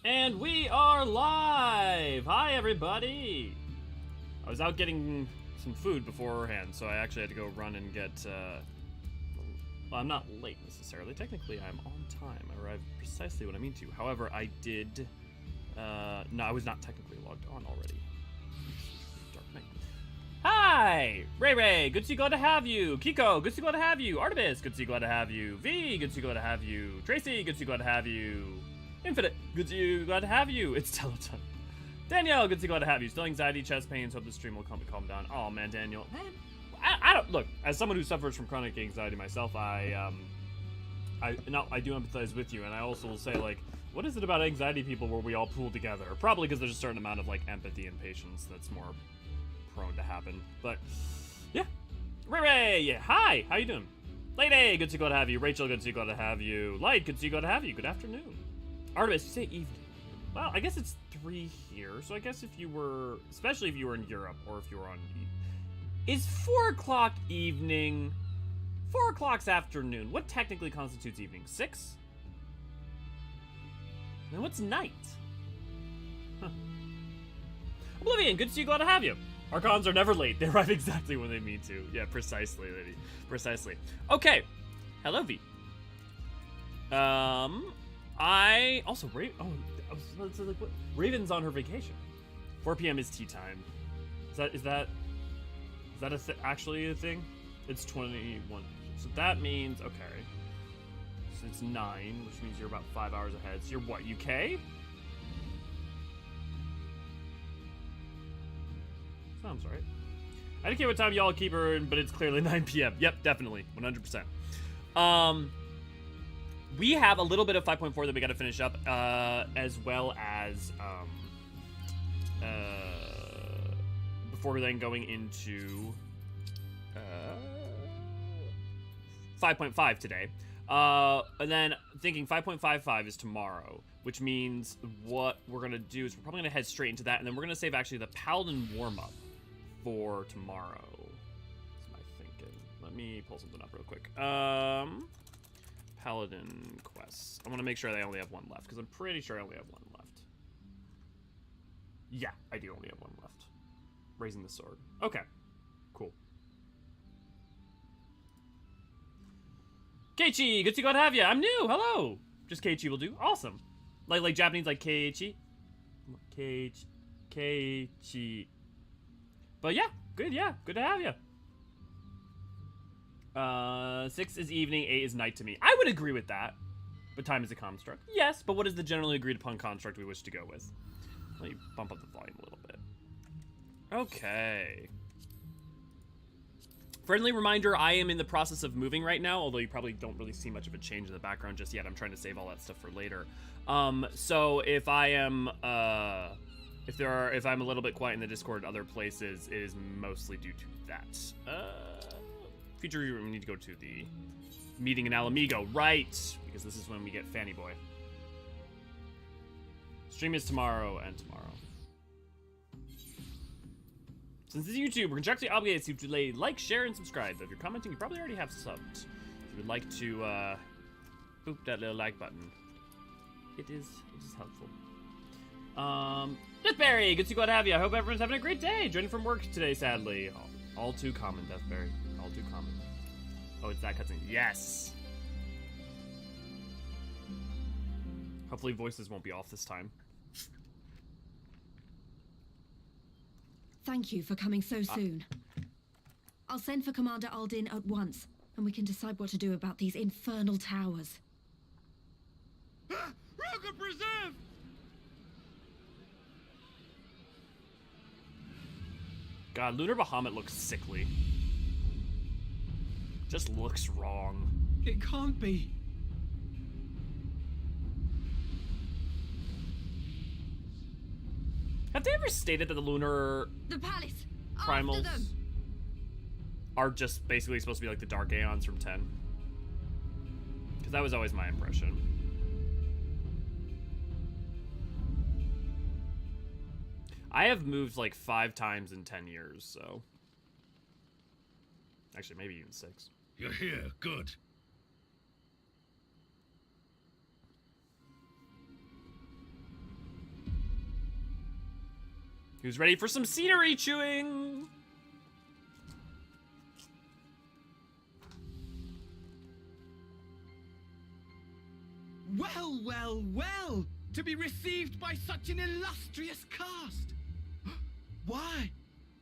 And we are live! Hi, everybody! I was out getting some food beforehand, so I actually had to go run and get, well, I'm not late necessarily. Technically, I'm on time. I arrived precisely when I mean to. However, I did, no, I was not technically logged on already. Dark night. Hi! Ray, good to see, glad to have you. Kiko, good to see, glad to have you. Artemis, good to see, glad to have you. V, good to see, glad to have you. Tracy, good to see, glad to have you. Infinite, good to see you, glad to have you. It's Teleton. Danielle, good to see, glad to have you. Still anxiety, chest pains, hope the stream will calm down. Oh man, Daniel. Man, I don't, look, as someone who suffers from chronic anxiety myself, I do empathize with you, and I also will say, like, what is it about anxiety people where we all pool together? Probably because there's a certain amount of, like, empathy and patience that's more prone to happen. But, yeah. Ray, yeah, hi, how you doing? Lady, good to see, glad to have you. Rachel, good to see, glad to have you. Light, good to see, glad to have you. Good afternoon. Artemis, you say evening. Well, I guess it's 3 here, so I guess if you were, especially if you were in Europe, or if you were on, is 4 o'clock evening? 4 o'clock's afternoon. What technically constitutes evening? 6? Then what's night? Huh. Oblivion, good to see you, glad to have you. Archons are never late. They arrive exactly when they mean to. Yeah, precisely, lady. Precisely. Okay. Hello, V. I also I was about to say, like, what? Raven's on her vacation. 4 p.m. is tea time. Is that actually a thing? It's 21. So that means, okay. So it's 9, which means you're about 5 hours ahead. So you're what, UK? Sounds right. I don't care what time y'all keep her in, but it's clearly 9 p.m. Yep, definitely. 100%. We have a little bit of 5.4 that we got to finish up, as well as, before then going into, 5.5 today. And then thinking 5.55 is tomorrow, which means what we're going to do is we're probably going to head straight into that, and then we're going to save actually the Paladin warm-up for tomorrow. That's my thinking. Let me pull something up real quick. Paladin quests. I want to make sure I only have 1 left, because I'm pretty sure I only have 1 left. Yeah, I do only have 1 left. Raising the sword. Okay. Cool. Keiichi, good to glad to have you. I'm new. Hello. Just Keiichi will do. Awesome. Like Japanese, like Keiichi. Keiichi. But yeah, good. Yeah, good to have you. 6 is evening, 8 is night to me. I would agree with that. But time is a construct. Yes, but what is the generally agreed upon construct we wish to go with? Let me bump up the volume a little bit. Okay. Friendly reminder, I am in the process of moving right now, although you probably don't really see much of a change in the background just yet. I'm trying to save all that stuff for later. So if I am, if I'm a little bit quiet in the Discord and other places, it is mostly due to that. Future, we need to go to the meeting in Alamigo, right? Because this is when we get Fanny Boy. Stream is tomorrow and tomorrow. Since this is YouTube, we're contractually obligated to like, share, and subscribe. If you're commenting, you probably already have subbed. If you would like to boop that little like button, it is helpful. Deathberry, good to see, glad to have you. I hope everyone's having a great day. Joining from work today, sadly. All too common, Deathberry. All too common. Oh, it's that cutscene. Yes. Hopefully voices won't be off this time. Thank you for coming so soon. I'll send for Commander Aldin at once, and we can decide what to do about these infernal towers. Rocket Preserve! God, Lunar Bahamut looks sickly. Just looks wrong. It can't be. Have they ever stated that the lunar The palace! primals After them! are just basically supposed to be like the Dark Aeons from 10? Because that was always my impression. I have moved like 5 times in 10 years, so... Actually, maybe even 6. You're here, good. Who's ready for some scenery chewing? Well, well, well! To be received by such an illustrious cast! Why,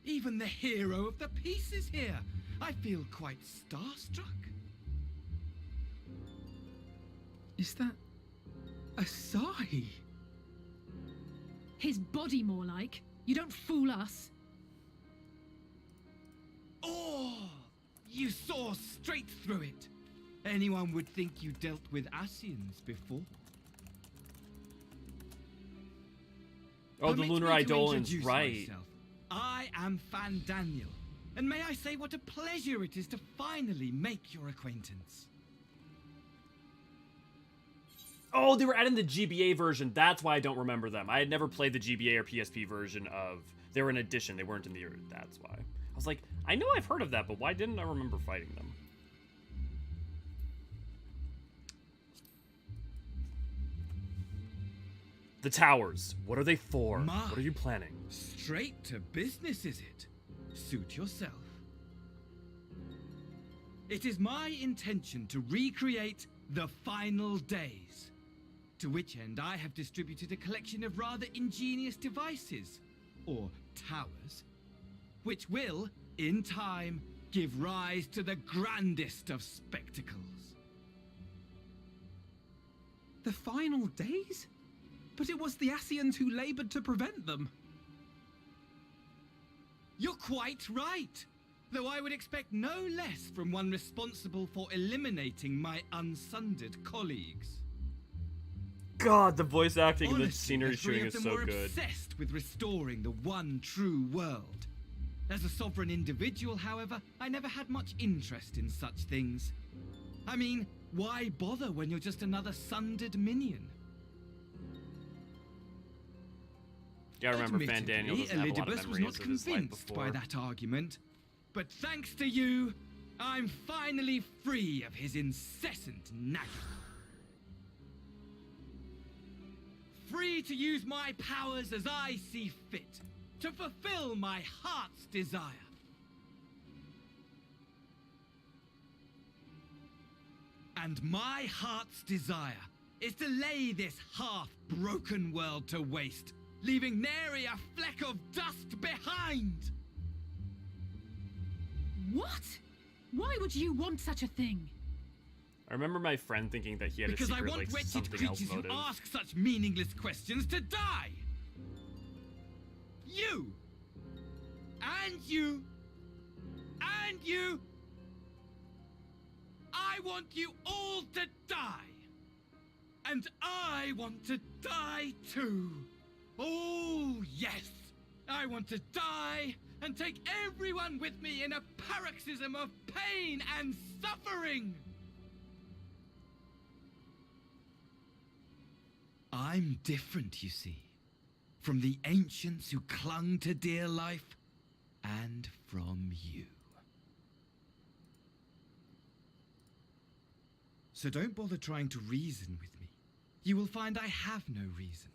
even the hero of the piece is here! I feel quite starstruck. Is that a sigh? His body, more like. You don't fool us. Oh, you saw straight through it. Anyone would think you dealt with Ascians before. Oh, the Permit Lunar me to Hydaelyn's introduce right. myself. I am Daniel, and may I say what a pleasure it is to finally make your acquaintance. Oh, they were adding the GBA version. That's why I don't remember them. I had never played the GBA or PSP version of... They were an addition. They weren't in the... That's why. I was like, I know I've heard of that, but why didn't I remember fighting them? The towers. What are they for? What are you planning? Straight to business, is it? Suit yourself. It is my intention to recreate the final days. To which end I have distributed a collection of rather ingenious devices, or towers, which will, in time, give rise to the grandest of spectacles. The final days? But it was the Ascians who labored to prevent them. You're quite right, though I would expect no less from one responsible for eliminating my unsundered colleagues. God, the voice acting and the Honestly, scenery the three shooting of is them so were good. obsessed with restoring the one true world. As a sovereign individual, however, I never had much interest in such things. I mean, why bother when you're just another sundered minion? Yeah, I remember Fan Daniel doesn't have a lot of Elidibus was memories not of his life convinced before. by that argument, but thanks to you, I'm finally free of his incessant nagging. Free to use my powers as I see fit, to fulfill my heart's desire. And my heart's desire is to lay this half-broken world to waste, leaving nary a fleck of dust behind! What? Why would you want such a thing? I remember my friend thinking that he had Because a I secret, want like, wretched something else creatures motive. who ask such meaningless questions to die! You! And you! And you! I want you all to die! And I want to die too! Oh, yes! I want to die and take everyone with me in a paroxysm of pain and suffering! I'm different, you see, from the ancients who clung to dear life, and from you. So don't bother trying to reason with me. You will find I have no reason,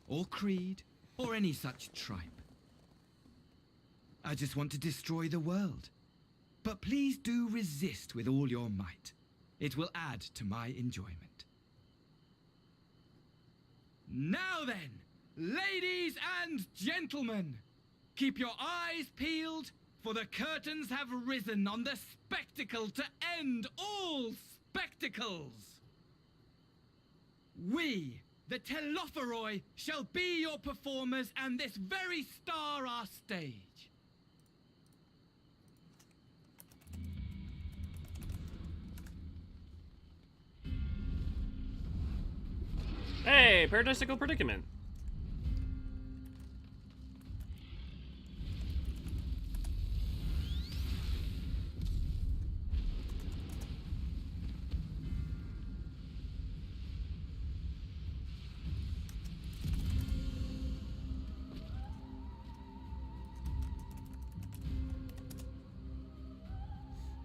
or creed, or any such tripe. I just want to destroy the world. But please do resist with all your might. It will add to my enjoyment. Now then, ladies and gentlemen, keep your eyes peeled, for the curtains have risen on the spectacle to end all spectacles. We, the Telophoroi, shall be your performers, and this very star our stage. Hey, Paradisical Predicament.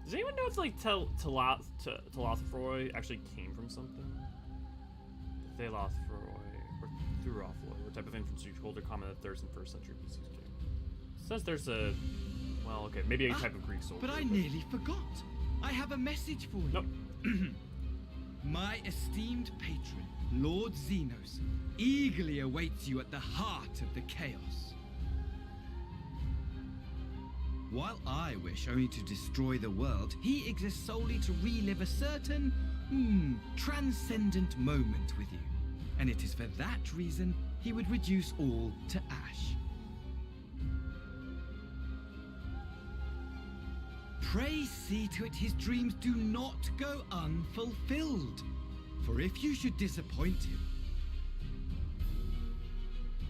Does anyone know if, like, Telophoroi actually came from something? Thelophoroi, or Thurophoroi, what type of infantry holder common in the 3rd and 1st century BC game? says there's a... Well, okay, maybe a type of Greek soldier. But I nearly forgot. I have a message for you. Nope. My esteemed patron, Lord Xenos, eagerly awaits you at the heart of the chaos. While I wish only to destroy the world, he exists solely to relive a certain, transcendent moment with you. And it is for that reason he would reduce all to ash. Pray see to it his dreams do not go unfulfilled. For if you should disappoint him,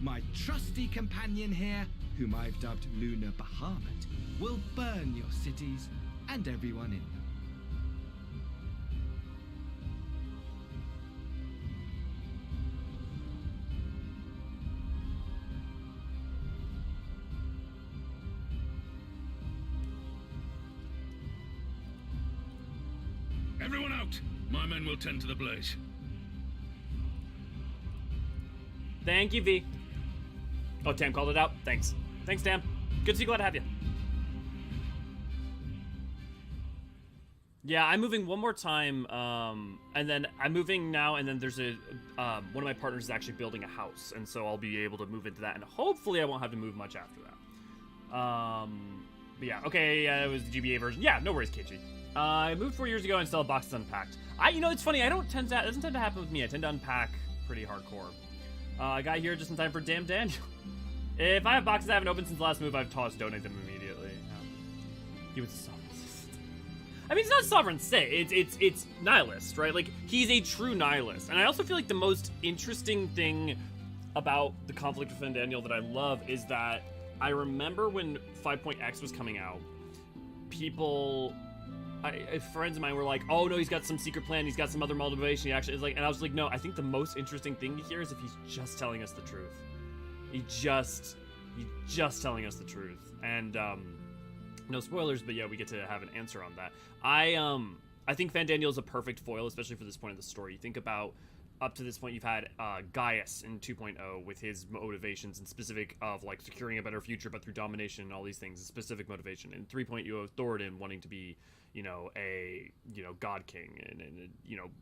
my trusty companion here, whom I've dubbed Lunar Bahamut, will burn your cities and everyone in them. Everyone out! My men will tend to the blaze. Thank you, V. Oh, Tam called it out. Thanks. Thanks, Tam. Good to see you. Glad to have you. Yeah, I'm moving one more time, and then I'm moving now, and then there's a, one of my partners is actually building a house, and so I'll be able to move into that, and hopefully I won't have to move much after that. But yeah, okay, it was the GBA version. Yeah, no worries, KG. I moved 4 years ago and still have boxes unpacked. You know, it's funny, it doesn't tend to happen with me. I tend to unpack pretty hardcore. I got here just in time for damn Daniel. If I have boxes I haven't opened since the last move, I've tossed donate them immediately. He was a sovereign. I mean, it's not sovereign say. It's nihilist, right? Like, he's a true nihilist. And I also feel like the most interesting thing about the conflict with Daniel that I love is that I remember when 5.x was coming out, friends of mine were like, oh no, he's got some secret plan, he's got some other motivation, he actually is like, and I was like, no, I think the most interesting thing to hear is if he's just telling us the truth. He's just telling us the truth. And no spoilers, but yeah, we get to have an answer on that. I think Fandaniel is a perfect foil, especially for this point of the story. You think about, up to this point, you've had Gaius in 2.0 with his motivations and specific of like securing a better future, but through domination and all these things, a specific motivation. In 3.0, you have Thoradin wanting to be, a god king and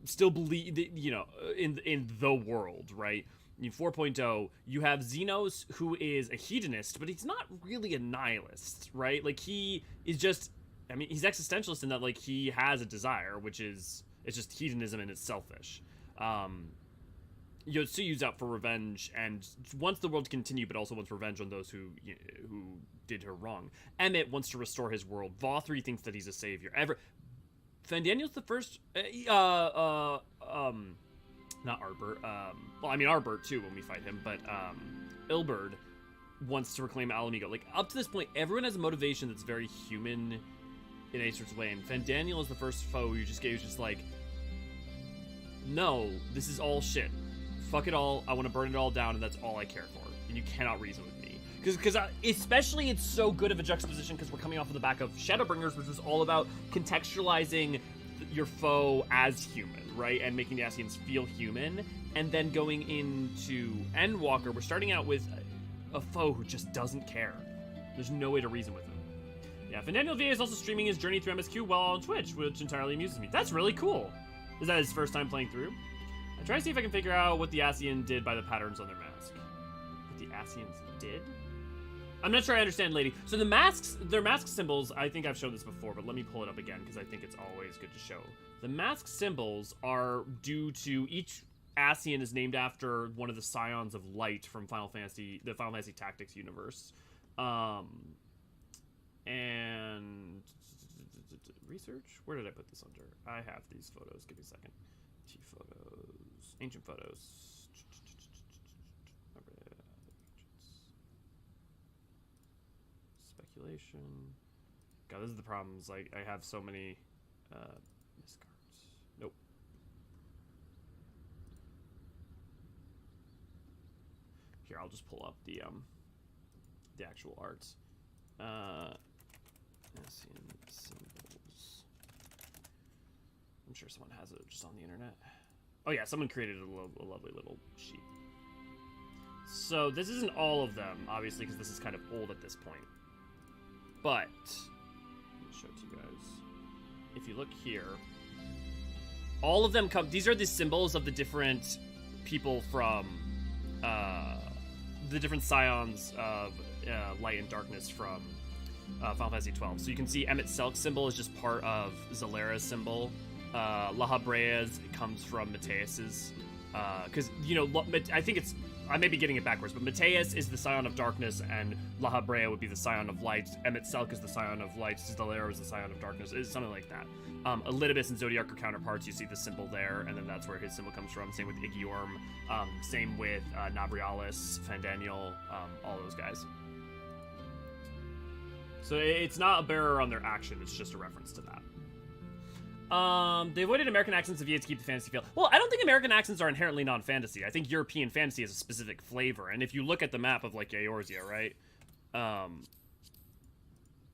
still believe, in the world, right? In 4.0, you have Xenos, who is a hedonist, but he's not really a nihilist, right? Like, he is just, he's existentialist in that, like, he has a desire, which is, it's just hedonism and it's selfish. Yotsu's out for revenge and wants the world to continue, but also wants revenge on those who did her wrong. Emmett wants to restore his world. Vothri thinks that he's a savior. Fandaniel's the first, not Arbert, Arbert too when we fight him, but Ilberd wants to reclaim Alamigo. Like, up to this point, everyone has a motivation that's very human in a sort of way, and Fandaniel is the first foe who's just like, no, this is all shit. Fuck it all, I want to burn it all down, and that's all I care for, and you cannot reason with me. Because especially it's so good of a juxtaposition because we're coming off of the back of Shadowbringers, which was all about contextualizing your foe as human, right? And making the Ascians feel human. And then going into Endwalker, we're starting out with a foe who just doesn't care. There's no way to reason with him. Yeah, Fandaniel VA is also streaming his journey through MSQ while on Twitch, which entirely amuses me. That's really cool. Is that his first time playing through? I try to see if I can figure out what the Ascian did by the patterns on their mask. What the Ascians did? I'm not sure I understand, lady. So the masks, their mask symbols, I think I've shown this before, but let me pull it up again because I think it's always good to show. The mask symbols are due to each Ascian is named after one of the Scions of Light from Final Fantasy, the Final Fantasy Tactics universe. And research? Where did I put this under? I have these photos. Give me a second. T photos, ancient photos. Speculation. God, this is the problems. Like, I have so many miscards. Nope. Here, I'll just pull up the actual art. Ascian symbols. I'm sure someone has it just on the internet. Oh yeah, someone created a lovely little sheet. So this isn't all of them, obviously, because this is kind of old at this point. But, let me show it to you guys. If you look here, all of them come, these are the symbols of the different people from, the different scions of light and darkness from Final Fantasy XII. So you can see Emmett Selk's symbol is just part of Zalera's symbol. La Brea's comes from Mateus's. Because, you know, I think it's, I may be getting it backwards, but Mateus is the scion of darkness, and La Brea would be the scion of light. Emmett Selk is the scion of light. Zalera is the scion of darkness. It's something like that. Elidibus and Zodiark are counterparts. You see the symbol there, and then that's where his symbol comes from. Same with Igiorm. Same with Nabrialis, Fandaniel, all those guys. So it's not a bearer on their action. It's just a reference to that. They avoided American accents via to keep the fantasy feel. Well, I don't think American accents are inherently non-fantasy. I think European fantasy has a specific flavor. And if you look at the map of, like, Eorzea, right?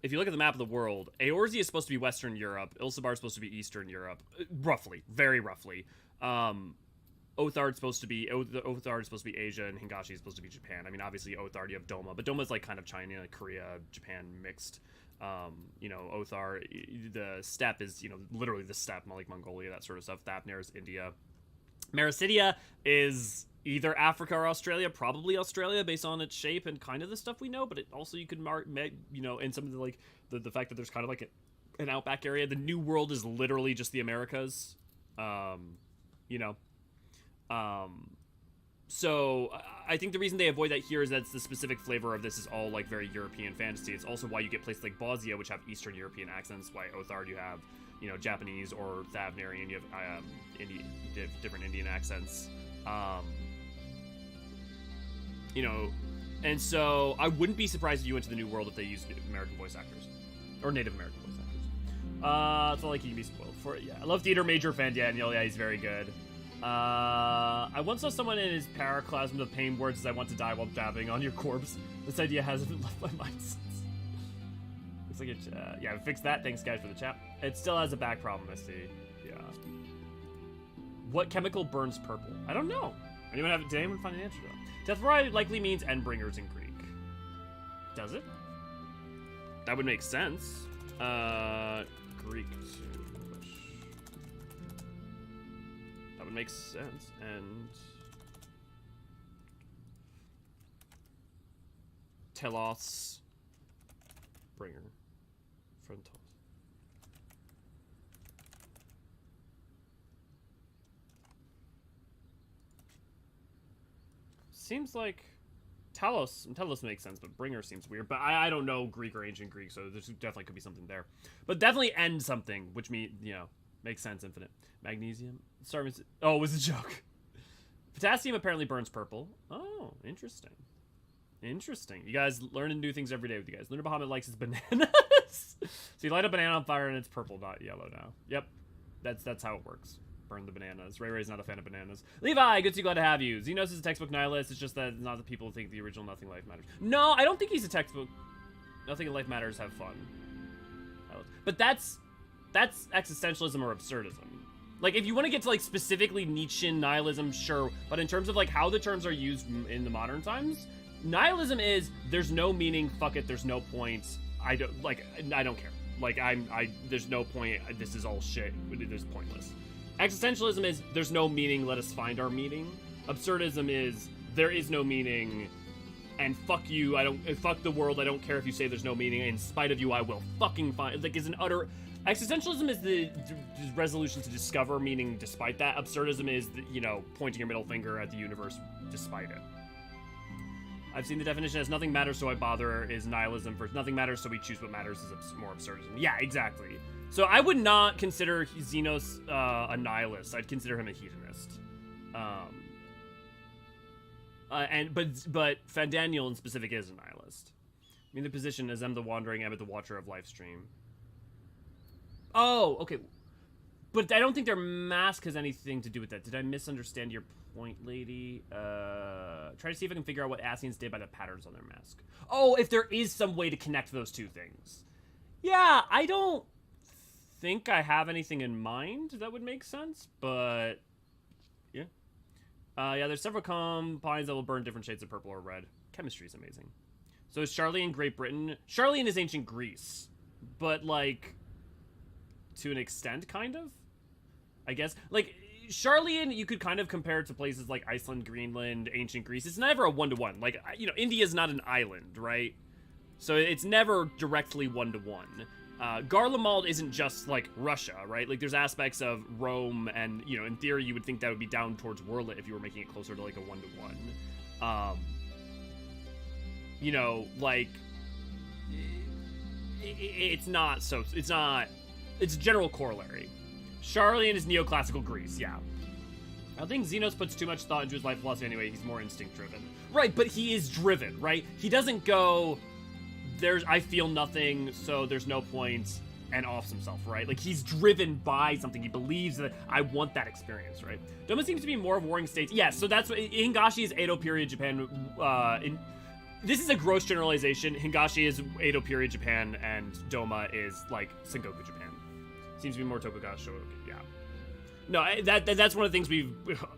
If you look at the map of the world, Eorzea is supposed to be Western Europe. Ilsabar is supposed to be Eastern Europe. Roughly. Very roughly. Othard is supposed to be Asia, and Hingashi is supposed to be Japan. I mean, obviously, Othard, you have Doma. But Doma is, like, kind of China, Korea, Japan mixed. You know, Othar, the steppe is, you know, literally the steppe, like Mongolia, that sort of stuff. Thapnir is India. Marasidia is either Africa or Australia, probably Australia, based on its shape and kind of the stuff we know, but it also, you could mark, you know, in some of the, like, the fact that there's kind of like an outback area. The New World is literally just the Americas, you know. So I think the reason they avoid that here is that's the specific flavor of this is all like very European fantasy. It's also why you get places like Bosnia, which have Eastern European accents. Why Othard you have, you know, Japanese, or Thavnarian you have different Indian accents. You know, and so I wouldn't be surprised if you went to the New World if they used American voice actors or Native American voice actors. That's all like you can be spoiled for it. Yeah, I love Theater Major Fandaniel. Yeah, he's very good. I once saw someone in his paraclasm of pain words as I want to die while dabbing on your corpse. This idea hasn't left my mind since. Looks like it, yeah, fix that. Thanks, guys, for the chat. It still has a back problem, I see. Yeah. What chemical burns purple? I don't know. Did anyone find an answer, though? Tethrai likely means endbringers in Greek. Does it? That would make sense. Greek to English. That would make sense. And telos bringer. Frontos. Seems like Talos makes sense, but bringer seems weird. But I don't know Greek or ancient Greek, so there definitely could be something there. But definitely end something, which means, you know, makes sense. Infinite magnesium. Sorry, oh, it was a joke. Potassium apparently burns purple. Oh, interesting. Interesting. You guys learn and do things every day with you guys. Lunar Bahamut likes his bananas. So you light a banana on fire and it's purple, not yellow now. Yep, that's how it works. Burn the bananas. Ray Ray's not a fan of bananas. Levi, good to see, glad to have you. Xenos is a textbook nihilist. It's just that not the people who think the original Nothing Life Matters. No, I don't think he's a textbook. Nothing in Life Matters have fun. But that's existentialism or absurdism. Like, if you want to get to, like, specifically Nietzschean nihilism, sure. But in terms of, like, how the terms are used in the modern times, nihilism is, there's no meaning, fuck it, there's no point, I don't care. Like, there's no point, this is all shit, this is pointless. Existentialism is, there's no meaning, let us find our meaning. Absurdism is, there is no meaning, and fuck you, fuck the world, I don't care if you say there's no meaning, in spite of you, I will fucking find, like, is an utter... Existentialism is the resolution to discover meaning despite that. Absurdism is, you know, pointing your middle finger at the universe despite it. I've seen the definition as nothing matters so I bother is nihilism. For nothing matters so we choose what matters is more absurdism. Yeah, exactly. So I would not consider Xenos a nihilist. I'd consider him a hedonist. But Fandaniel in specific is a nihilist. I mean, the position is I'm the wandering Emmett the Watcher of Livestream. Oh, okay. But I don't think their mask has anything to do with that. Did I misunderstand your point, lady? Try to see if I can figure out what Ascians did by the patterns on their mask. Oh, if there is some way to connect those two things. Yeah, I don't think I have anything in mind that would make sense, but yeah. Yeah, there's several compounds that will burn different shades of purple or red. Chemistry is amazing. So is Charlian Great Britain? Charlian is ancient Greece, but like to an extent, kind of. I guess like Charlian, you could kind of compare it to places like Iceland, Greenland, ancient Greece. It's never a one-to-one. Like, you know, India is not an island, right? So it's never directly one-to-one. Garlemald isn't just like Russia, right? Like there's aspects of Rome, and you know, in theory, you would think that would be down towards Werlet if you were making it closer to like a one-to-one. You know, like it's not. So it's not. It's a general corollary. Charlian is neoclassical Greece, yeah. I think Xenos puts too much thought into his life philosophy anyway. He's more instinct-driven. Right, but he is driven, right? He doesn't go, I feel nothing, so there's no point, and offs himself, right? Like, he's driven by something. He believes that I want that experience, right? Doma seems to be more of Warring States. Yes, so that's what, Hingashi is Edo period Japan. This is a gross generalization. Hingashi is Edo period Japan, and Doma is, like, Sengoku Japan. Seems to be more Tokugawa, yeah. No, that's one of the things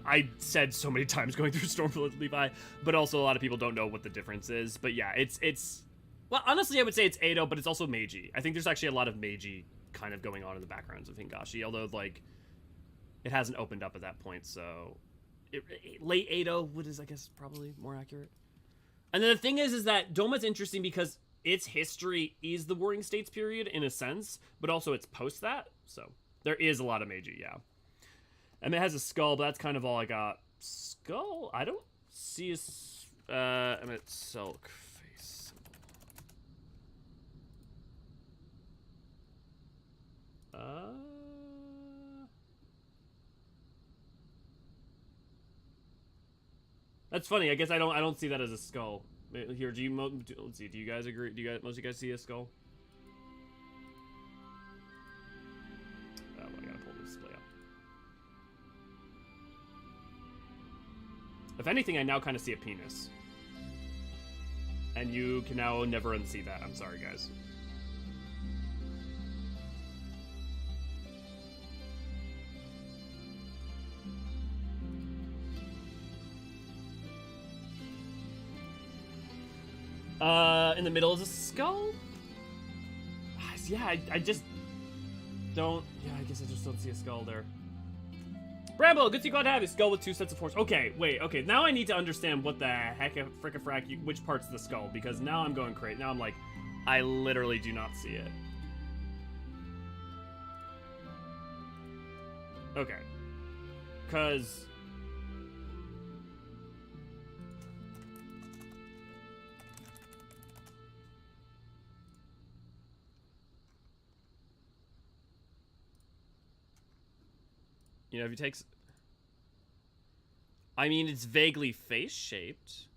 I said so many times going through Stormflood Levi, but also a lot of people don't know what the difference is. But yeah, it's well, honestly, I would say it's Edo, but it's also Meiji. I think there's actually a lot of Meiji kind of going on in the backgrounds of Hingashi, although like it hasn't opened up at that point. So late Edo is, I guess, probably more accurate. And then the thing is that Doma's interesting because its history is the Warring States period in a sense, but also it's post that. So there is a lot of Meiji, yeah. And it has a skull, but that's kind of all I got. Skull? I don't see a... I mean, Silk face symbol. That's funny. I guess I don't see that as a skull. Here, let's see, do you guys agree? Most of you guys see a skull? Oh, I gotta pull this display up. If anything, I now kind of see a penis. And you can now never unsee that. I'm sorry, guys. In the middle is a skull? Yeah, I just don't... Yeah, I guess I just don't see a skull there. Bramble, good to see you. Glad to have you. Skull with 2 sets of horns. Okay, wait, okay. Now I need to understand what the heck, frick-a-frack, which part's the skull, because now I'm going crazy. Now I'm like, I literally do not see it. Okay. Because... You know, if he takes... I mean, it's vaguely face-shaped.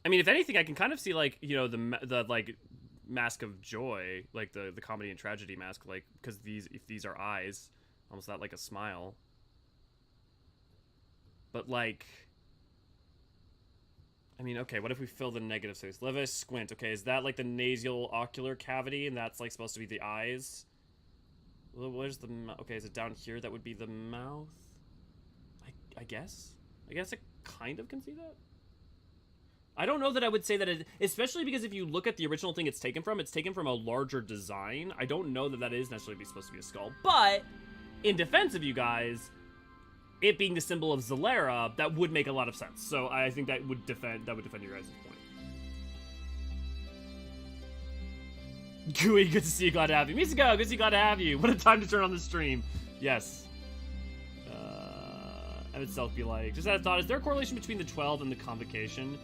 I mean, if anything, I can kind of see, like, you know, the like, mask of joy. Like, the comedy and tragedy mask, like, because if these are eyes, almost that, like, a smile. But, like... I mean, okay, what if we fill the negative space? Levis squint. Okay, is that, like, the nasal ocular cavity, and that's, like, supposed to be the eyes? Well, where's the okay, is it down here? That would be the mouth? I guess? I guess I kind of can see that? I don't know that I would say that it... Especially because if you look at the original thing it's taken from a larger design. I don't know that is necessarily supposed to be a skull. But, in defense of you guys, it being the symbol of Zalera, that would make a lot of sense. So I think that would defend your guys' point. Gooey, good to see you, glad to have you. Misako, good to see you, glad to have you. What a time to turn on the stream. Yes. I would self be like, just had a thought, is there a correlation between the 12 and the convocation?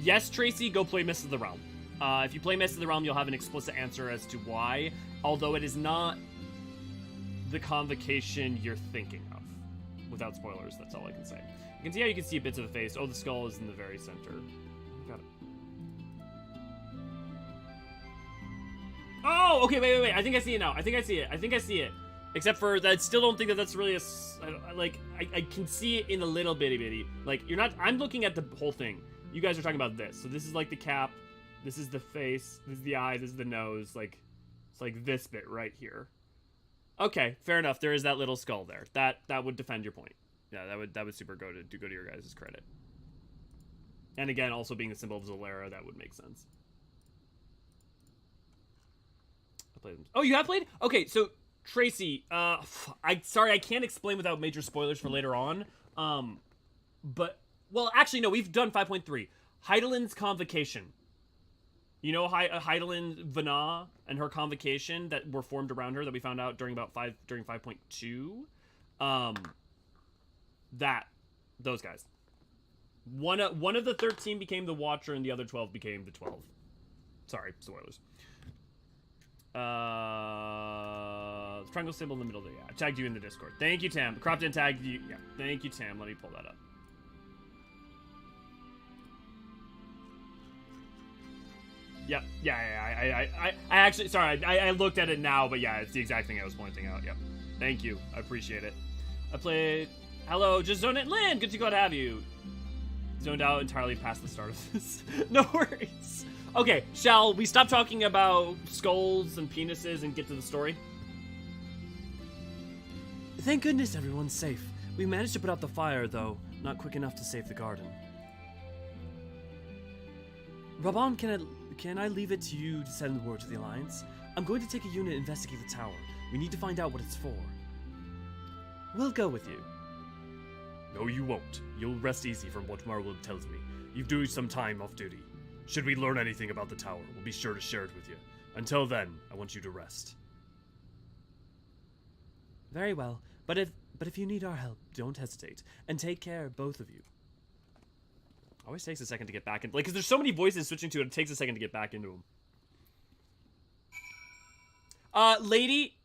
Yes, Tracy, go play Mist of the Realm. If you play Mist of the Realm, you'll have an explicit answer as to why, although it is not the convocation you're thinking of. Without spoilers, that's all I can say. You can see how you can see bits of the face. Oh, the skull is in the very center. Got it. Oh, okay, wait. I think I see it now. I think I see it. Except for that, I still don't think that that's really I can see it in a little bitty. Like, you're not... I'm looking at the whole thing. You guys are talking about this. So this is, like, the cap. This is the face. This is the eye. This is the nose. Like, it's like this bit right here. Okay, fair enough. There is that little skull there. That would defend your point. Yeah, that would super go to your guys' credit. And again, also being the symbol of Zalera, that would make sense. I played them. Oh, you have played? Okay, so Tracy, sorry, I can't explain without major spoilers for later on. But, well, actually, no, we've done 5.3. Hydaelyn's Convocation. You know Hydaelyn Vana and her Convocation that were formed around her that we found out during 5.2? Those guys. One of the 13 became the Watcher, and the other 12 became the 12. Sorry, spoilers. The triangle symbol in the middle there. Yeah, I tagged you in the Discord. Thank you, Tam. Crop didn't tag you. Yeah, thank you, Tam. Let me pull that up. Yep. Yeah. I actually, sorry, I looked at it now, but yeah, it's the exact thing I was pointing out. Yep. Thank you. I appreciate it. I played. Hello, just zone it, Lynn. Good to have you. Zoned out entirely past the start of this. No worries. Okay, shall we stop talking about skulls and penises and get to the story? Thank goodness everyone's safe. We managed to put out the fire, though not quick enough to save the garden. Raban, can I leave it to you to send word to the Alliance? I'm going to take a unit and investigate the tower. We need to find out what it's for. We'll go with you. No, you won't. You'll rest easy from what Marwood tells me. You've doing some time off duty. Should we learn anything about the tower, we'll be sure to share it with you. Until then, I want you to rest. Very well, but if you need our help, don't hesitate, and take care, both of you. Always takes a second to get back in, like, because there's so many voices switching to it, it takes a second to get back into them. Lady,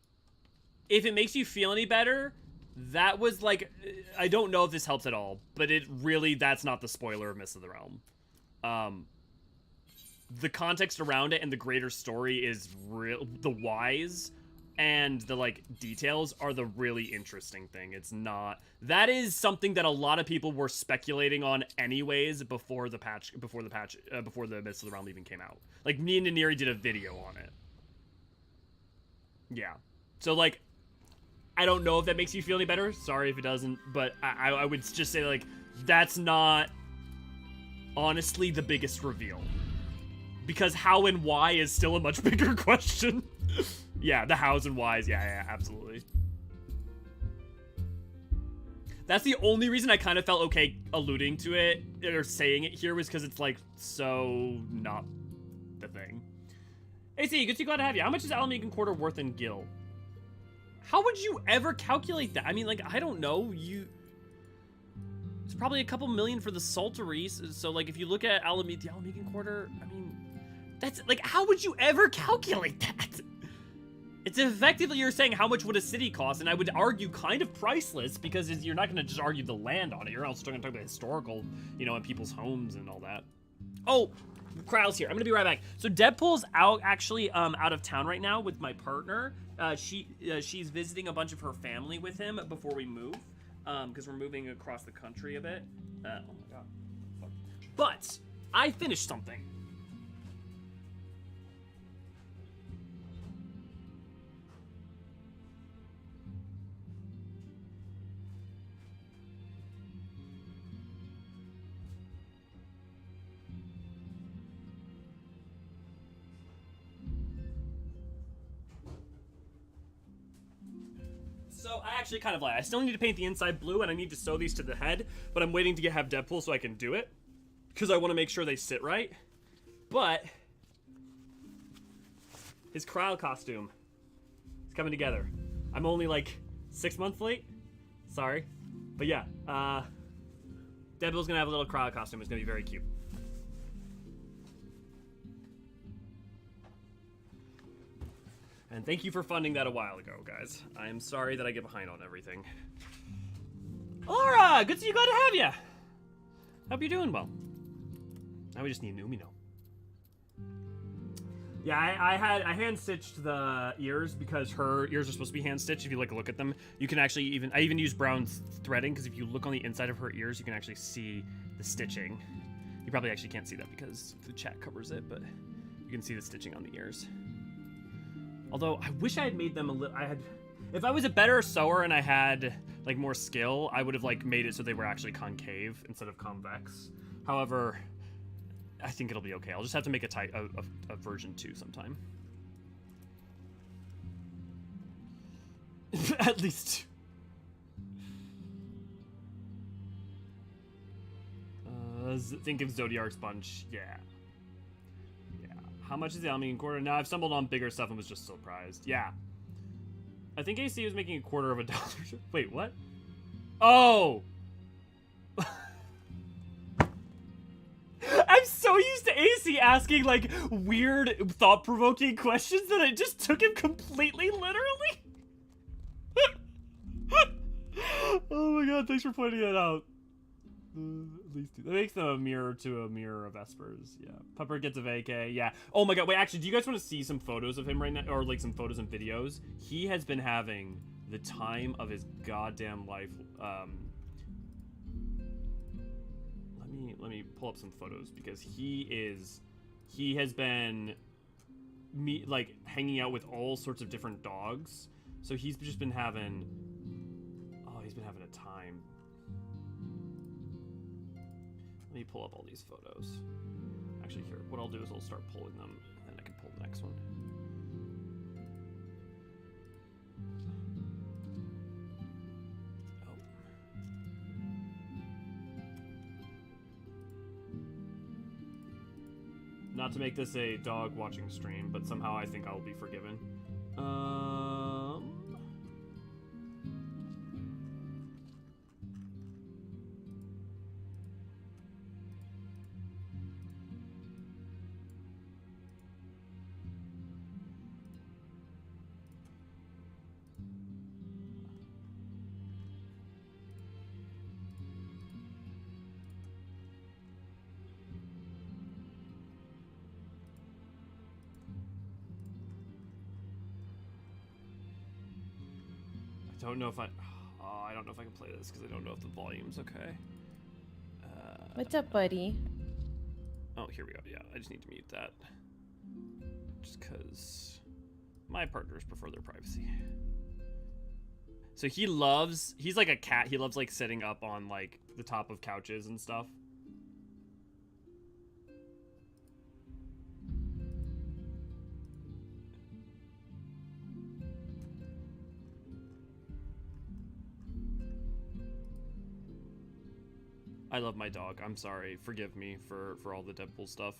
if it makes you feel any better, that was like, I don't know if this helps at all, but it really, that's not the spoiler of Mists of the Realm. The context around it and the greater story is real. The whys and the like details are the really interesting thing. It's not. That is something that a lot of people were speculating on anyways before the Mists of the Realm even came out. Like me and Naniri did a video on it. Yeah. So like, I don't know if that makes you feel any better. Sorry if it doesn't, but I would just say like that's not honestly the biggest reveal. Because how and why is still a much bigger question. Yeah, the hows and whys. Yeah, absolutely. That's the only reason I kind of felt okay alluding to it or saying it here was because it's like so not the thing. AC, good to glad to have you. How much is Alamegan Quarter worth in Gil? How would you ever calculate that? I mean, like, I don't know. It's probably a couple million for the Salteries. So, like, if you look at the Alamegan Quarter, I mean, that's, like, how would you ever calculate that? It's effectively you're saying how much would a city cost, and I would argue kind of priceless, because you're not going to just argue the land on it. You're also going to talk about historical, you know, and people's homes and all that. Oh, Crowl's here. I'm going to be right back. So Deadpool's out of town right now with my partner. She's visiting a bunch of her family with him before we move, because we're moving across the country a bit. Oh my god. Fuck. But I finished something. So I actually kind of lied. I still need to paint the inside blue, and I need to sew these to the head, but I'm waiting to have Deadpool so I can do it, because I want to make sure they sit right. But his Kryle costume is coming together. I'm only like 6 months late. Sorry. But yeah, Deadpool's gonna have a little Kryle costume. It's gonna be very cute. And thank you for funding that a while ago, guys. I am sorry that I get behind on everything. Laura, good to see you. Glad to have you. Hope you're doing well. Now we just need an Umino. Yeah, I hand stitched the ears because her ears are supposed to be hand stitched. If you look at them, you can actually I even use brown threading because if you look on the inside of her ears, you can actually see the stitching. You probably actually can't see that because the chat covers it, but you can see the stitching on the ears. Although, I wish I had made them a little... If I was a better sewer and I had, like, more skill, I would have, like, made it so they were actually concave instead of convex. However, I think it'll be okay. I'll just have to make a version 2 sometime. At least 2. Think of Zodiarc's bunch. Yeah. How much is the Almain quarter? Now I've stumbled on bigger stuff and was just surprised. Yeah. I think AC was making $0.25. Wait, what? Oh! I'm so used to AC asking, like, weird, thought-provoking questions that I just took him completely literally. Oh my god, thanks for pointing that out. At least that makes them a mirror to a mirror of Espers. Yeah. Pupper gets a vacay. Yeah. Oh my god, wait, actually, do you guys want to see some photos of him right now? Or, like, some photos and videos? He has been having the time of his goddamn life. Let me pull up some photos, because he has been hanging out with all sorts of different dogs. So he's just been having a time. Let me pull up all these photos. Actually, here, what I'll do is I'll start pulling them, and then I can pull the next one. Not to make this a dog watching stream, but somehow I think I'll be forgiven. I don't know if I don't know if I can play this because I don't know if the volume's okay. What's up, buddy? Oh, here we go. Yeah, I just need to mute that. Just because my partners prefer their privacy. So he's like a cat. He loves like sitting up on like the top of couches and stuff. I love my dog. I'm sorry. Forgive me for all the Deadpool stuff.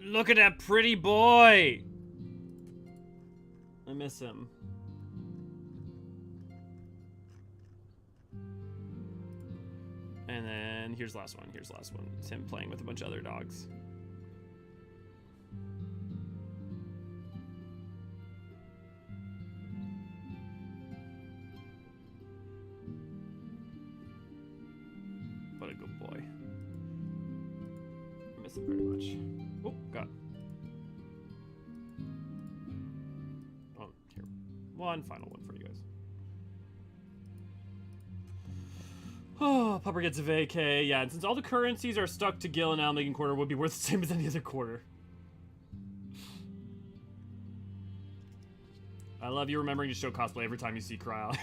Look at that pretty boy! I miss him. And then here's the last one. Here's the last one. It's him playing with a bunch of other dogs. What a good boy. I miss him very much. Oh, God. Oh, here. One final one for you guys. Oh, Pupper gets a vacay. Yeah, and since all the currencies are stuck to Gil and Almain quarter, would be worth the same as any other quarter. I love you remembering to show cosplay every time you see Cryle.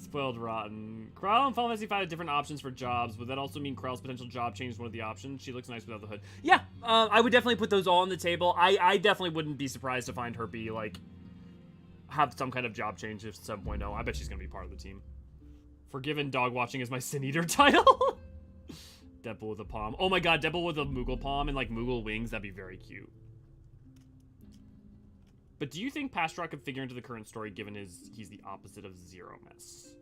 Spoiled rotten. Cryle and Final Fantasy V had different options for jobs. Would that also mean Cryle's potential job changed one of the options? She looks nice without the hood. Yeah, I would definitely put those all on the table. I definitely wouldn't be surprised to find her be, like, have some kind of job change if 7.0. I bet she's going to be part of the team. Forgiven dog watching is my Sin Eater title. Deadpool with a palm. Oh my god, Deadpool with a Moogle palm and, like, Moogle wings. That'd be very cute. But do you think Pastrock could figure into the current story given he's the opposite of Zero Miss?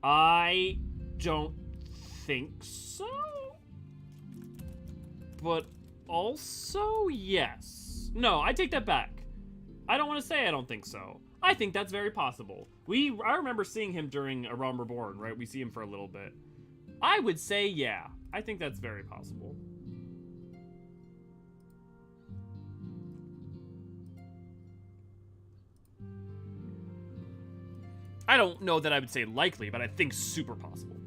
I don't think so. But also, yes. No, I take that back. I don't want to say I don't think so. I think that's very possible. I remember seeing him during A Realm Reborn, right? We see him for a little bit. I would say, yeah. I think that's very possible. I don't know that I would say likely, but I think super possible.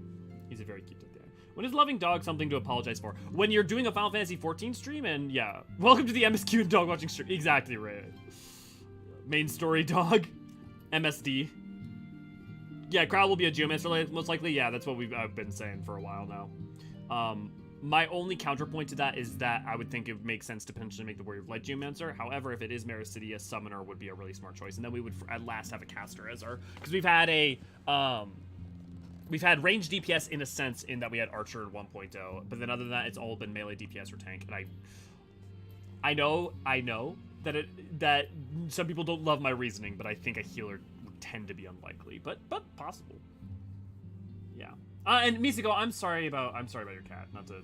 He's a very cute guy. When is loving dog something to apologize for? When you're doing a Final Fantasy XIV stream, and yeah. Welcome to the MSQ and dog watching stream. Exactly right. Main story dog. MSD. Yeah, Crowd will be a geomancer most likely. Yeah, that's what I've been saying for a while now. My only counterpoint to that is that I would think it would make sense to potentially make the Warrior of Light geomancer. However, if it is Mara City, a summoner would be a really smart choice, and then we would at last have a caster as our, because we've had range DPS in a sense in that we had Archer 1.0, but then other than that, it's all been melee DPS or tank. And I know that some people don't love my reasoning, but I think a healer would tend to be unlikely, but possible. Yeah. And Misako, I'm sorry about your cat. Not to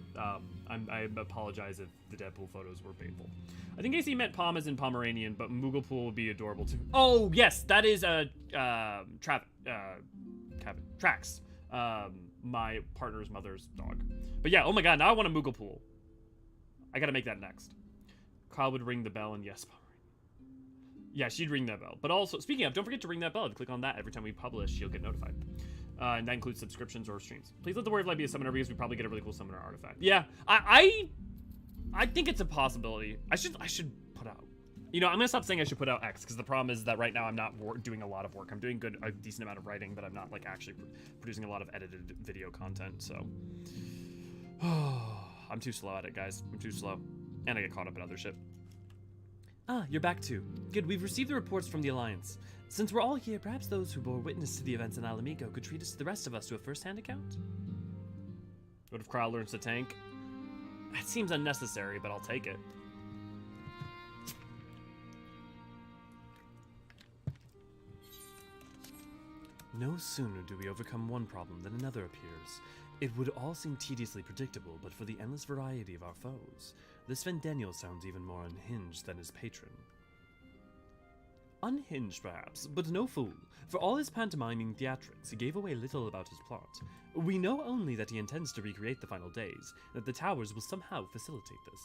I apologize if the Deadpool photos were painful. I think AC meant Pom as in Pomeranian, but Mooglepool would be adorable too. Oh yes, that is Trax, my partner's mother's dog. But yeah, oh my god, now I want a Mooglepool. I gotta make that next. Kyle would ring the bell, and yes, yeah, she'd ring that bell. But also, speaking of, don't forget to ring that bell. If you click on that every time we publish, you'll get notified. And that includes subscriptions or streams. Please let the Warrior of Light be a summoner because we probably get a really cool summoner artifact. Yeah, I think it's a possibility. I should put out. You know, I'm gonna stop saying I should put out X because the problem is that right now I'm not doing a lot of work. I'm doing a decent amount of writing, but I'm not like actually producing a lot of edited video content. So, I'm too slow at it, guys. I'm too slow, and I get caught up in other shit. Ah, you're back too. Good, we've received the reports from the Alliance. Since we're all here, perhaps those who bore witness to the events in Alamigo could treat us to the rest of us to a first-hand account? What if Kyle learns to tank? That seems unnecessary, but I'll take it. No sooner do we overcome one problem than another appears. It would all seem tediously predictable, but for the endless variety of our foes, this Vendaniel sounds even more unhinged than his patron. Unhinged, perhaps, but no fool. For all his pantomiming theatrics, he gave away little about his plot. We know only that he intends to recreate the final days, and that the towers will somehow facilitate this.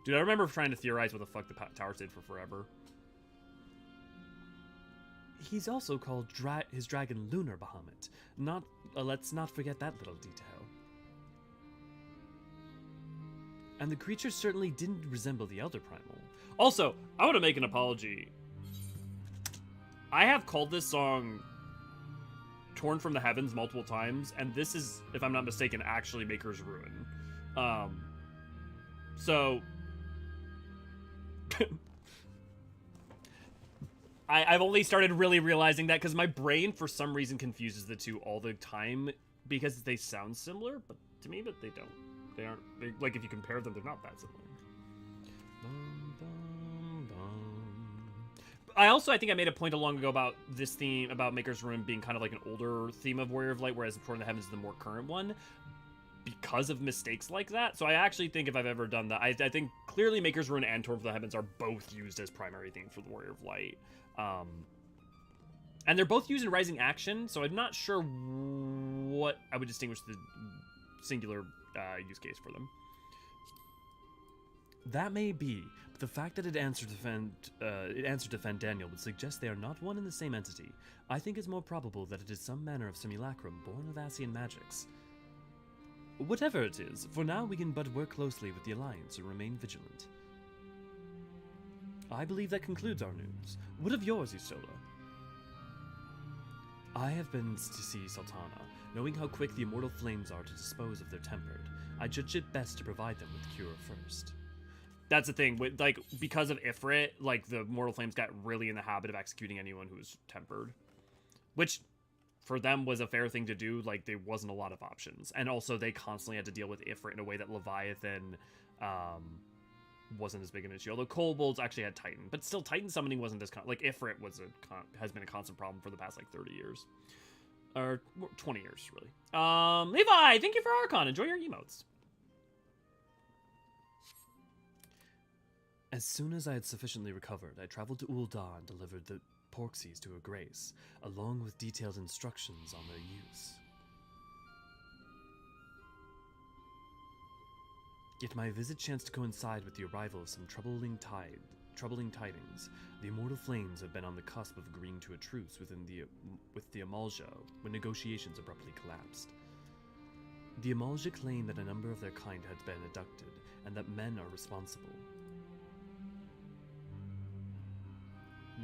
Dude, I remember trying to theorize what the fuck the towers did for forever. He's also called his dragon Lunar Bahamut. Let's not forget that little detail. And the creature certainly didn't resemble the Elder Primal. Also, I want to make an apology. I have called this song Torn from the Heavens multiple times, and this is, if I'm not mistaken, actually Maker's Ruin. So... I've only started really realizing that because my brain, for some reason, confuses the two all the time because they sound similar, but to me, but they don't. They aren't. Like, if you compare them, they're not that similar. I think I made a point long ago about this theme, about Maker's Ruin being kind of like an older theme of Warrior of Light, whereas Torn in the Heavens is the more current one, because of mistakes like that. So I actually think if I've ever done that, I think clearly Maker's Ruin and Torn from the Heavens are both used as primary themes for the Warrior of Light. And they're both used in Rising Action, so I'm not sure what I would distinguish the singular use case for them. That may be, but the fact that it answered to Fandaniel would suggest they are not one and the same entity. I think it's more probable that it is some manner of simulacrum born of Ascian magics. Whatever it is, for now we can but work closely with the Alliance and remain vigilant. I believe that concludes our news. What of yours, Isola? I have been to see Sultana. Knowing how quick the immortal flames are to dispose of their tempered, I judge it best to provide them with cure first. That's the thing, with, like, because of Ifrit, like, the mortal flames got really in the habit of executing anyone who was tempered. Which, for them, was a fair thing to do. Like, there wasn't a lot of options. And also, they constantly had to deal with Ifrit in a way that Leviathan, wasn't as big an issue. Although Kobolds actually had Titan. But still, Titan summoning wasn't as... like, Ifrit was has been a constant problem for the past, like, 30 years. Or 20 years, really. Levi, thank you for Archon. Enjoy your emotes. As soon as I had sufficiently recovered, I traveled to Ul'dah and delivered the Porxies to her grace, along with detailed instructions on their use. Yet my visit chanced to coincide with the arrival of some troubling tidings. The immortal flames had been on the cusp of agreeing to a truce with the Amalja when negotiations abruptly collapsed. The Amalja claimed that a number of their kind had been abducted, and that men are responsible.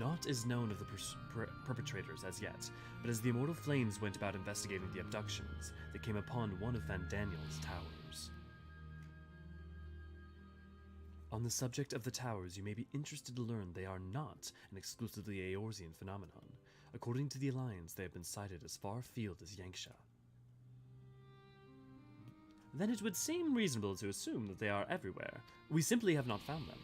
Naught is known of the perpetrators as yet, but as the Immortal Flames went about investigating the abductions, they came upon one of Van Daniel's towers. On the subject of the towers, you may be interested to learn they are not an exclusively Eorzean phenomenon. According to the Alliance, they have been sighted as far afield as Yanxia. Then it would seem reasonable to assume that they are everywhere. We simply have not found them.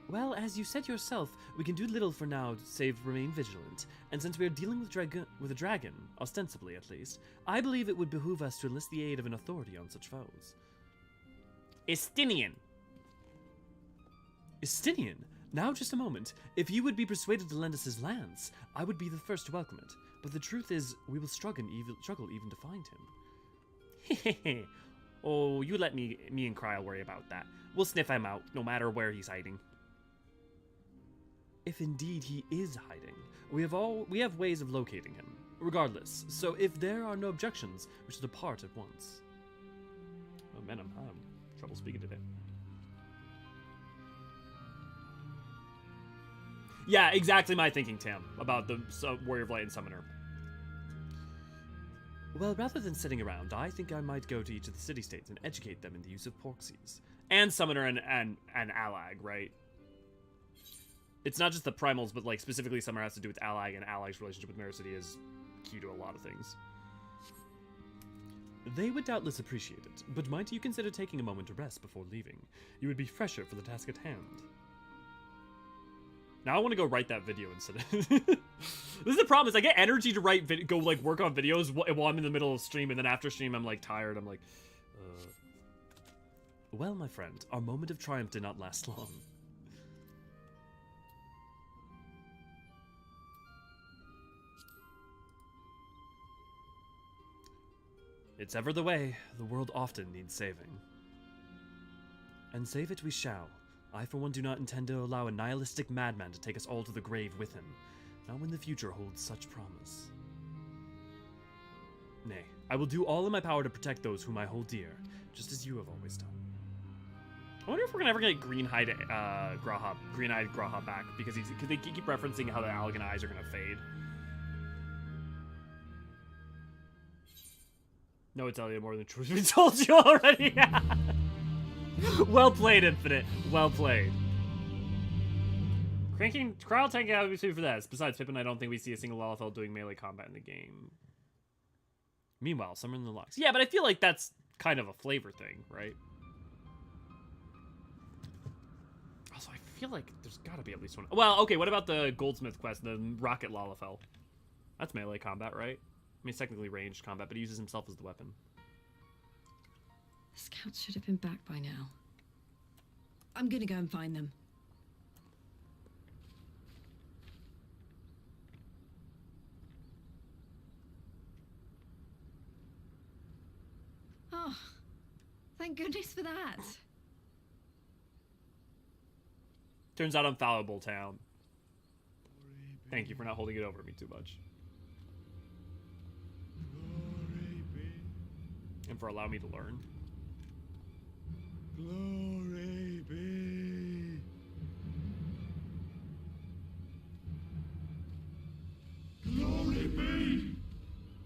Well, as you said yourself, we can do little for now save remain vigilant, and since we are dealing with a dragon, ostensibly at least, I believe it would behoove us to enlist the aid of an authority on such foes. Estinian! Estinian? Now just a moment. If you would be persuaded to lend us his lands, I would be the first to welcome it. But the truth is, we will struggle even to find him. Hehehe. Oh, you let me and Kryl worry about that. We'll sniff him out, no matter where he's hiding. If indeed he is hiding, we have ways of locating him. Regardless, so if there are no objections, we shall depart at once. Oh man, I'm having trouble speaking today. Yeah, exactly my thinking, Tam, about the Warrior of Light and Summoner. Well, rather than sitting around, I think I might go to each of the city-states and educate them in the use of porxies. And Summoner and Allag, right? It's not just the primals, but like specifically Summoner has to do with Allag, and Allag's relationship with Mirror City is key to a lot of things. They would doubtless appreciate it, but might you consider taking a moment to rest before leaving? You would be fresher for the task at hand. Now I want to go write that video instead of... This is the problem, is I get energy to write go like work on videos while I'm in the middle of stream, and then after stream I'm like tired, I'm like... Well, my friend, our moment of triumph did not last long. It's ever the way, the world often needs saving. And save it we shall. I for one do not intend to allow a nihilistic madman to take us all to the grave with him, not when the future holds such promise. Nay, I will do all in my power to protect those whom I hold dear, just as you have always done. I wonder if we're gonna ever get Green-eyed Graha back, because they keep referencing how the Allagan eyes are gonna fade. No, it's Elliot more than the truth we told you already. Well played, Infinite. Well played. Kryl tanking out would be for that. Besides Pippin, I don't think we see a single Lalafell doing melee combat in the game. Meanwhile, Summer in the Lux. Yeah, but I feel like that's kind of a flavor thing, right? Also, I feel like there's gotta be at least one. Well, okay, what about the Goldsmith quest, the Rocket Lalafell? That's melee combat, right? I mean, it's technically ranged combat, but he uses himself as the weapon. The scouts should have been back by now. I'm gonna go and find them. Oh, thank goodness for that. Turns out I'm fallible, Town. Thank you for not holding it over me too much. And for allowing me to learn. Glory be. Glory be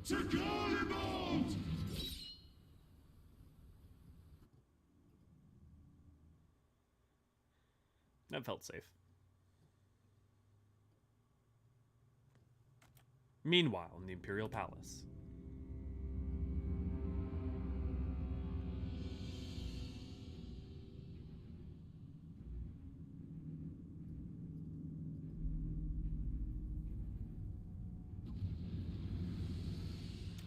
to Garibald! That felt safe. Meanwhile, in the Imperial Palace.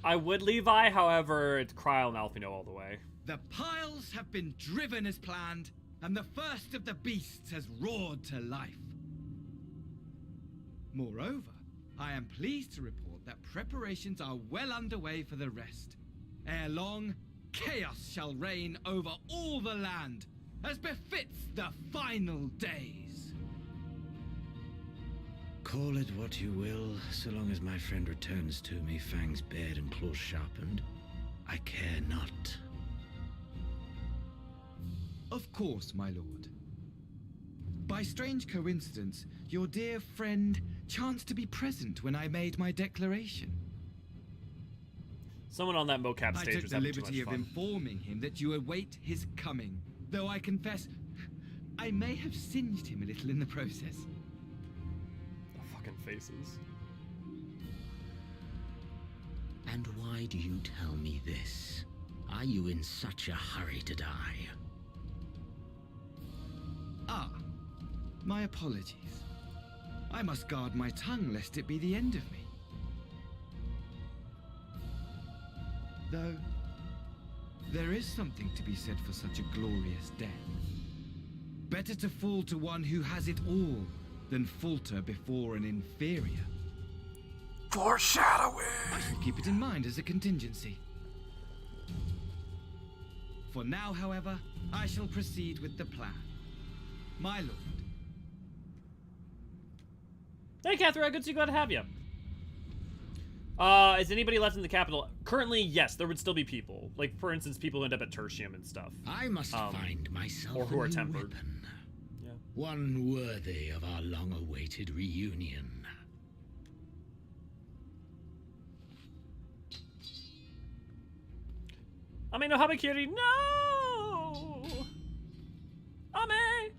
I would Levi, however, it's Kryl and Alphino all the way. The piles have been driven as planned, and the first of the beasts has roared to life. Moreover, I am pleased to report that preparations are well underway for the rest. Ere long, chaos shall reign over all the land, as befits the final days. Call it what you will, so long as my friend returns to me, fangs bared and claws sharpened. I care not. Of course, my lord. By strange coincidence, your dear friend chanced to be present when I made my declaration. Someone on that mocap I stage took was the having too liberty much of fun. informing him that you await his coming, though I confess I may have singed him a little in the process. The fucking faces. And why do you tell me this? Are you in such a hurry to die? Ah, my apologies. I must guard my tongue lest it be the end of me. Though, there is something to be said for such a glorious death. Better to fall to one who has it all than falter before an inferior. Foreshadowing! I shall keep it in mind as a contingency. For now, however, I shall proceed with the plan. My lord. Hey, Catherine, good to see you. Glad to have you. Is anybody left in the capital? Currently, yes, there would still be people. Like, for instance, people who end up at Tertium and stuff. I must find myself or who a are new tempered. weapon. Yeah. One worthy of our long-awaited reunion. Ame no Habakiri, no! Ame!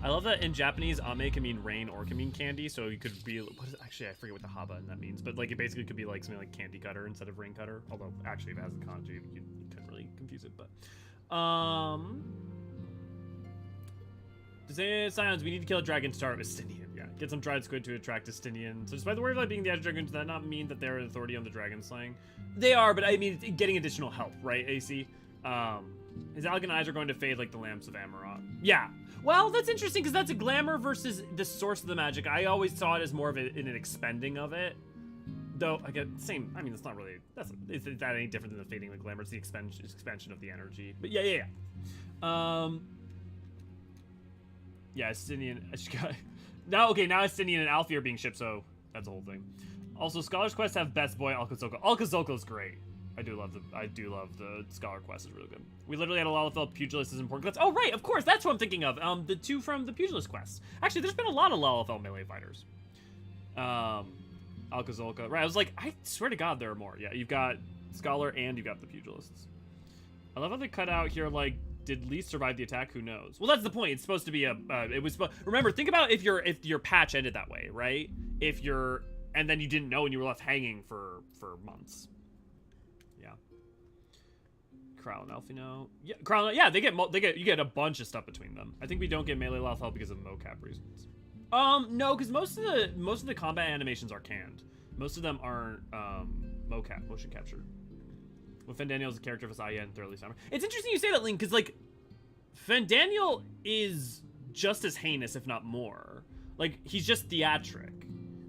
I love that in Japanese, ame can mean rain or can mean candy, so you could be, actually, I forget what the haba in that means, but like it basically could be like something like candy cutter instead of rain cutter, although actually if it has a kanji, you couldn't really confuse it, but, to say Scions, we need to kill a dragon to start with Stinian, yeah, get some dried squid to attract Stinian, so despite the word of being the edge dragon, does that not mean that they're an authority on the dragon slaying? They are, but I mean, it's getting additional help, right, AC? His elegant eyes are going to fade like the lamps of Amarok. Yeah. Well, that's interesting because that's a glamour versus the source of the magic. I always saw it as more of an expending of it. Though, again, same. I mean, it's not really. Is that any different than the fading of the glamour? It's the expansion of the energy. But yeah. Yeah, Estinian. Now Estinian and Alfie are being shipped, so that's the whole thing. Also, Scholar's Quest have Best Boy Alcazolco. Alcazolco's great. I do love the Scholar Quest is really good. We literally had a Lalafell Pugilist as important class. Oh right, of course, that's what I'm thinking of. The two from the Pugilist Quest. Actually, there's been a lot of Lalafell melee fighters. Alcazolca. Right, I was like, I swear to God there are more. Yeah, you've got Scholar and you've got the Pugilists. I love how they cut out here, like, did Lee survive the attack? Who knows? Well, that's the point. It's supposed to be a, remember, think about if your patch ended that way, right? And then you didn't know and you were left hanging for months. Crown Alfino. Yeah, Crown. Yeah, you get a bunch of stuff between them. I think we don't get melee Lalafell because of mocap reasons. No, because most of the combat animations are canned. Most of them aren't mocap, motion captured. With Fandaniel as a character of Asaya and Thoroughly Summer. It's interesting you say that, Link, because like Fandaniel is just as heinous, if not more. Like he's just theatric,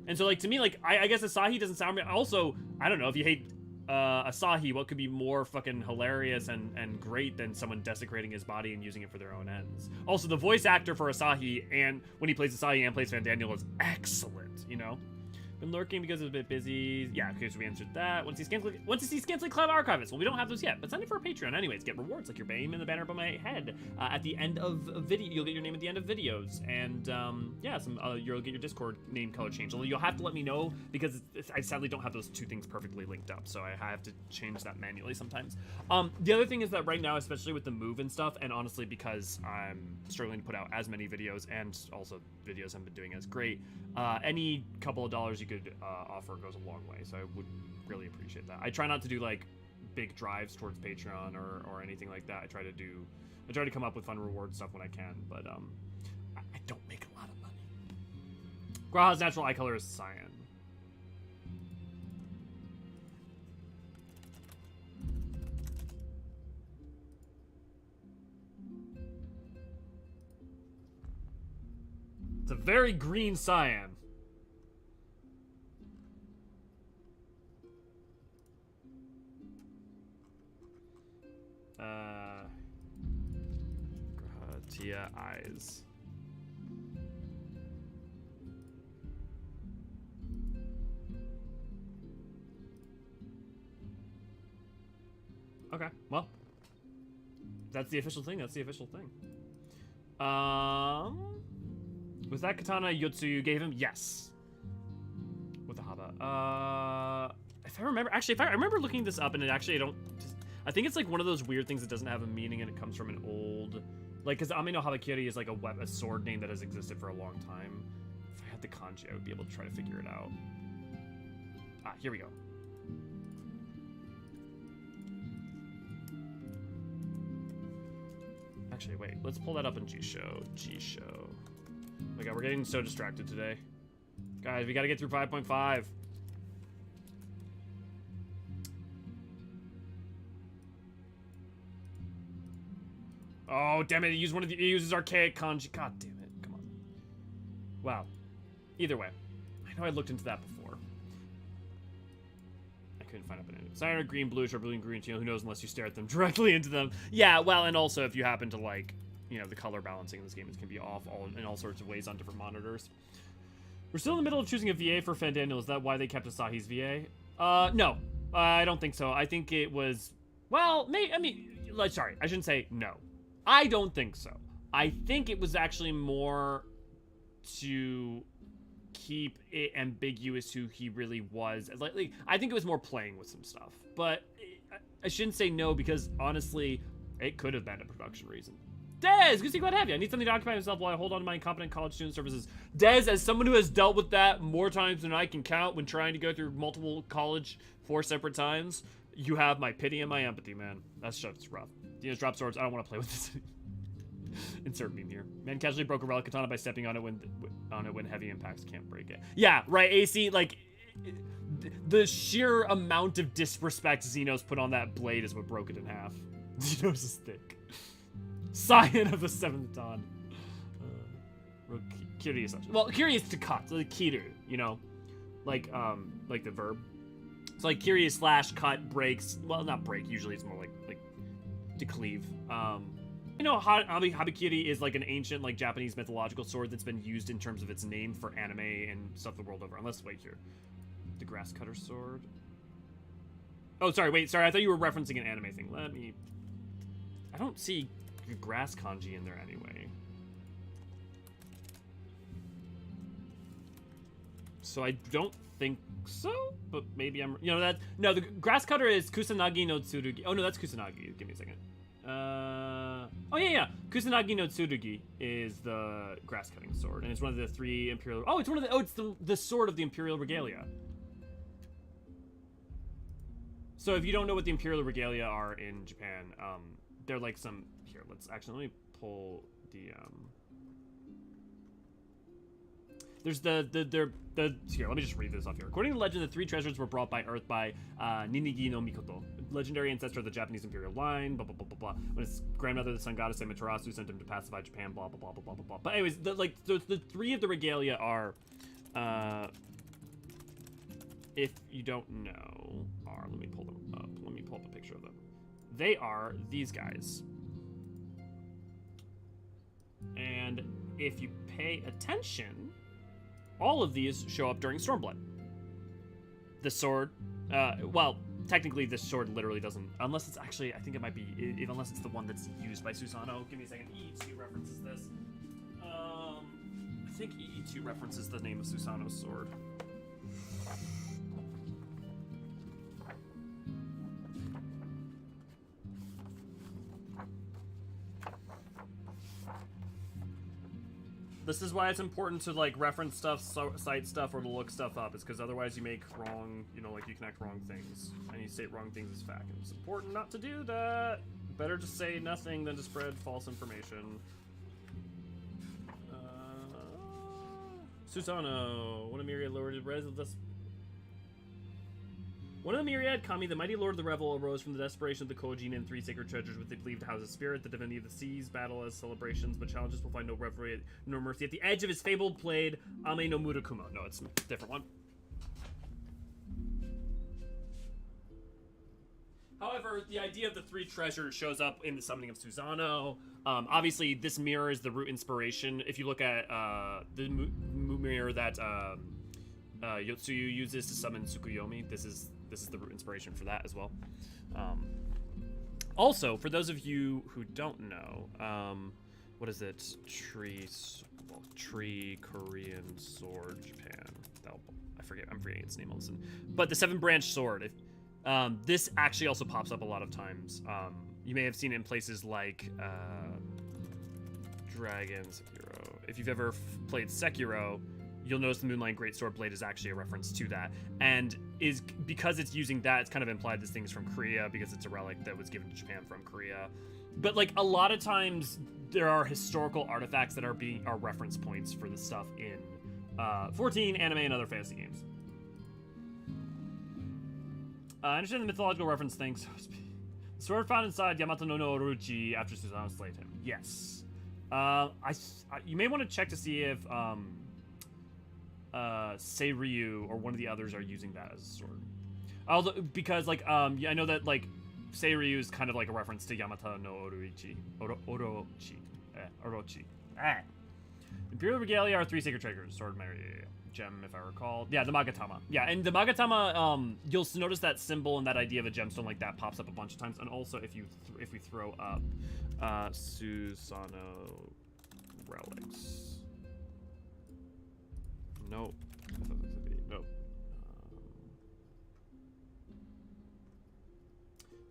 and so like to me, like I guess Asahi doesn't sound. Also, I don't know if you hate. Asahi, what could be more fucking hilarious and great than someone desecrating his body and using it for their own ends? Also, the voice actor for Asahi, and when he plays Asahi and plays Fandaniel, is excellent, you know? Been lurking because it's a bit busy. Yeah, okay, so we answered that. Want to see Scantly Cloud Archivists? Well, we don't have those yet, but sign up for a Patreon anyways. Get rewards like your name in the banner above my head. At the end of video, you'll get your name at the end of videos, and yeah, you'll get your Discord name color change. Although you'll have to let me know because I sadly don't have those two things perfectly linked up, so I have to change that manually sometimes. The other thing is that right now, especially with the move and stuff, and honestly because I'm struggling to put out as many videos, and also videos haven't been doing as great, any couple of dollars you could offer goes a long way, so I would really appreciate that. I try not to do like big drives towards Patreon or anything like that. I try to come up with fun reward stuff when I can, but I don't make a lot of money. Graha's natural eye color is cyan. It's a very green cyan. Tia eyes. Okay, well. That's the official thing. That's the official thing. Was that katana Yotsu you gave him? Yes. With the haba. If I remember, actually, I remember looking this up, and it actually, I think it's like one of those weird things that doesn't have a meaning, and it comes from an old, like, because Ame no Habakiri is like a sword name that has existed for a long time. If I had the kanji, I would be able to try to figure it out. Ah, here we go. Actually, wait, let's pull that up in G-Show. G-Show. Oh my god, we're getting so distracted today. Guys, we gotta get through 5.5. Oh, damn it, he uses archaic kanji. God damn it, come on. Wow. Either way. I know I looked into that before. I couldn't find up an it. Cyan or green, bluish, or blue and green, you know, who knows unless you stare at them directly into them. Yeah, well, and also if you happen to like, you know, the color balancing in this game can be off in all sorts of ways on different monitors. We're still in the middle of choosing a VA for Fandaniel. Is that why they kept Asahi's VA? No. I don't think so. I think it was, well, sorry, I shouldn't say no. I don't think so. I think it was actually more to keep it ambiguous who he really was. Like, I think it was more playing with some stuff. But I shouldn't say no because, honestly, it could have been a production reason. Dez, good to see you. Glad to have you. I need something to occupy myself while I hold on to my incompetent college student services. Dez, as someone who has dealt with that more times than I can count when trying to go through multiple college 4 separate times, you have my pity and my empathy, man. That stuff's rough. Dino's drop swords. I don't want to play with this. Insert meme here. Man casually broke a relic katana by stepping on it when heavy impacts can't break it. Yeah, right, AC, like, the sheer amount of disrespect Xenos put on that blade is what broke it in half. Xenos is thick. Scion of the 7th Dawn. Curious. Well, curious to cut. So like kiru, you know? Like the verb. So like curious / cut, breaks. Well, not break. Usually it's more like to cleave. You know, Habakiri is like an ancient, like, Japanese mythological sword that's been used in terms of its name for anime and stuff the world over. Unless, wait here. The grass cutter sword. Oh, sorry, I thought you were referencing an anime thing. I don't see grass kanji in there anyway. So I don't think so, but maybe I'm, you know, that, no, the grass cutter is Kusanagi no Tsurugi. Oh, no, that's Kusanagi. Give me a second. Oh yeah. Kusanagi no Tsurugi is the grass cutting sword, and it's one of the 3 imperial. Oh, it's one of the. Oh, it's the sword of the imperial regalia. So if you don't know what the imperial regalia are in Japan, they're like some. Here, let me pull the. There's here, let me just read this off here. According to legend, the 3 treasures were brought by Earth by Ninigi no Mikoto, legendary ancestor of the Japanese imperial line, blah, blah, blah, blah, blah. When his grandmother, the sun goddess Amaterasu, sent him to pacify Japan, blah, blah, blah, blah, blah, blah. But anyways, the 3 of the regalia are, if you don't know, let me pull them up. Let me pull up a picture of them. They are these guys. And if you pay attention, all of these show up during Stormblood. The sword, well, technically this sword literally doesn't, unless it's actually, I think it might be, unless it's the one that's used by Susanoo. Give me a second. EE2 references this. I think EE2 references the name of Susanoo's sword. This is why it's important to, like, reference stuff, cite stuff, or to look stuff up. It's because otherwise you make wrong, you know, like, you connect wrong things. And you state wrong things as fact. And it's important not to do that. Better to say nothing than to spread false information. Susanoo. One of myriad lord of this. One of the myriad kami, the mighty lord of the revel, arose from the desperation of the Kojin and 3 sacred treasures, which they believed to house a spirit, the divinity of the seas, battle as celebrations, but challenges will find no revelry nor mercy. At the edge of his fabled blade, Ame no Murakumo. No, it's a different one. However, the idea of the 3 treasures shows up in the summoning of Susanoo. Obviously, this mirrors the root inspiration. If you look at the mirror that Yotsuyu uses to summon Tsukuyomi, this is the root inspiration for that as well. Also, for those of you who don't know, what is it? Tree Korean sword Japan. I forget. I'm forgetting its name all of a sudden. But the 7-branch sword. This actually also pops up a lot of times. You may have seen it in places like Dragon Sekiro. If you've ever played Sekiro, you'll notice the Moonlight Greatsword Blade is actually a reference to that, and is because it's using that, it's kind of implied this thing is from Korea because it's a relic that was given to Japan from Korea. But like a lot of times, there are historical artifacts that are reference points for this stuff in 14 anime and other fantasy games. I understand the mythological reference thing. So the sword found inside Yamato no Orochi after Susanoo slayed him. Yes. You may want to check to see if Seiryu or one of the others are using that as a sword. Although, because like yeah, I know that like Seiryu is kind of like a reference to Yamato no Orochi. Orochi. Imperial Regalia are 3 sacred triggers. Sword, gem, if I recall. Yeah, the Magatama. Yeah, and the Magatama, you'll notice that symbol and that idea of a gemstone like that pops up a bunch of times. And also, if we throw up Susanoo relics. Nope. Nope.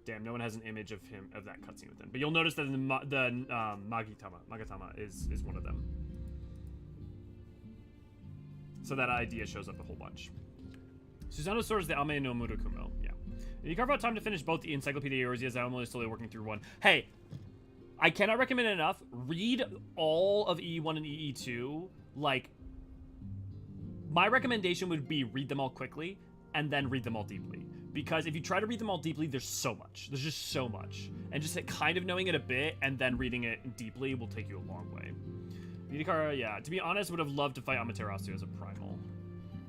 Damn, no one has an image of him of that cutscene with him. But you'll notice that the Magatama is one of them. So that idea shows up a whole bunch. Susanoo's sword is the Ame no Murakumo. Yeah. If you carve out time to finish both the Encyclopedia Eorzean, as I'm only slowly working through one. Hey, I cannot recommend it enough. Read all of EE1 and EE2. Like, my recommendation would be read them all quickly and then read them all deeply. Because if you try to read them all deeply, there's so much. There's just so much. And just kind of knowing it a bit and then reading it deeply will take you a long way. Nidikara, yeah. To be honest, would have loved to fight Amaterasu as a primal.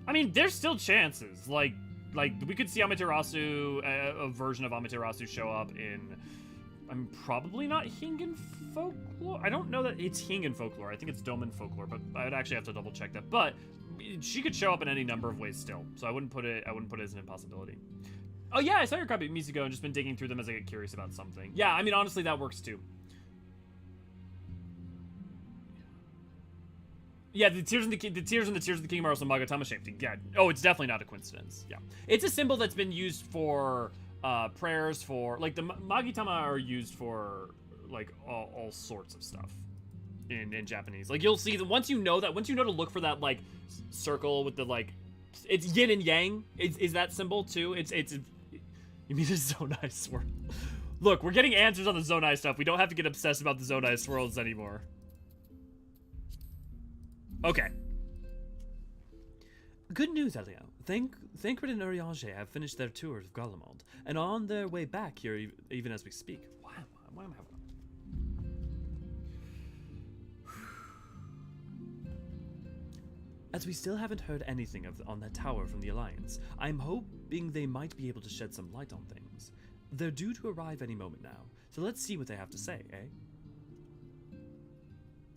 I mean, there's still chances. Like we could see Amaterasu, a version of Amaterasu show up in... I'm probably not Hingan folklore. I don't know that it's Hingan folklore. I think it's Doman folklore, but I would actually have to double check that. But she could show up in any number of ways still, so I wouldn't put it as an impossibility. Oh yeah, I saw your copy of Mizugo and just been digging through them as I get curious about something. Yeah, I mean honestly that works too. Yeah, the tears and the tears of the kingdom are also Magatama shaped. Yeah. Oh, it's definitely not a coincidence. Yeah, it's a symbol that's been used for prayers for like the Magatama are used for like all sorts of stuff in Japanese. Like you'll see that once you know to look for that like circle with the like it's yin and yang. Is that symbol too? It's you mean the Zonai swirl? Look, we're getting answers on the Zonai stuff. We don't have to get obsessed about the Zonai swirls anymore. Okay. Good news, Elio. Thancred and Eorzean have finished their tour of Garlemald, and are on their way back here even as we speak. Why am I having... As we still haven't heard anything on that tower from the Alliance, I'm hoping they might be able to shed some light on things. They're due to arrive any moment now, so let's see what they have to say, eh?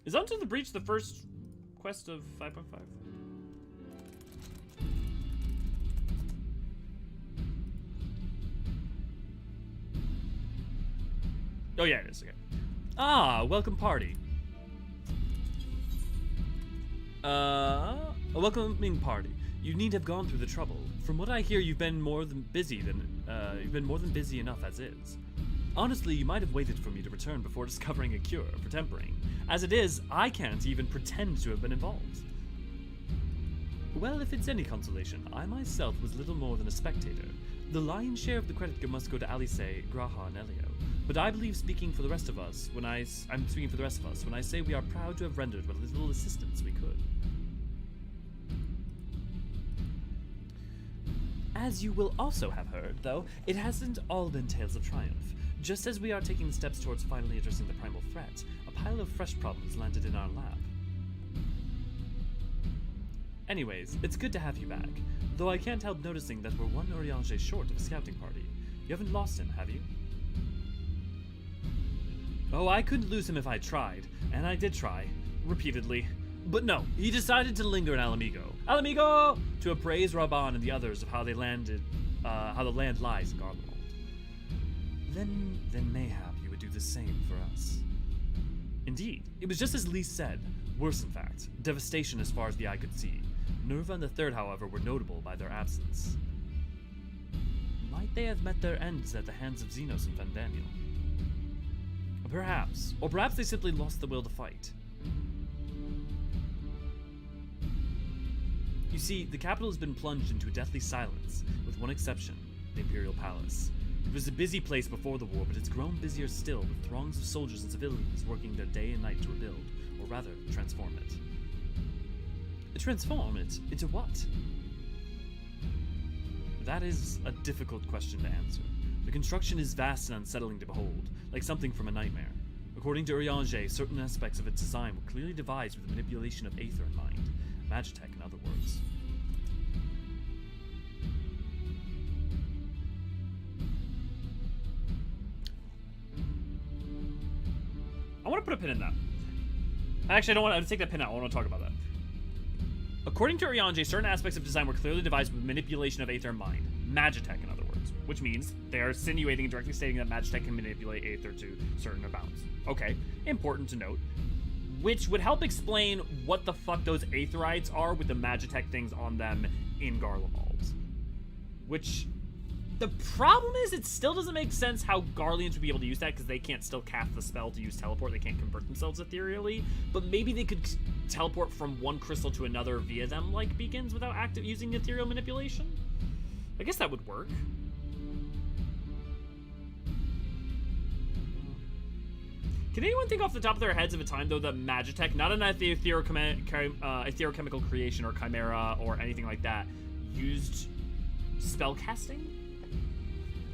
Is Unto the Breach the first quest of 5.5? Oh yeah, it is, okay. Ah, welcome party. A welcoming party. You need have gone through the trouble. From what I hear, you've been more than busy enough as is. Honestly, you might have waited for me to return before discovering a cure for tempering. As it is, I can't even pretend to have been involved. Well, if it's any consolation, I myself was little more than a spectator. The lion's share of the credit must go to Alice, Graha, and Elio. But I believe I'm speaking for the rest of us when I say we are proud to have rendered what little assistance we could. As you will also have heard, though, it hasn't all been tales of triumph. Just as we are taking steps towards finally addressing the primal threat, a pile of fresh problems landed in our lab. Anyways, it's good to have you back, though I can't help noticing that we're one Eorzean short of a scouting party. You haven't lost him, have you? Oh, I couldn't lose him if I tried, and I did try, repeatedly. But no, he decided to linger in Alamigo, to appraise Raban and the others of how the land lies in Garlemald. then mayhap you would do the same for us. Indeed, it was just as Lee said, worse in fact, devastation as far as the eye could see. Nerva and the Third, however, were notable by their absence. Might they have met their ends at the hands of Xenos and Vandaniel? Perhaps. Or perhaps they simply lost the will to fight. You see, the capital has been plunged into a deathly silence, with one exception, the Imperial Palace. It was a busy place before the war, but it's grown busier still, with throngs of soldiers and civilians working their day and night to rebuild, or rather, transform it. Transform it? Into what? That is a difficult question to answer. The construction is vast and unsettling to behold, like something from a nightmare. According to Eorzean, certain aspects of its design were clearly devised with the manipulation of Aether in mind. Magitech, in other words. I want to put a pin in that. Actually, I don't want to take that pin out. I want to talk about that. According to Eorzean, certain aspects of design were clearly devised with manipulation of Aether in mind. Magitech, in other words. Which means they are insinuating and directly stating that Magitech can manipulate Aether to certain amounts. Okay, important to note. Which would help explain what the fuck those Aetherites are with the Magitech things on them in Garlemald. Which, the problem is, it still doesn't make sense how Garleans would be able to use that, because they can't still cast the spell to use teleport. They can't convert themselves ethereally. But maybe they could teleport from one crystal to another via them, like beacons, without using ethereal manipulation? I guess that would work. Can anyone think off the top of their heads of a time, though, that Magitech, not an etherochemical creation or chimera or anything like that, used spellcasting?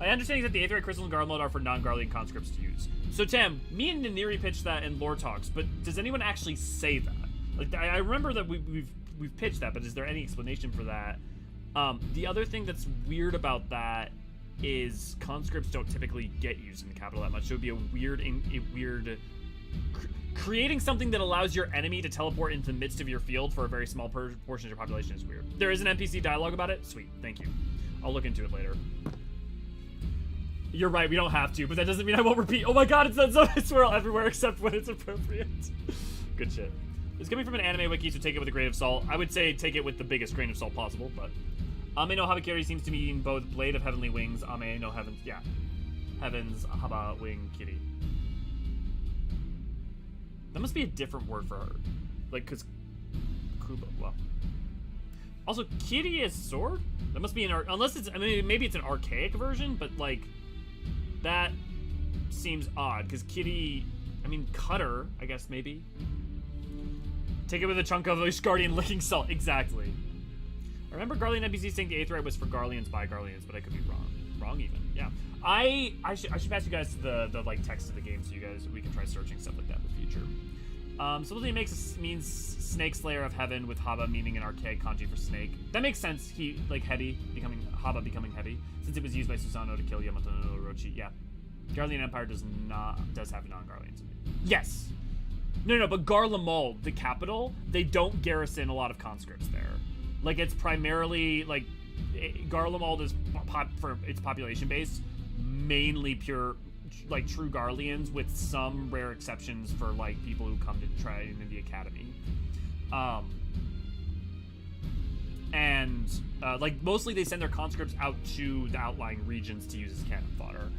My understanding is that the Aetherite crystals in Garlemald are for non-Garlean conscripts to use. So, Tam, me and Naniri pitched that in lore talks, but does anyone actually say that? Like, I remember that we've pitched that, but is there any explanation for that? The other thing that's weird about that is conscripts don't typically get used in the capital that much. So it would be a weird creating something that allows your enemy to teleport into the midst of your field for a very small portion of your population is weird. There is an NPC dialogue about it. Sweet, thank you. I'll look into it later. You're right, we don't have to, but that doesn't mean I won't repeat. Oh my god, it's that zone swirl everywhere except when it's appropriate. Good shit. It's coming from an anime wiki, so take it with a grain of salt. I would say take it with the biggest grain of salt possible, but Ame no Habakiri seems to mean both Blade of Heavenly Wings, Ame no Heavens, yeah. Heavens Haba Wing Kitty. That must be a different word for her. Like, cause Kuba, well. Also, Kitty is sword? That must be unless it's, I mean, maybe it's an archaic version, but like, that seems odd, because Kitty, I mean, Cutter, I guess, maybe. Take it with a chunk of Guardian licking salt, exactly. I remember Garlean NPC saying the Aetherite was for Garleans by Garleans, but I could be wrong. Wrong even, yeah. I should pass you guys to the like text of the game so we can try searching stuff like that in the future. Supposedly it means Snake Slayer of Heaven, with Haba meaning an archaic kanji for snake. That makes sense. Haba becoming heavy, since it was used by Susanoo to kill Yamato no Orochi. Yeah. Garlean Empire does have non-Garleans. Yes. No, but Garlemald, the capital, they don't garrison a lot of conscripts there. Like, it's primarily, like, Garlemald is, for its population base, mainly pure, like, true Garleans, with some rare exceptions for, like, people who come to train in the academy. Like, mostly they send their conscripts out to the outlying regions to use as cannon fodder.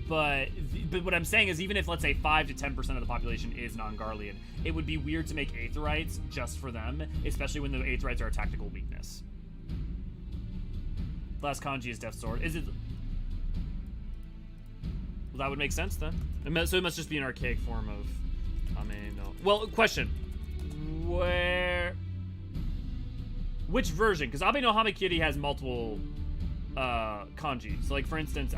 But what I'm saying is, even if, let's say, 5 to 10% of the population is non-Garlean, it would be weird to make Aetherites just for them, especially when the Aetherites are a tactical weakness. Last kanji is Death Sword. Is it? Well, that would make sense then. So it must just be an archaic form of. No. Well, question. Which version? Because Abe no Hamakiri has multiple kanji. So, like, for instance,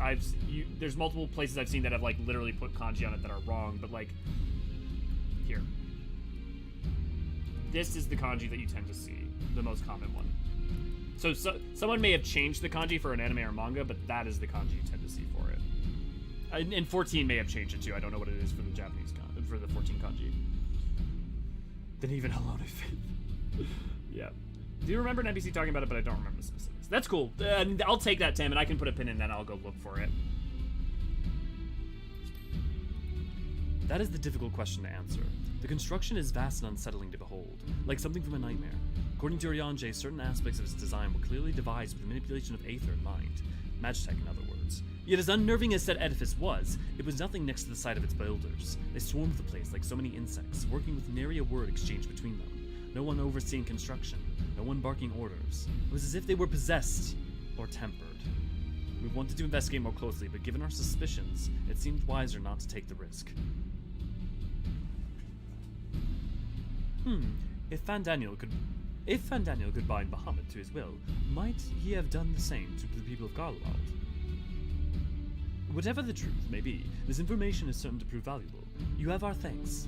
there's multiple places I've seen that have, like, literally put kanji on it that are wrong, but, like, here. This is the kanji that you tend to see, the most common one. So someone may have changed the kanji for an anime or manga, but that is the kanji you tend to see for it. And 14 may have changed it too. I don't know what it is for the Japanese for the 14 kanji. Then even alone if it. Yeah. Do you remember an NPC talking about it, but I don't remember the specifics. That's cool. I'll take that, Tim, and I can put a pin in that. I'll go look for it. That is the difficult question to answer. The construction is vast and unsettling to behold, like something from a nightmare. According to Eorzean, certain aspects of its design were clearly devised with the manipulation of aether in mind. Magitech, in other words. Yet as unnerving as said edifice was, it was nothing next to the sight of its builders. They swarmed the place like so many insects, working with nary a word exchanged between them. No one overseeing construction, no one barking orders. It was as if they were possessed or tempered. We wanted to investigate more closely, but given our suspicions, it seemed wiser not to take the risk. If Hydaelyn could bind Bahamut to his will, might he have done the same to the people of Garlwald? Whatever the truth may be, this information is certain to prove valuable. You have our thanks.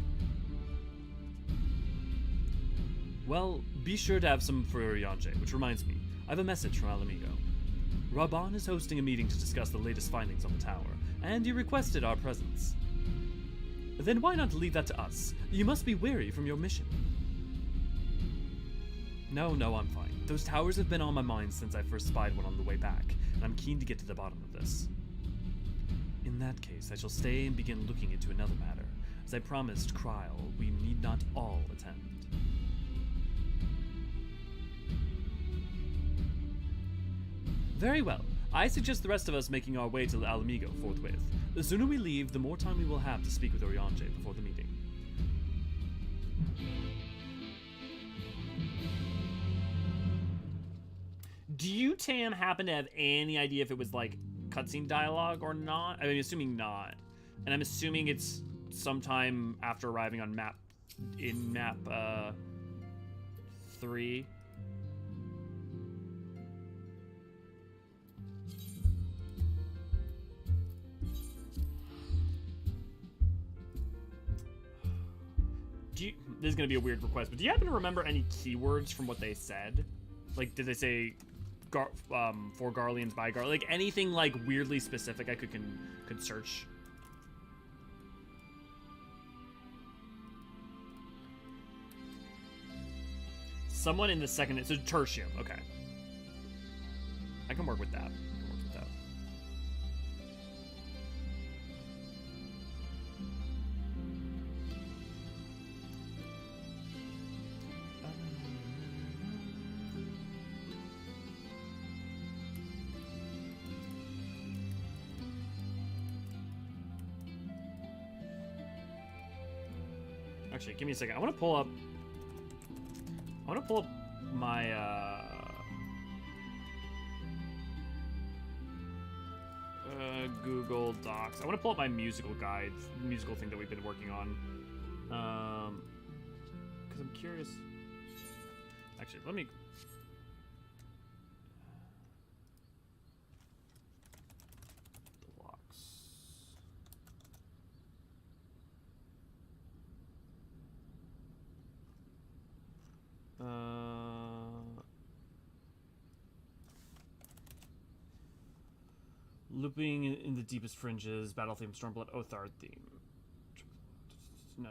Well, be sure to have some for Eorzean, which reminds me, I have a message from Alamigo. Raban is hosting a meeting to discuss the latest findings on the tower, and he requested our presence. Then why not leave that to us? You must be weary from your mission. No, I'm fine. Those towers have been on my mind since I first spied one on the way back, and I'm keen to get to the bottom of this. In that case, I shall stay and begin looking into another matter. As I promised Kryl, we need not all attend. Very well. I suggest the rest of us making our way to Alamigo forthwith. The sooner we leave, the more time we will have to speak with Eorzean before the meeting. Do you, Tam, happen to have any idea if it was like cutscene dialogue or not? I mean, assuming not. And I'm assuming it's sometime after arriving on map 3. This is gonna be a weird request, but do you happen to remember any keywords from what they said? Like, did they say for Garleans by Gar? Like anything like weirdly specific I could search? Someone in the second, it's a tertium. Okay, I can work with that. Actually, give me a second. I want to pull up my Google Docs. I want to pull up my musical guides, musical thing that we've been working on. Because I'm curious. Actually, let me. Looping in the deepest fringes, battle theme, Stormblood, Othard theme. No.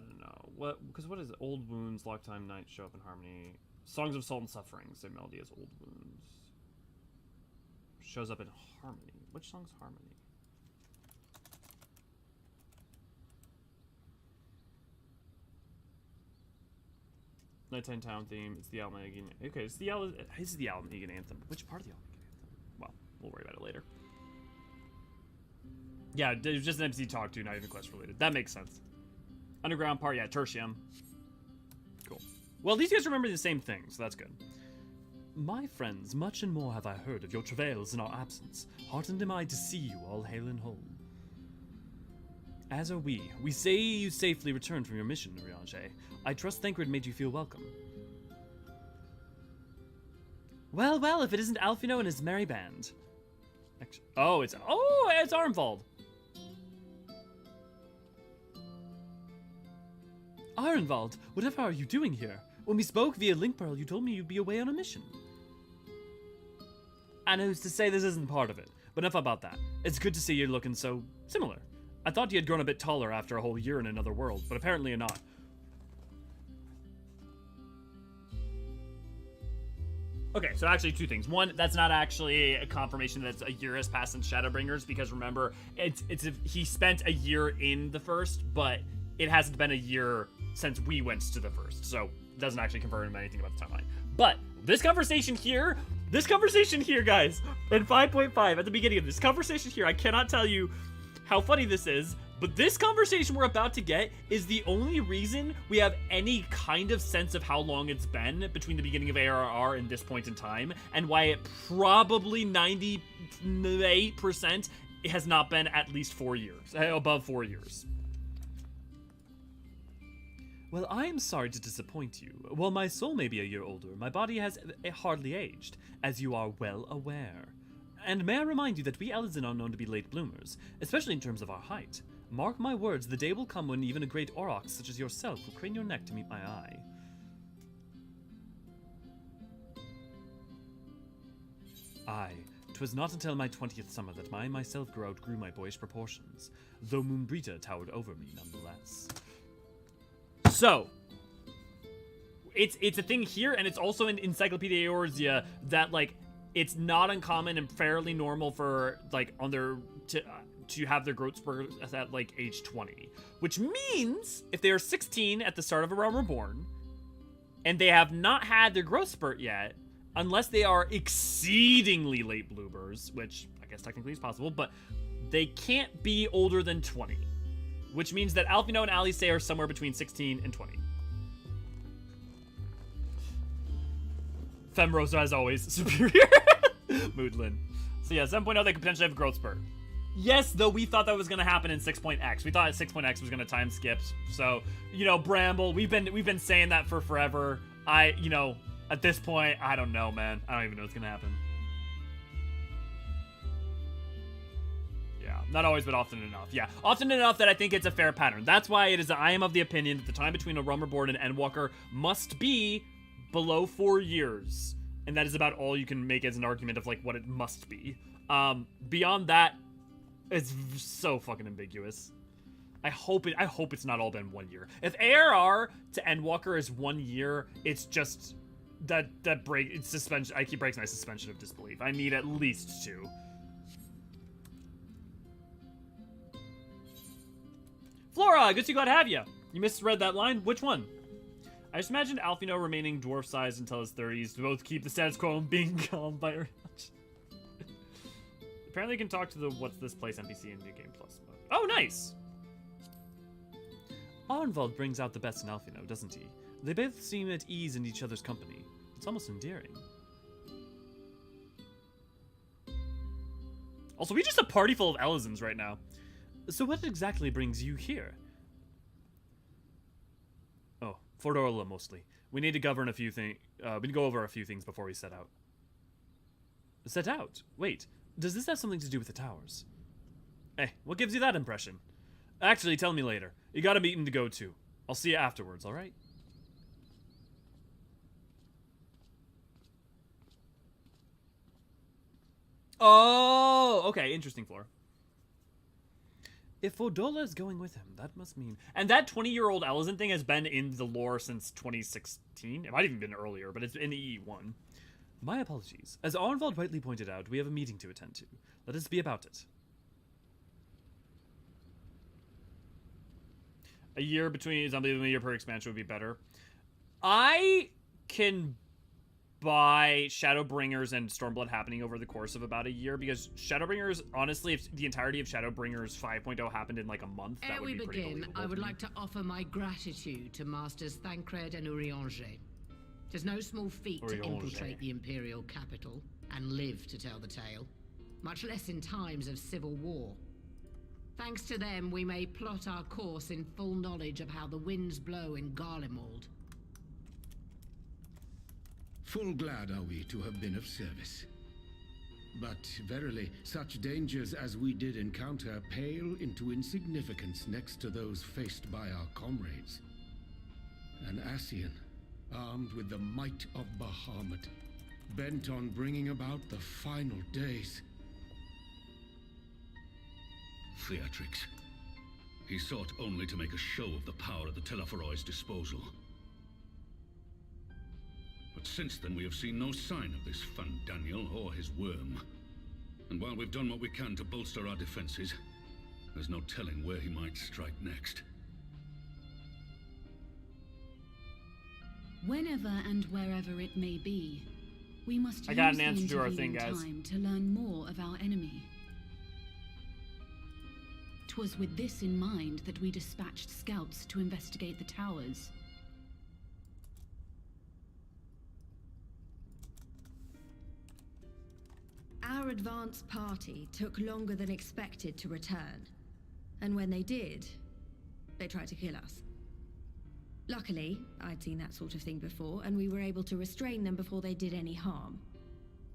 What? Because what is it? Old Wounds, Lock Time, Night, Show Up in Harmony. Songs of Salt and Suffering, same melody as Old Wounds. Shows up in Harmony. Which song's Harmony? Nighttime Town theme. It's the Almagian. Okay, it's the Almagian anthem. Which part of the Almagian anthem? Well, we'll worry about it later. Yeah, there's just an NPC talk to, not even quest related. That makes sense. Underground part, yeah, tertium. Cool. Well, these guys remember the same thing, so that's good. My friends, much and more have I heard of your travails in our absence. Heartened am I to see you all hale and whole. As are we. We say you safely returned from your mission, Eorzean. I trust Thancred made you feel welcome. Well, if it isn't Alfino and his merry band. It's Armvald. Arenvald, whatever are you doing here? When we spoke via Link Pearl, you told me you'd be away on a mission. And who's to say this isn't part of it? But enough about that. It's good to see you looking so similar. I thought you had grown a bit taller after a whole year in another world, but apparently you're not. Okay, so actually two things. One, that's not actually a confirmation that a year has passed since Shadowbringers, because remember, it's if he spent a year in the first, but it hasn't been a year since we went to the first, so it doesn't actually confirm anything about the timeline. But this conversation here, guys, in 5.5, at the beginning of this conversation here, I cannot tell you how funny this is, but this conversation we're about to get is the only reason we have any kind of sense of how long it's been between the beginning of ARR and this point in time, and why it probably 98% has not been at least 4 years, above 4 years. Well, I am sorry to disappoint you. While my soul may be a year older, my body has hardly aged, as you are well aware. And may I remind you that we Eorzean are known to be late bloomers, especially in terms of our height. Mark my words, the day will come when even a great aurochs such as yourself will crane your neck to meet my eye. Aye, 'twas not until my 20th summer that I myself outgrew my boyish proportions, though Moonbrita towered over me nonetheless. So, it's a thing here, and it's also in Encyclopedia Eorzea that, like, it's not uncommon and fairly normal for, like, on their to have their growth spurt at like age 20, which means if they are 16 at the start of A Realm Reborn and they have not had their growth spurt yet, unless they are exceedingly late bloomers, which I guess technically is possible, but they can't be older than 20, which means that Alphino and Alice are somewhere between 16 and 20. Femrosa, as always, superior. Moodlin. So yeah, 7.0, they could potentially have a growth spurt. Yes, though we thought that was going to happen in 6.x. We thought 6.x was going to time skip. So, you know, Bramble, we've been saying that for forever. You know, at this point, I don't know, man. I don't even know what's going to happen. Yeah, not always, but often enough. Yeah, often enough that I think it's a fair pattern. That's why it is. I am of the opinion that the time between A Realm Reborn and Endwalker must be below 4 years, and that is about all you can make as an argument of like what it must be. Beyond that, it's so fucking ambiguous. I hope it's not all been 1 year. If ARR to Endwalker is 1 year, it's just that break. It's suspension. I keep breaks my suspension of disbelief. I need at least 2. Flora, good to glad to have you. You misread that line. Which one? I just imagined Alphino remaining dwarf sized until his 30s to both keep the status quo and being calmed by her. Apparently you can talk to the What's This Place NPC in New Game Plus mode. Oh, nice! Arnvald brings out the best in Alphino, doesn't he? They both seem at ease in each other's company. It's almost endearing. Also, we're just a party full of Eorzeans right now. So what exactly brings you here? Oh, Fordorla mostly. We need to govern a few things. We need to go over a few things before we set out. Set out? Wait, does this have something to do with the towers? Hey, what gives you that impression? Actually, tell me later. You got a meeting to go to. I'll see you afterwards, alright? Oh, okay, interesting, Floor. If Fordorla is going with him, that must mean... And that 20-year-old Eorzean thing has been in the lore since 2016. It might have even been earlier, but it's in EE1. My apologies. As Arnvald rightly pointed out, we have a meeting to attend to. Let us be about it. A year between zombie and a year per expansion would be better. I can buy Shadowbringers and Stormblood happening over the course of about a year, because Shadowbringers, honestly, if the entirety of Shadowbringers 5.0 happened in like a month, that would be pretty believable. I would like to offer my gratitude to Masters Thancred and Eorzean. Tis no small feat to infiltrate the Imperial capital and live to tell the tale, much less in times of civil war. Thanks to them, we may plot our course in full knowledge of how the winds blow in Garlemald. Full glad are we to have been of service. But verily, such dangers as we did encounter pale into insignificance next to those faced by our comrades. An Ascian, armed with the might of Bahamut, bent on bringing about the final days. Theatrix. He sought only to make a show of the power at the Telephoros' disposal. But But since then, we have seen no sign of this Daniel or his worm. And while we've done what we can to bolster our defenses, there's no telling where he might strike next. Whenever and wherever it may be, we must I got use an answer the to our thing, intervening guys. time to learn more of our enemy. 'Twas with this in mind that we dispatched scouts to investigate the towers. Our advance party took longer than expected to return. And when they did, they tried to kill us. Luckily, I'd seen that sort of thing before, and we were able to restrain them before they did any harm.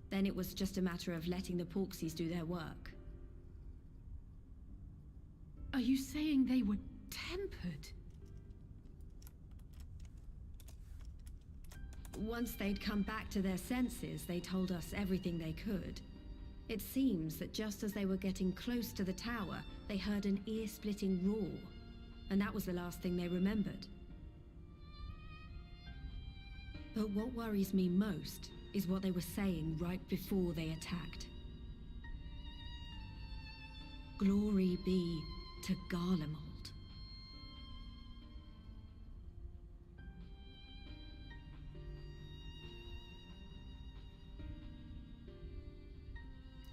Then it was just a matter of letting the Porksies do their work. Are you saying they were tempered? Once they'd come back to their senses, they told us everything they could. It seems that just as they were getting close to the tower, they heard an ear-splitting roar. And that was the last thing they remembered. But what worries me most is what they were saying right before they attacked. Glory be to Garlemald.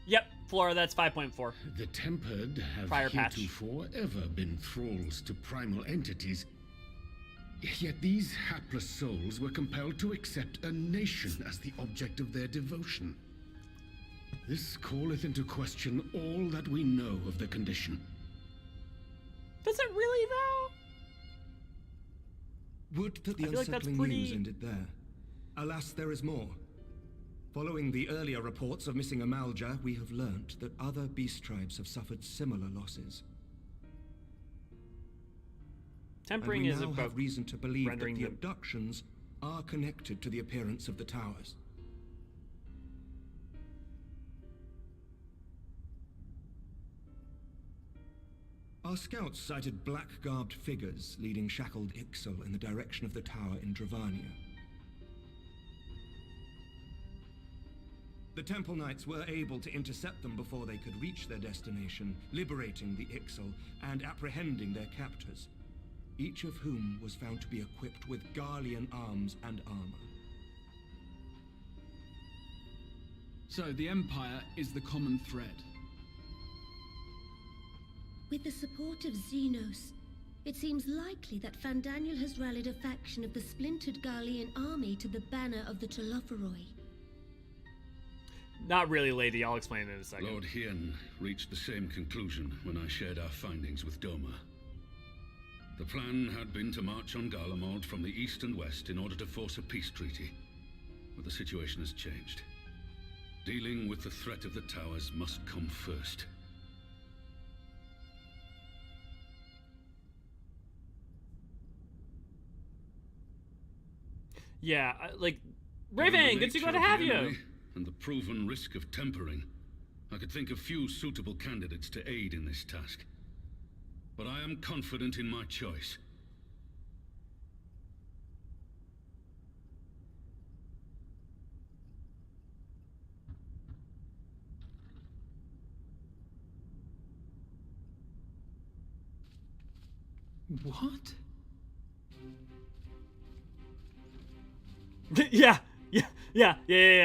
Yep, Flora, that's 5.4. The Tempered have Prior patch. heretofore ever been thralls to primal entities. Yet these hapless souls were compelled to accept a nation as the object of their devotion. This calleth into question all that we know of the condition. Does it really, though? Would that the I feel like that's unsettling news pretty- ended there. Alas, there is more. Following the earlier reports of missing Amalja, we have learnt that other beast tribes have suffered similar losses. Tempering and we is now about have reason to believe that rendering the them- abductions are connected to the appearance of the towers. Our scouts sighted black-garbed figures leading shackled Ixal in the direction of the tower in Dravania. The Temple Knights were able to intercept them before they could reach their destination, liberating the Ixal and apprehending their captors, each of whom was found to be equipped with Garlean arms and armor. So the Empire is the common thread. With the support of Xenos, it seems likely that Daniel has rallied a faction of the splintered Garlean army to the banner of the Telophoroi. Not really, lady. I'll explain it in a second. Lord Hien reached the same conclusion when I shared our findings with Doma. The plan had been to march on Garlemald from the east and west in order to force a peace treaty. But the situation has changed. Dealing with the threat of the towers must come first. Yeah, like, Raven, good to go to have you. And the proven risk of tempering, I could think of few suitable candidates to aid in this task. But I am confident in my choice. What?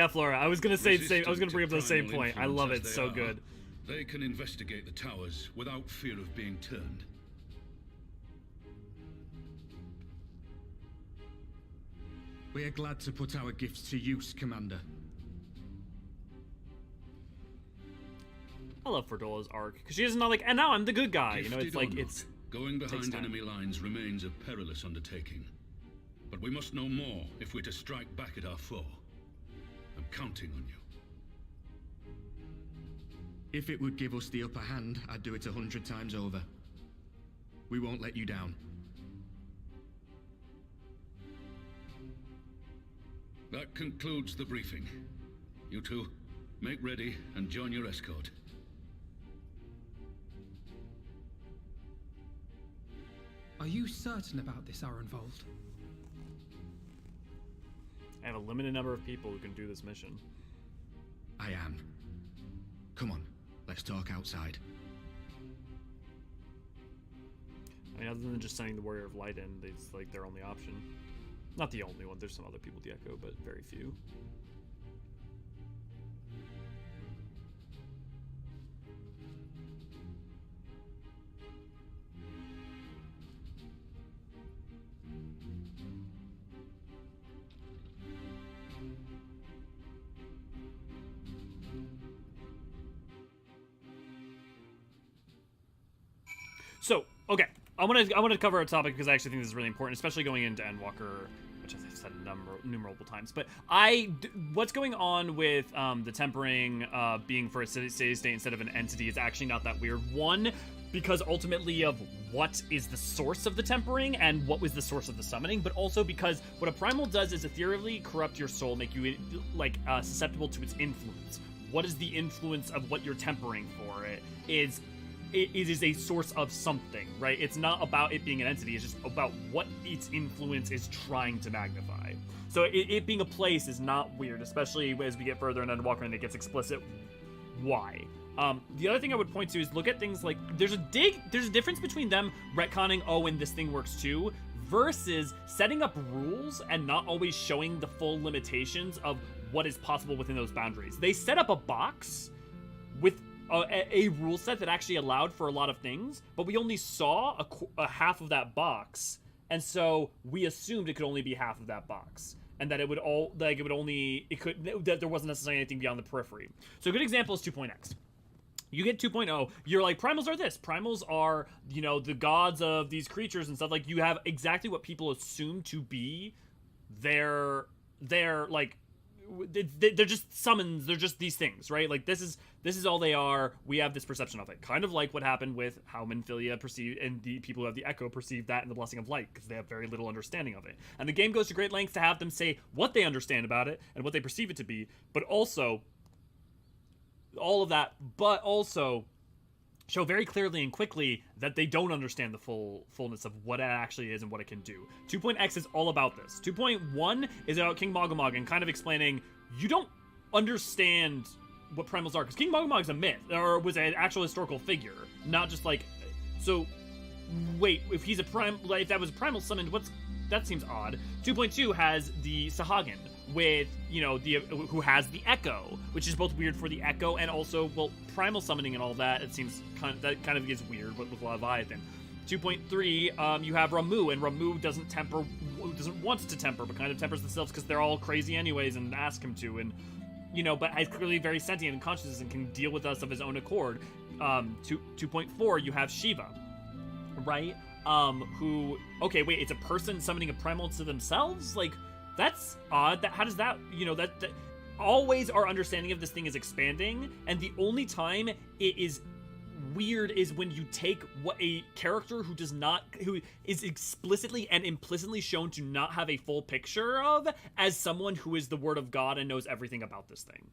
yeah, Flora. I was gonna say the same. I was gonna bring up the same point. I love it. So good. They can investigate the towers without fear of being turned. We are glad to put our gifts to use, Commander. I love Ferdola's arc because she is not like, and now I'm the good guy. You know, it's like it's going behind time. enemy lines remains a perilous undertaking. But we must know more if we're to strike back at our foe. I'm counting on you. If it would give us the upper hand, I'd do it 100 times over. We won't let you down. That concludes the briefing. You two, make ready and join your escort. Are you certain about this, Arenvold? I have a limited number of people who can do this mission. I am. Come on, let's talk outside. I mean, other than just sending the Warrior of Light in, it's like their only option. Not the only one. There's some other people with the Echo, but very few. So, okay, I want to cover a topic because I actually think this is really important, especially going into Endwalker, which I've said innumerable times. But what's going on with the tempering being for a steady state instead of an entity is actually not that weird. One, because ultimately of what is the source of the tempering and what was the source of the summoning, but also because what a primal does is ethereally corrupt your soul, make you like susceptible to its influence. What is the influence of what you're tempering for? It is a source of something, right? It's not about it being an entity, it's just about what its influence is trying to magnify. So it being a place is not weird, especially as we get further in Endwalker and it gets explicit why. The other thing I would point to is look at things like, there's a difference between them retconning, oh, and this thing works too, versus setting up rules and not always showing the full limitations of what is possible within those boundaries. They set up a box with a rule set that actually allowed for a lot of things, but we only saw a half of that box, and so we assumed it could only be half of that box, and that that there wasn't necessarily anything beyond the periphery. So a good example is 2.x. You get 2.0, you're like, primals are this. Primals are, you know, the gods of these creatures and stuff. Like, you have exactly what people assume to be their like, they're just summons, they're just these things, right? Like, this is all they are. We have this perception of it. Kind of like what happened with how Minfilia perceived, and the people who have the Echo perceive that in the Blessing of Light, because they have very little understanding of it. And the game goes to great lengths to have them say what they understand about it and what they perceive it to be, but also all of that, but also show very clearly and quickly that they don't understand the fullness of what it actually is and what it can do. 2.x is all about this. 2.1 is about King Mogomog and kind of explaining, you don't understand what primals are, because King Mogomog is a myth, or was an actual historical figure, not just like, so wait, if he's a if that was a primal summoned, that seems odd. 2.2 has the Sahagin, with, you know, who has the Echo, which is both weird for the Echo and also, well, primal summoning and all that. It seems kind of gets weird with Leviathan. 2.3, you have Ramu, and Ramu doesn't want to temper, but kind of tempers themselves because they're all crazy anyways and ask him to, and, you know, but is clearly very sentient and conscious and can deal with us of his own accord. 2.4, you have Shiva, right? Who, okay, wait, it's a person summoning a primal to themselves? Like, that's odd. How does that, you know, that always our understanding of this thing is expanding, and the only time it is weird is when you take what a character who is explicitly and implicitly shown to not have a full picture of as someone who is the word of God and knows everything about this thing.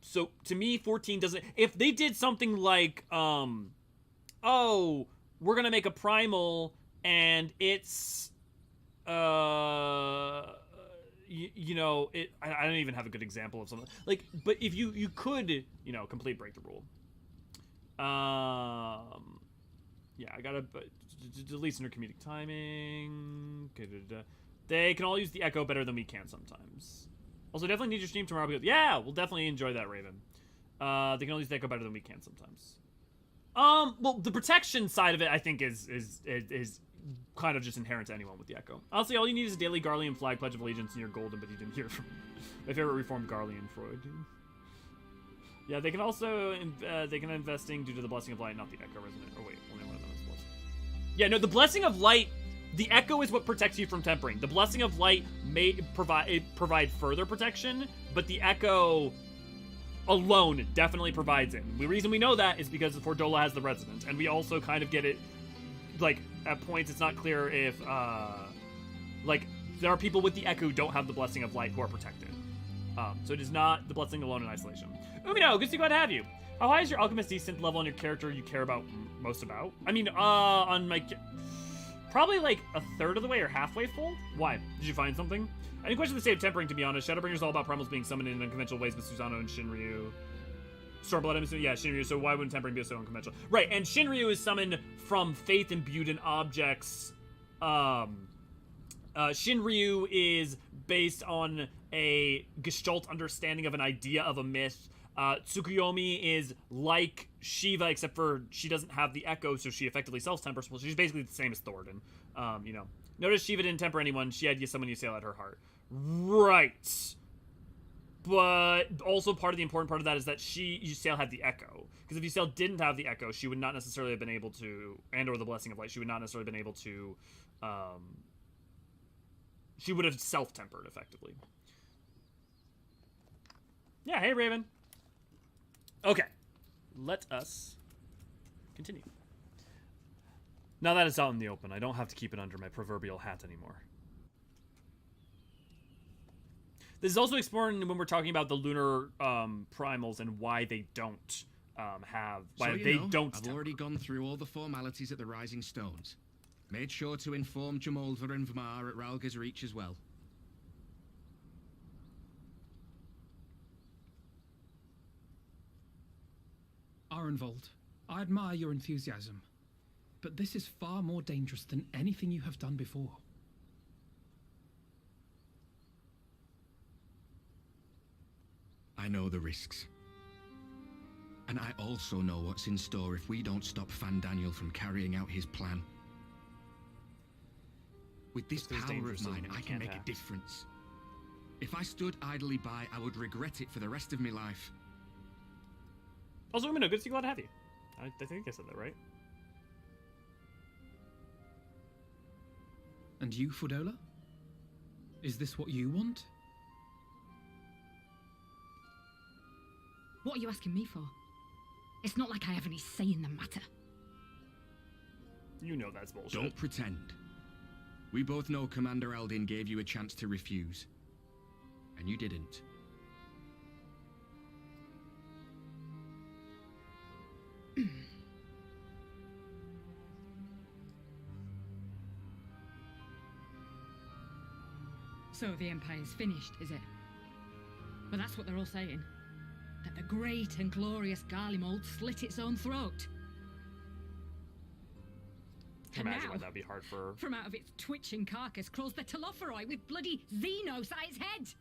So to me, 14 doesn't, if they did something like, oh, we're gonna make a primal and it's you know, I don't even have a good example of something like, but if you could, you know, complete break the rule. Yeah, I gotta delete under comedic timing. They can all use the Echo better than we can sometimes. Also, definitely need your stream tomorrow because, yeah, we'll definitely enjoy that, Raven. They can all use the Echo better than we can sometimes. Well, the protection side of it, I think, is kind of just inherent to anyone with the Echo. Honestly, all you need is a daily Garlean flag, Pledge of Allegiance, and you're golden, but you didn't hear from my favorite reformed Garlean Freud. Yeah, they can also, they can investing due to the Blessing of Light, not the Echo resonant. Oh wait, only one of them is blessing. Yeah, no, the Blessing of Light, the Echo is what protects you from tempering. The Blessing of Light may provide further protection, but the Echo alone definitely provides it. The reason we know that is because Fordola has the resonance, and we also kind of get it, like, at points it's not clear if, like, there are people with the Echo who don't have the Blessing of Light who are protected. So it is not the Blessing alone in isolation. Umino, good to see, glad to have you. How high is your Alchemist Descent level on your character you care about most about? I mean, on my... Probably like a third of the way or halfway full. Why? Did you find something? I didn't question the state of tempering, to be honest. Shadowbringer's all about primals being summoned in unconventional ways with Susanoo and Shinryu. Stormblood, I'm assuming, yeah, Shinryu, so why wouldn't tempering be so unconventional? Right, and Shinryu is summoned from faith imbued in objects. Shinryu is based on a Gestalt understanding of an idea of a myth. Tsukuyomi is like Shiva, except for she doesn't have the echo, so she effectively self-tempers. Well, she's basically the same as Thoradin. You know. Notice Shiva didn't temper anyone. She had someone Ysayle at her heart. Right. But also part of the important part of that is that Ysayle had the echo. Because if Ysayle didn't have the echo, she would not necessarily have been able to, and or the blessing of light, she would not necessarily have been able to, she would have self-tempered effectively. Yeah, hey Raven. Okay, let us continue. Now that it's out in the open, I don't have to keep it under my proverbial hat anymore. This is also exploring when we're talking about the lunar primals and why they don't have, why so they know, don't. I've already gone through all the formalities at the Rising Stones. Made sure to inform Jamoldva and Vmar at Ralga's Reach as well. Arenvold, I admire your enthusiasm, but this is far more dangerous than anything you have done before. I know the risks. And I also know what's in store if we don't stop Fandaniel from carrying out his plan. With this power of mine, I can make a difference. If I stood idly by, I would regret it for the rest of my life. Also, Umino, good to see you. Glad to have you. I think I said that right. And you, Fudola? Is this what you want? What are you asking me for? It's not like I have any say in the matter. You know that's bullshit. Don't pretend. We both know Commander Eldin gave you a chance to refuse. And you didn't. So the Empire's finished, is it? Well, that's what they're all saying. That the great and glorious Garlemald slit its own throat. Can you imagine why that'd be hard for... From out of its twitching carcass crawls the Telophoroi with bloody Xenos at its head!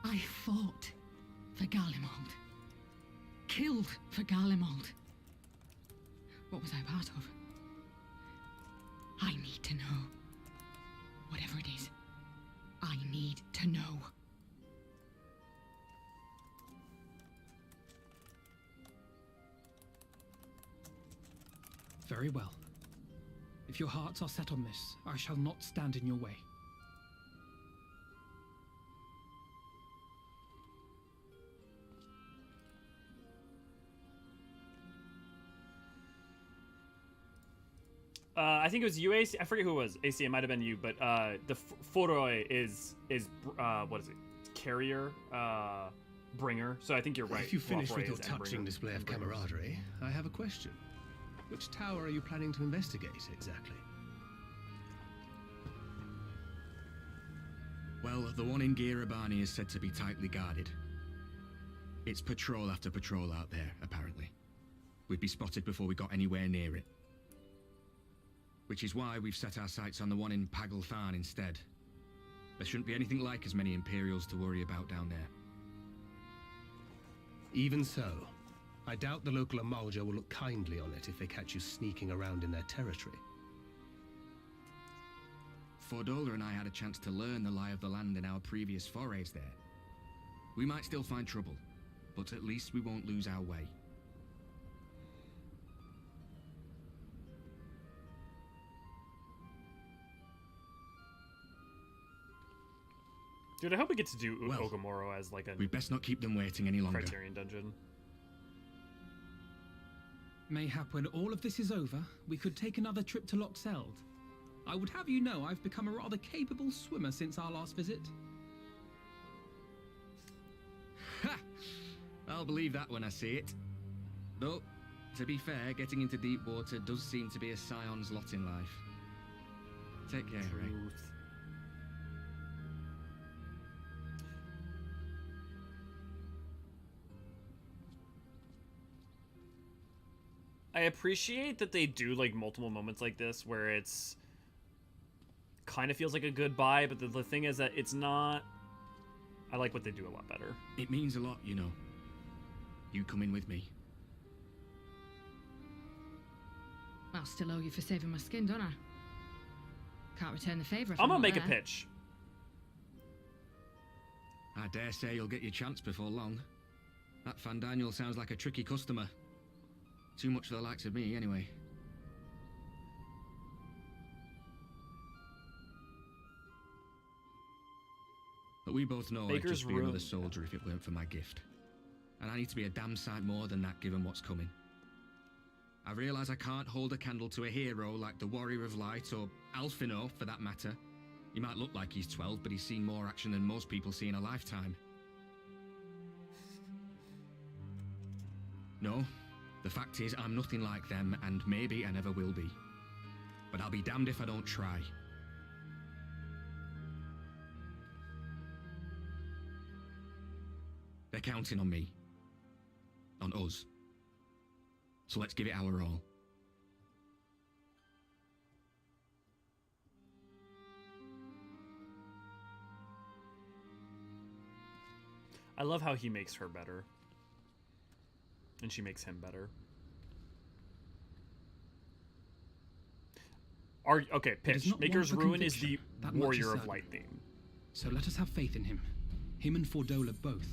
I fought for Garlemald. Killed for Garlemald. What was I part of? I need to know. Whatever it is, I need to know. Very well. If your hearts are set on this, I shall not stand in your way. I think it was you, AC. I forget who it was. AC, it might have been you, but the Foroi is what is it? Carrier, bringer. So I think you're right. If you finish with your is touching display of camaraderie, I have a question. Which tower are you planning to investigate exactly? Well, the one in Girabani is said to be tightly guarded. It's patrol after patrol out there, apparently. We'd be spotted before we got anywhere near it. Which is why we've set our sights on the one in Paglth'an instead. There shouldn't be anything like as many Imperials to worry about down there. Even so, I doubt the local Amalja will look kindly on it if they catch you sneaking around in their territory. Fordola and I had a chance to learn the lie of the land in our previous forays there. We might still find trouble, but at least we won't lose our way. Dude, I hope we get to do Ogamoro as like a... We best not keep them waiting any longer. Criterion dungeon. Mayhap when all of this is over, we could take another trip to Loxeld. I would have you know I've become a rather capable swimmer since our last visit. Ha! I'll believe that when I see it. Though, To be fair, getting into deep water does seem to be a scion's lot in life. Take care, Ray. I appreciate that they do like multiple moments like this where it's kind of feels like a goodbye, but the thing is that it's not. I like what they do a lot better. It means a lot, you know. You coming with me? I'll still owe you for saving my skin, don't I? Can't return the favour if I'm gonna not make a there. pitch. I dare say you'll get your chance before long. That Fandaniel sounds like a tricky customer. Too much for the likes of me, anyway. But we both know I'd just be another soldier if it weren't for my gift. And I need to be a damn sight more than that given what's coming. I realise I can't hold a candle to a hero like the Warrior of Light or Alphino, for that matter. He might look like he's 12, but he's seen more action than most people see in a lifetime. No, the fact is I'm nothing like them, and maybe I never will be. But I'll be damned if I don't try. They're counting on me. On us. So let's give it our all. I love how he makes her better. And she makes him better. Okay, pitch. Maker's Ruin is the Warrior of Light theme. So let us have faith in him. Him and Fordola both.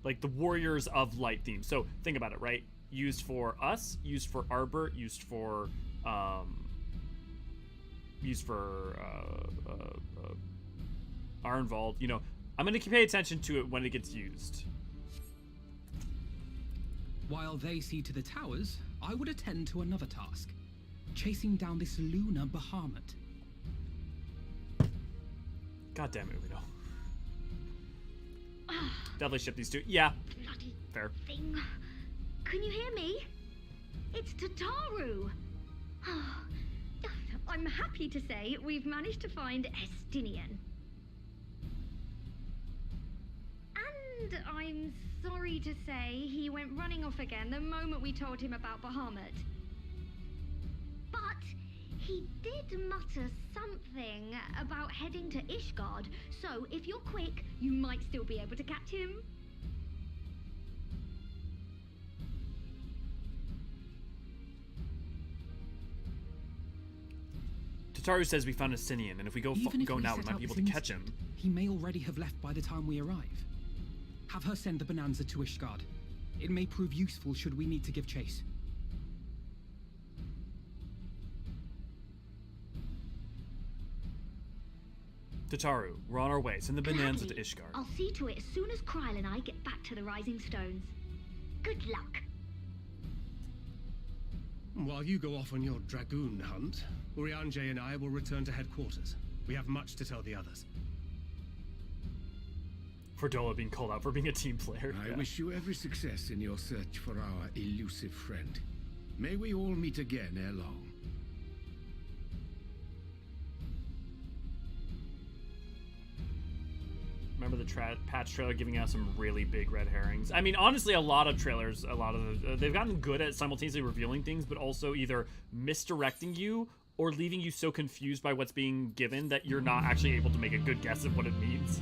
Like the Warriors of Light theme. So think about it, right? Used for us, used for Arbor, used for Arnvald. You know, I'm gonna pay attention to it when it gets used. While they see to the towers, I would attend to another task. Chasing down this lunar Bahamut. God damn it, Uno. Definitely ship these two. Yeah. Bloody fair. Thing. Can you hear me? It's Tataru. I'm happy to say we've managed to find Estinian. And I'm sorry to say he went running off again the moment we told him about Bahamut. But he did mutter something about heading to Ishgard, so if you're quick, you might still be able to catch him. Tataru says we found a Estinian, and if we go now, we might be able to catch him. He may already have left by the time we arrive. Have her send the Bonanza to Ishgard. It may prove useful should we need to give chase. Tataru, we're on our way. Send the Bonanza to Ishgard. I'll see to it as soon as Kryl and I get back to the Rising Stones. Good luck. While you go off on your dragoon hunt, Urianger and I will return to headquarters. We have much to tell the others. Fordola being called out for being a team player. I wish you every success in your search for our elusive friend. May we all meet again ere long. Remember the patch trailer giving out some really big red herrings? I mean, honestly, a lot of trailers, they've gotten good at simultaneously revealing things, but also either misdirecting you or leaving you so confused by what's being given that you're not actually able to make a good guess of what it means.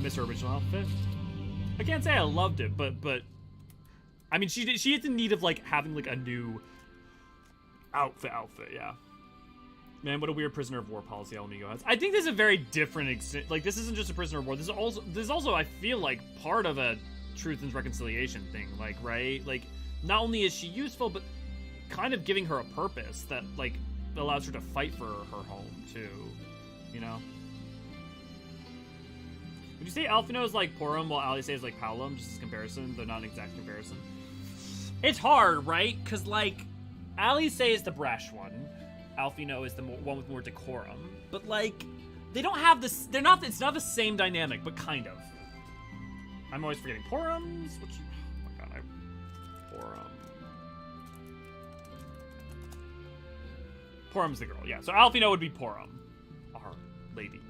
Miss her original outfit. I can't say I loved it, but I mean, she is in need of like having like a new outfit, yeah. Man, what a weird prisoner of war policy El Amigo has. I think this is a very different, like, this isn't just a prisoner of war. This is also, I feel like, part of a truth and reconciliation thing, like, right? Like, not only is she useful, but kind of giving her a purpose that, like, allows her to fight for her home, too, you know? Would you say Alphino is like Porum while Ali is like Paglum, just as comparison, though not an exact comparison? It's hard, right? Because, like, Ali is the brash one. Alphino is the one with more decorum, but like they don't have this. It's not the same dynamic, but kind of. I'm always forgetting Porums. Which, oh my god, Porum's the girl, yeah. So Alphino would be Porum. Our lady.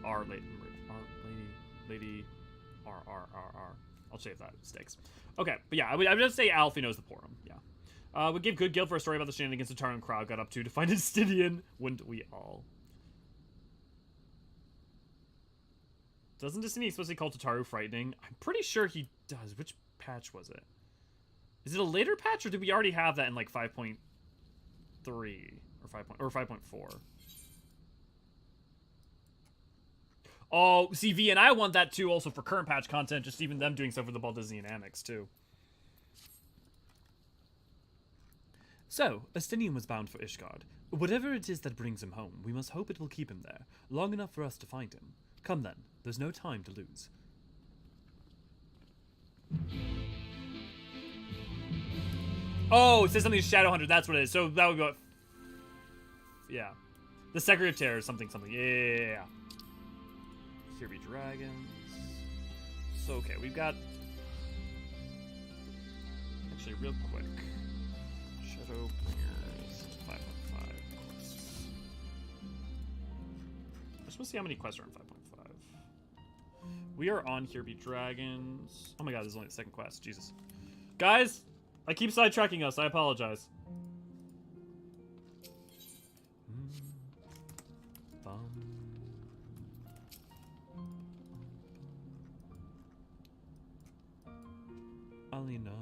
I'll shave that. Sticks. Okay, but yeah, I would just say Alphino's the Porum, yeah. Would give good guilt for a story about the shenanigans the Taran crowd got up to find Estinian. Wouldn't we all? Doesn't Destiny explicitly call Tataru frightening? I'm pretty sure he does. Which patch was it? Is it a later patch, or did we already have that in like 5.3 or 5.4? Oh, see, V and I want that too, also for current patch content. Just even them doing stuff with the Baldesion Annex too. So, Estinian was bound for Ishgard. Whatever it is that brings him home, we must hope it will keep him there, long enough for us to find him. Come then, there's no time to lose. Oh, it says something to Shadowhunter, that's what it is. So that would be what... Yeah. The Secretary of Terror, something. Yeah. Here be dragons. So, okay, we've got... Actually, real quick. Shadowbringers, 5.5 quests. I just want to see how many quests are in 5.5. We are on Here Be Dragons. Oh my god, this is only the second quest. Jesus. Guys, I keep sidetracking us. I apologize. Alina.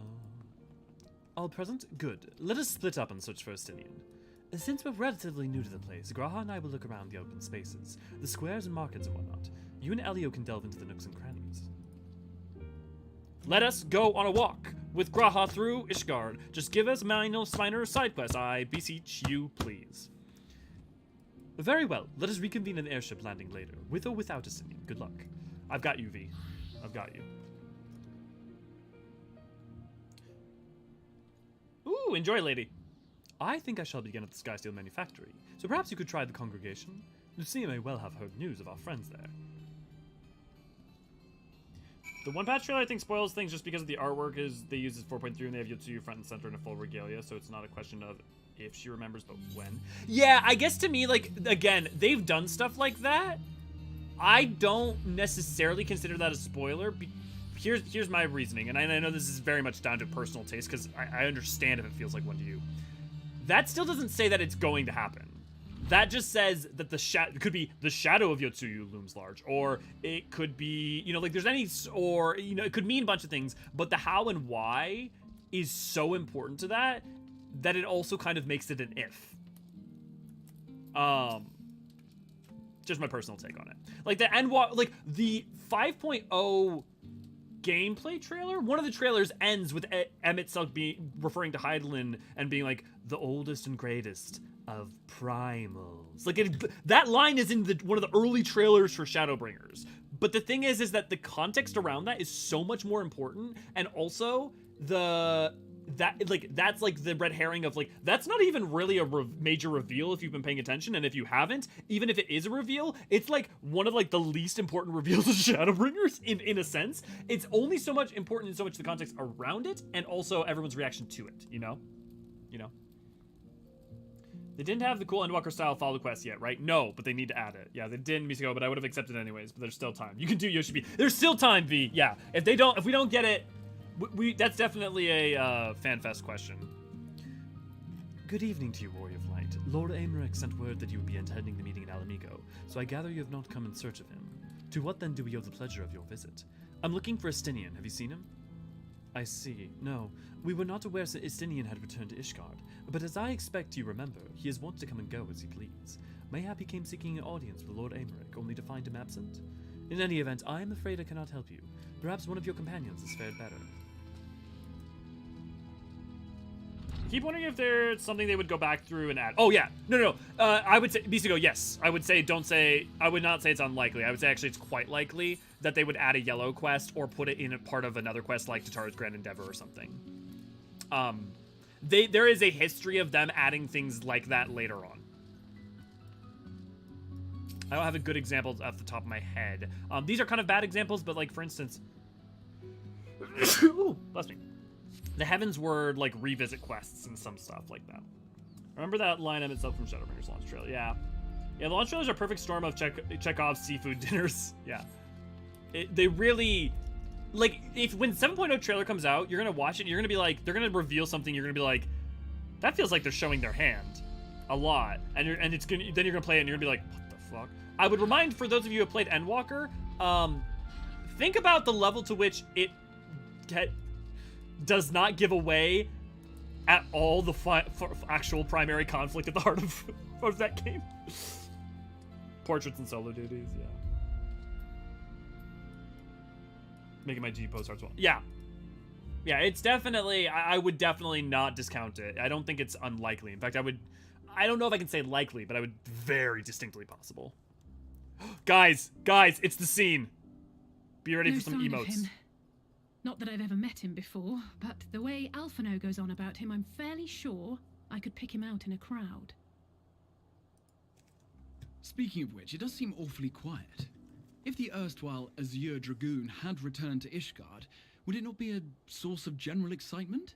All present? Good. Let us split up and search for Estinian. Since we're relatively new to the place, Graha and I will look around the open spaces, the squares and markets and whatnot. You and Elio can delve into the nooks and crannies. Let us go on a walk with Graha through Ishgard. Just give us minor side quests, I beseech you, please. Very well. Let us reconvene an airship landing later, with or without Estinian. Good luck. I've got you, V. I've got you. Ooh, enjoy, lady. I think I shall begin at the Skysteel Manufactory, so perhaps you could try the congregation. Lucia may well have heard news of our friends there. The one patch trailer I think spoils things just because of the artwork is they use this 4.3 and they have Yotsuyu front and center in a full regalia, so it's not a question of if she remembers, but when. Yeah, I guess to me, like, again, they've done stuff like that. I don't necessarily consider that a spoiler. Here's my reasoning, and I know this is very much down to personal taste, because I understand if it feels like one to you. That still doesn't say that it's going to happen. That just says that it could be the shadow of Yotsuyu looms large, or it could be, you know, like there's any, or, you know, it could mean a bunch of things, but the how and why is so important to that it also kind of makes it an if. Just my personal take on it. Like the like the 5.0 gameplay trailer, one of the trailers ends with Emmett Silk referring to Hydaelyn and being like, the oldest and greatest of primals. Like that line is in one of the early trailers for Shadowbringers. But the thing is that the context around that is so much more important, and also that's like the red herring of like, that's not even really a major reveal if you've been paying attention, and if you haven't, even if it is a reveal, it's like one of like the least important reveals of Shadowbringers in a sense. It's only so much important in so much the context around it, and also everyone's reaction to it, you know? They didn't have the cool Endwalker style follow quest yet, right? No, but they need to add it. Yeah, they didn't mean to go, but I would have accepted anyways, but there's still time. You can do Yoshibi. There's still time, V. Yeah, if we don't get it, that's definitely a FanFest question. Good evening to you, Warrior of Light. Lord Aymeric sent word that you would be attending the meeting in Alamigo, so I gather you have not come in search of him. To what then do we owe the pleasure of your visit? I'm looking for Estinian. Have you seen him? I see. No, we were not aware Estinian had returned to Ishgard, but as I expect you remember, he is wont to come and go as he please. Mayhap he came seeking an audience with Lord Aymeric, only to find him absent? In any event, I am afraid I cannot help you. Perhaps one of your companions has fared better. I keep wondering if there's something they would go back through and add. Oh yeah, no. I would say, Bisigo, yes. I would not say it's unlikely. I would say actually it's quite likely that they would add a yellow quest or put it in a part of another quest like Tataru's Grand Endeavor or something. There is a history of them adding things like that later on. I don't have a good example off the top of my head. These are kind of bad examples, but like for instance, ooh, bless me. The heavens were like revisit quests and some stuff like that. Remember that line of itself from Shadowbringers launch trailer? Yeah. Yeah, the launch trailers are a perfect storm of Chekhov's seafood dinners. Yeah. They really, like, when 7.0 trailer comes out, you're gonna watch it and you're gonna be like, they're gonna reveal something, you're gonna be like, that feels like they're showing their hand a lot. And then you're gonna play it and you're gonna be like, what the fuck? I would remind, for those of you who have played Endwalker, think about the level to which it does not give away at all the actual primary conflict at the heart of that game. Portraits and solo duties, yeah. Making my G postcards well. Yeah. Yeah, it's definitely, I would definitely not discount it. I don't think it's unlikely. In fact, I don't know if I can say likely, but I would very distinctly possible. Guys, it's the scene. Be ready for some emotes. Not that I've ever met him before, but the way Alphino goes on about him, I'm fairly sure I could pick him out in a crowd. Speaking of which, it does seem awfully quiet. If the erstwhile Azure Dragoon had returned to Ishgard, would it not be a source of general excitement?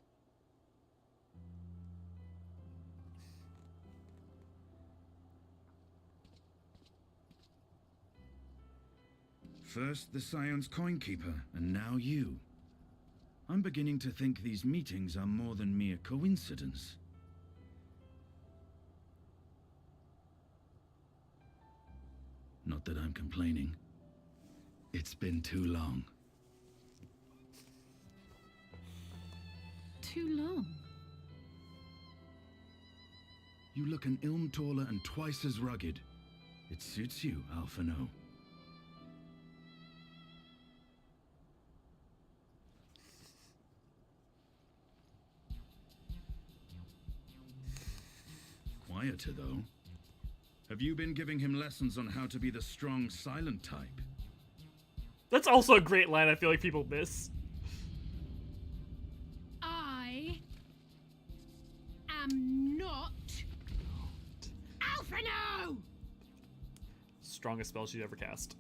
First the Scion's Coinkeeper, and now you. I'm beginning to think these meetings are more than mere coincidence. Not that I'm complaining. It's been too long. Too long? You look an ilm taller and twice as rugged. It suits you, Alphino. Quieter, though. Have you been giving him lessons on how to be the strong, silent type? That's also a great line I feel like people miss. I am not Alphino! Strongest spell she'd ever cast.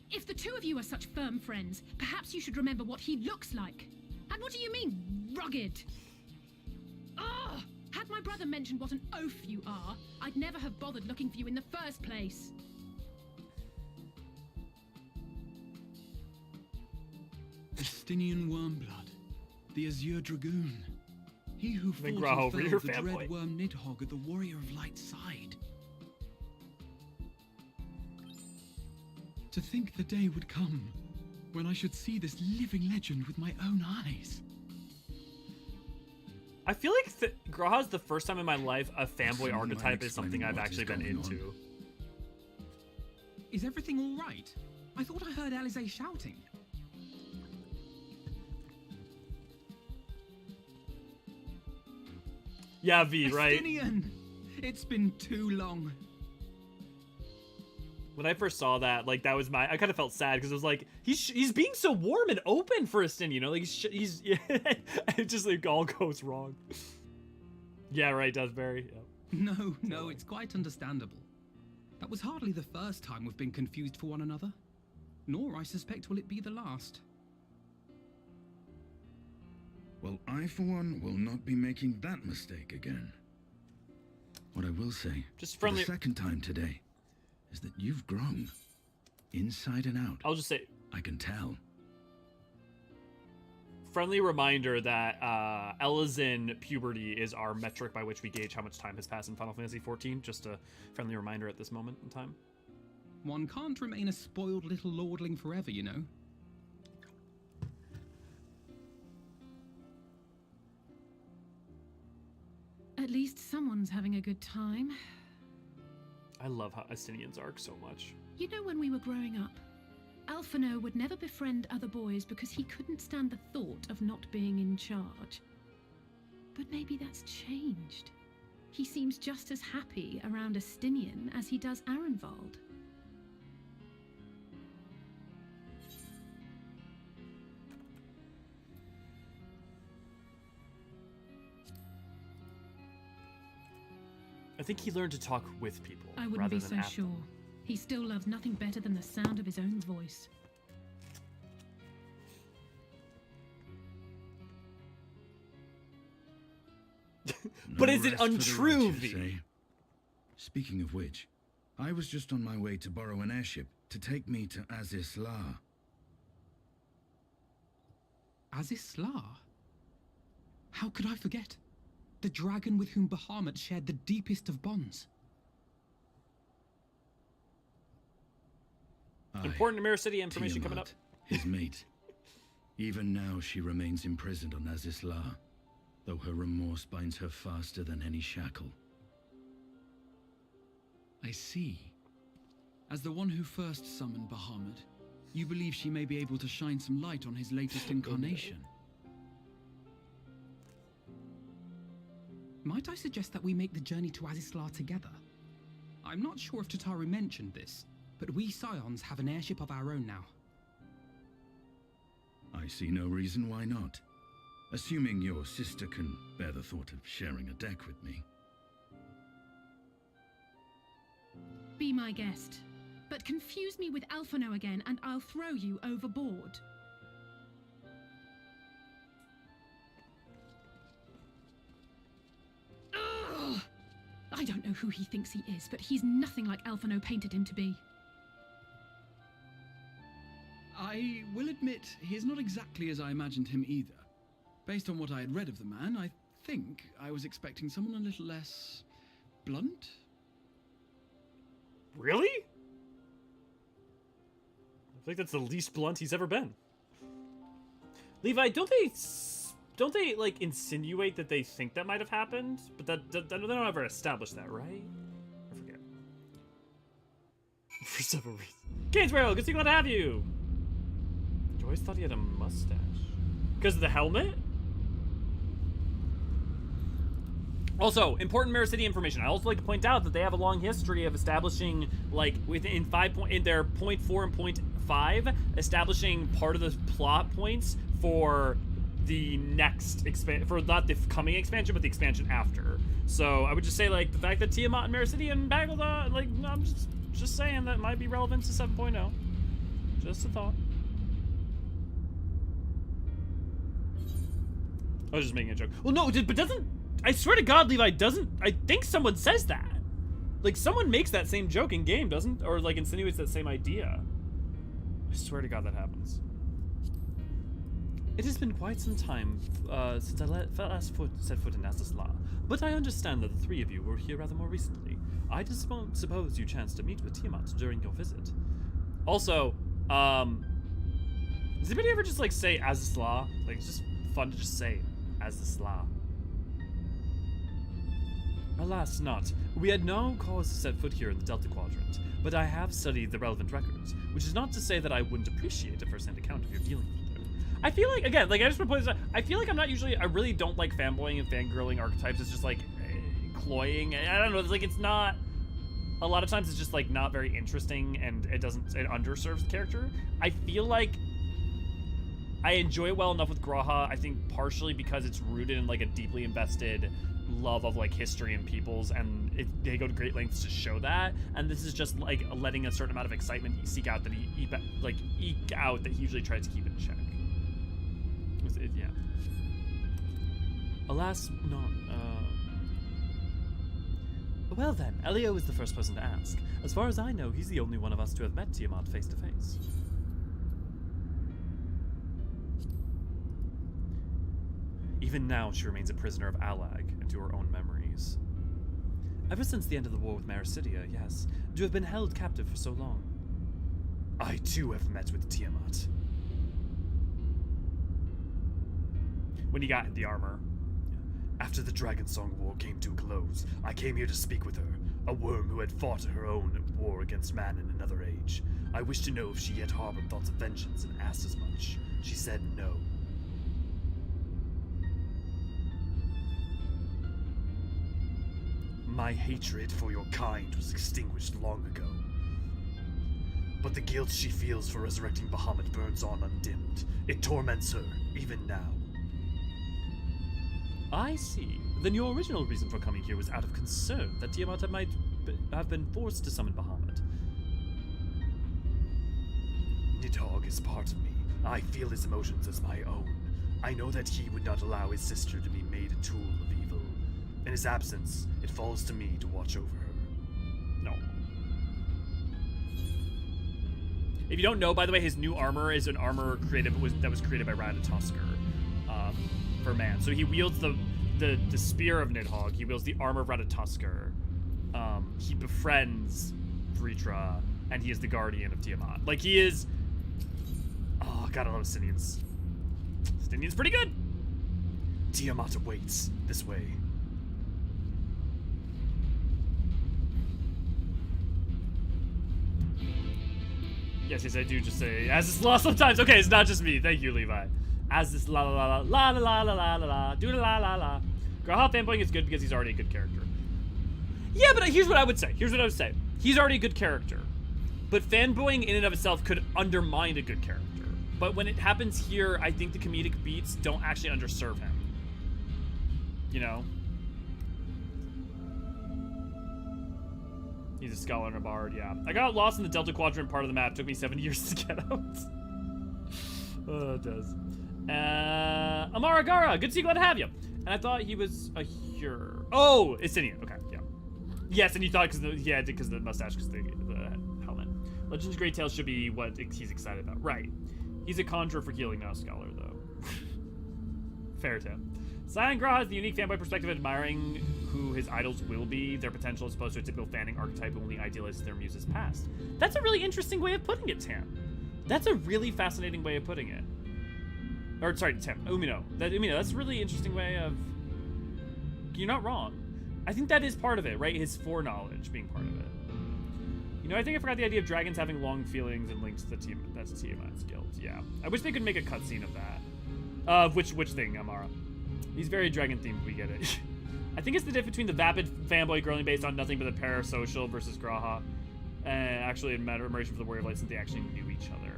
If the two of you are such firm friends, perhaps you should remember what he looks like. And what do you mean, rugged? Ugh! Had my brother mentioned what an oaf you are, I'd never have bothered looking for you in the first place. Estinian Wormblood, the Azure Dragoon. He who fought and Graho, felled your the fanboy. dread worm Nidhogg at the Warrior of Light's side. To think the day would come when I should see this living legend with my own eyes. I feel like Graha's the first time in my life a fanboy archetype is something I've actually been into. Is everything all right? I thought I heard Alize shouting. Yeah, V, right? Estinian! It's been too long. When I first saw that, like, that was I kind of felt sad because it was like, he's being so warm and open for Estinian, you know? Like, he's it just, like, all goes wrong. Yeah, right, Duzberry. Yeah. No, it's quite understandable. That was hardly the first time we've been confused for one another. Nor, I suspect, will it be the last. Well, I, for one, will not be making that mistake again. What I will say, just friendly, for the second time today, is that you've grown, inside and out. I'll just say, I can tell. Friendly reminder that Eorzean puberty is our metric by which we gauge how much time has passed in Final Fantasy XIV. Just a friendly reminder at this moment in time. One can't remain a spoiled little lordling forever, you know. At least someone's having a good time. I love Estinian's arc so much. You know, when we were growing up, Alphino would never befriend other boys because he couldn't stand the thought of not being in charge. But maybe that's changed. He seems just as happy around Estinian as he does Arenvald. I think he learned to talk with people. I wouldn't be so sure. He still loves nothing better than the sound of his own voice. But is it rest for the untrue, righteous, V? eh? Speaking of which, I was just on my way to borrow an airship to take me to Azisla. Azisla? How could I forget? The dragon with whom Bahamut shared the deepest of bonds. Important Mirror City information coming up. His mate. Even now she remains imprisoned on Azisla, though her remorse binds her faster than any shackle. I see. As the one who first summoned Bahamut, you believe she may be able to shine some light on his latest incarnation. Might I suggest that we make the journey to Azisla together? I'm not sure if Tataru mentioned this, but we Scions have an airship of our own now. I see no reason why not. Assuming your sister can bear the thought of sharing a deck with me. Be my guest, but confuse me with Alphino again and I'll throw you overboard. Ugh! I don't know who he thinks he is, but he's nothing like Alphino painted him to be. I will admit, he's not exactly as I imagined him either. Based on what I had read of the man, I think I was expecting someone a little less blunt. Really? I think that's the least blunt he's ever been. Levi, don't they like insinuate that they think that might have happened? But they don't ever establish that, right? I forget. For several reasons. Gainsborough, good to glad to have you. I always thought he had a mustache. Because of the helmet? Also, important Mirror City information. I also like to point out that they have a long history of establishing, like, in their point 4 and point 5, establishing part of the plot points for the next expansion, for not the coming expansion, but the expansion after. So I would just say, like, the fact that Tiamat and Mirror City and Paglth'an, like, I'm just saying that might be relevant to 7.0. Just a thought. I was just making a joke. Well, no, but doesn't... I swear to God, Levi, doesn't... I think someone says that. Like, someone makes that same joke in game, doesn't? Or, like, insinuates that same idea. I swear to God that happens. It has been quite some time since I last set foot in Azisla, but I understand that the three of you were here rather more recently. I just suppose you chanced to meet with Tiamat during your visit. Also, does anybody ever just, like, say Azisla? Like, it's just fun to just say Azisla. Alas, not. We had no cause to set foot here in the Delta Quadrant, but I have studied the relevant records, which is not to say that I wouldn't appreciate a first-hand account of your dealings with them. I feel like, again, like, I just want to point this out, I feel like I really don't like fanboying and fangirling archetypes. It's just, like, cloying. I don't know, it's like, it's not, a lot of times it's just, like, not very interesting, and it underserves the character. I feel like I enjoy it well enough with Graha, I think partially because it's rooted in, like, a deeply invested love of, like, history and peoples, and they go to great lengths to show that, and this is just, like, letting a certain amount of excitement eke out that he usually tries to keep in check. Yeah. Alas, not, Well then, Elio is the first person to ask. As far as I know, he's the only one of us to have met Tiamat face to face. Even now, she remains a prisoner of Alag and to her own memories. Ever since the end of the war with Maricidia, yes, to have been held captive for so long. I too have met with Tiamat. When he got the armor. After the Dragonsong War came to a close, I came here to speak with her, a worm who had fought her own war against man in another age. I wished to know if she yet harbored thoughts of vengeance and asked as much. She said no. My hatred for your kind was extinguished long ago. But the guilt she feels for resurrecting Bahamut burns on undimmed. It torments her, even now. I see. Then your original reason for coming here was out of concern that Tiamat might have been forced to summon Bahamut. Nidhogg is part of me. I feel his emotions as my own. I know that he would not allow his sister to be made a tool of evil. In his absence, it falls to me to watch over her. No. If you don't know, by the way, his new armor is an armor that was created by Ratatoskr for man. So he wields the spear of Nidhogg. He wields the armor of Ratatoskr. He befriends Vritra, and he is the guardian of Tiamat. Like, he is... Oh, God, I love Stinian's. Stinian's pretty good. Tiamat awaits this way. Yes, I do just say, as this la sometimes. Okay, it's not just me. Thank you, Levi. As this la la la la la la la la la la do la la la. G'raha fanboying is good because he's already a good character. Yeah, but here's what I would say. He's already a good character. But fanboying in and of itself could undermine a good character. But when it happens here, I think the comedic beats don't actually underserve him. You know? He's a scholar and a bard, yeah. I got lost in the Delta Quadrant part of the map. Took me 7 years to get out. Oh, it does. Amara Gara, good to see you, glad to have you. And I thought he was a Hur. Oh, Istinian, okay, yeah. Yes, and you thought because of the mustache, because the helmet. Legends of Great Tales should be what he's excited about. Right. He's a conjurer for healing, not a scholar, though. Fair tip. Silent Gra has the unique fanboy perspective, admiring who his idols will be, their potential as opposed to a typical fanning archetype who only idealizes their muse's past. That's a really interesting way of putting it, Tam. That's a really fascinating way of putting it. Or, sorry, Tam. Umino, that's a really interesting way of... You're not wrong. I think that is part of it, right? His foreknowledge being part of it. You know, I think I forgot the idea of dragons having long feelings and links to that's Tiamat's guild. Yeah. I wish they could make a cutscene of that. Which thing, Amara? He's very dragon-themed, we get it. I think it's the difference between the vapid fanboy growing based on nothing but the parasocial versus G'raha. Actually, in admiration for the Warrior of Light since they actually knew each other.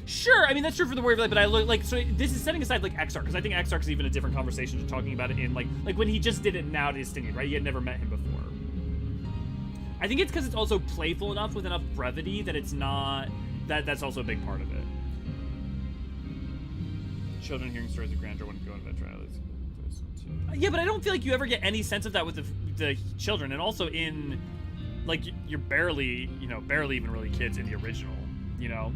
Sure, I mean, that's true for the Warrior of Light, but I look like, so this is setting aside, like, Exarch, because I think Exarch is even a different conversation to talking about it in, like when he just did it now to Istinian, right? He had never met him before. I think it's because it's also playful enough with enough brevity that it's not, that's also a big part of it. Children hearing stories of grandeur when going to that trial. Yeah, but I don't feel like you ever get any sense of that with the children, and also in, like, you're barely even really kids in the original, you know?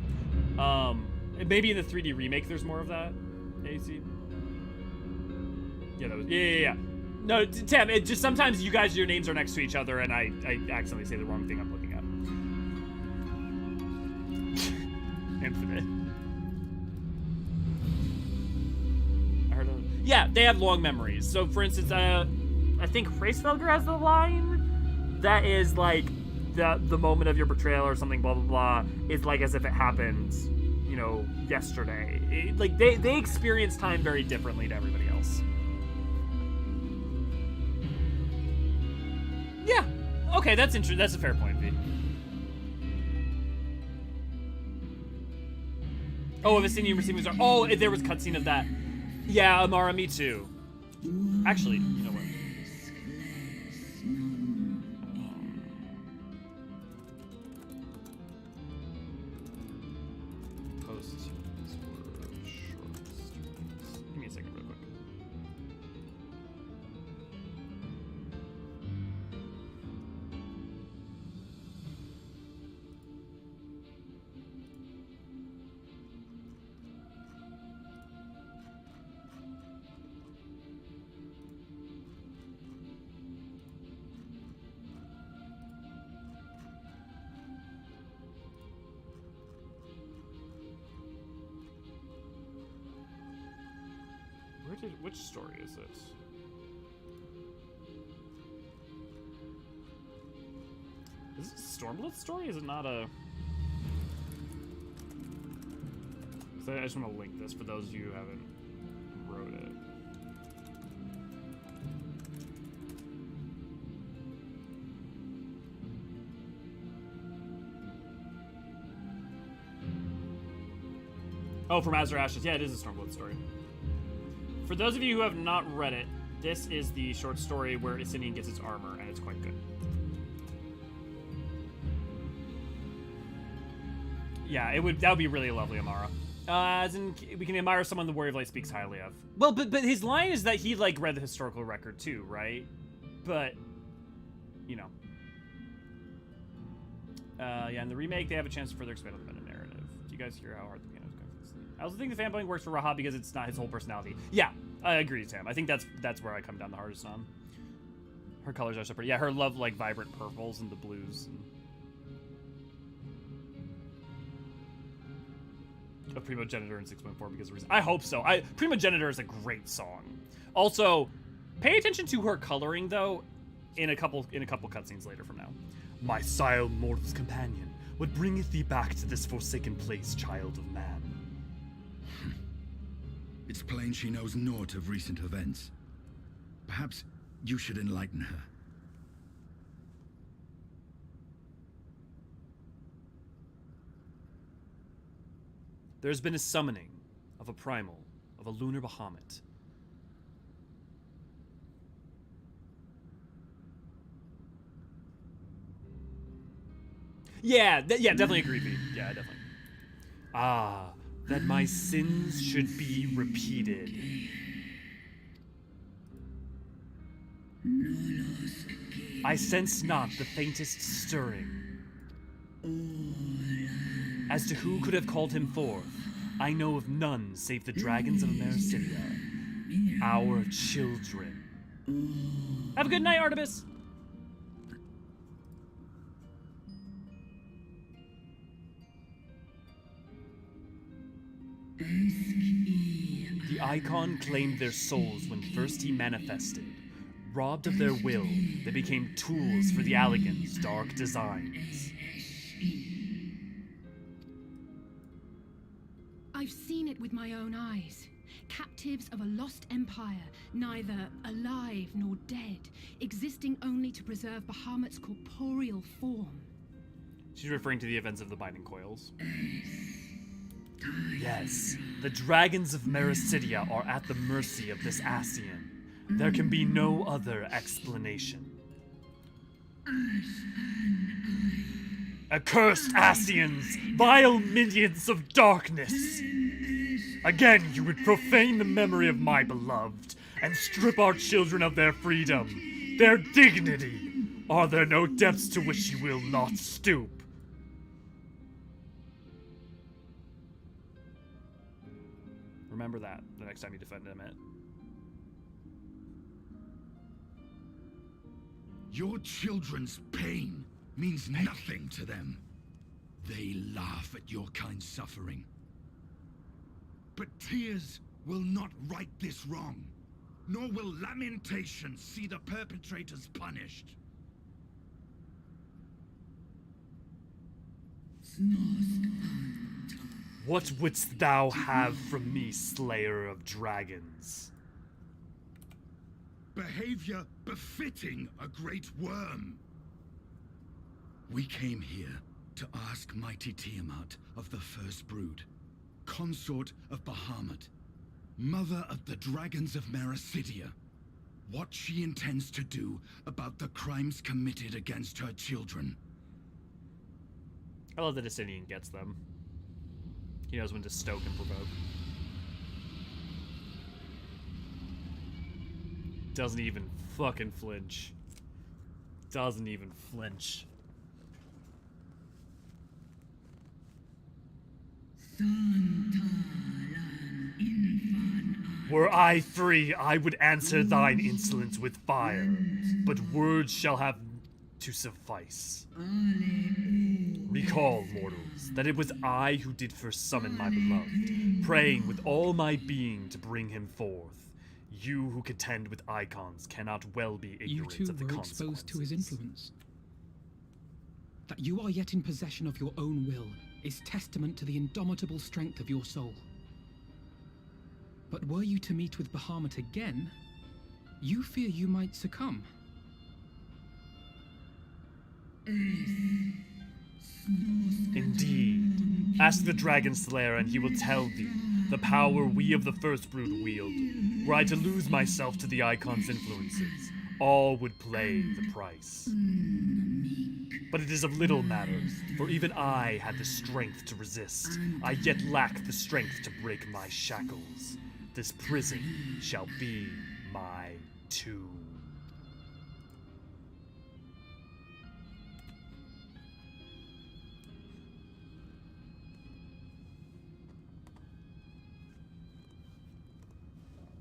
Maybe in the 3D remake there's more of that, AC? Yeah, that was, yeah. No, Tam, it just sometimes you guys, your names are next to each other, and I accidentally say the wrong thing I'm looking at. Infinite. Yeah, they have long memories. So, for instance, I think Hraesvelgr has the line that is like the moment of your betrayal or something, blah blah blah, is like as if it happened, you know, yesterday. Like they experience time very differently to everybody else. Yeah. Okay, that's interesting. That's a fair point, V. Oh, if a scene you received was there was a cutscene of that. Yeah, Amara, me too. Actually, you know what? Posts for short streams. Give me a second real quick. Which story is this? Is this a Stormblood story? Is it not a... So I just want to link this for those of you who haven't wrote it. Oh, from Azure Ashes. Yeah, it is a Stormblood story. For those of you who have not read it, this is the short story where Istinian gets its armor, and it's quite good. Yeah, that would be really lovely, Amara. As in, we can admire someone the Warrior of Light speaks highly of. Well, but his line is that he, like, read the historical record too, right? But, you know. Yeah, in the remake, they have a chance to further expand on the meta narrative. Do you guys hear how hard the piano is going for this thing? I also think the fanboying works for Raha because it's not his whole personality. Yeah, I agree, Sam. I think that's where I come down the hardest on. Her colors are so pretty. Yeah, her love, like, vibrant purples and the blues. And of Primogenitor in 6.4 because of reason. I hope so. Primogenitor is a great song. Also, pay attention to her coloring though in a couple cutscenes later from now. My sire mortal's companion, what bringeth thee back to this forsaken place, child of man? It's plain she knows naught of recent events. Perhaps you should enlighten her. There's been a summoning of a primal, of a lunar Bahamut. Yeah, definitely agree, V. Yeah, definitely. Ah, that my sins should be repeated. I sense not the faintest stirring. As to who could have called him forth, I know of none save the dragons of Mericidia, our children. Have a good night, Artemis! The Icon claimed their souls when first he manifested. Robbed of their will, they became tools for the Alligans' dark designs. I've seen it with my own eyes. Captives of a lost empire, neither alive nor dead, existing only to preserve Bahamut's corporeal form. She's referring to the events of the Binding Coils. Yes, the dragons of Mericidia are at the mercy of this Eorzean. There can be no other explanation. Accursed Eorzeans, vile minions of darkness! Again, you would profane the memory of my beloved, and strip our children of their freedom, their dignity. Are there no depths to which you will not stoop? Remember that the next time you defend Emmett. Your children's pain means nothing to them. They laugh at your kind suffering. But tears will not right this wrong, nor will lamentation see the perpetrators punished. What wouldst thou have from me, slayer of dragons? Behavior befitting a great worm. We came here to ask mighty Tiamat of the First Brood, consort of Bahamut, mother of the dragons of Mericidia, what she intends to do about the crimes committed against her children. I love that Asinian gets them. He knows when to stoke and provoke. Doesn't even fucking flinch. Doesn't even flinch. Were I free, I would answer thine insolence with fire, but words shall have to suffice. Recall, mortals, that it was I who did first summon my beloved, praying with all my being to bring him forth. You who contend with icons cannot well be ignorant you too of the were consequences. exposed to his influence. That you are yet in possession of your own will is testament to the indomitable strength of your soul. But were you to meet with Bahamut again, you fear you might succumb. Indeed. Ask the Dragon Slayer and he will tell thee the power we of the First Brood wield. Were I to lose myself to the Icon's influences, all would pay the price. But it is of little matter, for even I had the strength to resist. I yet lack the strength to break my shackles. This prison shall be my tomb.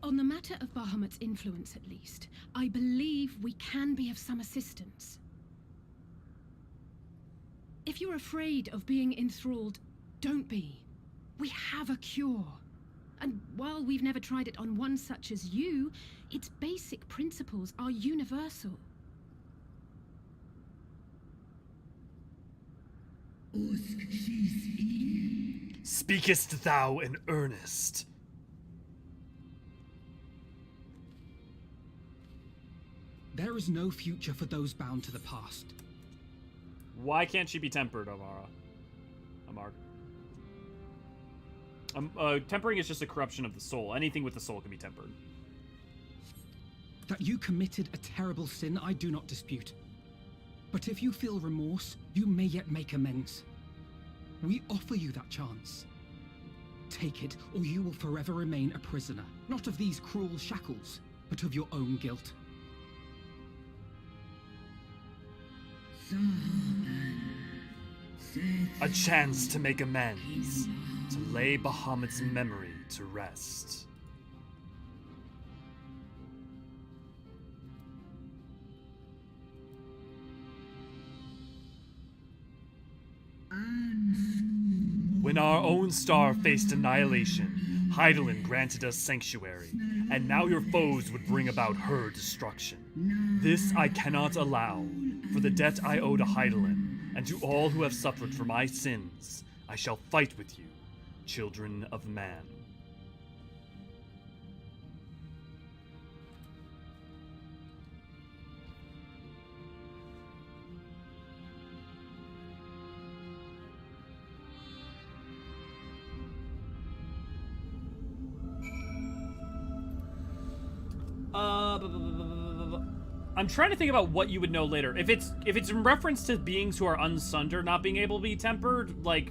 On the matter of Bahamut's influence, at least, I believe we can be of some assistance. If you're afraid of being enthralled, don't be. We have a cure. And while we've never tried it on one such as you, its basic principles are universal. Speakest thou in earnest? There is no future for those bound to the past. Why can't she be tempered, Amar? Tempering is just a corruption of the soul. Anything with the soul can be tempered. That you committed a terrible sin, I do not dispute. But if you feel remorse, you may yet make amends. We offer you that chance. Take it, or you will forever remain a prisoner, not of these cruel shackles, but of your own guilt. A chance to make amends, to lay Bahamut's memory to rest. When our own star faced annihilation, Hydaelyn granted us sanctuary, and now your foes would bring about her destruction. This I cannot allow, for the debt I owe to Hydaelyn, and to all who have suffered for my sins, I shall fight with you, children of man. I'm trying to think about what you would know later. If it's in reference to beings who are unsundered not being able to be tempered, like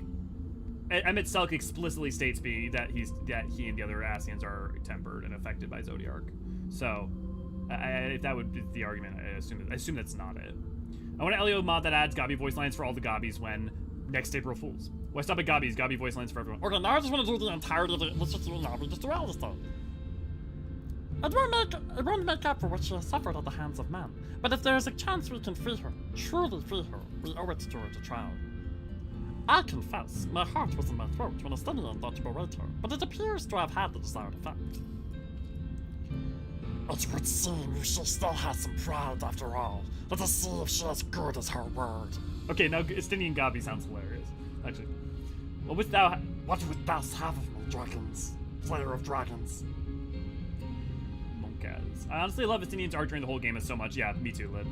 Emmett Selk explicitly states that he and the other Ascians are tempered and affected by Zodiark. So if that would be the argument, I assume that's not it. I want an LEO mod that adds Gabi voice lines for all the Gabis when next April Fools. Why stop at Gabi's? Gabi voice lines for everyone. Okay, now I just want to do the entirety of it. Let's just do it now. Just do all this stuff. It won't make up for what she has suffered at the hands of men. But if there is a chance we can free her, truly free her, we owe it to her to try. I confess, my heart was in my throat when Estinian thought to berate her, but it appears to have had the desired effect. It would seem she still has some pride after all. Let us see if she is good as her word. Okay, now Estinian Gabi sounds hilarious. Actually. What wouldst thou have of me, dragons? Slayer of dragons. I honestly love Estinian's art during the whole game so much. Yeah, me too, Lid.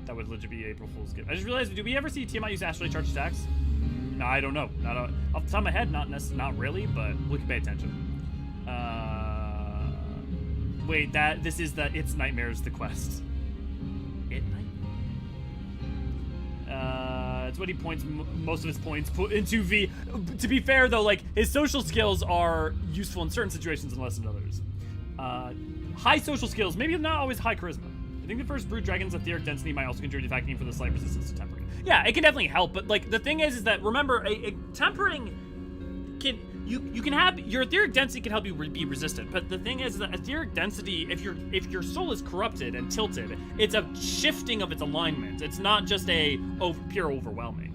That would legit be April Fool's gift. I just realized, do we ever see Tiamat use astrally charged attacks? No, I don't know. Off the top of my head, not really, but we can pay attention. Wait, this is the It's Nightmares, the quest. It Nightmares? It's what he points most of his points into V. To be fair, though, like, his social skills are useful in certain situations and less in others. High social skills, maybe not always high charisma. I think the first Brood Dragon's etheric density might also contribute to the fact for the slight resistance to tempering. Yeah, it can definitely help, but like the thing is that remember, a tempering can you can have your etheric density can help you be resistant. But the thing is that etheric density, if your soul is corrupted and tilted, it's a shifting of its alignment. It's not just a pure overwhelming.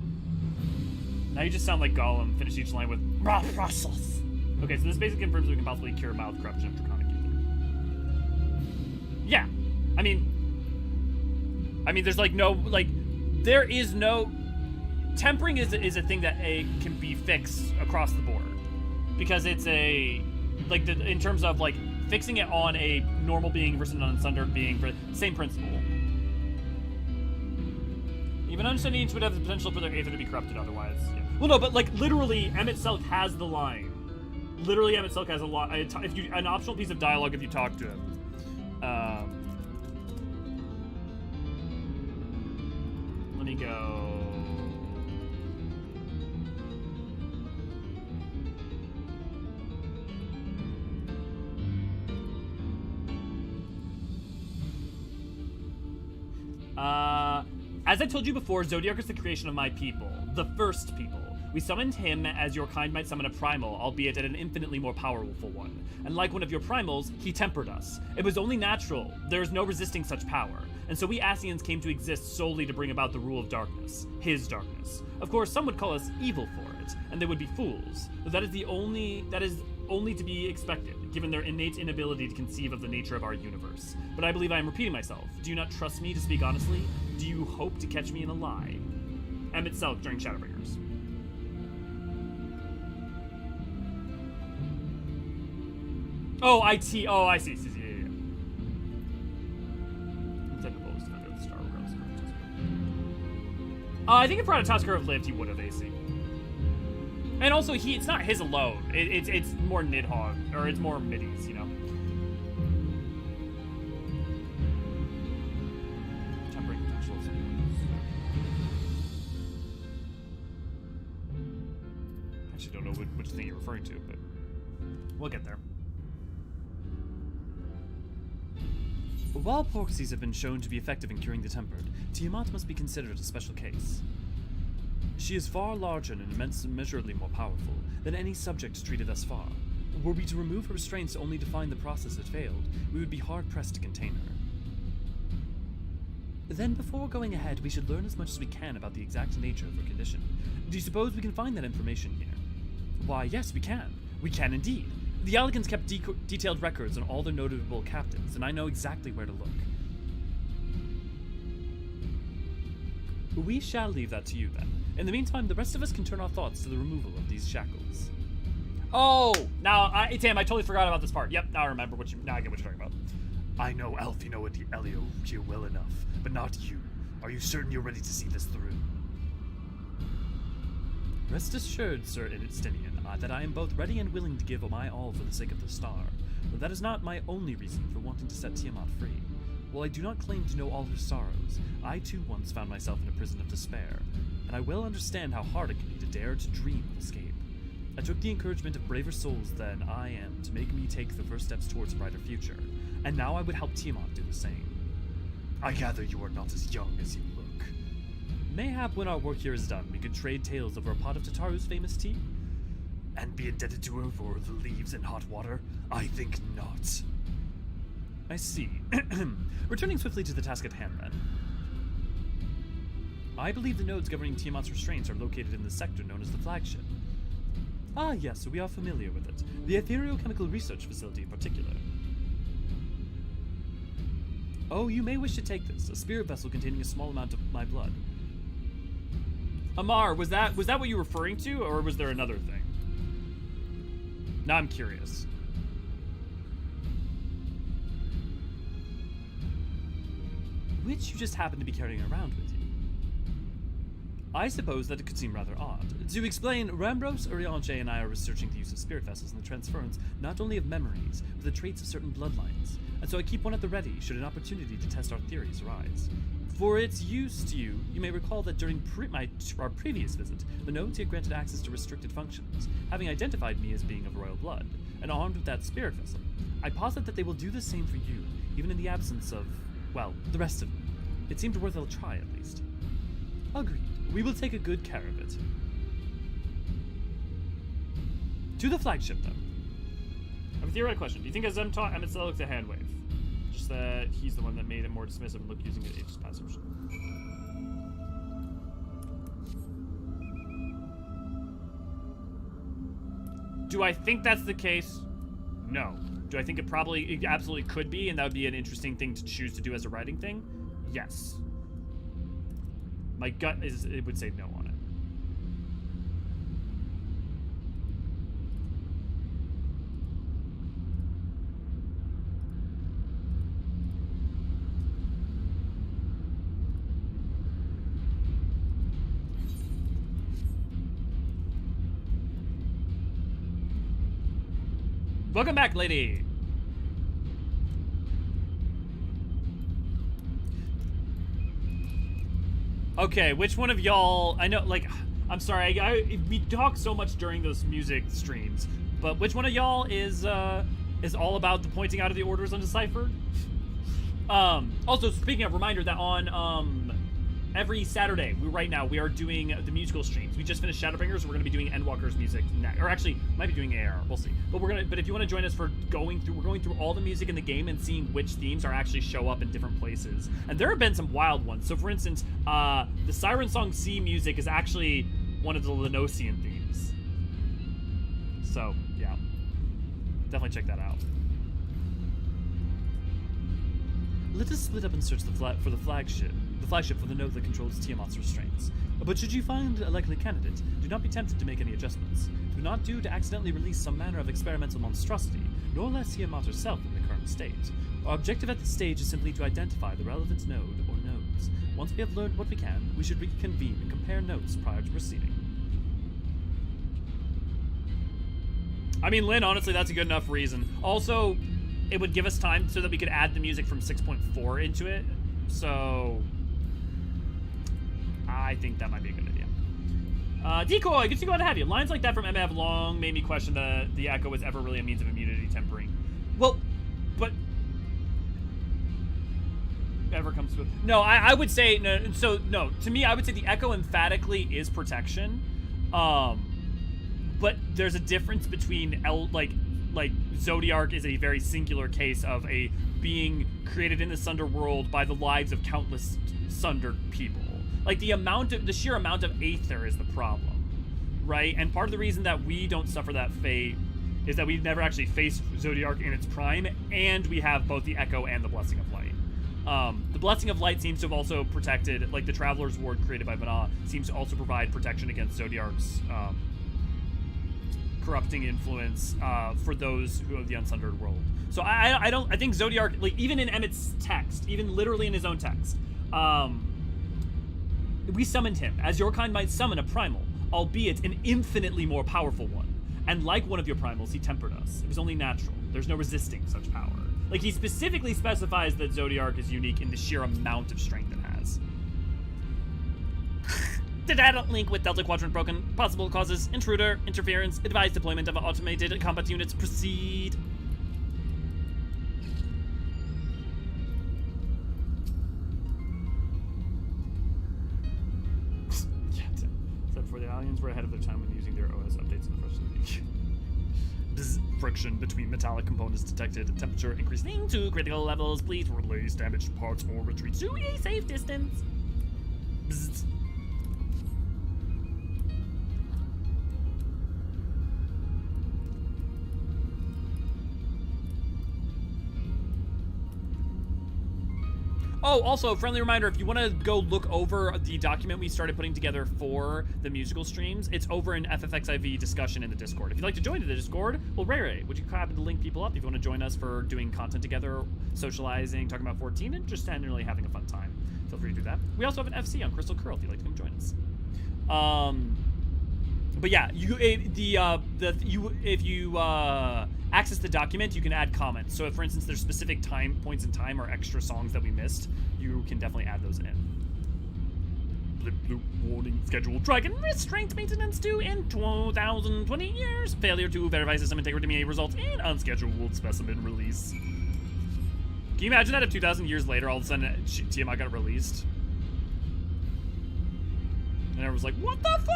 Now you just sound like Gollum. Finish each line with raw process. Okay, so this basically confirms we can possibly cure mild corruption of draconic ether. Yeah, I mean, there's there is no tempering is a thing that can be fixed across the board because it's in terms of like fixing it on a normal being versus an unsundered being for the same principle. Even unsundered would have the potential for their aether to be corrupted otherwise. Yeah. Well, no, but like literally, Emmett Selk has the line. Literally, Emmett Selk has a lot. An optional piece of dialogue if you talk to him. Let me go. As I told you before, Zodiark is the creation of my people, the first people. We summoned him as your kind might summon a primal, albeit an infinitely more powerful one. And like one of your primals, he tempered us. It was only natural. There is no resisting such power. And so we Ascians came to exist solely to bring about the rule of darkness, his darkness. Of course, some would call us evil for it, and they would be fools. But that is only to be expected, given their innate inability to conceive of the nature of our universe. But I believe I am repeating myself. Do you not trust me to speak honestly? Do you hope to catch me in a lie? Emmett Selk during Shadowbringers. Oh, I see. Yeah. I think if Ratatoskar had lived, he would have AC. And also, it's not his alone. It's more Nidhogg, or it's more middies, you know? Tempering potential. I actually don't know which thing you're referring to, but we'll get there. While proxies have been shown to be effective in curing the tempered, Tiamat must be considered a special case. She is far larger and immeasurably more powerful than any subject treated thus far. Were we to remove her restraints only to find the process had failed, we would be hard-pressed to contain her. Then before going ahead, we should learn as much as we can about the exact nature of her condition. Do you suppose we can find that information here? Why, yes, we can. We can indeed. The Elegans kept detailed records on all their notable captains, and I know exactly where to look. We shall leave that to you, then. In the meantime, the rest of us can turn our thoughts to the removal of these shackles. Oh! Now, damn, I totally forgot about this part. Yep, now I remember now I get what you're talking about. I know Alfino and Elio here well enough, but not you. Are you certain you're ready to see this through? Rest assured, Sir Instinian, that I am both ready and willing to give my all for the sake of the star. But that is not my only reason for wanting to set Tiamat free. While I do not claim to know all her sorrows, I too once found myself in a prison of despair, and I well understand how hard it can be to dare to dream of escape. I took the encouragement of braver souls than I am to make me take the first steps towards a brighter future, and now I would help Tiamat do the same. I gather you are not as young as you look. Mayhap when our work here is done, we could trade tales over a pot of Tataru's famous tea? And be indebted to her for the leaves and hot water? I think not. I see. Returning swiftly to the task at hand, then. I believe the nodes governing Tiamat's restraints are located in the sector known as the flagship. Ah, yes, we are familiar with it. The Ethereal-Chemical Research Facility in particular. Oh, you may wish to take this, a spirit vessel containing a small amount of my blood. Amar, was that what you were referring to, or was there another thing? Now I'm curious. Which you just happen to be carrying around with you. I suppose that it could seem rather odd. To explain, Rambros, Eorzean, and I are researching the use of spirit vessels and the transference not only of memories, but the traits of certain bloodlines. And so I keep one at the ready should an opportunity to test our theories arise. For its use to you, you may recall that during our previous visit, the nodes here granted access to restricted functions, having identified me as being of royal blood, and armed with that spirit vessel. I posit that they will do the same for you, even in the absence of, well, the rest of them. It seemed worth a try, at least. Agreed. We will take a good care of it. To the flagship, then. I have a theoretical question. Do you think as I'm taught, Emmett looks a hand wave? Just that he's the one that made it more dismissive and look using it as passive. Do I think that's the case? No. Do I think it absolutely could be, and that would be an interesting thing to choose to do as a writing thing? Yes. My gut it would say no on it. Welcome back, lady. Okay, which one of y'all... I know, like, I'm sorry, we talk so much during those music streams, but which one of y'all is all about the pointing out of the orders undeciphered? Also, speaking of, reminder that on every Saturday, right now, we are doing the musical streams. We just finished Shadowbringers, we're going to be doing Endwalker's music next. Or actually, might be doing AR, we'll see. But if you want to join us for we're going through all the music in the game and seeing which themes are actually show up in different places. And there have been some wild ones. So for instance, the Siren Song C music is actually one of the Lenosian themes. So, yeah. Definitely check that out. Let us split up and search for the flagship for the node that controls Tiamat's restraints. But should you find a likely candidate, do not be tempted to make any adjustments. Do not do to accidentally release some manner of experimental monstrosity, nor let Tiamat herself in the current state. Our objective at this stage is simply to identify the relevant node or nodes. Once we have learned what we can, we should reconvene and compare notes prior to proceeding. I mean, Lynn, honestly, that's a good enough reason. Also, it would give us time so that we could add the music from 6.4 into it. So I think that might be a good idea. Decoy, good to go out to have you. Lines like that from Emma have long made me question the Echo was ever really a means of immunity tempering. Well, but ever comes with... No, I would say... No, so, no, to me, I would say the Echo emphatically is protection. But there's a difference between, like Zodiark is a very singular case of a being created in the Sunder world by the lives of countless Sundered people. Like, the sheer amount of Aether is the problem, right? And part of the reason that we don't suffer that fate is that we've never actually faced Zodiark in its prime, and we have both the Echo and the Blessing of Light. The Blessing of Light seems to have also protected, like the Traveler's Ward created by Vanah seems to also provide protection against Zodiark's corrupting influence for those who are the Unsundered world. So I think Zodiark, like, even in Emmett's text, even literally in his own text, we summoned him, as your kind might summon a primal, albeit an infinitely more powerful one. And like one of your primals, he tempered us. It was only natural. There's no resisting such power. Like, he specifically specifies that Zodiark is unique in the sheer amount of strength it has. Data link with Delta Quadrant broken. Possible causes: intruder, interference, advised deployment of automated combat units. Proceed. Yeah, except for the aliens were ahead of their time when using their OS updates in the first week. Friction between metallic components detected. Temperature increasing to critical levels. Please release damaged parts or retreat to a safe distance. Bzz. Oh, also, friendly reminder, if you want to go look over the document we started putting together for the musical streams, it's over in FFXIV discussion in the Discord. If you'd like to join the Discord, well, Ray, would you happen to link people up if you want to join us for doing content together, socializing, talking about 14, and just generally having a fun time? Feel free to do that. We also have an FC on Crystal Curl if you'd like to come join us. But yeah, if you access the document, you can add comments. So if, for instance, there's specific points in time or extra songs that we missed, you can definitely add those in. Blip bloop warning, scheduled dragon restraint maintenance due in 2020 years. Failure to verify system integrity may result in unscheduled specimen release. Can you imagine that if 2,000 years later, all of a sudden, Tiamat got released? And everyone's like, what the fuck?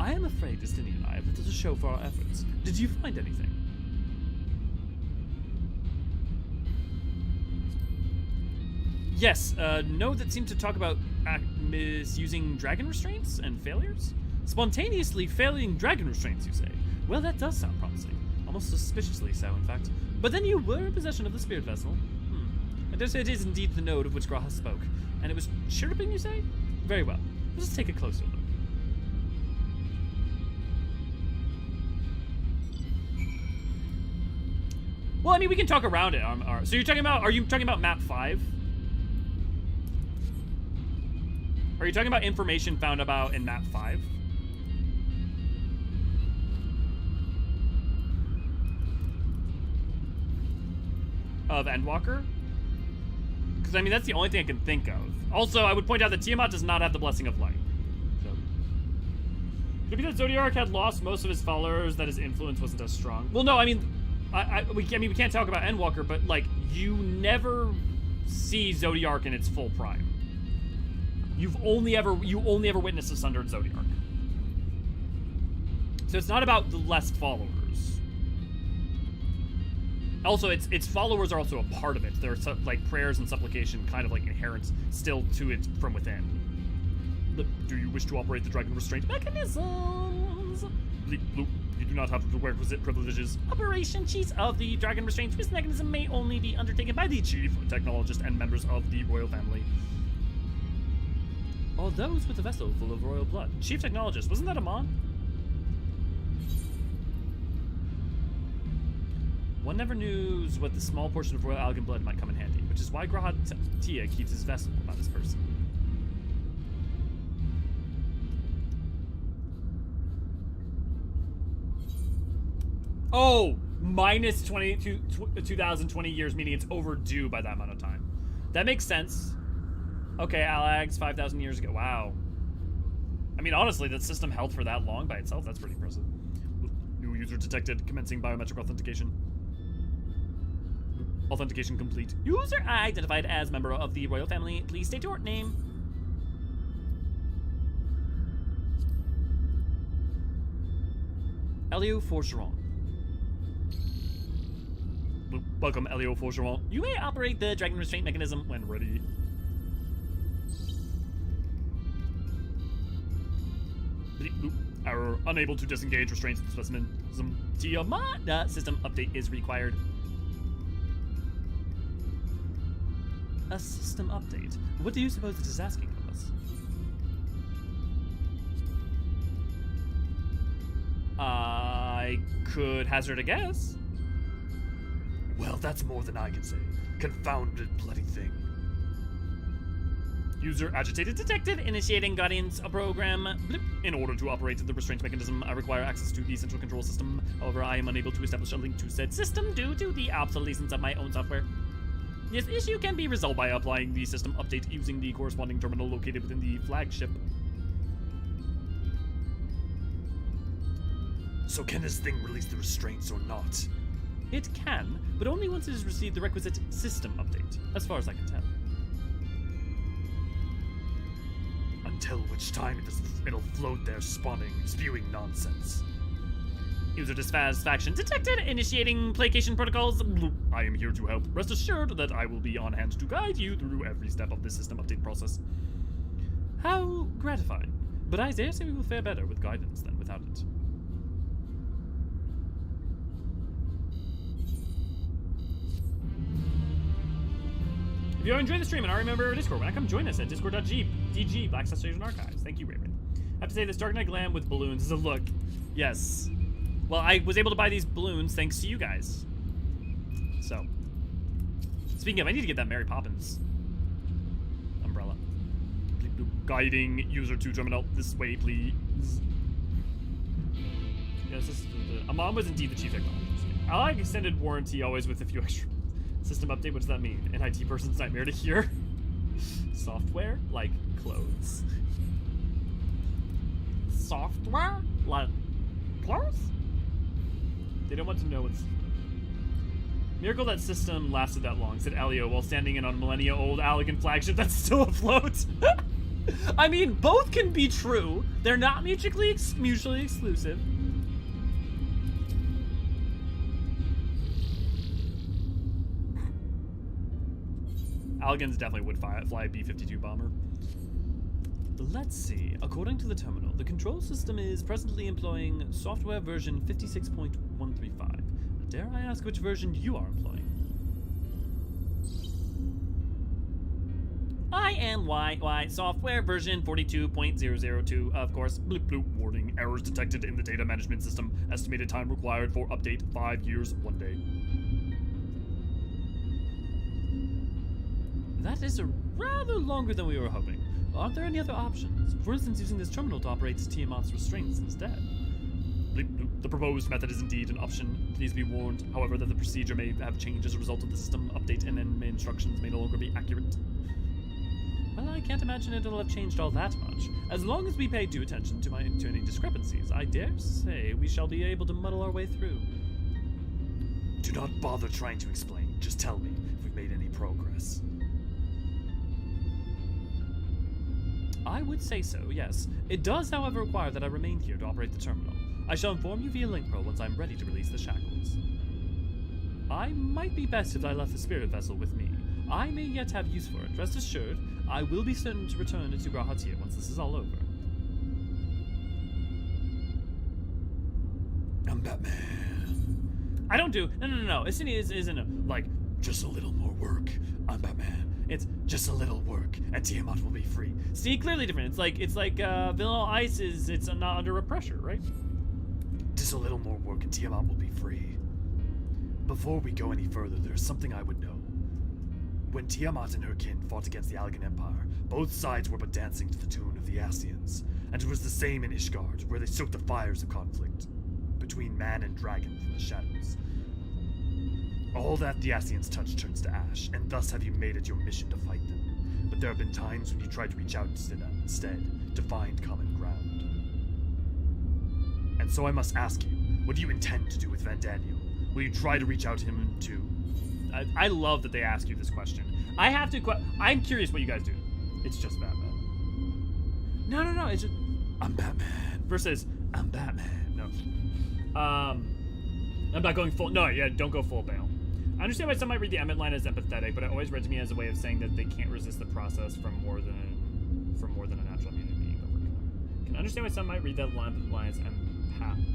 I am afraid Destiny and I have little to show for our efforts. Did you find anything? Yes, node that seemed to talk about misusing dragon restraints and failures? Spontaneously failing dragon restraints, you say? Well, that does sound promising. Almost suspiciously so, in fact. But then you were in possession of the spirit vessel. And it is indeed the node of which Graha spoke. And it was chirruping, you say? Very well. Let's just take a closer look. Well, I mean, we can talk around it. So you're talking about, are you talking about map 5? Are you talking about information found about in map 5? of Endwalker. Because, I mean, that's the only thing I can think of. Also, I would point out that Tiamat does not have the Blessing of Light. So. Could it be that Zodiark had lost most of his followers, that his influence wasn't as strong? Well, no, I mean, we can't talk about Endwalker, but, like, you never see Zodiark in its full prime. You only ever witness a sundered Zodiark. So it's not about the less followers. Also, its followers are also a part of it. There are like prayers and supplication kind of like inherent still to it from within. Do you wish to operate the dragon restraint mechanisms? You do not have the requisite privileges. Operation Chiefs of the dragon restraint mechanism may only be undertaken by the chief technologist and members of the royal family. Or those with a vessel full of royal blood. Chief technologist, wasn't that Amon? One never knows what the small portion of royal Algan blood might come in handy, which is why Grahad Tia keeps his vessel about his person. Oh, minus 2020 years, meaning it's overdue by that amount of time. That makes sense. Okay, Alags, 5,000 years ago. Wow. I mean, honestly, that system held for that long by itself, that's pretty impressive. New user detected, commencing biometric authentication. Authentication complete. User identified as member of the royal family. Please state your name. Elio Forgeron. Welcome, Elio Forgeron. You may operate the dragon restraint mechanism when ready. Error. Unable to disengage restraints of the specimen. Tiamat system update is required. A system update? What do you suppose it is asking of us? I could hazard a guess. Well, that's more than I can say. Confounded bloody thing. User agitated detected. Initiating Guardians program. Blip. In order to operate the restraint mechanism, I require access to the central control system. However, I am unable to establish a link to said system due to the obsolescence of my own software. This issue can be resolved by applying the system update using the corresponding terminal located within the flagship. So can this thing release the restraints or not? It can, but only once it has received the requisite system update, as far as I can tell. Until which time it'll float there spewing nonsense. User dissatisfaction detected. Initiating placation protocols. I am here to help. Rest assured that I will be on hand to guide you through every step of the system update process. How gratifying. But I dare say we will fare better with guidance than without it. If you enjoyed the stream and are a member of Discord, when I come join us at discord.gg /Archives. Thank you, Raven. I have to say, this Dark Knight Glam with balloons is a look. Yes. Well, I was able to buy these balloons thanks to you guys. So. Speaking of, I need to get that Mary Poppins umbrella. Guiding user to terminal. This way, please. Yes, this is Amon was indeed the chief technologist. I like extended warranty always with a few extra. System update, what does that mean? An IT person's nightmare to hear? Software? Like clothes. Software? Like clothes? They don't want to know what's... Miracle that system lasted that long, said Elio while standing in on a millennia-old Allagan flagship that's still afloat. I mean, both can be true. They're not mutually exclusive. Allagans definitely would fly a B-52 bomber. Let's see. According to the terminal, the control system is presently employing software version 56.135. Dare I ask which version you are employing? I am YY software version 42.002, of course. Bloop bloop warning. Errors detected in the data management system. Estimated time required for update 5 years, 1 day. That is rather longer than we were hoping. Aren't there any other options? For instance, using this terminal to operate Tiamat's restraints instead. Bleep bloop. The proposed method is indeed an option. Please be warned, however, that the procedure may have changed as a result of the system update and then instructions may no longer be accurate. Well, I can't imagine it'll have changed all that much. As long as we pay due attention to any discrepancies, I dare say we shall be able to muddle our way through. Do not bother trying to explain. Just tell me if we've made any progress. I would say so, yes. It does, however, require that I remain here to operate the terminal. I shall inform you via link pearl once I'm ready to release the shackles. I might be best if I left the spirit vessel with me. I may yet have use for it. Rest assured, I will be certain to return to Grahatia once this is all over. I'm Batman. I don't do... No. It isn't like, just a little more work. I'm Batman. It's just a little work, and Tiamat will be free. See, clearly different. It's like Vanilla Ice it's not under pressure, right? Just a little more work, and Tiamat will be free. Before we go any further, there's something I would know. When Tiamat and her kin fought against the Allegan Empire, both sides were but dancing to the tune of the Ascians, and it was the same in Ishgard, where they stoked the fires of conflict between man and dragon from the shadows. All that the Ascians touch turns to ash, and thus have you made it your mission to fight them. But there have been times when you tried to reach out instead, to find common ground. And so I must ask you, what do you intend to do with Vandaniel? Will you try to reach out to him too? I love that they ask you this question. I'm curious what you guys do. It's just Batman. No, it's just... I'm Batman. Versus, I'm Batman. No. I'm not going full... No, yeah, don't go full Bale. I understand why some might read the Emmett line as empathetic, but it always read to me as a way of saying that they can't resist the process from more than a natural immunity being overcome. Can understand why some might read that line as empath.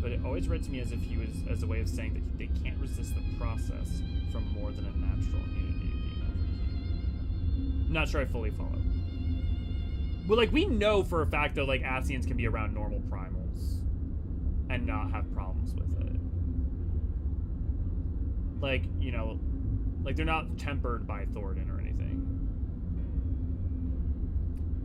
But it always read to me as if he was as a way of saying that they can't resist the process from more than a natural immunity being overcome. I'm not sure I fully follow. Well, like, we know for a fact though, like, Ascians can be around normal primals and not have problems with it. Like, you know, like, they're not tempered by Thoradin or anything.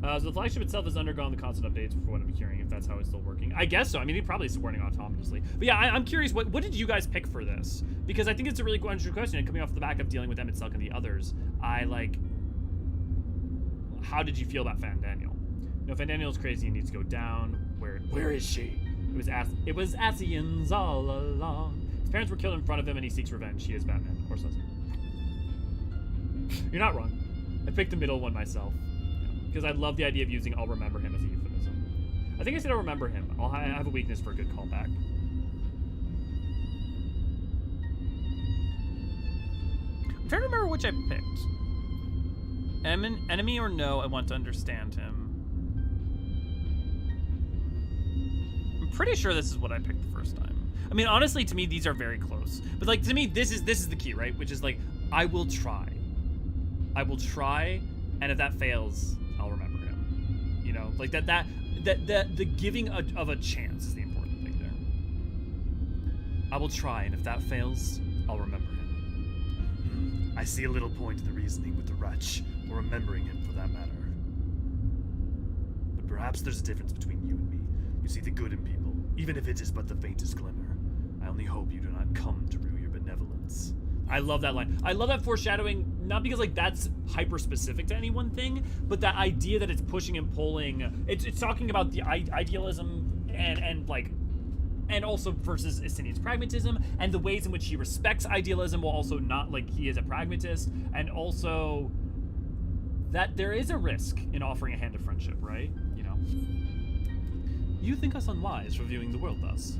So the flagship itself has undergone the constant updates for what I'm hearing, if that's how it's still working. I guess so. I mean, it probably is working autonomously. But yeah, I'm curious, what did you guys pick for this? Because I think it's a really interesting question, and coming off the back of dealing with Emmett Selk and the others, how did you feel about Vandaniel? No, Vandaniel's crazy and needs to go down. Where is she? It was Ascians all along. His parents were killed in front of him and he seeks revenge. He is Batman, of course. You're not wrong. I picked the middle one myself. Because I love the idea of using I'll remember him as a euphemism. I think I said I'll remember him. I have a weakness for a good callback. I'm trying to remember which I picked. Enemy or no, I want to understand him. I'm pretty sure this is what I picked the first time. I mean, honestly, to me, these are very close. But, like, to me, this is the key, right? Which is, like, I will try. I will try, and if that fails, I'll remember him. You know, like, the giving of a chance is the important thing there. I will try, and if that fails, I'll remember him. I see a little point in the reasoning with the wretch, or remembering him for that matter. But perhaps there's a difference between you and me. You see the good in people, even if it is but the faintest glimmer. I only hope you do not come to rue your benevolence. I love that line. I love that foreshadowing, not because, like, that's hyper-specific to any one thing, but that idea that it's pushing and pulling. It's talking about the idealism and also versus Estinian's pragmatism, and the ways in which he respects idealism while also not, like, he is a pragmatist, and also that there is a risk in offering a hand of friendship, right? You know? You think us unwise for viewing the world thus.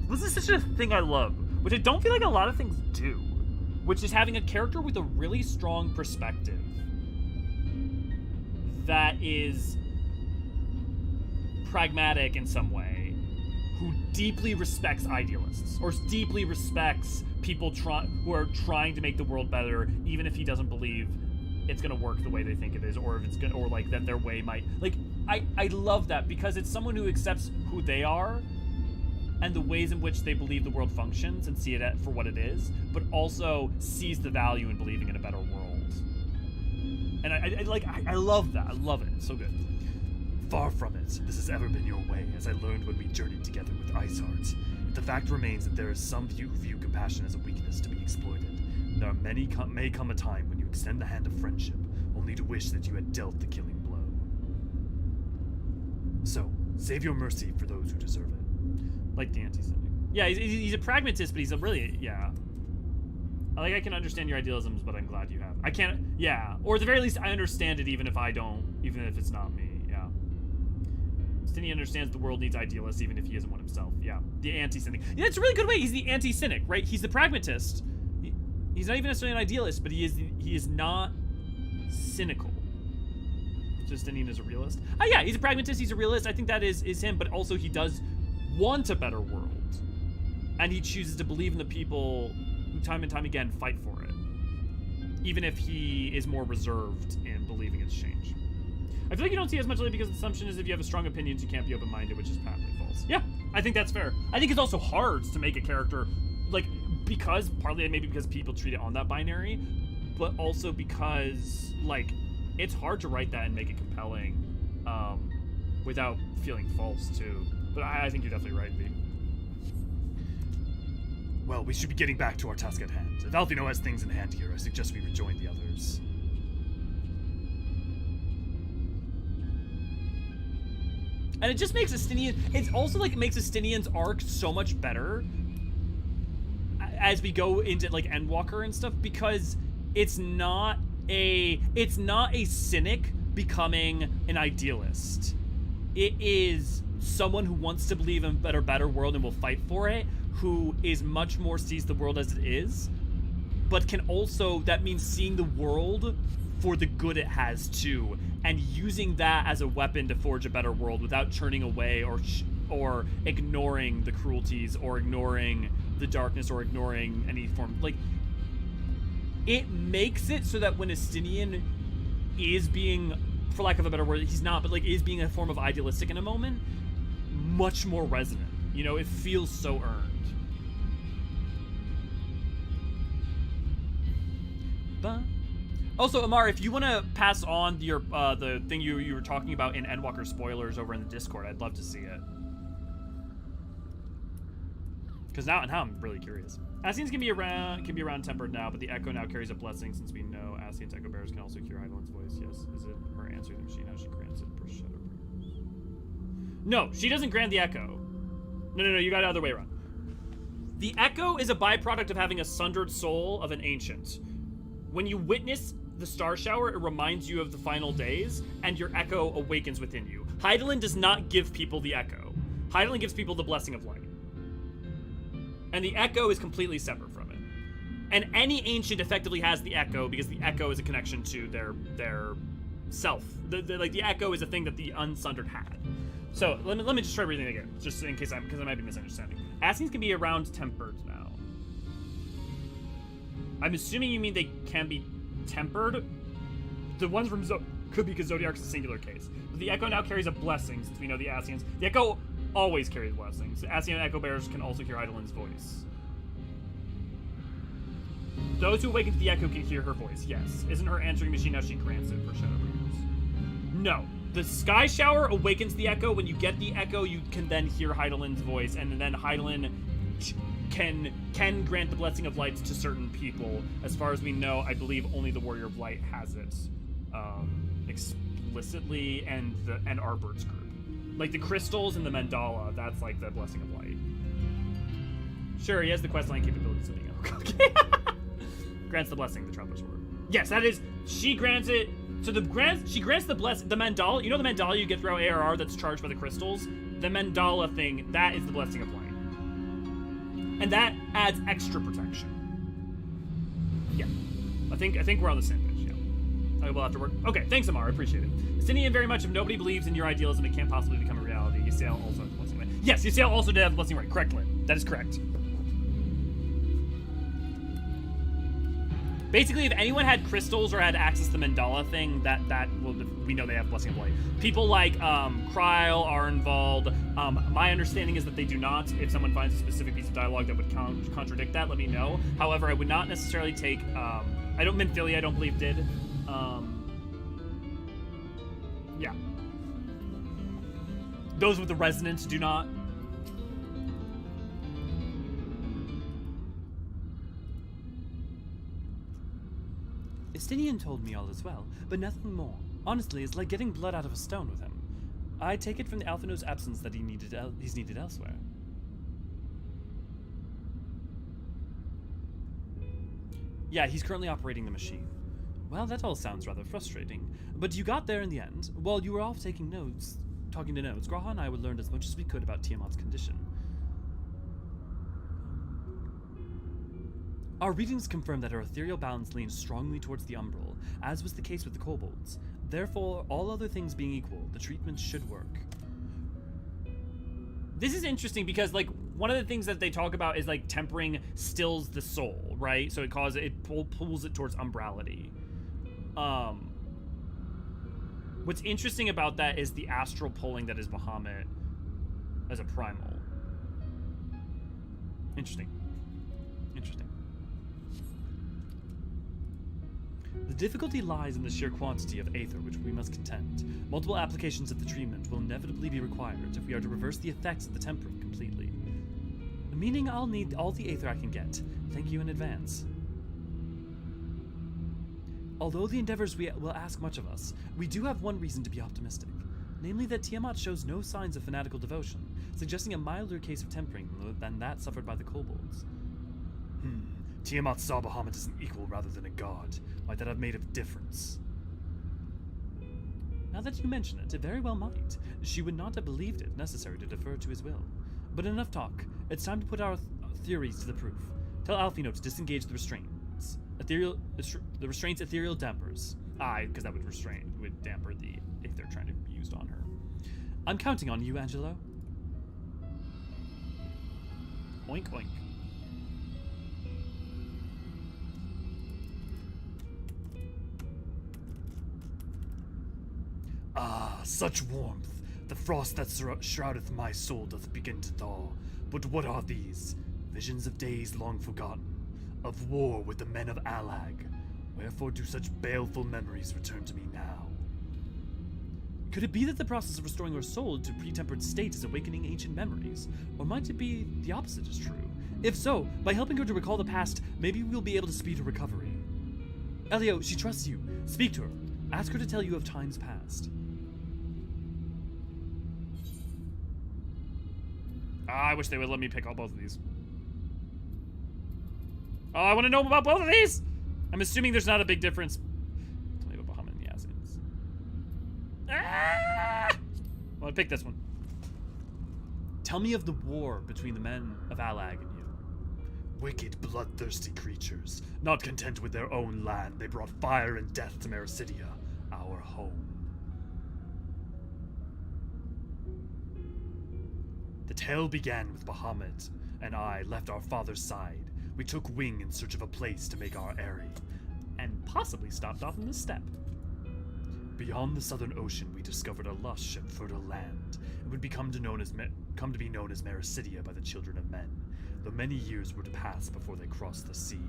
This is such a thing I love, which I don't feel like a lot of things do, which is having a character with a really strong perspective that is pragmatic in some way, who deeply respects idealists, or deeply respects people who are trying to make the world better, even if he doesn't believe it's gonna work the way they think it is, or if it's gonna, or like that their way might. Like, I love that because it's someone who accepts who they are and the ways in which they believe the world functions and see it for what it is, but also sees the value in believing in a better world. And I love that. I love it. It's so good. Far from it. This has ever been your way, as I learned when we journeyed together with Iceheart. The fact remains that there is some few who view compassion as a weakness to be exploited. There are many may come a time when you extend the hand of friendship, only to wish that you had dealt the killing blow. So, save your mercy for those who deserve it. Like the anti-cynic. Yeah, he's a pragmatist, but he's a really, yeah. I can understand your idealisms, but I'm glad you have. I can't, yeah. Or at the very least, I understand it even if I don't, even if it's not me, yeah. Stinian understands the world needs idealists even if he isn't one himself, yeah. The anti-cynic. Yeah, that's a really good way. He's the anti-cynic, right? He's the pragmatist. He's not even necessarily an idealist, but he is not cynical. So Stinian is a realist. Yeah, he's a pragmatist, he's a realist. I think that is him, but also he does want a better world. And he chooses to believe in the people who time and time again fight for it. Even if he is more reserved in believing it's change. I feel like you don't see as much of it because the assumption is if you have strong opinions, you can't be open-minded, which is patently false. Yeah, I think that's fair. I think it's also hard to make a character, like, because, partly maybe because people treat it on that binary, but also because, like, it's hard to write that and make it compelling without feeling false, too. But I think you're definitely right, V. Well, we should be getting back to our task at hand. If Alphino has things in hand here, I suggest we rejoin the others. And it just makes Estinian, it's also like it makes Estinian's arc so much better as we go into like Endwalker and stuff, because it's not a cynic becoming an idealist. It is someone who wants to believe in a better world and will fight for it, who is much more sees the world as it is, but can also, that means seeing the world for the good it has too, and using that as a weapon to forge a better world without turning away or ignoring the cruelties or ignoring the darkness or ignoring any form. Like, it makes it so that when Estinian is being, for lack of a better word, he's not, but like is being a form of idealistic in a moment, much more resonant. You know, it feels so earned. But also, Amar, if you want to pass on your the thing you were talking about in Endwalker spoilers over in the Discord, I'd love to see it. Because now I'm really curious. Ascians can be around tempered now, but the Echo now carries a blessing since we know Ascian's Echo Bearers can also hear Hydaelyn's voice. Yes, is it her answering the machine? How she grants it per shadow prayers? No, she doesn't grant the Echo. No, you got it the other way around. The Echo is a byproduct of having a sundered soul of an ancient. When you witness the star shower, it reminds you of the final days, and your Echo awakens within you. Hydaelyn does not give people the Echo. Hydaelyn gives people the blessing of light. And the Echo is completely separate from it. And any ancient effectively has the Echo because the Echo is a connection to their self. The Echo is a thing that the unsundered had. So let me just try reading it again, just in case because I might be misunderstanding. Ascians can be around tempered now. I'm assuming you mean they can be tempered. The ones from could be because Zodiark's a singular case. But the Echo now carries a blessing since we know the Ascians. The Echo always carries blessings. Ascian Echo Bearers can also hear Hydaelyn's voice. Those who awaken to the Echo can hear her voice, yes. Isn't her answering machine how she grants it for shadow bringers? No. The Sky Shower awakens the Echo. When you get the Echo, you can then hear Hydaelyn's voice, and then Hydaelyn can grant the blessing of lights to certain people. As far as we know, I believe only the Warrior of Light has it explicitly, and Arbert's group. Like the crystals and the mandala, that's like the blessing of light. Sure, he has the questline capabilities of being okay. Grants the blessing, the Traveler's Order. Yes, that is, she grants it. So she grants the blessing, the mandala. You know the mandala you get throughout ARR that's charged by the crystals? The mandala thing, that is the blessing of light. And that adds extra protection. Yeah. I think we're on the same page, yeah. I will have to work. Okay, thanks, Amar, I appreciate it. Stinian, very much, if nobody believes in your idealism, it can't possibly become a reality. Ysael also has the blessing right. Yes, Ysael also did have the blessing right. Correct, Lynn. That is correct. Basically, if anyone had crystals or had access to the mandala thing, we know they have blessing of light. People like Kryl, Arnvald, my understanding is that they do not. If someone finds a specific piece of dialogue that would contradict that, let me know. However, I would not necessarily take, Minfilia, I don't believe did. Yeah. those with the resonance do not. Estinian told me all as well, but nothing more. Honestly, it's like getting blood out of a stone with him. I take it from the Alphino's absence that he's needed elsewhere. Yeah, he's currently operating the machine. Well, that all sounds rather frustrating, but you got there in the end. While you were off talking to Notes, Graha and I would learn as much as we could about Tiamat's condition. Our readings confirm that her ethereal balance leans strongly towards the umbral, as was the case with the kobolds. Therefore, all other things being equal, the treatment should work. This is interesting because, like, one of the things that they talk about is, like, tempering stills the soul, right? So it pulls it towards umbrality. What's interesting about that is the astral pulling that is Bahamut as a primal. Interesting. The difficulty lies in the sheer quantity of aether which we must contend. Multiple applications of the treatment will inevitably be required if we are to reverse the effects of the tempering completely. Meaning I'll need all the aether I can get. Thank you in advance. Although the endeavors will ask much of us, we do have one reason to be optimistic. Namely that Tiamat shows no signs of fanatical devotion, suggesting a milder case of tempering than that suffered by the kobolds. Tiamat saw Bahamut as an equal rather than a god. Might that have made a difference? Now that you mention it, it very well might. She would not have believed it necessary to defer to his will. But enough talk. It's time to put our theories to the proof. Tell Alphino to disengage the restraints. The restraints ethereal dampers. Because that would damper the aether trying to be used on her. I'm counting on you, Angelo. Oink, oink. Such warmth! The frost that shroudeth my soul doth begin to thaw. But what are these? Visions of days long forgotten, of war with the men of Allag. Wherefore do such baleful memories return to me now? Could it be that the process of restoring her soul to pre-tempered state is awakening ancient memories? Or might it be the opposite is true? If so, by helping her to recall the past, maybe we'll be able to speed her recovery. Elio, she trusts you. Speak to her. Ask her to tell you of times past. I wish they would let me pick up both of these. Oh, I want to know about both of these! I'm assuming there's not a big difference. Tell me about Bahamut and the Eorzeans. I want to pick this one. Tell me of the war between the men of Allag and you. Wicked, bloodthirsty creatures. Not content with their own land, they brought fire and death to Mericidia, our home. The tale began with Bahamut and I left our father's side. We took wing in search of a place to make our eyrie, and possibly stopped off in the steppe. Beyond the southern ocean, we discovered a lush and fertile land. It would come to be known as Mericidia by the children of men, though many years were to pass before they crossed the sea.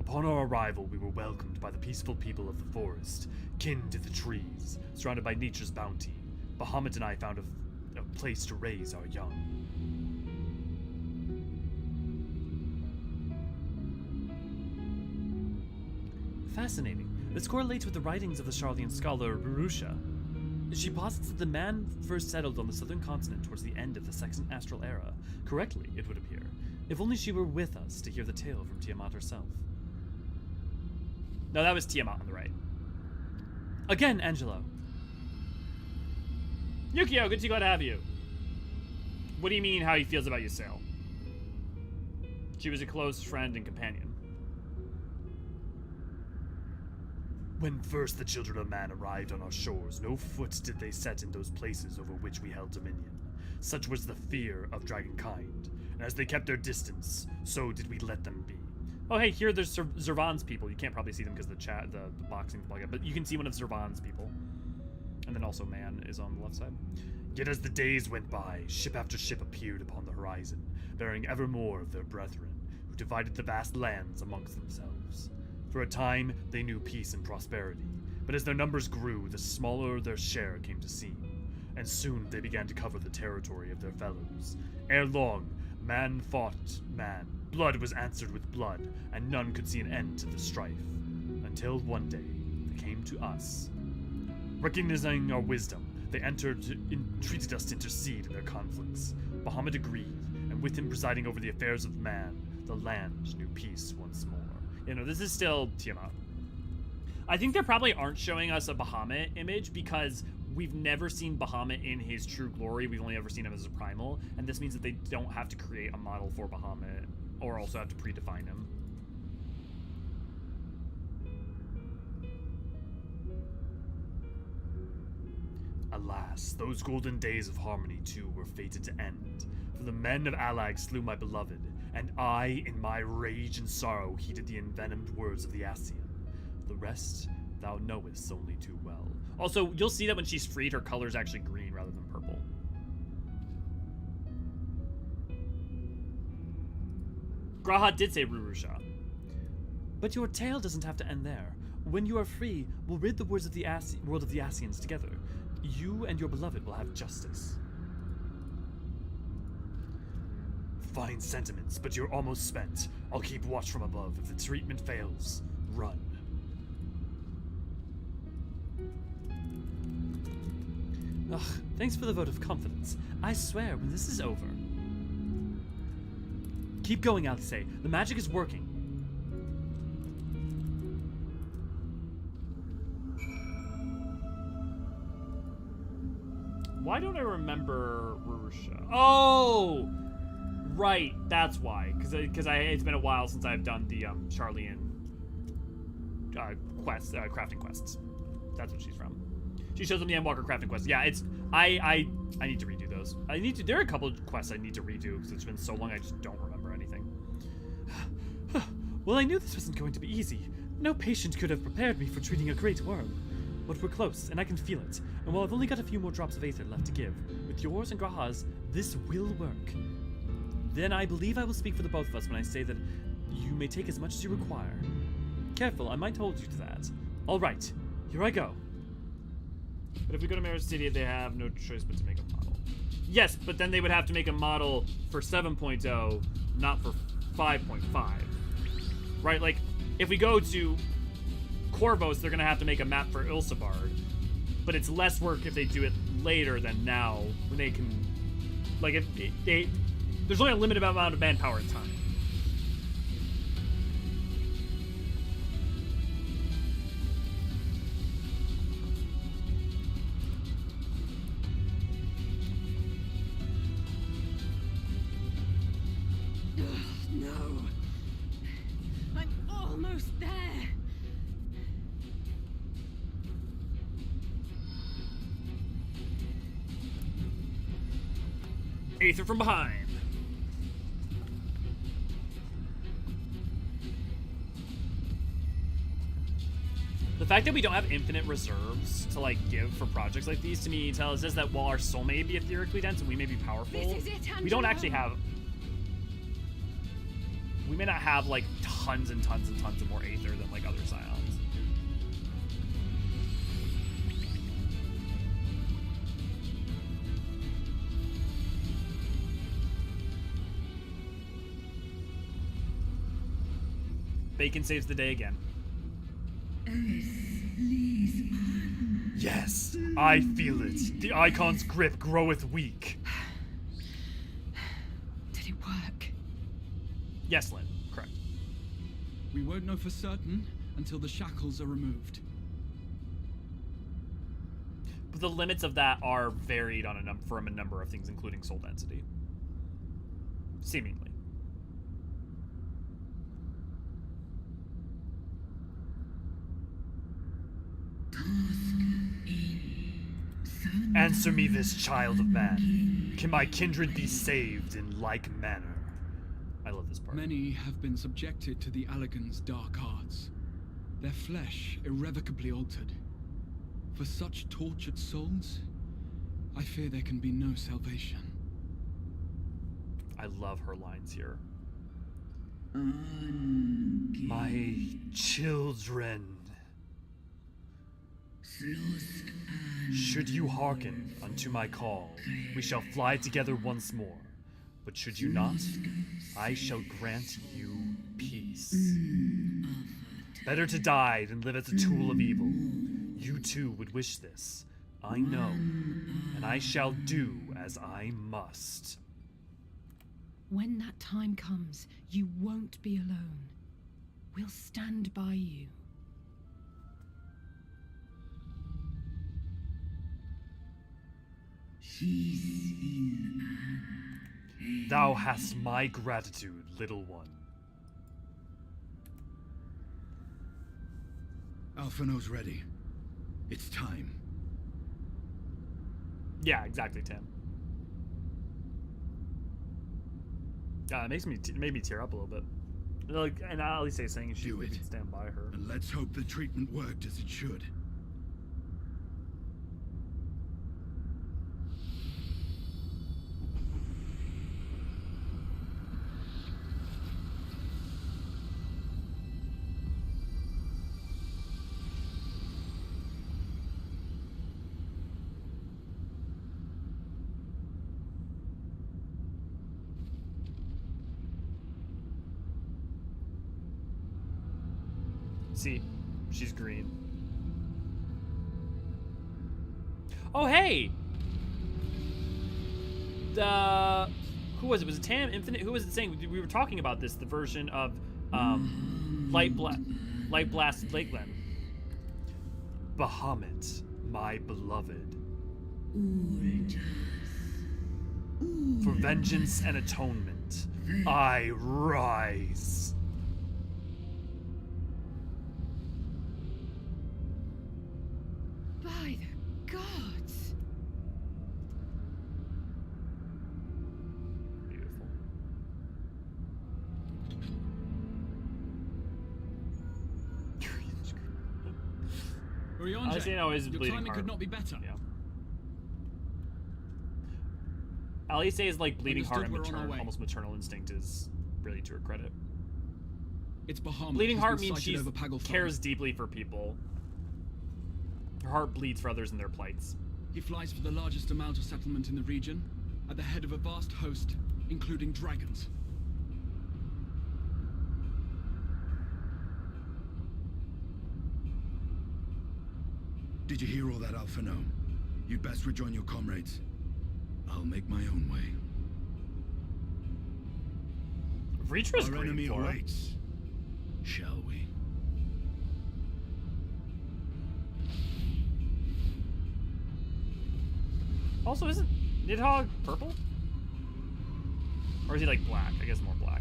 Upon our arrival, we were welcomed by the peaceful people of the forest, kin to the trees, surrounded by nature's bounty. Bahamut and I found a place to raise our young. Fascinating. This correlates with the writings of the Charlian scholar Burusha. She posits that the man first settled on the southern continent towards the end of the Second Astral Era. Correctly, it would appear. If only she were with us to hear the tale from Tiamat herself. No, that was Tiamat on the right. Again, Angelo. Yukio, good to glad to have you. What do you mean how he feels about Ysayle? She was a close friend and companion. When first the children of man arrived on our shores, no foot did they set in those places over which we held dominion. Such was the fear of dragonkind, and as they kept their distance, so did we let them be. Oh hey, here there's Zervan's people. You can't probably see them because the boxing's plugged up, but you can see one of Zervan's people. And then also man is on the left side. Yet as the days went by, ship after ship appeared upon the horizon, bearing ever more of their brethren, who divided the vast lands amongst themselves. For a time, they knew peace and prosperity, But as their numbers grew, the smaller their share came to seem, and soon they began to cover the territory of their fellows. Ere long, man fought man, blood was answered with blood, and none could see an end to the strife. Until one day, they came to us. Recognizing our wisdom, they entreated us to intercede in their conflicts. Bahamut agreed, and with him presiding over the affairs of man, the land knew peace once more. You know, this is still Tiamat. I think they probably aren't showing us a Bahamut image because we've never seen Bahamut in his true glory. We've only ever seen him as a primal, and this means that they don't have to create a model for Bahamut or also have to predefine him. Alas, those golden days of harmony too were fated to end, for the men of Alag slew my beloved, and I, in my rage and sorrow, heeded the envenomed words of the Eorzean. The rest thou knowest only too well. Also, you'll see that when she's freed, her color is actually green rather than purple. Graha did say Rurusha. But your tale doesn't have to end there. When you are free, we'll rid the world of the Eorzeans together. You and your beloved will have justice. Fine sentiments, but you're almost spent. I'll keep watch from above. If the treatment fails, run. Ugh, thanks for the vote of confidence. I swear, when this is over... Keep going, Alice. The magic is working. Why don't I remember Rurusha? Oh! Right, that's why. Because it's been a while since I've done the Charlian crafting quests. That's what she's from. She shows them the Endwalker crafting quest. Yeah, it's I need to redo those. There are a couple of quests I need to redo because it's been so long I just don't remember anything. Well, I knew this wasn't going to be easy. No patient could have prepared me for treating a great worm. But we're close, and I can feel it. And while I've only got a few more drops of aether left to give, with yours and Graha's, this will work. Then I believe I will speak for the both of us when I say that you may take as much as you require. Careful, I might hold you to that. All right, here I go. But if we go to Mirror City, they have no choice but to make a model. Yes, but then they would have to make a model for 7.0, not for 5.5. Right, like, if we go to Corvos, they're going to have to make a map for Ilsabard. But it's less work if they do it later than now, when they can... Like, if they... There's only a limited amount of manpower and time. No. I'm almost there. Aether from behind. The fact that we don't have infinite reserves to like give for projects like these to me tells us that while our soul may be etherically dense and we may be powerful, we don't actually have. We may not have like tons and tons and tons of more aether than like other scions. Bacon saves the day again. Yes, I feel it. The Icon's grip groweth weak. Did it work? Yes, Lynn. Correct. We won't know for certain until the shackles are removed. But the limits of that are varied on from a number of things, including soul density. Seemingly. Answer me this, child of man. Can my kindred be saved in like manner? I love this part. Many have been subjected to the Allagan's dark arts, their flesh irrevocably altered. For such tortured souls, I fear there can be no salvation. I love her lines here. My children. Should you hearken unto my call, we shall fly together once more. But should you not, I shall grant you peace. Better to die than live as a tool of evil. You too would wish this. I know, and I shall do as I must. When that time comes, you won't be alone. We'll stand by you. Thou hast my gratitude, little one. Alphino's ready. It's time. Yeah, exactly, Tim. It made me tear up a little bit. Like, and Alice saying she would stand by her. And let's hope the treatment worked as it should. See, she's green. Oh, hey! Who was it? Was it Tam Infinite? Who was it saying? We were talking about this, the version of Light Blast Lakeland. Bahamut, my beloved. For vengeance and atonement, I rise. By the gods! Beautiful. Eorzean, I know he's your bleeding timing heart. could not be better. Yeah. Alice is like bleeding heart and Understood, we're on our way. almost maternal instinct is really to her credit. It's Bahamut. Bleeding who's heart been means sighted she over Paglth'an. cares deeply for people. Her heart bleeds for others in their plights. He flies for the largest amount of settlement in the region, at the head of a vast host, including dragons. Did you hear all that, Alphino? You'd best rejoin your comrades. I'll make my own way. Retra's Our green, enemy Flora. awaits. Shall we? Also, isn't Nidhogg purple? Or is he like black? I guess more black.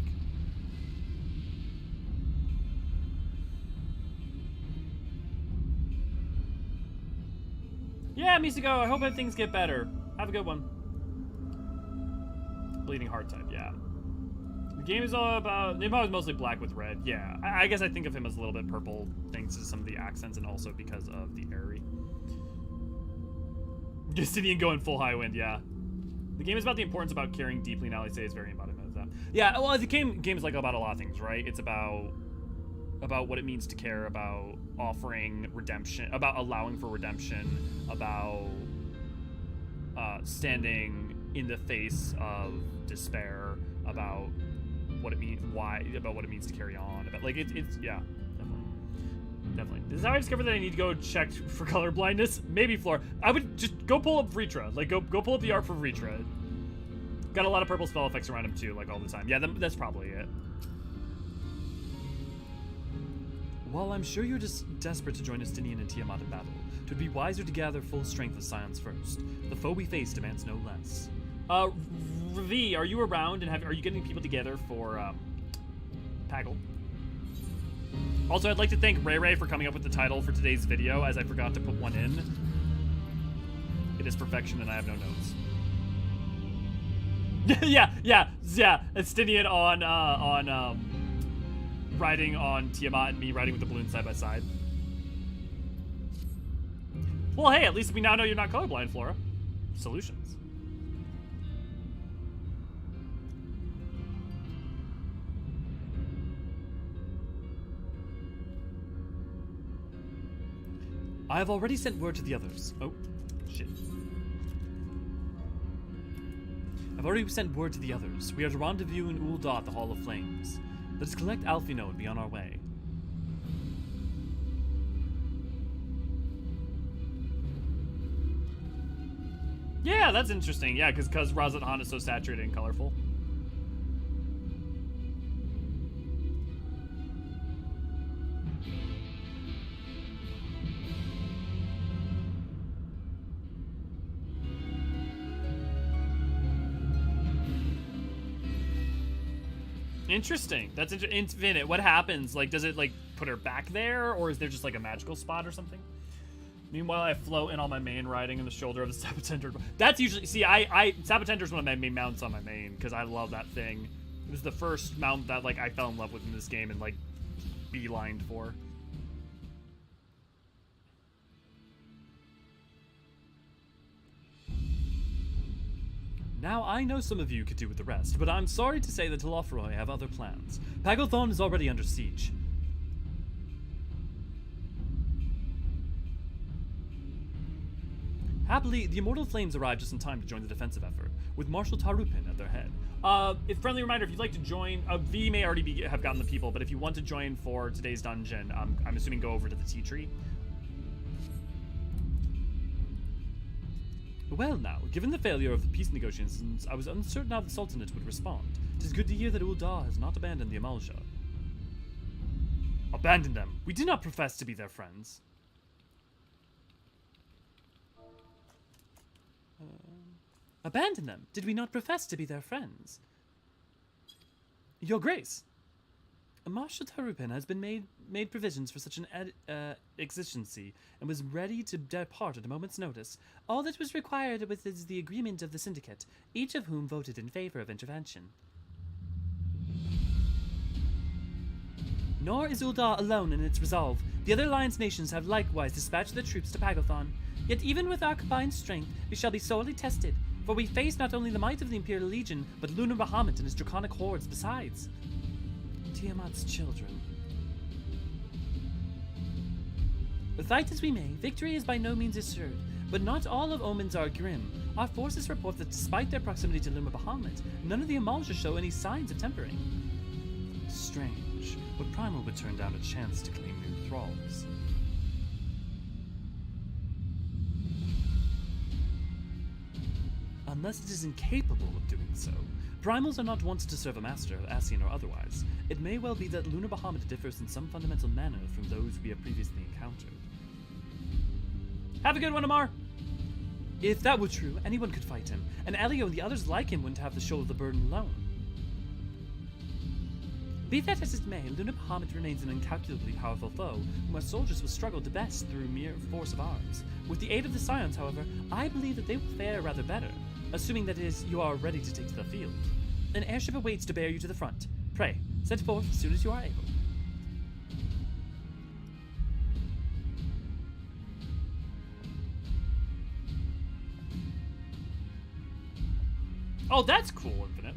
Yeah, Misako, I hope that things get better. Have a good one. Bleeding heart type, yeah. The game is all about... Nidhogg is mostly black with red, yeah. I guess I think of him as a little bit purple thanks to some of the accents and also because of the airy. Justinian going full high wind, yeah. The game is about the importance about caring deeply, and Alice is very embodiment of that. Yeah, well, the game is like about a lot of things, right? It's about what it means to care, about offering redemption, about allowing for redemption, about standing in the face of despair, about what it means, about what it means to carry on, about like it's yeah, definitely. This is how I discovered that I need to go check for color blindness. Maybe Flora. I would just go pull up Vritra. Like go pull up the art for Vritra. Got a lot of purple spell effects around him too, like all the time. Yeah, that's probably it. While I'm sure you're just desperate to join Estinian and Tiamat in battle, 'twould be wiser to gather full strength of science first. The foe we face demands no less. V, are you around and are you getting people together for Pagl? Also, I'd like to thank Ray for coming up with the title for today's video, as I forgot to put one in. It is perfection, and I have no notes. yeah. Estinian on riding on Tiamat and me riding with the balloon side by side. Well, hey, at least we now know you're not colorblind, Flora. Solutions. I have already sent word to the others. Oh, shit. I've already sent word to the others. We are to rendezvous in Ul'dah at the Hall of Flames. Let us collect Alphino and be on our way. Yeah, that's interesting. Yeah, because Paglth'an is so saturated and colorful. Interesting. That's Infinite. What happens? Like, does it, like, put her back there? Or is there just, like, a magical spot or something? Meanwhile, I float in on my main riding in the shoulder of the Sapotender. That's usually... See, Sapotender's one of my main mounts on my main, because I love that thing. It was the first mount that, like, I fell in love with in this game and, like, beelined for. Now, I know some of you could do with the rest, but I'm sorry to say that Telophoroi have other plans. Paglth'an is already under siege. Happily, the Immortal Flames arrived just in time to join the defensive effort, with Marshal Tarupin at their head. Friendly reminder, if you'd like to join, V may already have gotten the people, but if you want to join for today's dungeon, I'm assuming go over to the tea tree. Well now, given the failure of the peace negotiations, I was uncertain how the Sultanate would respond. It is good to hear that Ul'dah has not abandoned the Amalja. Abandon them. We do not profess to be their friends. Abandon them? Did we not profess to be their friends? Your Grace! Marshal Tarupin has been made provisions for such an exigency, and was ready to depart at a moment's notice. All that was required is the agreement of the Syndicate, each of whom voted in favor of intervention. Nor is Ul'dah alone in its resolve. The other Alliance nations have likewise dispatched their troops to Paglth'an. Yet even with our combined strength, we shall be sorely tested, for we face not only the might of the Imperial Legion, but Lunar Bahamut and his draconic hordes besides. Tiamat's children. Fight as we may, victory is by no means assured, but not all of omens are grim. Our forces report that despite their proximity to Lunar Bahamut, none of the Amalja show any signs of tempering. Strange, but Primal would turn down a chance to claim new thralls. Unless it is incapable of doing so. Primals are not wont to serve a master, Ascian or otherwise. It may well be that Lunar Bahamut differs in some fundamental manner from those we have previously encountered. Have a good one, Amar! If that were true, anyone could fight him, and Elio and the others like him wouldn't have to shoulder the burden alone. Be that as it may, Lunar Bahamut remains an incalculably powerful foe, whom our soldiers will struggle to best through mere force of arms. With the aid of the Scions, however, I believe that they will fare rather better, assuming that is, you are ready to take to the field. An airship awaits to bear you to the front. Pray, set forth as soon as you are able. Oh, that's cool, Infinite.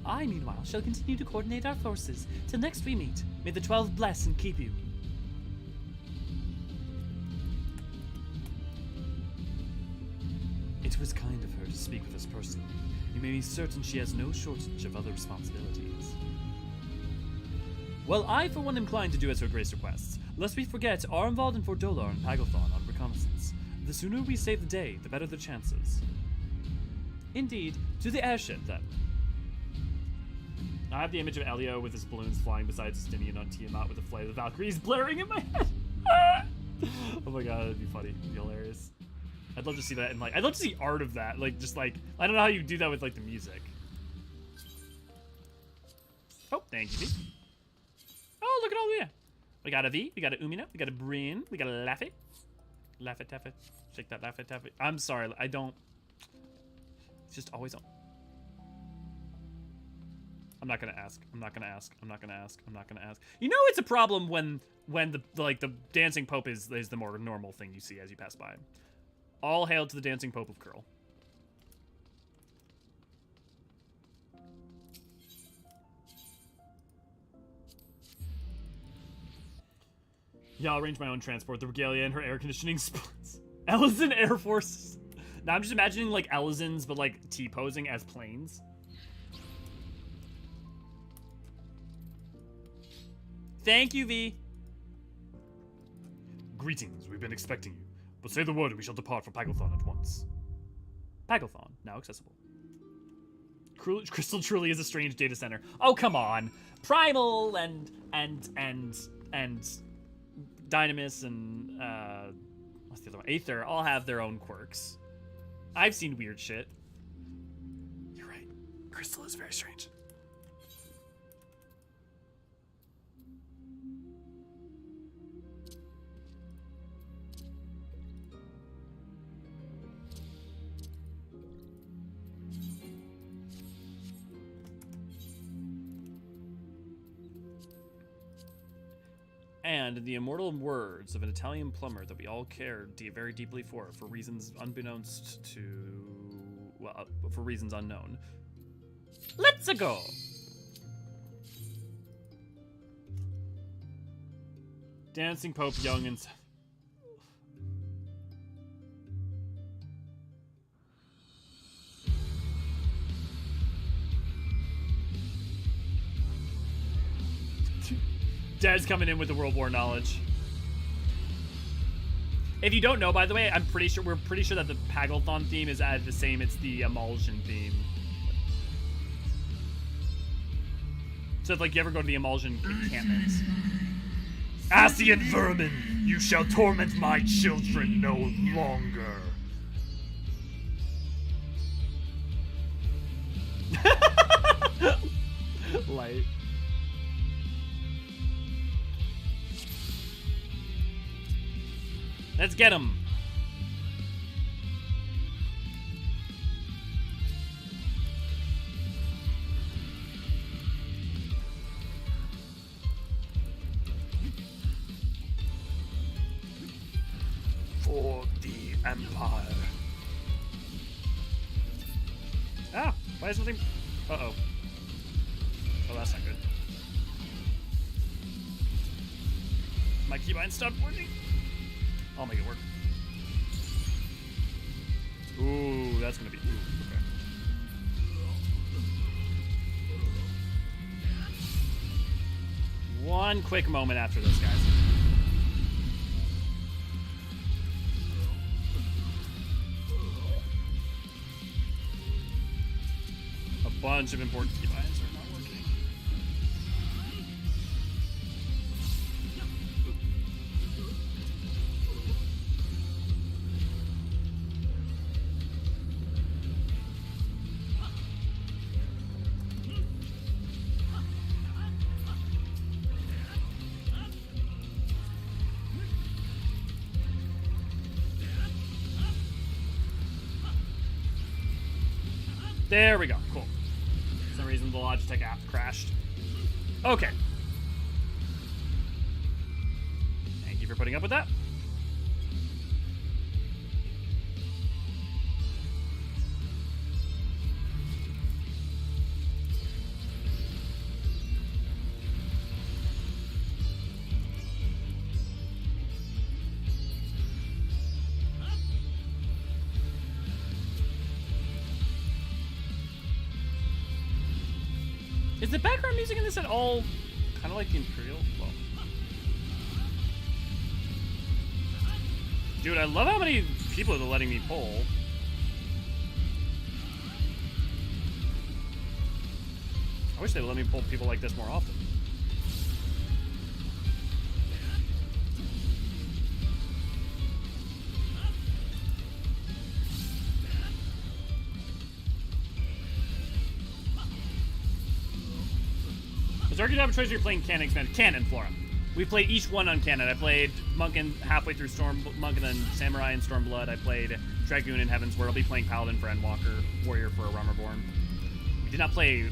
I, meanwhile, shall continue to coordinate our forces. Till next we meet, may the 12 bless and keep you. It was kind of her to speak with us personally. You may be certain she has no shortage of other responsibilities. Well, I for one inclined to do as her grace requests. Lest we forget, are involved in Fort Dolar and Paglth'an on reconnaissance. The sooner we save the day, the better the chances. Indeed, to the airship then. I have the image of Elio with his balloons flying beside Justinian on Tiamat with the flight of the Valkyries blaring in my head. Oh my god, that'd be funny. It'd be hilarious. I'd love to see that, and like, I'd love to see art of that. Like, just like, I don't know how you do that with like the music. Oh, thank you, V. Oh, look at all the. We got a V, we got a Umina, we got a Bryn, we got a Laffy. Laffy taffy. Shake that Laffy taffy. I'm sorry, I don't. It's just always on. I'm not gonna ask. I'm not gonna ask. I'm not gonna ask. I'm not gonna ask. You know, it's a problem when the dancing pope is the more normal thing you see as you pass by. All hail to the dancing pope of Curl. Yeah, I'll arrange my own transport. The regalia and her air conditioning spots. Eorzean Air Force. Now I'm just imagining like Eorzeans, but like T-posing as planes. Thank you, V. Greetings, we've been expecting you. But say the word and we shall depart for Paglth'an at once. Paglth'an, now accessible. Crystal truly is a strange data center. Oh, come on. Primal and Dynamis and what's the other one? Aether all have their own quirks. I've seen weird shit. You're right. Crystal is very strange. And in the immortal words of an Italian plumber that we all care very deeply for reasons unbeknownst to, well, for reasons unknown. Let's go. Dancing Pope, young and. Dad's coming in with the World War knowledge. If you don't know, by the way, we're pretty sure that the Paglth'an theme is the same. It's the emulsion theme. So if like you ever go to the emulsion encampments. Asian vermin, you shall torment my children no longer. Light. Let's get him. For the Empire. Ah, why is nothing? Uh-oh. Oh, that's not good. My keybind stopped working. I'll make it work. Ooh, that's gonna be. Ooh, okay. One quick moment after this, guys. A bunch of important keybinds are not working. There we go. Cool. For some reason, the Logitech app crashed. Okay. Thank you for putting up with that. Is the background music in this at all kind of like the Imperial? Well, dude, I love how many people they're letting me pull. I wish they would let me pull people like this more often. Is Archon have a choice if you're playing Canon Expanded? Canon, Flora. We played each one on Canon. I played Monk and halfway through Monk and then Samurai and Stormblood. I played Dragoon in Heaven's Word. I'll be playing Paladin for Endwalker, Warrior for Realmreborn. We did not play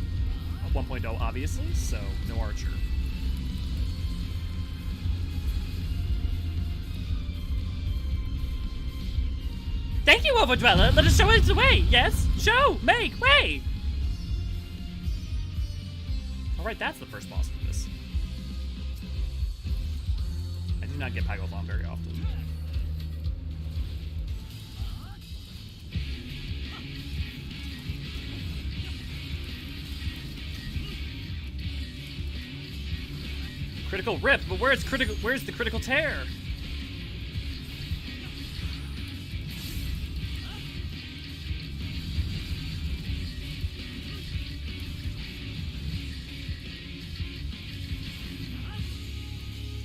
1.0, obviously, so no Archer. Thank you, Overdweller. Let us show us the way. Yes? Show! Make way! Alright, that's the first boss of this. I did not get Paglth'an very often. Critical rip, but where's the critical tear?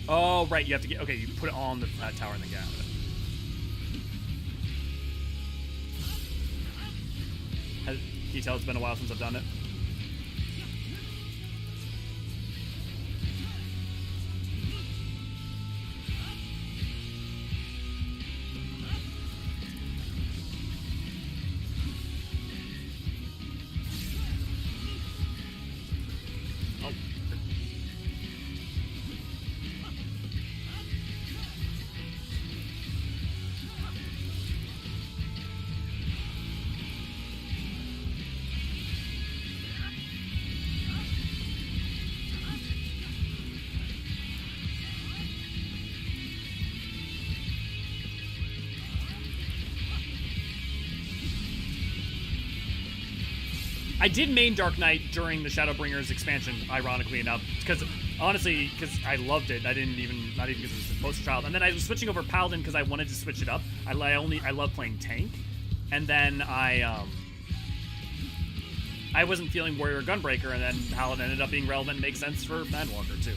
Oh, right, you have to get, okay, you put it on the tower and then get out of it. Can you tell it's been a while since I've done it? I did main Dark Knight during the Shadowbringers expansion, ironically enough, because honestly, because I loved it. I didn't even, not even because it was a poster child. And then I was switching over Paladin because I wanted to switch it up. I love playing tank, and then I wasn't feeling Warrior Gunbreaker, and then Paladin ended up being relevant and makes sense for Madwalker too.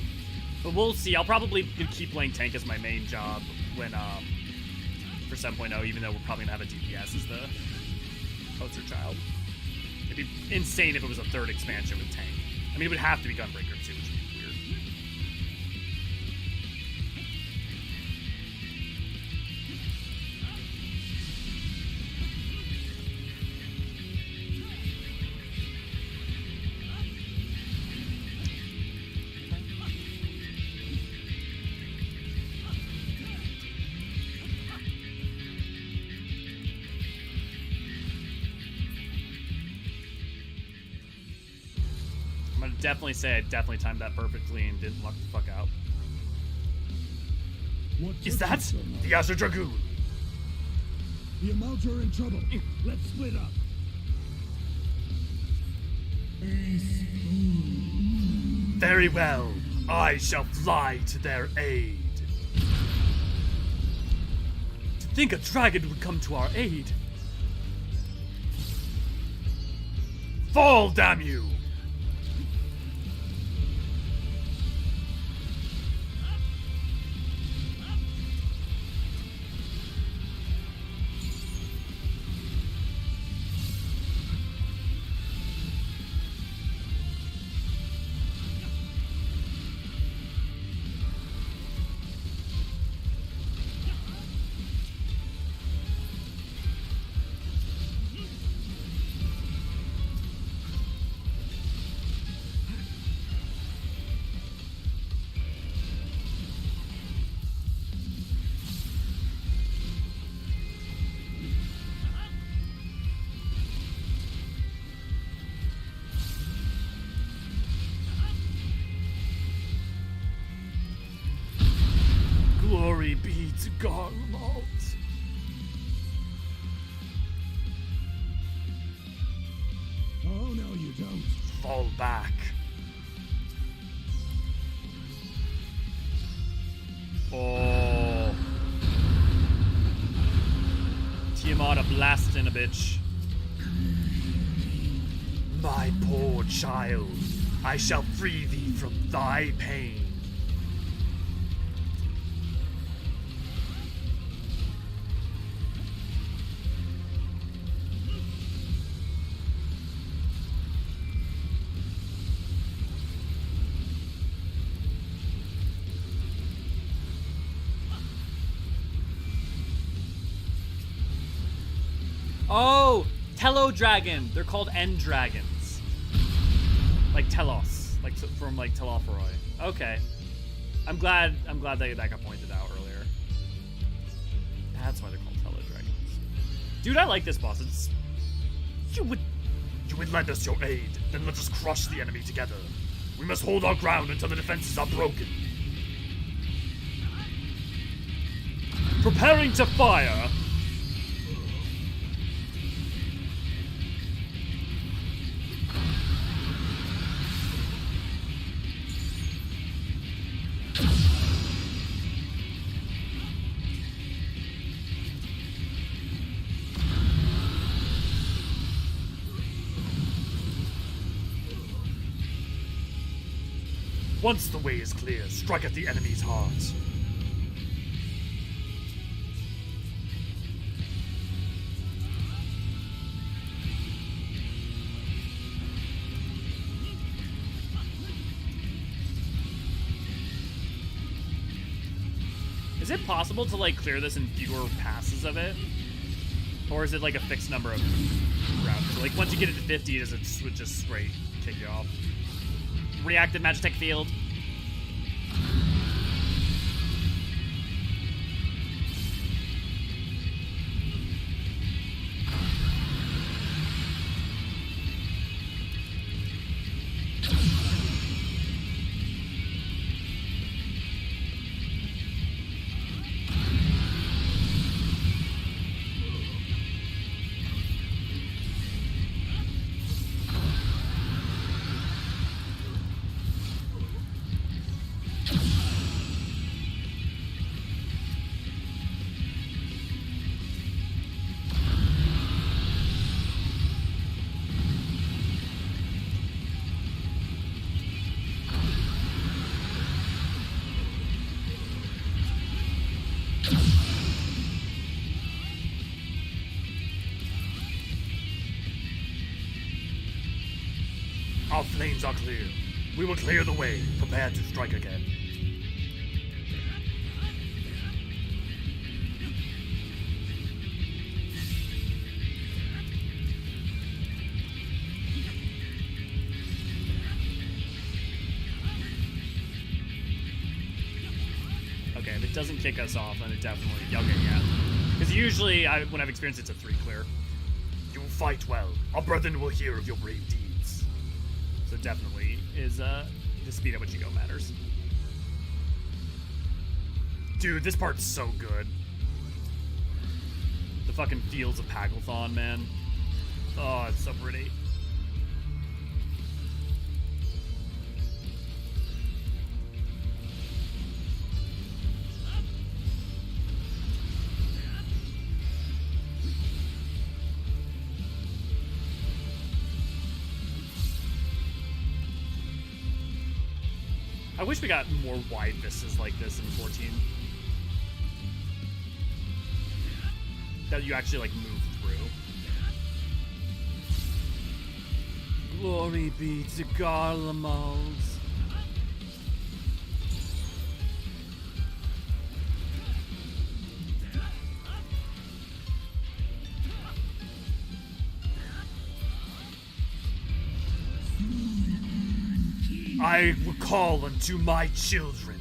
But we'll see. I'll probably keep playing tank as my main job when for 7.0, even though we're probably gonna have a DPS as the poster child. It'd be insane if it was a third expansion with tank. I mean, it would have to be Gunbreaker too, which would be weird. Definitely say I definitely timed that perfectly and didn't luck the fuck out. Is that the Asher Dragoon? The Amalts are in trouble. Let's split up. Very well. I shall fly to their aid. To think a dragon would come to our aid. Fall, damn you! Glory be to Garlemald. Oh, no, you don't. Fall back. Oh. Tiamat blasting a bitch. My poor child, I shall free thee from thy pain. Oh, Tello Dragon. They're called End Dragons. Like Telos, like from like Telophoroi. Okay. I'm glad that got pointed out earlier. That's why they're called Tello Dragons. Dude, I like this boss. It's You would lend us your aid, then let us crush the enemy together. We must hold our ground until the defenses are broken. Preparing to fire! Once the way is clear, strike at the enemy's heart. Is it possible to, like, clear this in fewer passes of it? Or is it, like, a fixed number of rounds? So, like, once you get it to 50, does it just straight kick you off? Reactive Magitech Field. Our flames are clear. We will clear the way. Prepare to strike again. Okay, if it doesn't kick us off, then it definitely... Okay, yeah. Because usually, when I've experienced it's a 3 clear. You will fight well. Our brethren will hear of your brave deeds. So definitely is, the speed at which you go matters. Dude, this part's so good. The fucking fields of Paglth'an, man. Oh, it's so pretty. I wish we got more wide vistas like this in 14. That you actually, like, move through. Glory be to Garlemald. I will call unto my children.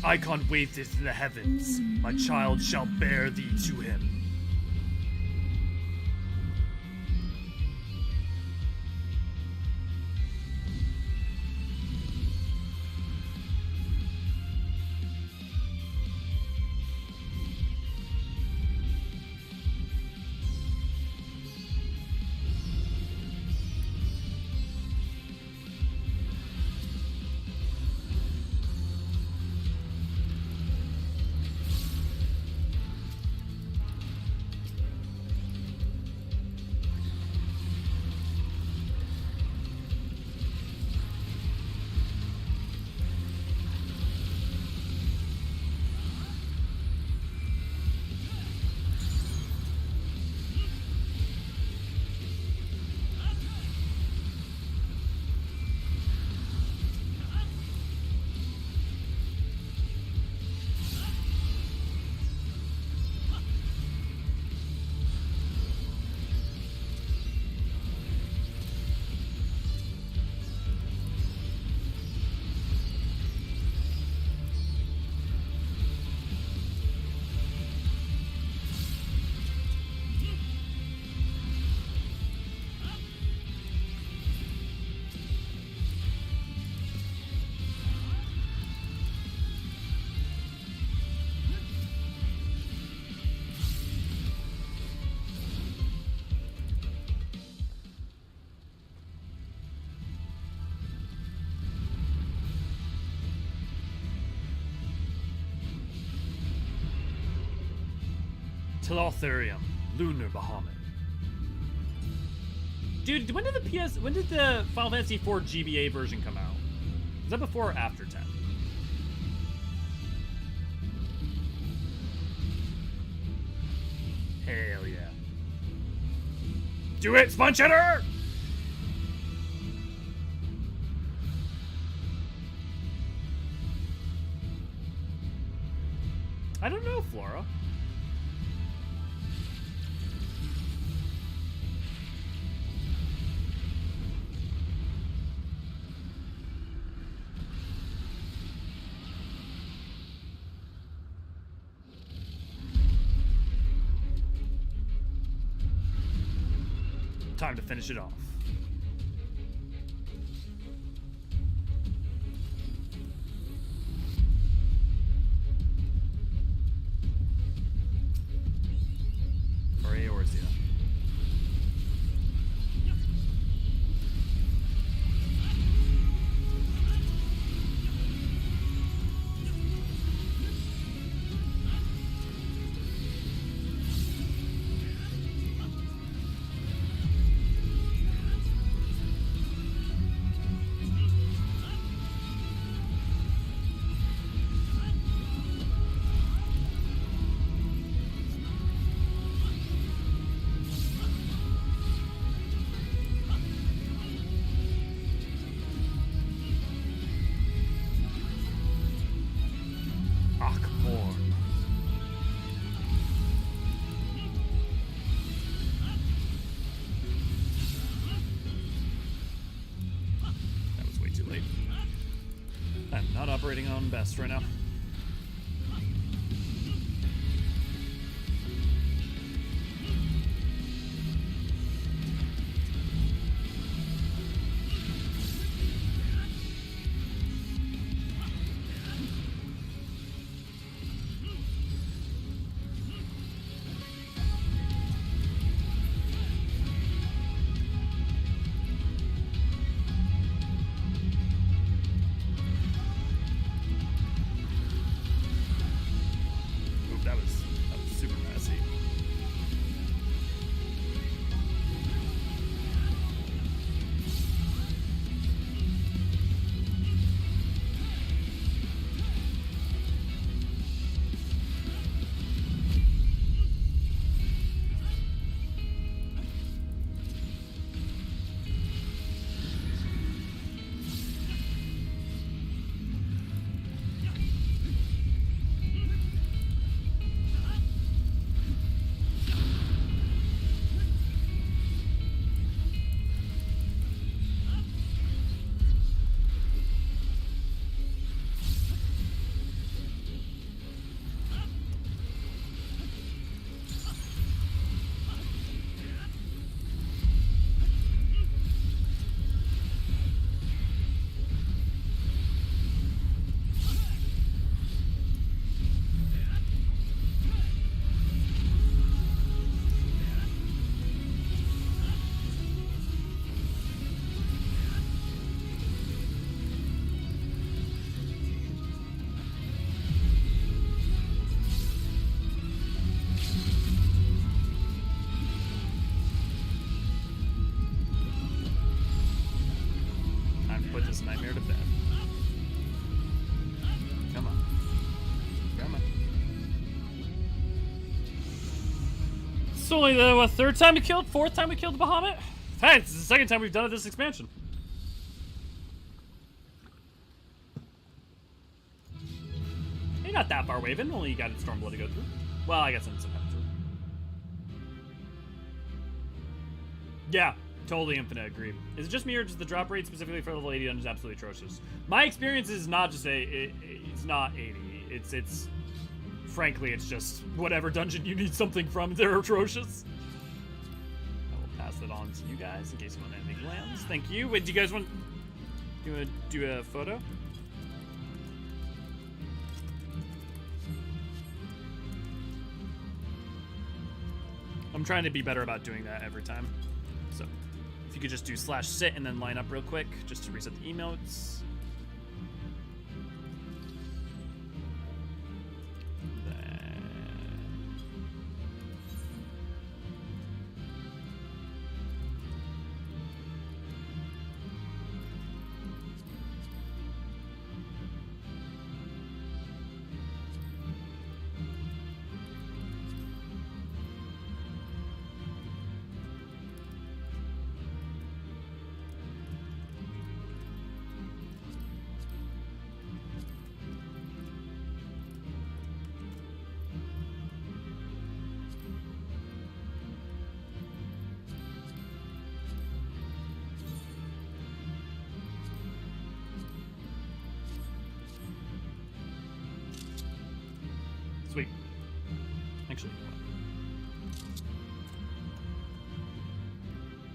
Icon waiteth in the heavens. My child shall bear thee to him. Tlotharium, Lunar Bahamut. Dude, when did the Final Fantasy IV GBA version come out? Was that before or after 10? Hell yeah. Do it, Sponge Hitter! I don't know, Flora. Time to finish it off. For Eorzean. Operating on best right now. This nightmare to bed. Come on. Come on. It's only the third time we killed? Fourth time we killed the Bahamut? Hey, it's the second time we've done it this expansion. You're not that far away, Vin. Only you got Stormblood to go through. Well, I guess it's some heaven through. Yeah. Totally infinite, agreed. Is it just me or does the drop rate specifically for level 80 dungeons absolutely atrocious? My experience is not just it's not 80. It's frankly, it's just whatever dungeon you need something from, they're atrocious. I will pass that on to you guys in case you want anything lands. Thank you. Wait, do you guys want to do a photo? I'm trying to be better about doing that every time. So if you could just do /sit and then line up real quick just to reset the emotes. Sweet. Actually,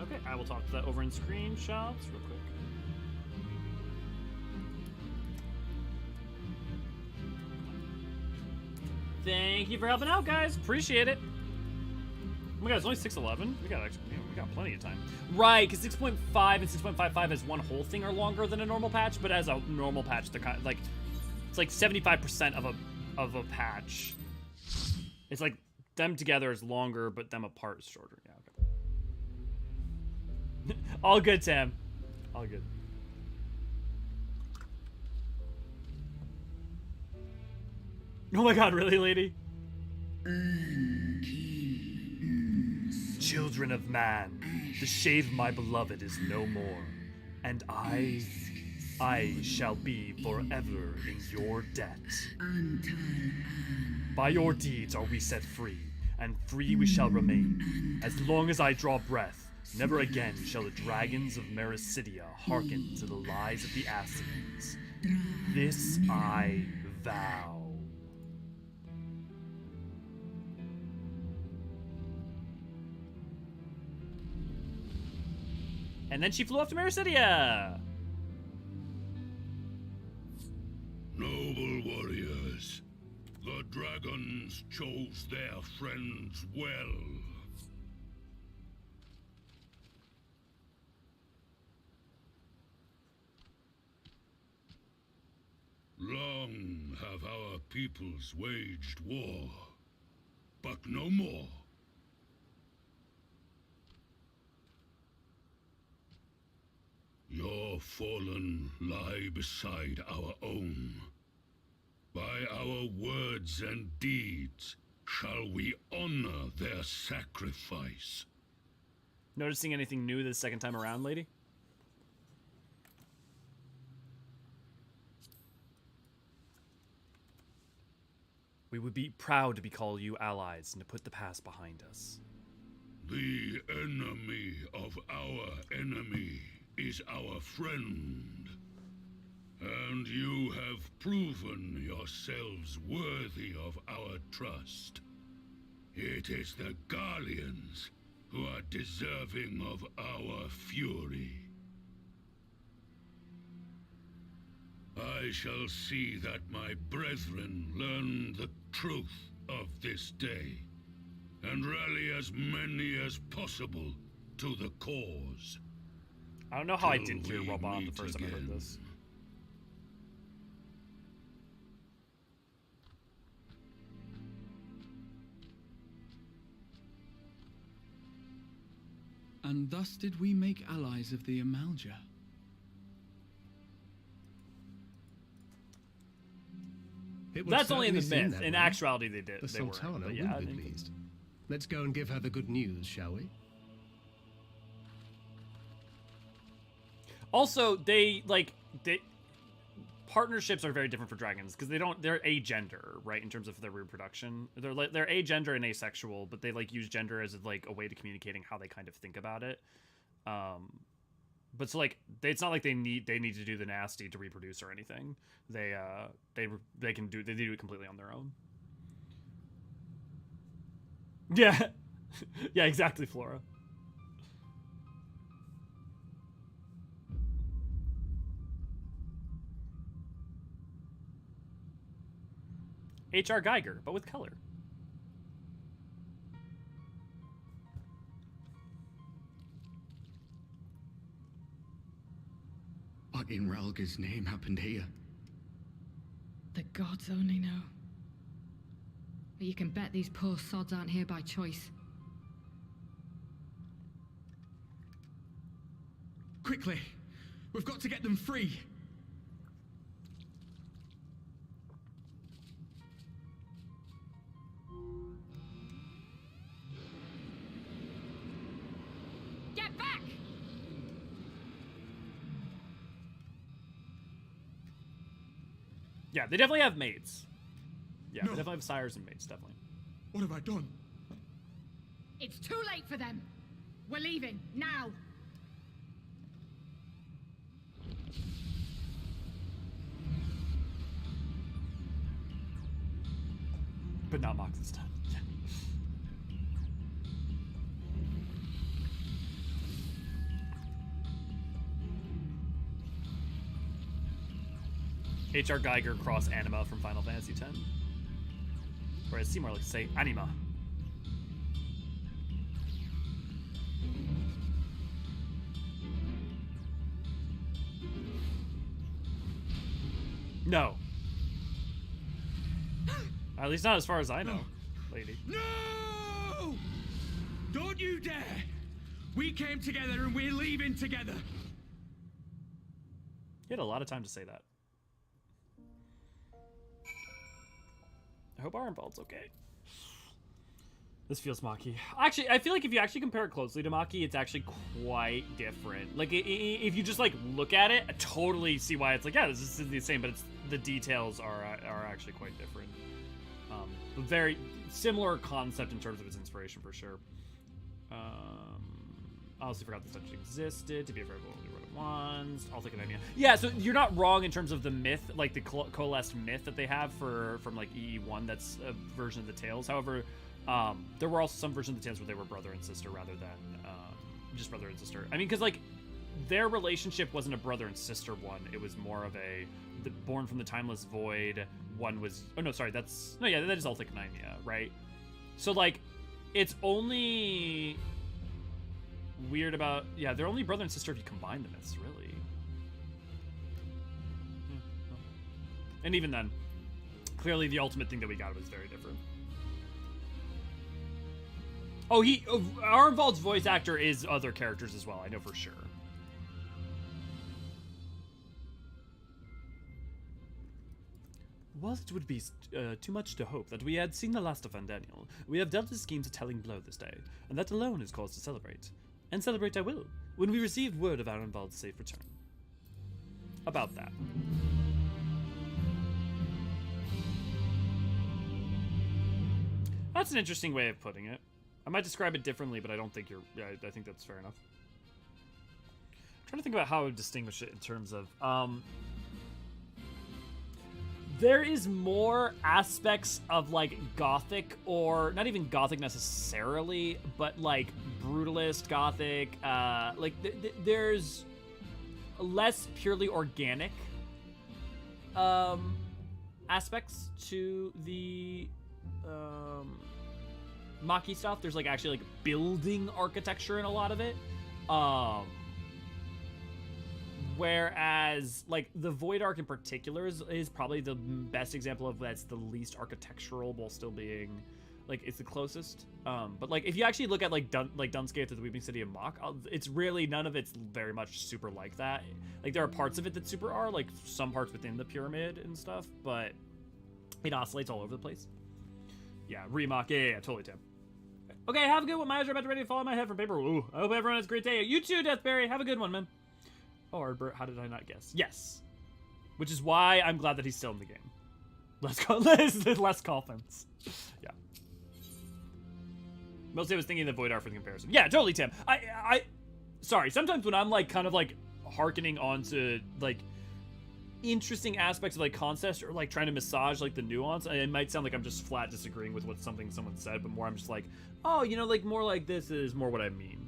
okay, I will talk to that over in screenshots real quick. Thank you for helping out, guys. Appreciate it. Oh my god, it's only 6:11. We got plenty of time. Right, because 6.5 and 6.55 as one whole thing are longer than a normal patch, but as a normal patch, they're kind of like, it's like 75% of a patch. It's like them together is longer, but them apart is shorter. Yeah, okay. All good, Sam. All good. Oh my god, really, lady? Children of man, the shave of my beloved is no more, and I shall be forever in your debt. By your deeds are we set free, and free we shall remain. As long as I draw breath, never again shall the dragons of Mericidia hearken to the lies of the Assassins. This I vow. And then she flew off to Mericidia! Noble warriors, the dragons chose their friends well. Long have our peoples waged war, but no more. Your fallen lie beside our own. By our words and deeds shall we honor their sacrifice. Noticing anything new this second time around, lady? We would be proud to be called you allies and to put the past behind us. The enemy of our enemy is our friend, and you have proven yourselves worthy of our trust. It is the Garleans who are deserving of our fury. I shall see that my brethren learn the truth of this day, and rally as many as possible to the cause. I don't know how I didn't hear Robon the first time I heard this. And thus did we make allies of the Amalja. That's only in the myth. In actuality, they did. The Sultana yeah, will be pleased. Let's go and give her the good news, shall we? Also, partnerships are very different for dragons because they're agender, right, in terms of their reproduction. They're agender and asexual, but they use gender as a way to communicating how they kind of think about it. But so it's not like they need to do the nasty to reproduce or anything. They do it completely on their own. Yeah. Yeah, exactly, Flora. H.R. Geiger, but with color. What in Ralga's name happened here? The gods only know. But you can bet these poor sods aren't here by choice. Quickly! We've got to get them free! Get back! Yeah, they definitely have mates. Yeah, they definitely have sires and mates, definitely. What have I done? It's too late for them. We're leaving, now. but not mock this time. H.R. Geiger cross anima from Final Fantasy X. Whereas Seymour likes to say anima. No. At least not as far as I know, lady. No! Don't you dare! We came together and we're leaving together. You had a lot of time to say that. I hope Arnvald's okay. This feels Maki. Actually, I feel like if you actually compare it closely to Maki, it's actually quite different. Like, if you just, like, look at it, I totally see why it's like, yeah, this is the same, but it's the details are actually quite different. But very similar concept in terms of its inspiration, for sure. I honestly forgot this such existed. To be afraid of only wrote it once. I'll take an idea. Yeah, so you're not wrong in terms of the myth, like the coalesced myth that they have from like EE1. That's a version of the tales. However, there were also some versions of the tales where they were brother and sister rather than just brother and sister. I mean, because like their relationship wasn't a brother and sister one. It was more of born from the timeless void. One was that is Ultic-Nymia, right? So like, it's only weird about they're only brother and sister if you combine the myths, really. And even then, clearly the ultimate thing that we got was very different. Oh, Arnvald's voice actor is other characters as well, I know for sure. Whilst it would be too much to hope that we had seen the last of Hydaelyn, we have dealt a scheme's a telling blow this day, and that alone is cause to celebrate. And celebrate I will, when we received word of Arnvald's safe return. About that. That's an interesting way of putting it. I might describe it differently, but I don't think I think that's fair enough. I'm trying to think about how I would distinguish it in terms of, there is more aspects of like gothic, or not even gothic necessarily, but like brutalist gothic, there's less purely organic aspects to the Maki stuff. There's like actually like building architecture in a lot of it. Whereas, like, the Void Arc in particular is probably the best example of that's the least architectural while still being, like, it's the closest. But, like, if you actually look at, like, Dunscape to the Weeping City of Mach, it's really, none of it's very much super like that. Like, there are parts of it that super are, like, some parts within the Pyramid and stuff, but it oscillates all over the place. Yeah, Remach, yeah, totally, Tim. Okay, have a good one. My eyes are about to ready to fall on my head from paper. Ooh, I hope everyone has a great day. You too, Deathberry. Have a good one, man. Oh, Ardbert, how did I not guess? Yes. Which is why I'm glad that he's still in the game. Less coffins. Yeah. Mostly I was thinking the Void Art for the comparison. Yeah, totally, Tim. Sorry, sometimes when I'm, like, kind of, like, hearkening on to, like, interesting aspects of, like, concepts or, like, trying to massage, like, the nuance, it might sound like I'm just flat disagreeing with someone said, but more I'm just like, oh, you know, like, more like this is more what I mean.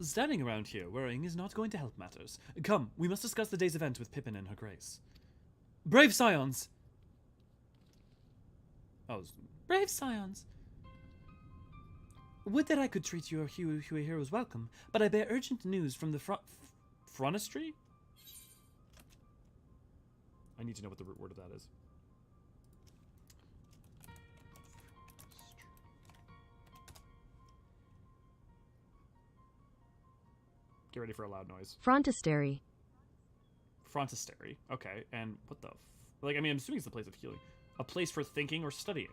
Standing around here worrying is not going to help matters. Come, we must discuss the day's event with Pippin and her grace. Brave Scions! Oh, brave Scions! Would that I could treat your heroes welcome, but I bear urgent news from the Fronistry? I need to know what the root word of that is. Get ready for a loud noise. Frontistery. Frontistery. Okay, and what the like, I mean, I'm assuming it's the place of healing. A place for thinking or studying.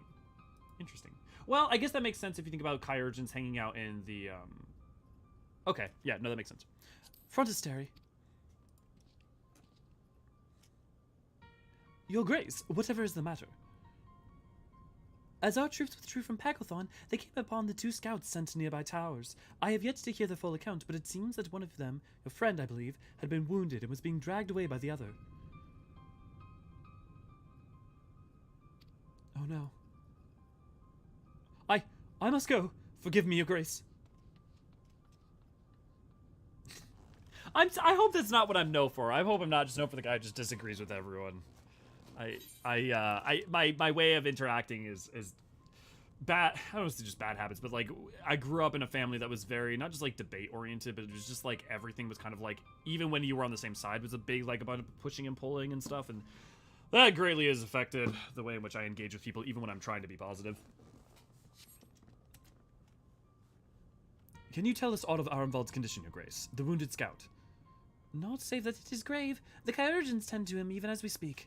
Interesting. Well, I guess that makes sense if you think about Chirurgeons hanging out in the, Okay, yeah, no, that makes sense. Frontistery. Your Grace, whatever is the matter? As our troops withdrew from Paglth'an, they came upon the 2 scouts sent to nearby towers. I have yet to hear the full account, but it seems that one of them, your friend I believe, had been wounded and was being dragged away by the other. Oh no. I must go. Forgive me, your grace. I hope that's not what I'm known for. I hope I'm not just known for the guy who just disagrees with everyone. My way of interacting is bad. I don't know if it's just bad habits, but like I grew up in a family that was very not just like debate oriented, but it was just like everything was kind of like, even when you were on the same side, was a big like about pushing and pulling and stuff, and that greatly has affected the way in which I engage with people, even when I'm trying to be positive. Can you tell us aught of Arenvald's condition, your grace? The wounded scout. Not save that it is grave. The Eorzeans tend to him even as we speak.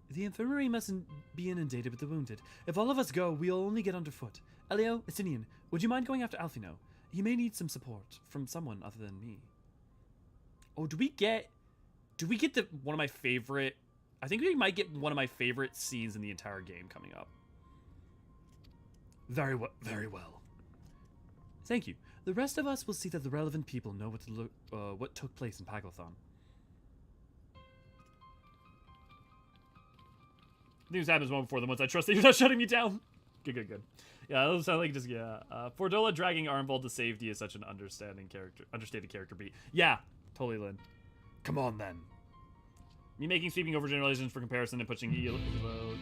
The infirmary mustn't be inundated with the wounded. If all of us go, we'll only get underfoot. Elio, Asinian, would you mind going after Alfino? He may need some support from someone other than me. Oh, do we get the one of my favorite... I think we might get one of my favorite scenes in the entire game coming up. Very well. Thank you. The rest of us will see that the relevant people know what took place in Paglth'an. Things happens one before the ones I trust that you're not shutting me down. Good. Yeah, those sound like just, yeah. Fordola dragging Arnvald to safety is such an understated character beat. Yeah, totally, Lynn. Come on, then. Me making sweeping overgeneralizations for comparison and pushing Elo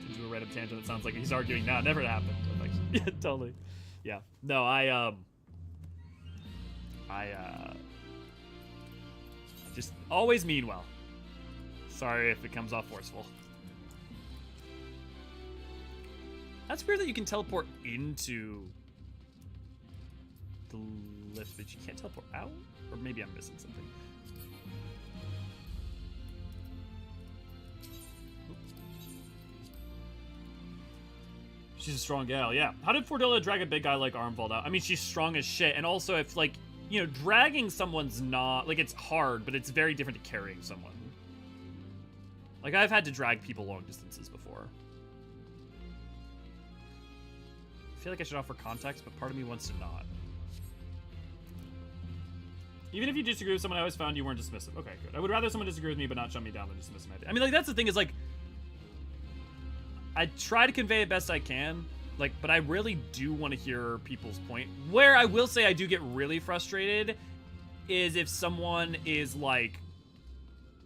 into a random tangent that sounds like he's arguing now. Never happened. Like, yeah, totally. Yeah. No, I just always mean well. Sorry if it comes off forceful. That's weird that you can teleport into the lift, but you can't teleport out? Or maybe I'm missing something. She's a strong gal, yeah. How did Fordola drag a big guy like Arnvald out? I mean, she's strong as shit, and also if, like, you know, dragging someone's not... Like, it's hard, but it's very different to carrying someone. Like, I've had to drag people long distances before. I feel like I should offer context, but part of me wants to not. Even if you disagree with someone, I always found you weren't dismissive. Okay, good. I would rather someone disagree with me but not shut me down than dismiss my idea. I mean, like, that's the thing is, like... I try to convey it best I can, like, but I really do want to hear people's point. Where I will say I do get really frustrated is if someone is like,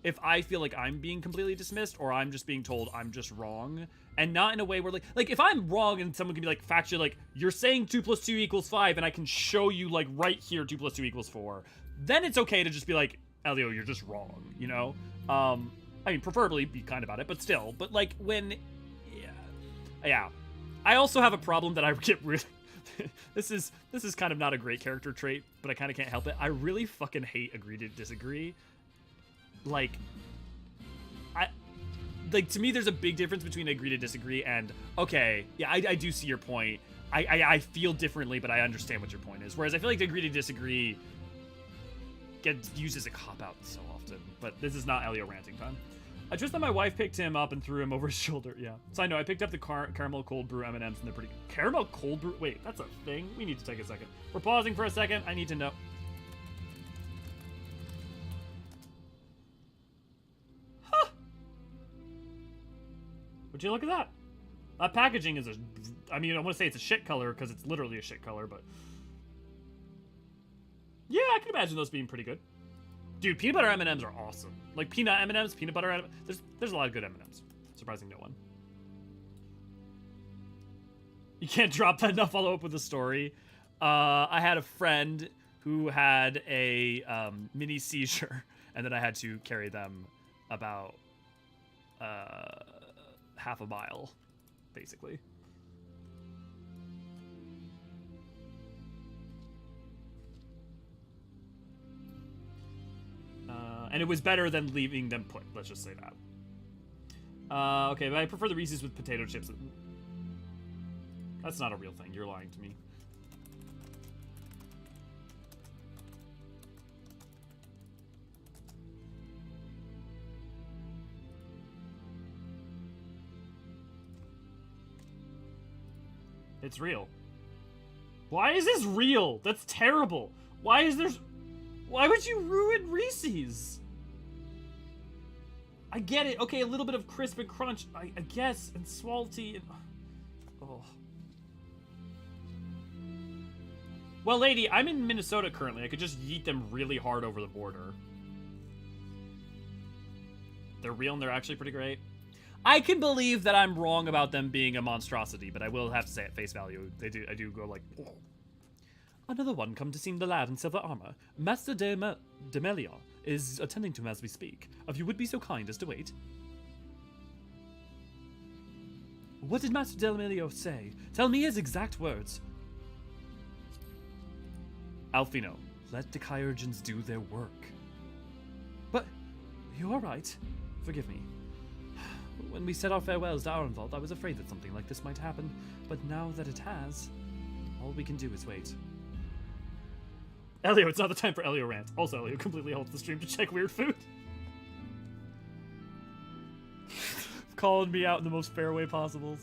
if I feel like I'm being completely dismissed or I'm just being told I'm just wrong, and not in a way where like if I'm wrong and someone can be like factually like, you're saying 2 + 2 = 5 and I can show you like right here 2 + 2 = 4, then it's okay to just be like, Elio, you're just wrong, you know? I mean, preferably be kind about it, but still, but like when... Yeah, I also have a problem that I get really... this is kind of not a great character trait, but I kind of can't help it. I really fucking hate agree to disagree. Like, to me, there's a big difference between agree to disagree and, okay, yeah, I do see your point. I feel differently, but I understand what your point is. Whereas I feel like agree to disagree gets used as a cop-out so often. But this is not Elio ranting time. I just thought my wife picked him up and threw him over his shoulder. Yeah. So I know I picked up the caramel cold brew M&Ms and they're pretty good. Caramel cold brew? Wait, that's a thing? We need to take a second. We're pausing for a second. I need to know. Huh. Would you look at that? That packaging is I mean, I want to say it's a shit color because it's literally a shit color, but... Yeah, I can imagine those being pretty good. Dude, peanut butter M&Ms are awesome. Like peanut M&Ms, peanut butter M&Ms. There's a lot of good M&Ms. Surprising no one. You can't drop that enough. Follow up with a story. I had a friend who had a mini seizure, and then I had to carry them about half a mile, basically. And it was better than leaving them put. Let's just say that. Okay, but I prefer the Reese's with potato chips. That's not a real thing. You're lying to me. It's real. Why is this real? That's terrible. Why would you ruin Reese's? I get it. Okay, a little bit of crisp and crunch, I guess, and salty. And, oh. Well, lady, I'm in Minnesota currently. I could just yeet them really hard over the border. They're real and they're actually pretty great. I can believe that I'm wrong about them being a monstrosity, but I will have to say at face value, I do go like, oh. Another one come to see the lad in silver armor. Master Demelion is attending to him as we speak. If you would be so kind as to wait. What did Master Demelion say? Tell me his exact words. Alfino, let the Kyurgens do their work. But, you are right. Forgive me. When we said our farewells to Arenvald, I was afraid that something like this might happen, but now that it has, all we can do is wait. Elio, it's not the time for Elio rant. Also, Elio completely halts the stream to check weird food. Calling me out in the most fair way possible.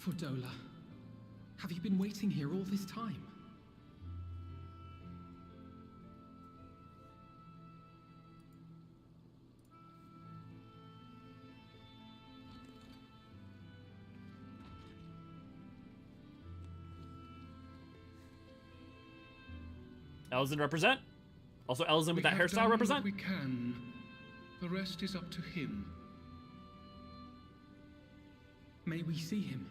Fordola, have you been waiting here all this time? Elzen represent. Also, Elzen with that hairstyle represent. We can. The rest is up to him. May we see him?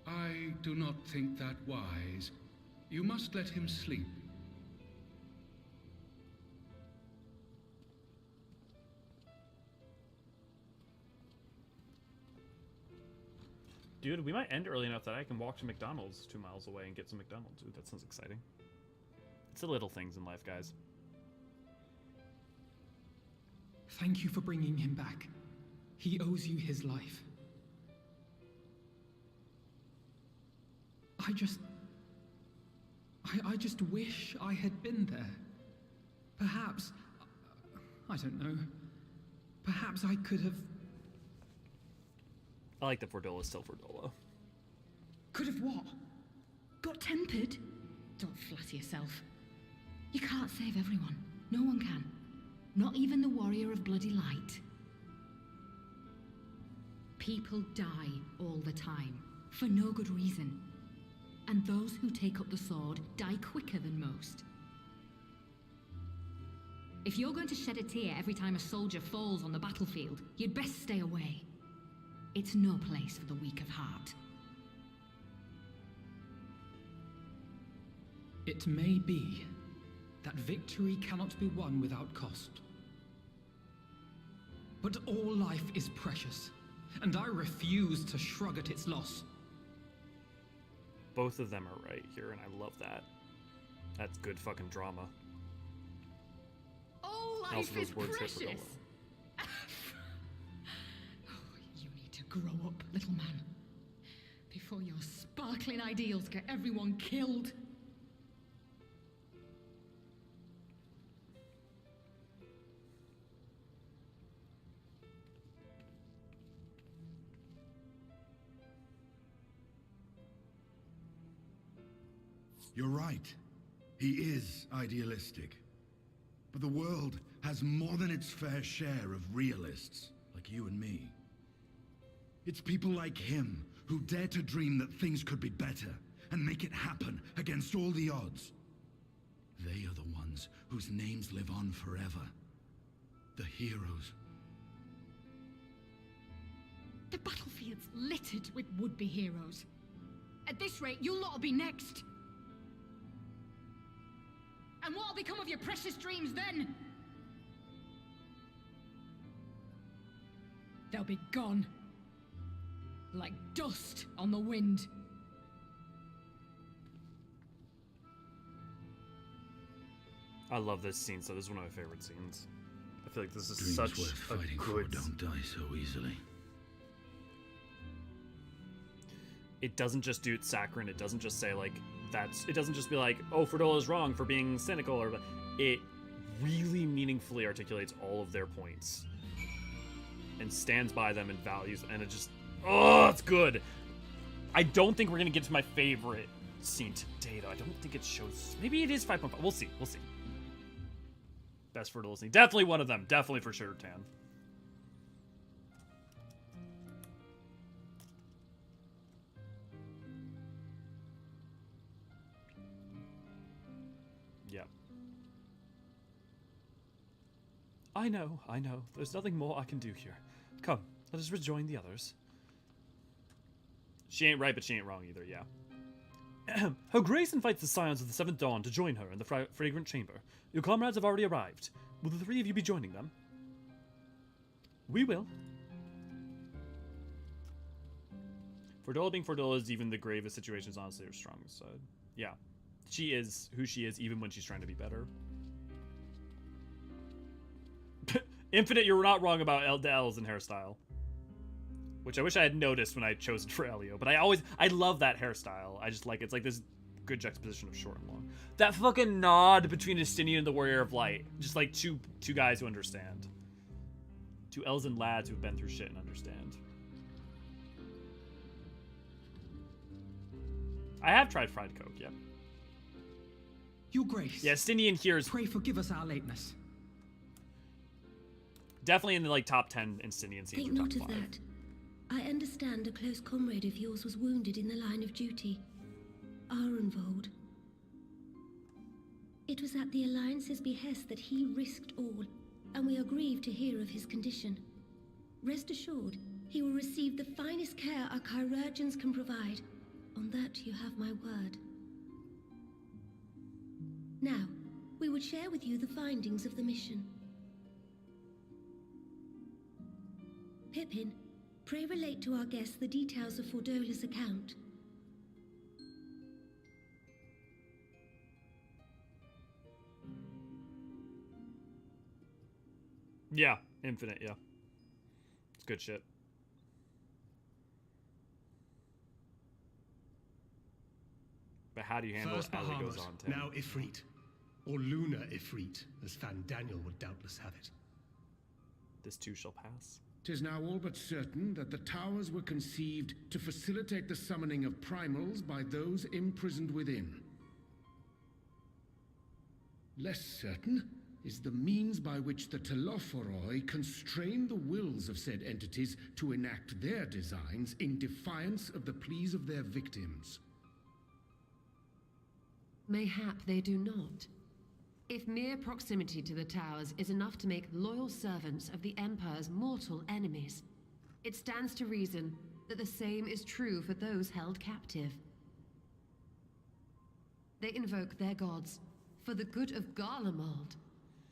I do not think that wise. You must let him sleep. Dude, we might end early enough that I can walk to McDonald's 2 miles away and get some McDonald's. Dude, that sounds exciting. It's the little things in life, guys. Thank you for bringing him back. He owes you his life. I just wish I had been there. Perhaps, I don't know. Perhaps I could have... I like that Fordola's still Fordola. Could have what? Got tempered? Don't flatter yourself. You can't save everyone. No one can. Not even the warrior of bloody light. People die all the time, for no good reason. And those who take up the sword die quicker than most. If you're going to shed a tear every time a soldier falls on the battlefield, you'd best stay away. It's no place for the weak of heart. It may be that victory cannot be won without cost. But all life is precious, and I refuse to shrug at its loss. Both of them are right here, and I love that. That's good fucking drama. All life is precious! You need to grow up, little man. Before your sparkling ideals get everyone killed. You're right. He is idealistic. But the world has more than its fair share of realists, like you and me. It's people like him who dare to dream that things could be better and make it happen against all the odds. They are the ones whose names live on forever. The heroes. The battlefield's littered with would-be heroes. At this rate, you'll lot will be next. And what'll become of your precious dreams then? They'll be gone. Like dust on the wind. I love this scene, so this is one of my favorite scenes. I feel like this is Dreams such worth a fighting good... for don't die so easily. It doesn't just do it saccharine. It doesn't just say like that's. It doesn't just be like, oh, Ferdola's wrong for being cynical, or it really meaningfully articulates all of their points and stands by them and values, and it just, oh, it's good. I don't think we're gonna get to my favorite scene today, though. I don't think it shows. Maybe it is 5.5. We'll see. We'll see. Best fertile scene. Definitely one of them. Definitely for sure, Tan. Yep. I know. There's nothing more I can do here. Come, let us rejoin the others. She ain't right, but she ain't wrong either, yeah. Her Grace invites the Scions of the Seventh Dawn to join her in the Fragrant Chamber. Your comrades have already arrived. Will the three of you be joining them? We will. Fordola being Fordola is even the gravest situations, honestly, are strong. So, yeah. She is who she is, even when she's trying to be better. Infinite, you're not wrong about the L's and hairstyle. Which I wish I had noticed when I chose it for Elio. But I love that hairstyle. I just like, it's like this good juxtaposition of short and long. That fucking nod between Estinian and the Warrior of Light. Just like two guys who understand. Two Elzen lads who've been through shit and understand. I have tried fried Coke, yep. Your Grace. Yeah, Estinian here is... Pray forgive us our lateness. Definitely in the like top 10 Estinian scenes. Take note of that. I understand a close comrade of yours was wounded in the line of duty. Arenvold. It was at the Alliance's behest that he risked all, and we are grieved to hear of his condition. Rest assured, he will receive the finest care our chirurgeons can provide. On that you have my word. Now, we would share with you the findings of the mission. Pippin, pray relate to our guests the details of Fordola's account. Yeah, Infinite, yeah. It's good shit. But how do you handle First it as it Bahamut, goes on, Tim? now Ifrit. Or Lunar Ifrit, as Fandaniel would doubtless have it. This too shall pass. 'Tis now all but certain that the towers were conceived to facilitate the summoning of primals by those imprisoned within. Less certain is the means by which the Telophoroi constrain the wills of said entities to enact their designs in defiance of the pleas of their victims. Mayhap they do not. If mere proximity to the towers is enough to make loyal servants of the Empire's mortal enemies, it stands to reason that the same is true for those held captive. They invoke their gods for the good of Garlemald,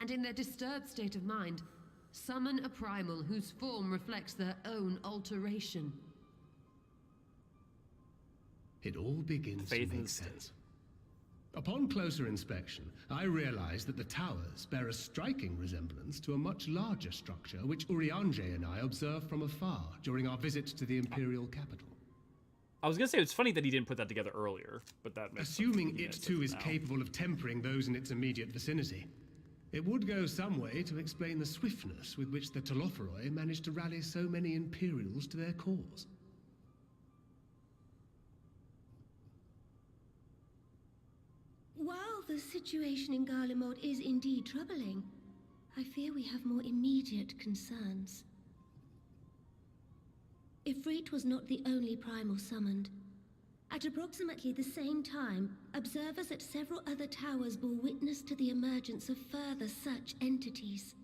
and in their disturbed state of mind, summon a primal whose form reflects their own alteration. It all begins to make sense. Upon closer inspection, I realized that the towers bear a striking resemblance to a much larger structure which Urianger and I observed from afar during our visit to the Imperial capital. I was gonna say it's funny that he didn't put that together earlier, but that makes Assuming it too is now. capable of tempering those in its immediate vicinity, it would go some way to explain the swiftness with which the Telophoroi managed to rally so many Imperials to their cause. While the situation in Garlemald is indeed troubling, I fear we have more immediate concerns. Ifrit was not the only primal summoned. At approximately the same time, observers at several other towers bore witness to the emergence of further such entities.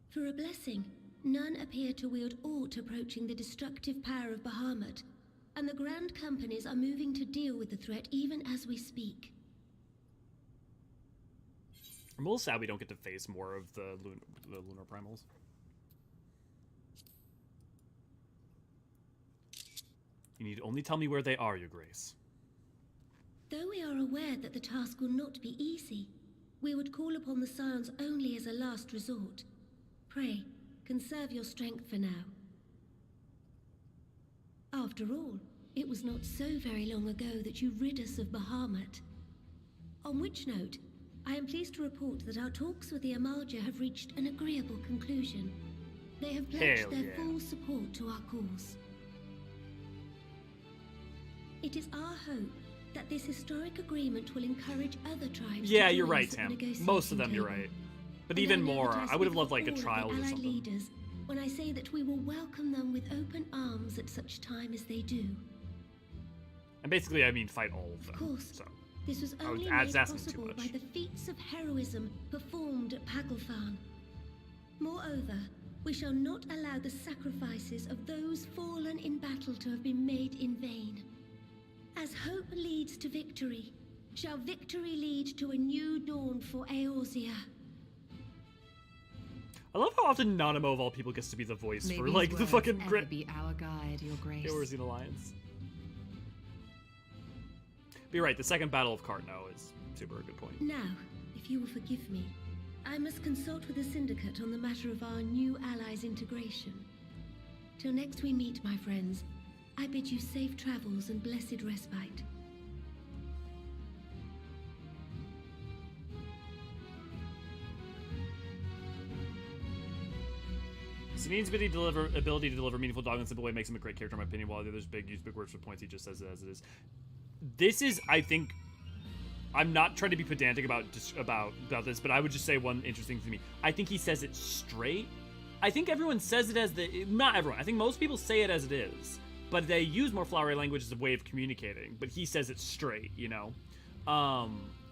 For a blessing, none appear to wield aught approaching the destructive power of Bahamut, and the Grand Companies are moving to deal with the threat even as we speak. I'm a little sad we don't get to face more of the lunar primals. You need only tell me where they are, Your Grace. Though we are aware that the task will not be easy, we would call upon the Scions only as a last resort. Pray, conserve your strength for now. After all, it was not so very long ago that you rid us of Bahamut. On which note, I am pleased to report that our talks with the Amalja have reached an agreeable conclusion. They have pledged their full support to our cause. It is our hope that this historic agreement will encourage other tribes. Yeah, to you're join right, us at Tam. the negotiation Most of them, you're table. right. But And even I know more, that I would have speak loved for like a all of the trial or allied something. leaders when I say that we will welcome them with open arms at such time as they do. And basically, I mean, fight all of them. Of course, So this was I was only asking made too possible much. by the feats of heroism performed at Paglth'an. Moreover, we shall not allow the sacrifices of those fallen in battle to have been made in vain. As hope leads to victory, shall victory lead to a new dawn for Eorzean. I love how often Nanamo of all people gets to be the voice May for these like the words fucking ever grit. be our guide, Your Grace. Eorzean Alliance. But you're right, the second Battle of Cartno is super a good point. Now, if you will forgive me, I must consult with the Syndicate on the matter of our new allies' integration. Till next we meet, my friends, I bid you safe travels and blessed respite. Sanine's ability to deliver meaningful dialogue in a simple way makes him a great character in my opinion, while the others use big words for points, he just says it as it is. This is, I think, I'm not trying to be pedantic about this, but I would just say one interesting thing to me. I think he says it straight. I think everyone says it as not everyone, I think most people say it as it is, but they use more flowery language as a way of communicating, but he says it straight, you know?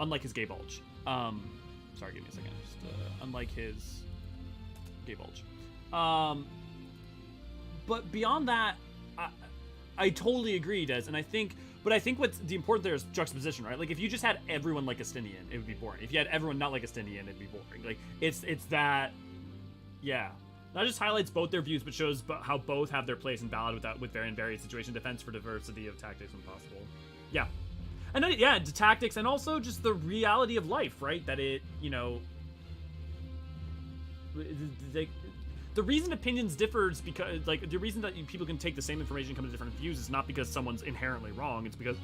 Unlike his gay bulge. Sorry, give me a second. Just, unlike his gay bulge. But beyond that, I totally agree, Des, and I think what's the important there is juxtaposition, right? Like, if you just had everyone like Estinian, it would be boring. If you had everyone not like Estinian, it'd be boring. Like, it's that, yeah. Not just highlights both their views, but shows how both have their place in ballad with varied situation, defense for diversity of tactics when possible. Yeah. And then, yeah, the tactics, and also just the reality of life, right? That it, you know, the reason opinions differ is because, like, the reason that people can take the same information and come to different views is not because someone's inherently wrong. It's because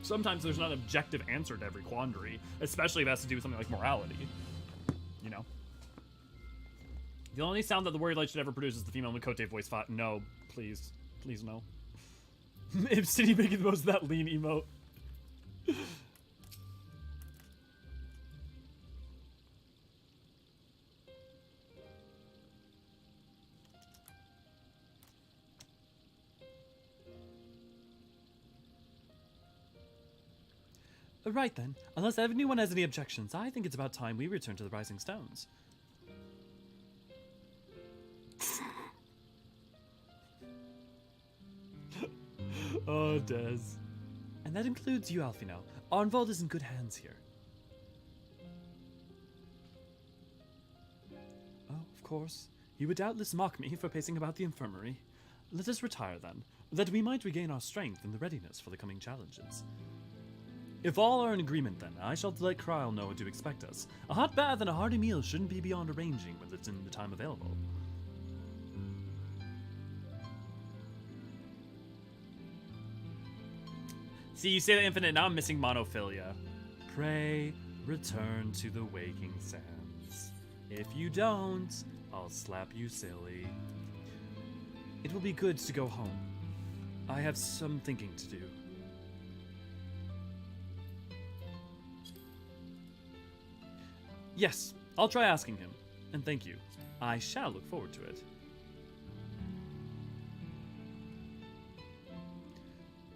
sometimes there's not an objective answer to every quandary, especially if it has to do with something like morality. You know? The only sound that the Warrior Light should ever produce is the female Mikote voice font. No, please. Please, no. If City making the most of that lean emote. Right then, unless anyone has any objections, I think it's about time we return to the Rising Stones. Oh, Des. And that includes you, Alfino. Arnvald is in good hands here. Oh, of course. You would doubtless mock me for pacing about the infirmary. Let us retire then, that we might regain our strength and the readiness for the coming challenges. If all are in agreement then, I shall let Kryle know what to expect us. A hot bath and a hearty meal shouldn't be beyond arranging when it's in the time available. See, you say the infinite, now I'm missing monophilia. Pray, return to the waking sands. If you don't, I'll slap you silly. It will be good to go home. I have some thinking to do. Yes, I'll try asking him. And thank you. I shall look forward to it.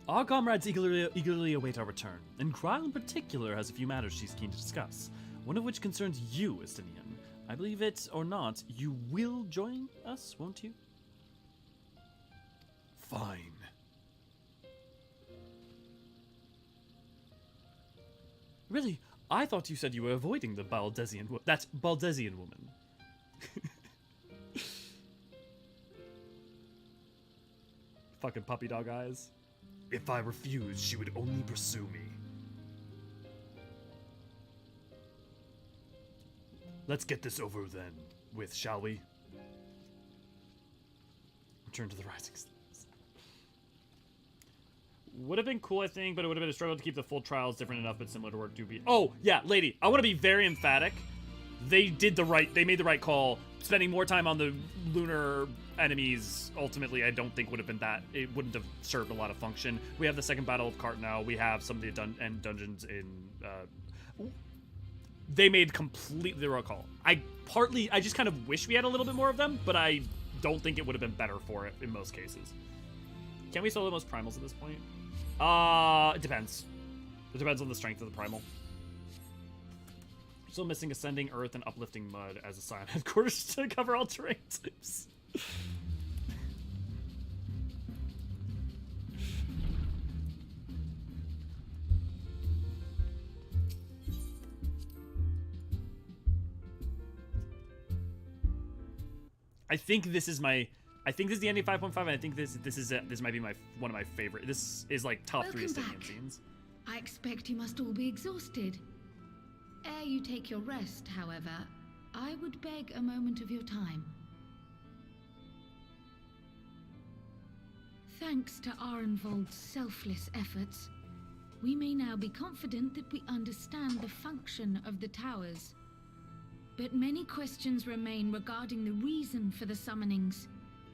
Our comrades eagerly await our return, and Kryle in particular has a few matters she's keen to discuss, one of which concerns you, Estinian. I believe it or not, you will join us, won't you? Fine. Really? I thought you said you were avoiding the that Baldesian woman. Fucking puppy dog eyes. If I refused, she would only pursue me. Let's get this over then with, shall we? Return to the Rising Stars. would have been cool, I think, but it would have been a struggle to keep the full trials different enough, but similar to work to be. Oh yeah, lady, I want to be very emphatic. They made the right call. Spending more time on the lunar enemies, ultimately, I don't think would have been that. It wouldn't have served a lot of function. We have the second Battle of Cart now. We have some of the dungeons in. They made completely the right call. I just kind of wish we had a little bit more of them, but I don't think it would have been better for it in most cases. Can we solo most primals at this point? It depends. It depends on the strength of the primal. Still missing Ascending Earth and Uplifting Mud as a Scion headquarters to cover all terrain types. I think this is the ending 5.5, and I think this might be one of my favorite. This is like top 3 Ascendian scenes. I expect you must all be exhausted. Ere you take your rest, however, I would beg a moment of your time. Thanks to Arenvold's selfless efforts, we may now be confident that we understand the function of the towers. But many questions remain regarding the reason for the summonings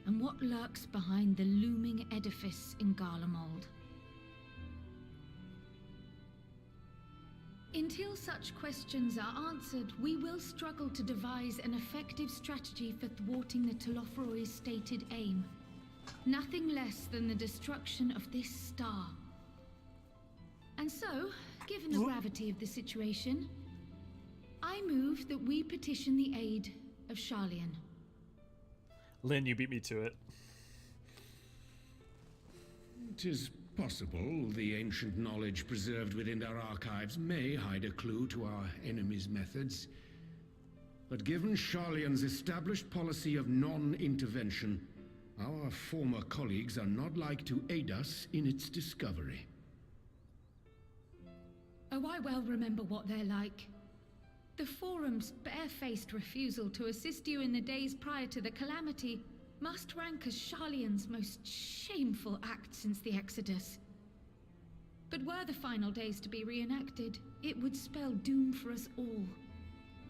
and what lurks behind the looming edifice in Garlemald. Until such questions are answered, we will struggle to devise an effective strategy for thwarting the Telophoroi's stated aim. Nothing less than the destruction of this star. And so, given the gravity of the situation, I move that we petition the aid of Sharlayan. Lynn, you beat me to it. It is possible the ancient knowledge preserved within their archives may hide a clue to our enemy's methods. But given Sharlayan's established policy of non-intervention, our former colleagues are not like to aid us in its discovery. Oh, I well remember what they're like. The Forum's barefaced refusal to assist you in the days prior to the calamity must rank as Sharlayan's most shameful act since the Exodus. But were the final days to be reenacted, it would spell doom for us all.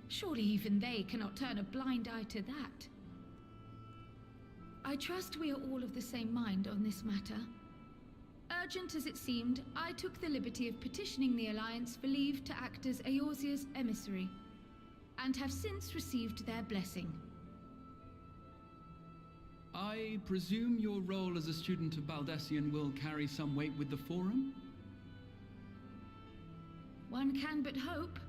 Surely even they cannot turn a blind eye to that. I trust we are all of the same mind on this matter. Urgent as it seemed, I took the liberty of petitioning the Alliance for leave to act as Eorzea's emissary, and have since received their blessing. I presume your role as a student of Baldesion will carry some weight with the Forum? One can but hope.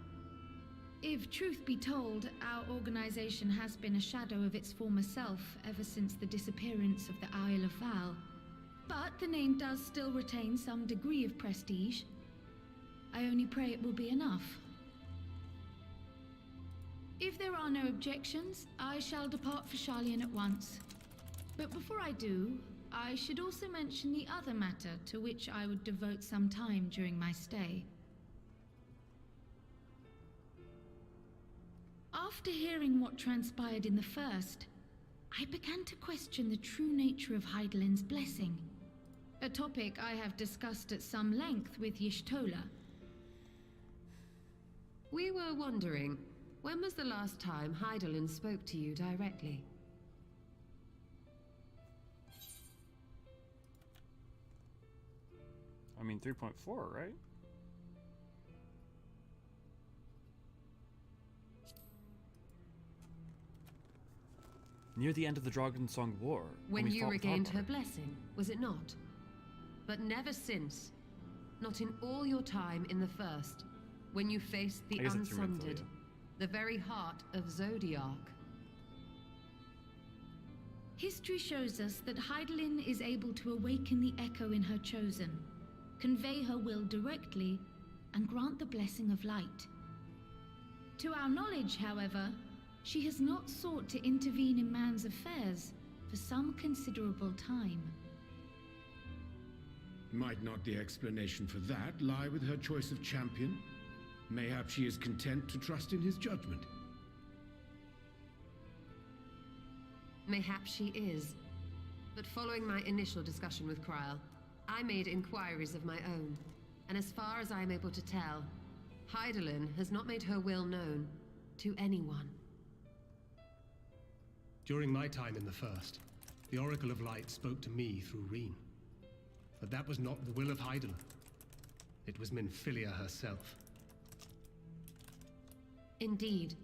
If truth be told, our organization has been a shadow of its former self ever since the disappearance of the Isle of Val. But the name does still retain some degree of prestige. I only pray it will be enough. If there are no objections, I shall depart for Sharlayan at once. But before I do, I should also mention the other matter to which I would devote some time during my stay. After hearing what transpired in the first, I began to question the true nature of Hydaelyn's blessing, a topic I have discussed at some length with Y'shtola. We were wondering, when was the last time Hydaelyn spoke to you directly? I mean, 3.4, right? Near the end of the Dragonsong War. When you regained Paglth'an. her blessing, was it not? But never since. Not in all your time in the first, when you faced the Unsundered, the very heart of Zodiark. History shows us that Hydaelyn is able to awaken the echo in her chosen, convey her will directly, and grant the blessing of light. To our knowledge, however, she has not sought to intervene in man's affairs for some considerable time. Might not the explanation for that lie with her choice of champion? Mayhap she is content to trust in his judgment. Mayhap she is. But following my initial discussion with Kryl, I made inquiries of my own, and as far as I am able to tell, Hydaelyn has not made her will known to anyone. During my time in the First, the Oracle of Light spoke to me through Reen. But that was not the will of Hydaelyn. It was Minfilia herself. Indeed.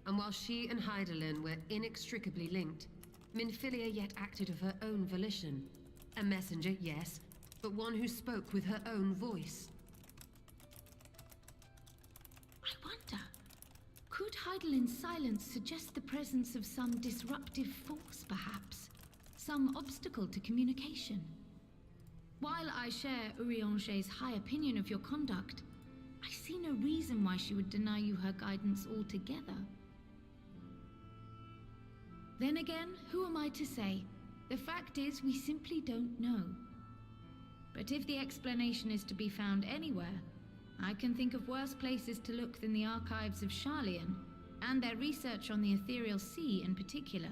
And while she and Hydaelyn were inextricably linked, Minfilia yet acted of her own volition. A messenger, yes, but one who spoke with her own voice. I wonder, could Hydaelyn's silence suggest the presence of some disruptive force, perhaps? Some obstacle to communication? While I share Eorzean's high opinion of your conduct, I see no reason why she would deny you her guidance altogether. Then again, who am I to say? The fact is, we simply don't know. But if the explanation is to be found anywhere, I can think of worse places to look than the archives of Sharlayan, and their research on the Ethereal Sea in particular.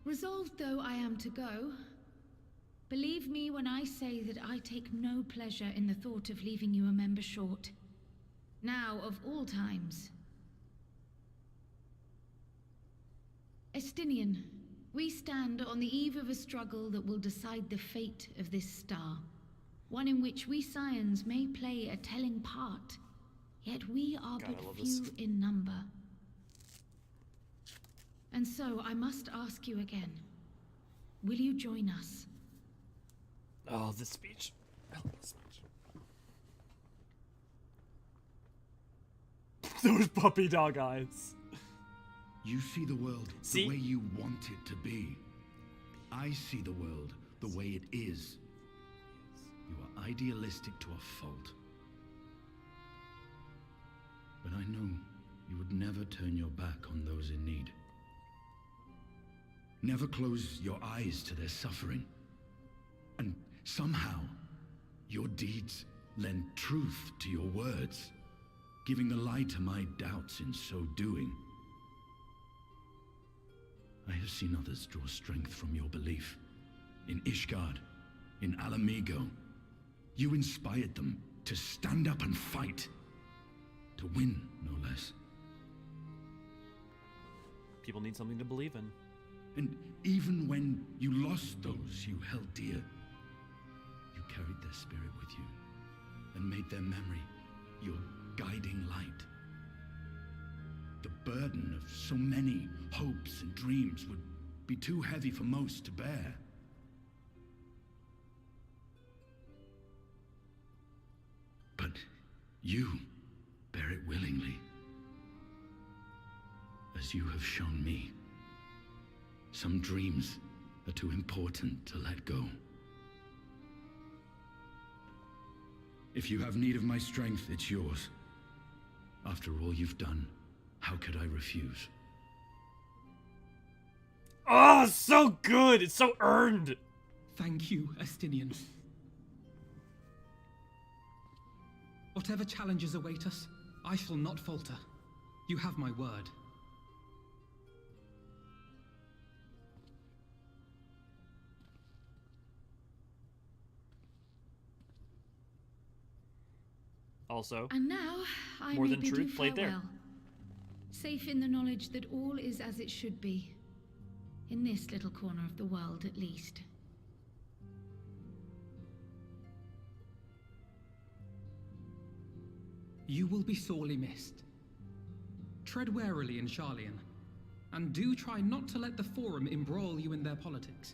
Resolved though I am to go, believe me when I say that I take no pleasure in the thought of leaving you a member short. Now, of all times. Estinian, we stand on the eve of a struggle that will decide the fate of this star. One in which we Scions may play a telling part, yet we are but few in number. And so I must ask you again, will you join us? Oh, this speech. I love this speech. Those puppy dog eyes. You see the world the way you want it to be. I see the world the way it is. You are idealistic to a fault. But I know you would never turn your back on those in need. Never close your eyes to their suffering. And somehow, your deeds lend truth to your words, giving the lie to my doubts in so doing. I have seen others draw strength from your belief. In Ishgard, in Alamigo, you inspired them to stand up and fight. To win, no less. People need something to believe in. And even when you lost those you held dear, you carried their spirit with you and made their memory your guiding light. The burden of so many hopes and dreams would be too heavy for most to bear. But you bear it willingly, as you have shown me. Some dreams are too important to let go. If you have need of my strength, it's yours. After all you've done, how could I refuse? Oh, so good! It's so earned! Thank you, Estinian. Whatever challenges await us, I shall not falter. You have my word. Also, and now I more may than bid truth you played there. farewell, safe in the knowledge that all is as it should be, in this little corner of the world at least. You will be sorely missed. Tread warily in Sharlayan, and do try not to let the Forum embroil you in their politics.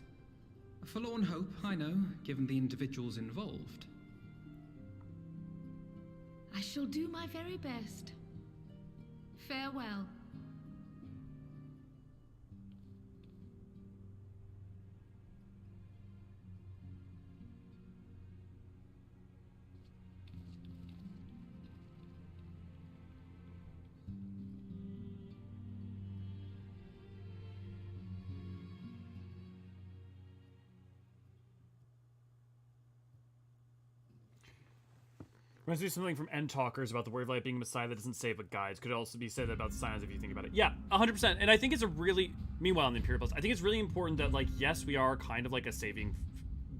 A forlorn hope, I know, given the individuals involved. I shall do my very best. Farewell. Reminds me of something from End Talkers about the word of light being a messiah that doesn't save but guides. Could also be said about science if you think about it. Yeah, 100%. And I think it's a really, meanwhile in the Imperial Pulse, I think it's really important that, like, yes, we are kind of like a saving,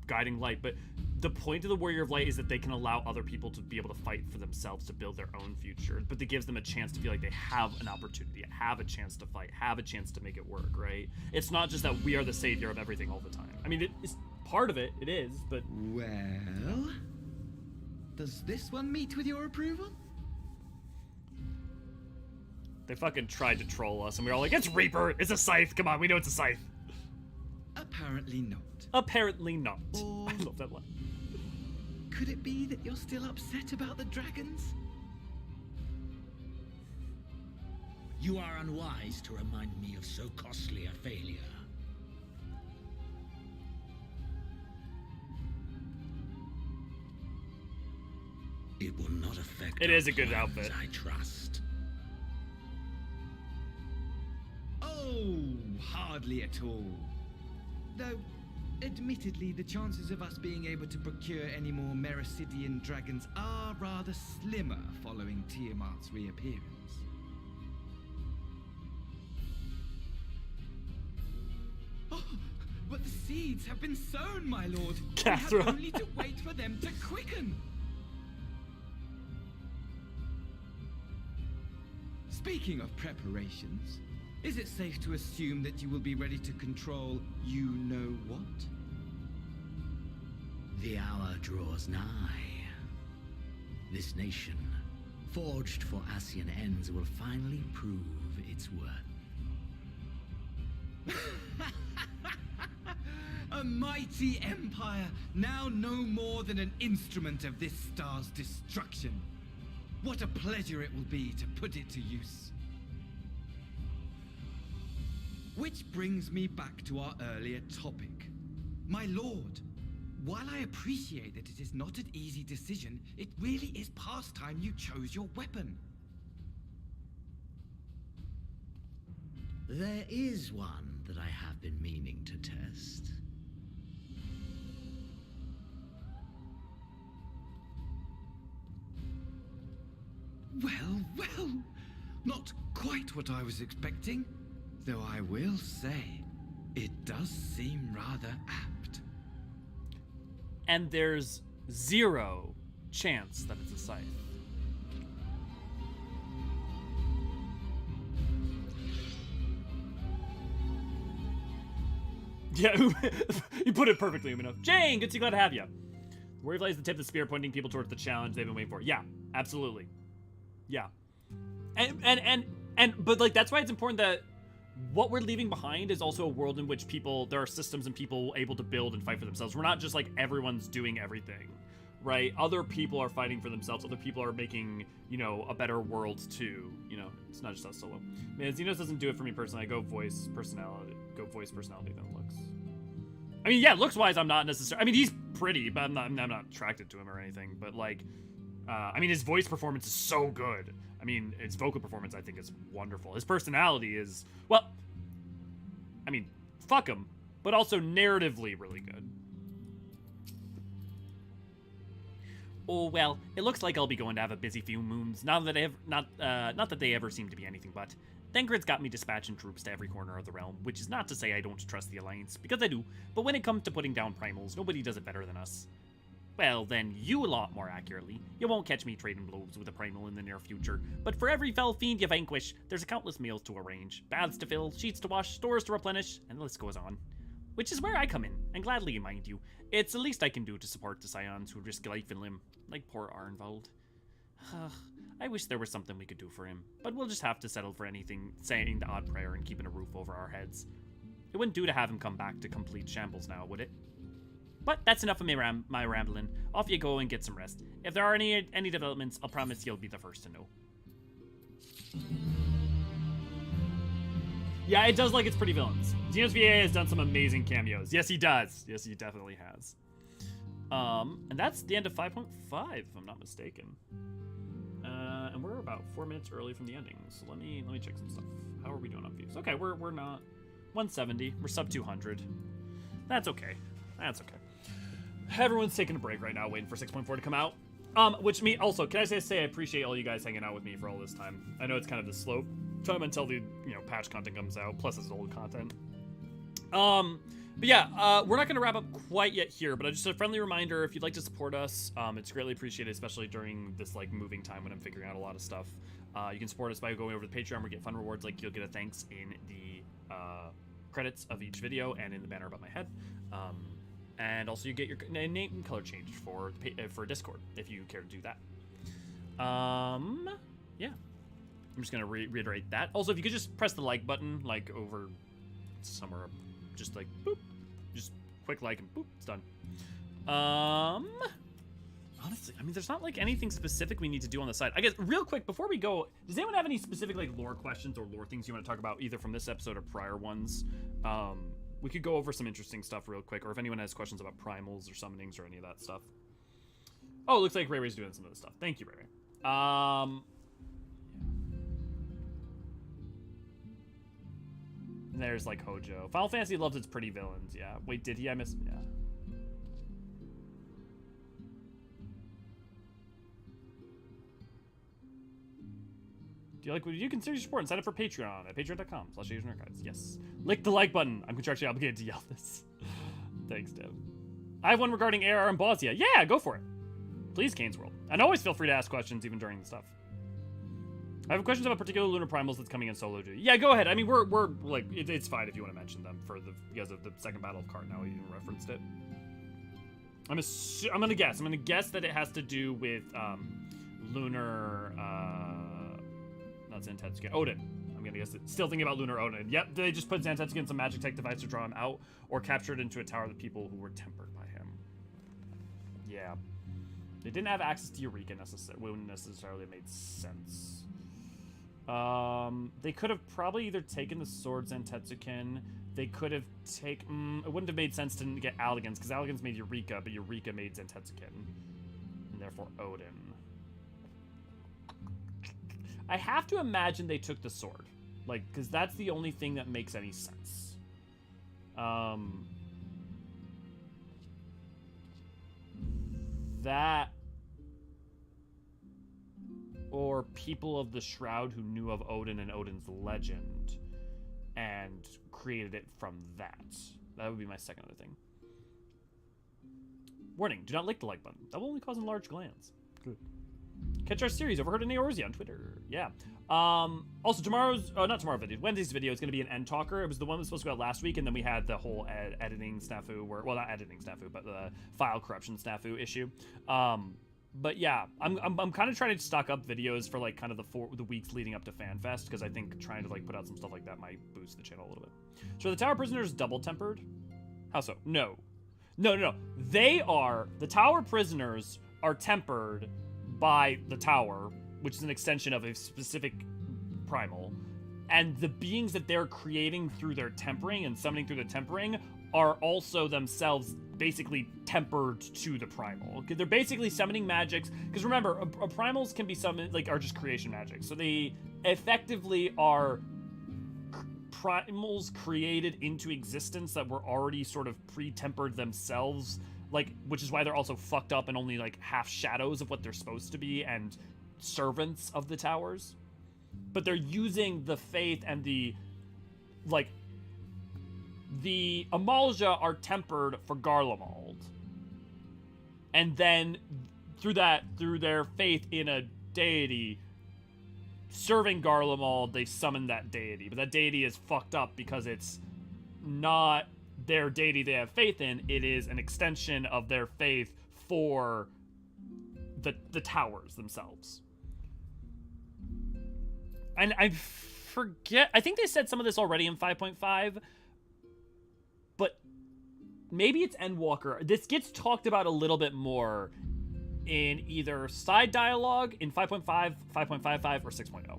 guiding light, but the point of the Warrior of Light is that they can allow other people to be able to fight for themselves, to build their own future, but it gives them a chance to feel like they have an opportunity, have a chance to fight, have a chance to make it work, right? It's not just that we are the savior of everything all the time. I mean, it's part of it, it is, but... Well... Does this one meet with your approval? They fucking tried to troll us, and we were all like, it's Reaper! It's a scythe! Come on, we know it's a scythe! Apparently not. Apparently not. Or I love that line. Could it be that you're still upset about the dragons? You are unwise to remind me of so costly a failure. It will not affect. It is a good outfit. I trust. Oh, hardly at all. Though, admittedly, the chances of us being able to procure any more Mericidian dragons are rather slimmer following Tiamat's reappearance. Oh, but the seeds have been sown, my lord. Cathra. We have only to wait for them to quicken. Speaking of preparations, is it safe to assume that you will be ready to control you-know-what? The hour draws nigh. This nation, forged for Ascian ends, will finally prove its worth. A mighty empire, now no more than an instrument of this star's destruction. What a pleasure it will be to put it to use. Which brings me back to our earlier topic. My lord, while I appreciate that it is not an easy decision, it really is past time you chose your weapon. There is one that I have been meaning to test. Well, not quite what I was expecting, though I will say, it does seem rather apt. And there's 0 chance that it's a scythe. Yeah, you put it perfectly, Umino. Jane, good to glad to have you. Warrior Light is the tip of the spear, pointing people towards the challenge they've been waiting for. Yeah, absolutely. Yeah. But like, that's why it's important that what we're leaving behind is also a world in which there are systems and people able to build and fight for themselves. We're not just like everyone's doing everything, right? Other people are fighting for themselves. Other people are making, you know, a better world too. You know, it's not just us solo. Man, Xenos doesn't do it for me personally. I go voice personality than looks. I mean, yeah, looks-wise, I'm not necessarily... I mean, he's pretty, but I'm not attracted to him or anything. But, like, I mean, his voice performance is so good. I mean, his vocal performance, I think, is wonderful. His personality is... Well, I mean, fuck him. But also narratively really good. Oh, well, it looks like I'll be going to have a busy few moons. Not that they ever seem to be anything but... Thengrid's got me dispatching troops to every corner of the realm, which is not to say I don't trust the Alliance, because I do, but when it comes to putting down primals, nobody does it better than us. Well, then, you a lot more accurately. You won't catch me trading blows with a primal in the near future, but for every fell fiend you vanquish, there's countless meals to arrange, baths to fill, sheets to wash, stores to replenish, and the list goes on. Which is where I come in, and gladly, mind you. It's the least I can do to support the scions who risk life and limb, like poor Arnvald. I wish there was something we could do for him, but we'll just have to settle for anything, saying the odd prayer and keeping a roof over our heads. It wouldn't do to have him come back to complete shambles now, would it? But that's enough of my rambling. Off you go and get some rest. If there are any developments, I'll promise you'll be the first to know. Yeah, it does like its pretty villains. Xenos VA has done some amazing cameos. Yes, he does. Yes, he definitely has. And that's the end of 5.5, if I'm not mistaken. And we're about 4 minutes early from the ending, so let me check some stuff. How are we doing on views? Okay, we're not 170. We're sub 200. That's okay. That's okay. Everyone's taking a break right now, waiting for 6.4 to come out. Also, can I say I appreciate all you guys hanging out with me for all this time. I know it's kind of the slow time until the patch content comes out. Plus, it's old content. But yeah, we're not going to wrap up quite yet here, but just a friendly reminder, if you'd like to support us, it's greatly appreciated, especially during this like moving time when I'm figuring out a lot of stuff. You can support us by going over to Patreon, where you get fun rewards, like you'll get a thanks in the credits of each video and in the banner above my head. And also you get your name and color changed for Discord, if you care to do that. Yeah. I'm just going to reiterate that. Also, if you could just press the like button, like over somewhere, just like, boop. Just quick like and boop, it's done. Honestly, I mean, there's not like anything specific we need to do on the side. I guess real quick before we go, does anyone have any specific like lore questions or lore things you want to talk about either from this episode or prior ones? We could go over some interesting stuff real quick, or if anyone has questions about primals or summonings or any of that stuff. Oh, it looks like Ray Ray's doing some of this stuff. Thank you, Ray Ray. There's like Hojo. Final Fantasy loves its pretty villains. Yeah. Wait, did he? I missed. Yeah. Do you like what you consider your support and sign up for Patreon at patreon.com/AsianArchives. Yes. Lick the like button. I'm contractually obligated to yell this. Thanks, Dev. I have one regarding AR and Bosnia. Yeah, go for it. Please, Kane's World. And always feel free to ask questions even during the stuff. I have questions about particular lunar primals that's coming in solo duty. Yeah, go ahead. I mean, we're like, it's fine if you want to mention them for because of the second Battle of Kart now. You referenced it. I'm gonna guess. I'm gonna guess that it has to do with lunar. Not Zantetsuki. Odin. I'm gonna guess it. Still thinking about lunar Odin. Yep. They just put Zantetsuki in some magic tech device to draw him out, or captured into a tower of the people who were tempered by him. Yeah. They didn't have access to Eureka necessarily. Wouldn't necessarily made sense. They could have probably either taken the sword Zantetsuken. They could have taken. It wouldn't have made sense to get Alligans, because Alligans made Eureka, but Eureka made Zantetsuken, and therefore Odin. I have to imagine they took the sword, like, because that's the only thing that makes any sense. That, or people of the Shroud who knew of Odin and Odin's legend and created it from that. That would be my second other thing. Warning, do not lick the like button. That will only cause enlarged glands. Good. Catch our series overheard in Eorzean on Twitter. Yeah. Also, Wednesday's video is going to be an end talker. It was the one that was supposed to go out last week, and then we had the whole editing snafu, well, not editing snafu, but the file corruption snafu issue. But yeah, I'm kind of trying to stock up videos for like kind of the weeks leading up to FanFest, because I think trying to like put out some stuff like that might boost the channel a little bit. So are the Tower Prisoners double tempered? How so? No. The Tower Prisoners are tempered by the tower, which is an extension of a specific primal, and the beings that they're creating through their tempering and summoning through the tempering are also themselves basically tempered to the primal. They're basically summoning magics, because remember, primals can be summoned, like, are just creation magic, so they effectively are primals created into existence that were already sort of pre-tempered themselves, like, which is why they're also fucked up and only like half shadows of what they're supposed to be and servants of the towers. But they're using the faith and the Amalja are tempered for Garlemald. And then through their faith in a deity serving Garlemald, they summon that deity. But that deity is fucked up because it's not their deity they have faith in. It is an extension of their faith for the towers themselves. And I forget, I think they said some of this already in 5.5, but maybe it's Endwalker. This gets talked about a little bit more in either side dialogue in 5.5, 5.55, or 6.0.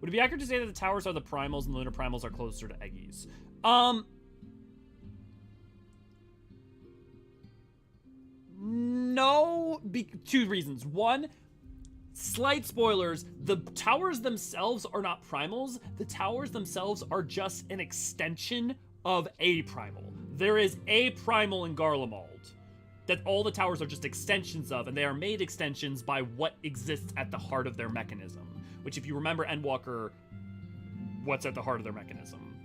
Would it be accurate to say that the towers are the primals and the lunar primals are closer to Eggies? No, two reasons. One, slight spoilers, the towers themselves are not primals. The towers themselves are just an extension of a primal. There is a primal in Garlemald. that all the towers are just extensions of, and they are made extensions by what exists at the heart of their mechanism. Which, if you remember Endwalker, what's at the heart of their mechanism?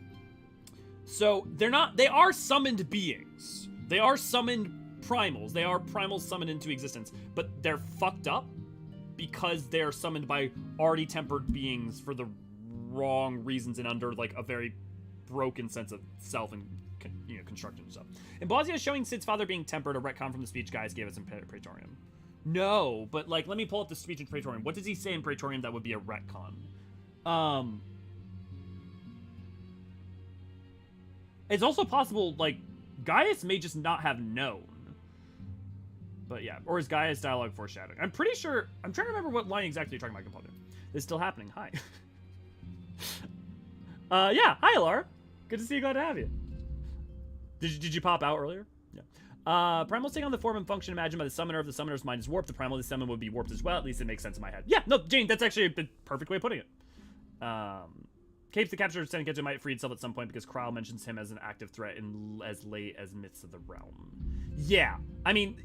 So they are summoned beings. They are summoned primals. They are primals summoned into existence, but they're fucked up because they're summoned by already tempered beings for the wrong reasons and under like a very broken sense of self and construction and stuff. And Blasio is showing Sid's father being tempered, a retcon from the speech guys gave us in Praetorium. No, but like, let me pull up the speech in Praetorium. What does he say in Praetorium that would be a retcon? It's also possible, like, Gaius may just not have known. But yeah, or is Gaius dialogue foreshadowing? I'm pretty sure, I'm trying to remember what line exactly you're talking about, Composer. This is still happening, hi. Yeah, hi Laura. Good to see you, glad to have you. Did you pop out earlier? Yeah. Primals take on the form and function imagined by the summoner. If the summoner's mind is warped, the primal they summon would be warped as well. At least it makes sense in my head. Yeah, no, Jane, that's actually the perfect way of putting it. Capes the capture of Seneketsu might free itself at some point because Kral mentions him as an active threat in as late as Myths of the Realm. Yeah, I mean,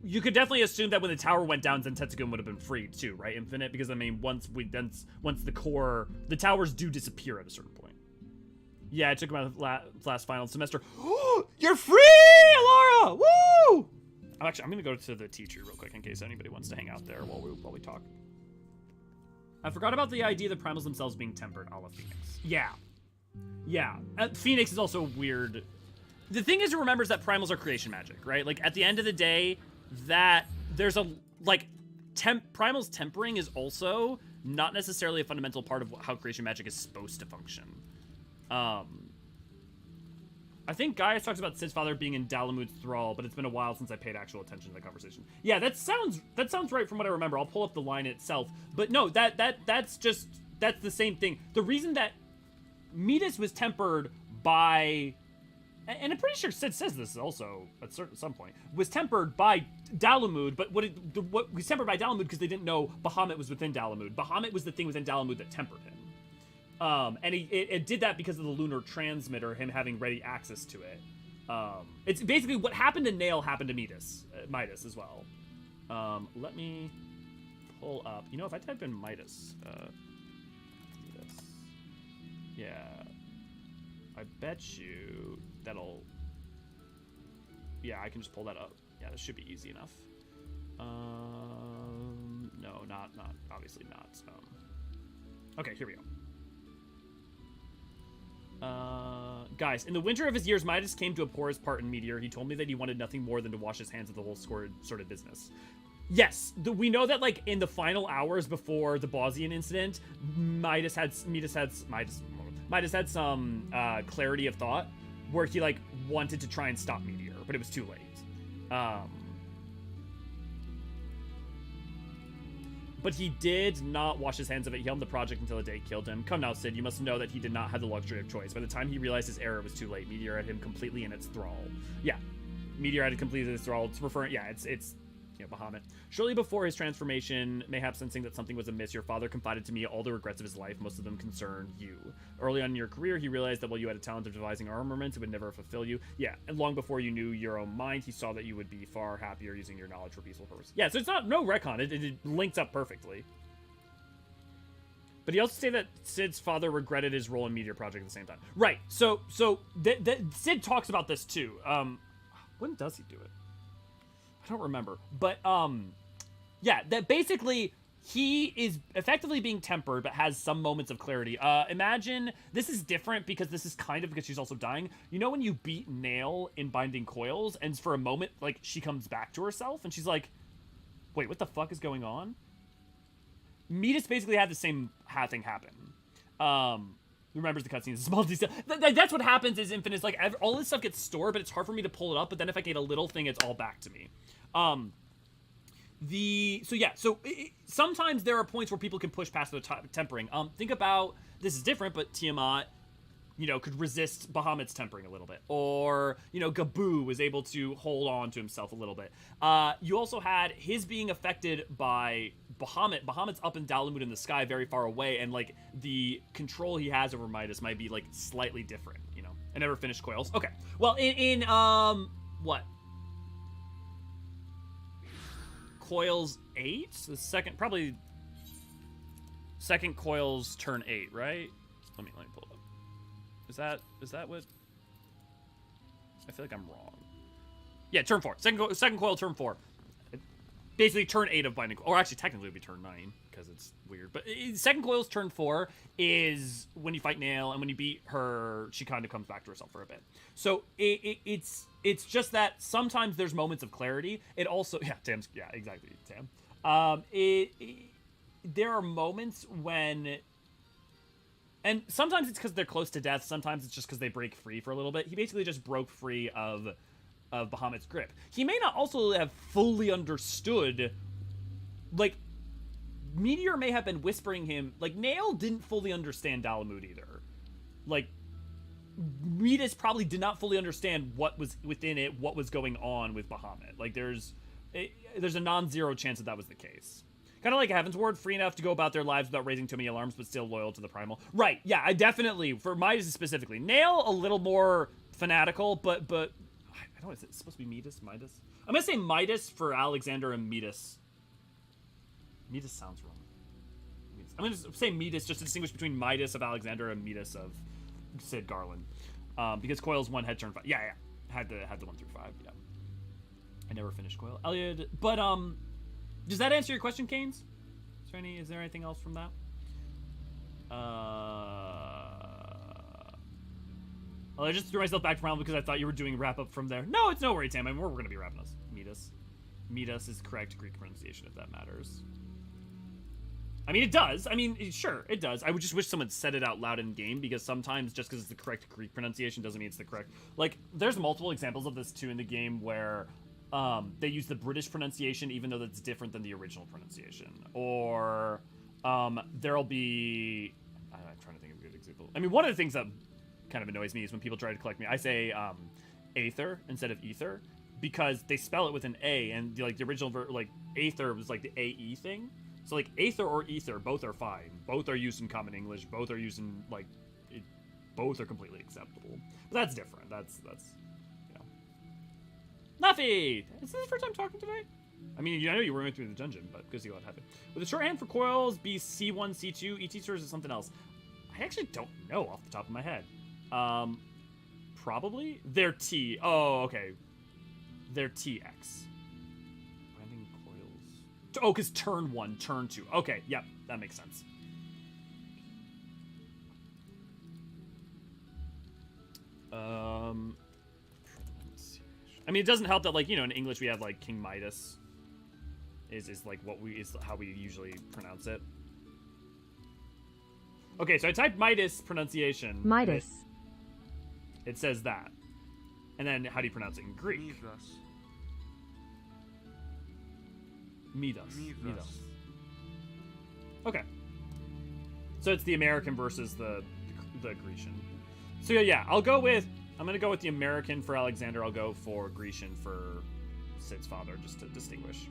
you could definitely assume that when the tower went down, Zentetsugun would have been freed too, right? Infinite, because I mean, once the towers do disappear at a certain point. Yeah, I took him out last final semester. You're free, Laura! Woo! I'm gonna go to the teacher real quick in case anybody wants to hang out there while we talk. I forgot about the idea of the primals themselves being tempered, a la Phoenix. Yeah. Phoenix is also weird. The thing is to remember is that primals are creation magic, right? Like, at the end of the day, that there's a, like, primals tempering is also not necessarily a fundamental part of how creation magic is supposed to function. I think Gaius talks about Sid's father being in Dalamud's thrall, but it's been a while since I paid actual attention to the conversation. Yeah, that sounds right from what I remember. I'll pull up the line itself. But no, that's the same thing. The reason that Midas was tempered by, and I'm pretty sure Sid says this also at some point, was tempered by Dalamud, but what was tempered by Dalamud because they didn't know Bahamut was within Dalamud. Bahamut was the thing within Dalamud that tempered him. And it did that because of the lunar transmitter, him having ready access to it. It's basically what happened to Nail happened to Midas as well. Let me pull up. You know, if I type in Midas, yeah, I bet you that'll. Yeah, I can just pull that up. Yeah, this should be easy enough. No, not obviously not. Okay, here we go. Guys, in the winter of his years, Midas came to abhor his part in Meteor. He told me that he wanted nothing more than to wash his hands of the whole sordid business. Yes, we know that, like, in the final hours before the Bosnian incident, Midas had some clarity of thought where he, like, wanted to try and stop Meteor, but it was too late. But he did not wash his hands of it. He held the project until the day killed him. Come now, Sid, you must know that he did not have the luxury of choice. By the time he realized his error, it was too late. Meteor had him completely in its thrall. Yeah, Meteor had completely its thrall. It's referring, yeah, it's you know, Bahamut. Shortly before his transformation, mayhap sensing that something was amiss, your father confided to me all the regrets of his life, most of them concerned you. Early on in your career, he realized that while you had a talent of devising armaments, it would never fulfill you. Yeah, and long before you knew your own mind, he saw that you would be far happier using your knowledge for peaceful purposes. Yeah, so it's no retcon. It links up perfectly. But he also said that Sid's father regretted his role in Meteor Project at the same time. Right, so Sid talks about this too. When does he do it? I don't remember. But, yeah, that basically he is effectively being tempered, but has some moments of clarity. Imagine, this is different because this is kind of because she's also dying. You know when you beat Nail in Binding Coils, and for a moment, like, she comes back to herself, and she's like, wait, what the fuck is going on? Midas basically had the same thing happen. Remembers the cutscenes, small detail. That's what happens is Infinite's like, all this stuff gets stored, but it's hard for me to pull it up, but then if I get a little thing, it's all back to me. Sometimes there are points where people can push past the tempering. Think about, this is different, but Tiamat, you know, could resist Bahamut's tempering a little bit. Or, you know, Gabu was able to hold on to himself a little bit. You also had his being affected by Bahamut. Bahamut's up in Dalamud in the sky, very far away, and, like, the control he has over Midas might be, like, slightly different, you know? I never finished Coils. Okay. Well, what? coil's 8. The second, probably second coil's turn 8, right? Let me pull it up. Is that what? I feel like I'm wrong. Yeah, turn 4. Second coil, turn 4. Basically, turn 8 of Binding Coil. Or actually, technically, it would be turn 9, because it's weird. But second coil's turn 4 is when you fight Nail, and when you beat her, she kind of comes back to herself for a bit. So it's just that sometimes there's moments of clarity. It also... Yeah, Tam's... Yeah, exactly, Tam. There are moments when... And sometimes it's because they're close to death. Sometimes it's just because they break free for a little bit. He basically just broke free of Bahamut's grip. He may not also have fully understood, like, Meteor may have been whispering him, like, Nail didn't fully understand Dalamud either. Like, Midas probably did not fully understand what was within it, what was going on with Bahamut. Like, there's a non-zero chance that was the case. Kind of like Heaven's Ward, free enough to go about their lives without raising too many alarms, but still loyal to the Primal. Right, yeah, I definitely, for Midas specifically. Nail, a little more fanatical, but I don't know, is it supposed to be Midas? I'm gonna say Midas for Alexander and Midas. Midas sounds wrong. I'm gonna say Midas just to distinguish between Midas of Alexander and Midas of Sid Garland. Because Coil's 1 had turn 5. Yeah. Had the 1 through 5, yeah. I never finished Coil. Elliot, but, does that answer your question, Canes? Is there anything else from that? Well, I just threw myself back to Realm because I thought you were doing wrap-up from there. No, it's no worry, Tam. I mean, we're going to be wrapping us. Midas is correct Greek pronunciation, if that matters. I mean, it does. I mean, sure, it does. I would just wish someone said it out loud in game, because sometimes just because it's the correct Greek pronunciation doesn't mean it's the correct... Like, there's multiple examples of this, too, in the game where they use the British pronunciation even though that's different than the original pronunciation. Or there'll be... I'm trying to think of a good example. I mean, one of the things that kind of annoys me is when people try to collect me. I say Aether instead of Ether because they spell it with an A, and the original Aether was like the AE thing. So like Aether or Ether, both are fine. Both are used in common English. Both are used in both are completely acceptable. But that's different. That's you know. Nuffy! Is this the first time talking today? I mean, I know you were going through the dungeon, but good to see what happened. With a shorthand for coils, be C1, C2, ET or is it something else? I actually don't know off the top of my head. Probably? They're T. Oh, okay. They're TX. Binding coils. Oh, because turn 1, turn 2. Okay, yep, that makes sense. I mean, it doesn't help that, like, you know, in English we have, like, King Midas is like, is how we usually pronounce it. Okay, so I typed Midas pronunciation. Midas. It says that. And then, how do you pronounce it in Greek? Midas. Okay. So it's the American versus the Grecian. So yeah, I'm gonna go with the American for Alexander. I'll go for Grecian for Sid's father, just to distinguish.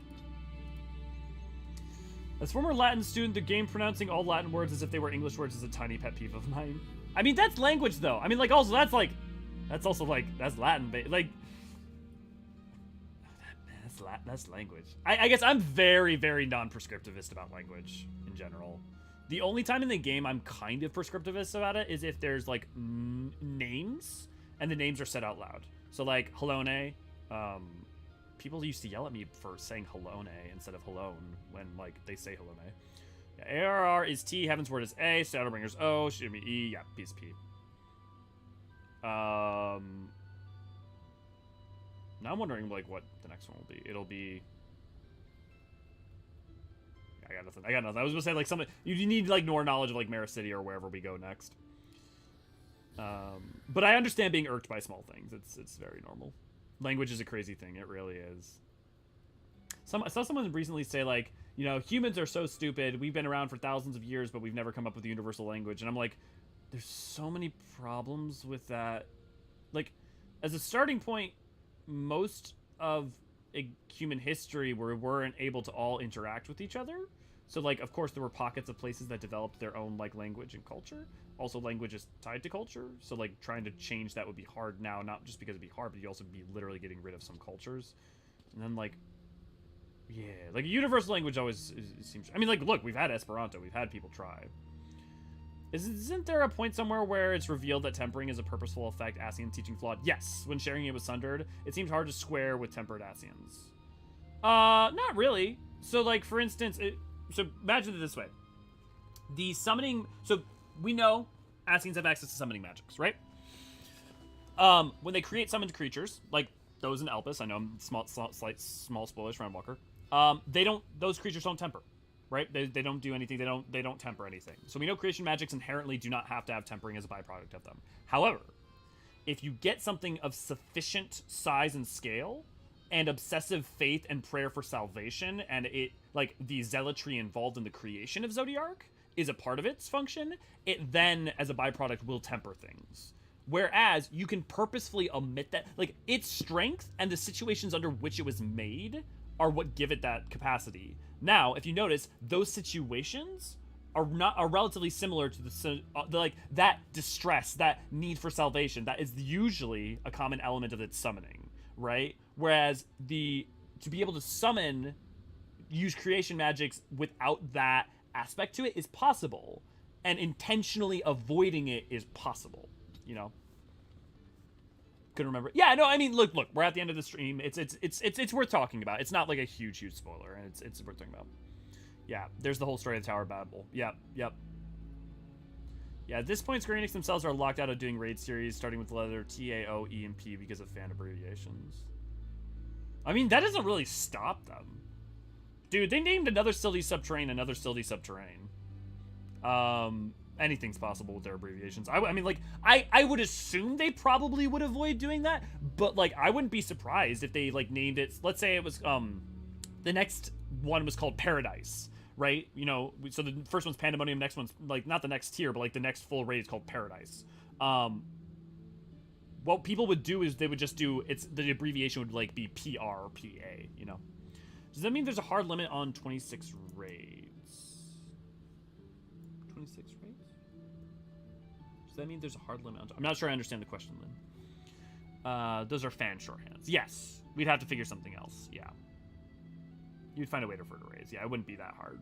As former Latin student, the game pronouncing all Latin words as if they were English words is a tiny pet peeve of mine. I mean, that's language, though. I mean, like, also, that's Latin, like, that's language. I guess I'm very, very non-prescriptivist about language in general. The only time in the game I'm kind of prescriptivist about it is if there's, like, names, and the names are said out loud. So, like, Helone, people used to yell at me for saying Helone instead of Helone when, like, they say Helone. Yeah, ARR is T, Heaven's Word is A, Shadowbringer's O, should be E, yeah, P is P. Now I'm wondering, like, what the next one will be. It'll be... I got nothing. I was gonna say, like, something... You need, like, more knowledge of, like, Mara City or wherever we go next. But I understand being irked by small things. It's very normal. Language is a crazy thing. It really is. I saw someone recently say, like, you know, humans are so stupid. We've been around for thousands of years, but we've never come up with a universal language. And I'm like, there's so many problems with that. Like, as a starting point, most of human history we weren't able to all interact with each other. So, like, of course, there were pockets of places that developed their own, like, language and culture. Also, language is tied to culture. So, like, trying to change that would be hard now, not just because it'd be hard, but you'd also be literally getting rid of some cultures. And then, like, Yeah, like a universal language always seems... I mean, like, look, we've had Esperanto. We've had people try. Isn't there a point somewhere where it's revealed that tempering is a purposeful effect Ascian teaching flawed? Yes, when sharing it with Sundered, it seemed hard to square with tempered Ascians. Not really. So, like, for instance, so imagine it this way. The summoning... So, we know Ascians have access to summoning magics, right? When they create summoned creatures, like those in Elpis, I know I'm small spoilers for Walker. Those creatures don't temper, right? They don't do anything. They don't temper anything. So we know creation magics inherently do not have to have tempering as a byproduct of them. However, if you get something of sufficient size and scale, and obsessive faith and prayer for salvation, and it, like, the zealotry involved in the creation of Zodiark is a part of its function, it then, as a byproduct, will temper things. Whereas, you can purposefully omit that. Like, its strength and the situations under which it was made are what give it that capacity. Now, if you notice, those situations are relatively similar to the like, that distress, that need for salvation, that is usually a common element of its summoning, right? Whereas to be able to use creation magics without that aspect to it is possible, and intentionally avoiding it is possible, you know? Couldn't remember. Yeah, no, I mean, look, we're at the end of the stream. It's worth talking about. It's not like a huge spoiler, and it's worth talking about. Yeah, there's the whole story of Tower Babel. Yep. Yeah, at this point, Square Enix themselves are locked out of doing raid series, starting with the letter T, A, O, E, and P because of fan abbreviations. I mean, that doesn't really stop them. Dude, they named another Sildy Subterrane another Sildy Subterrane. Anything's possible with their abbreviations. I mean, like, I would assume they probably would avoid doing that, but, like, I wouldn't be surprised if they, like, named it... Let's say it was, the next one was called Paradise, right? You know, so the first one's Pandemonium, next one's, like, not the next tier, but, like, the next full raid is called Paradise. What people would do is they would just do... The abbreviation would, like, be PR or PA, you know? Does that mean there's a hard limit on 26 raids? 26 raids? Does that mean there's a hard limit on... I'm not sure I understand the question, Lynn. Those are fan shorthands. Yes. We'd have to figure something else. Yeah. You'd find a way to further raise. Yeah, it wouldn't be that hard.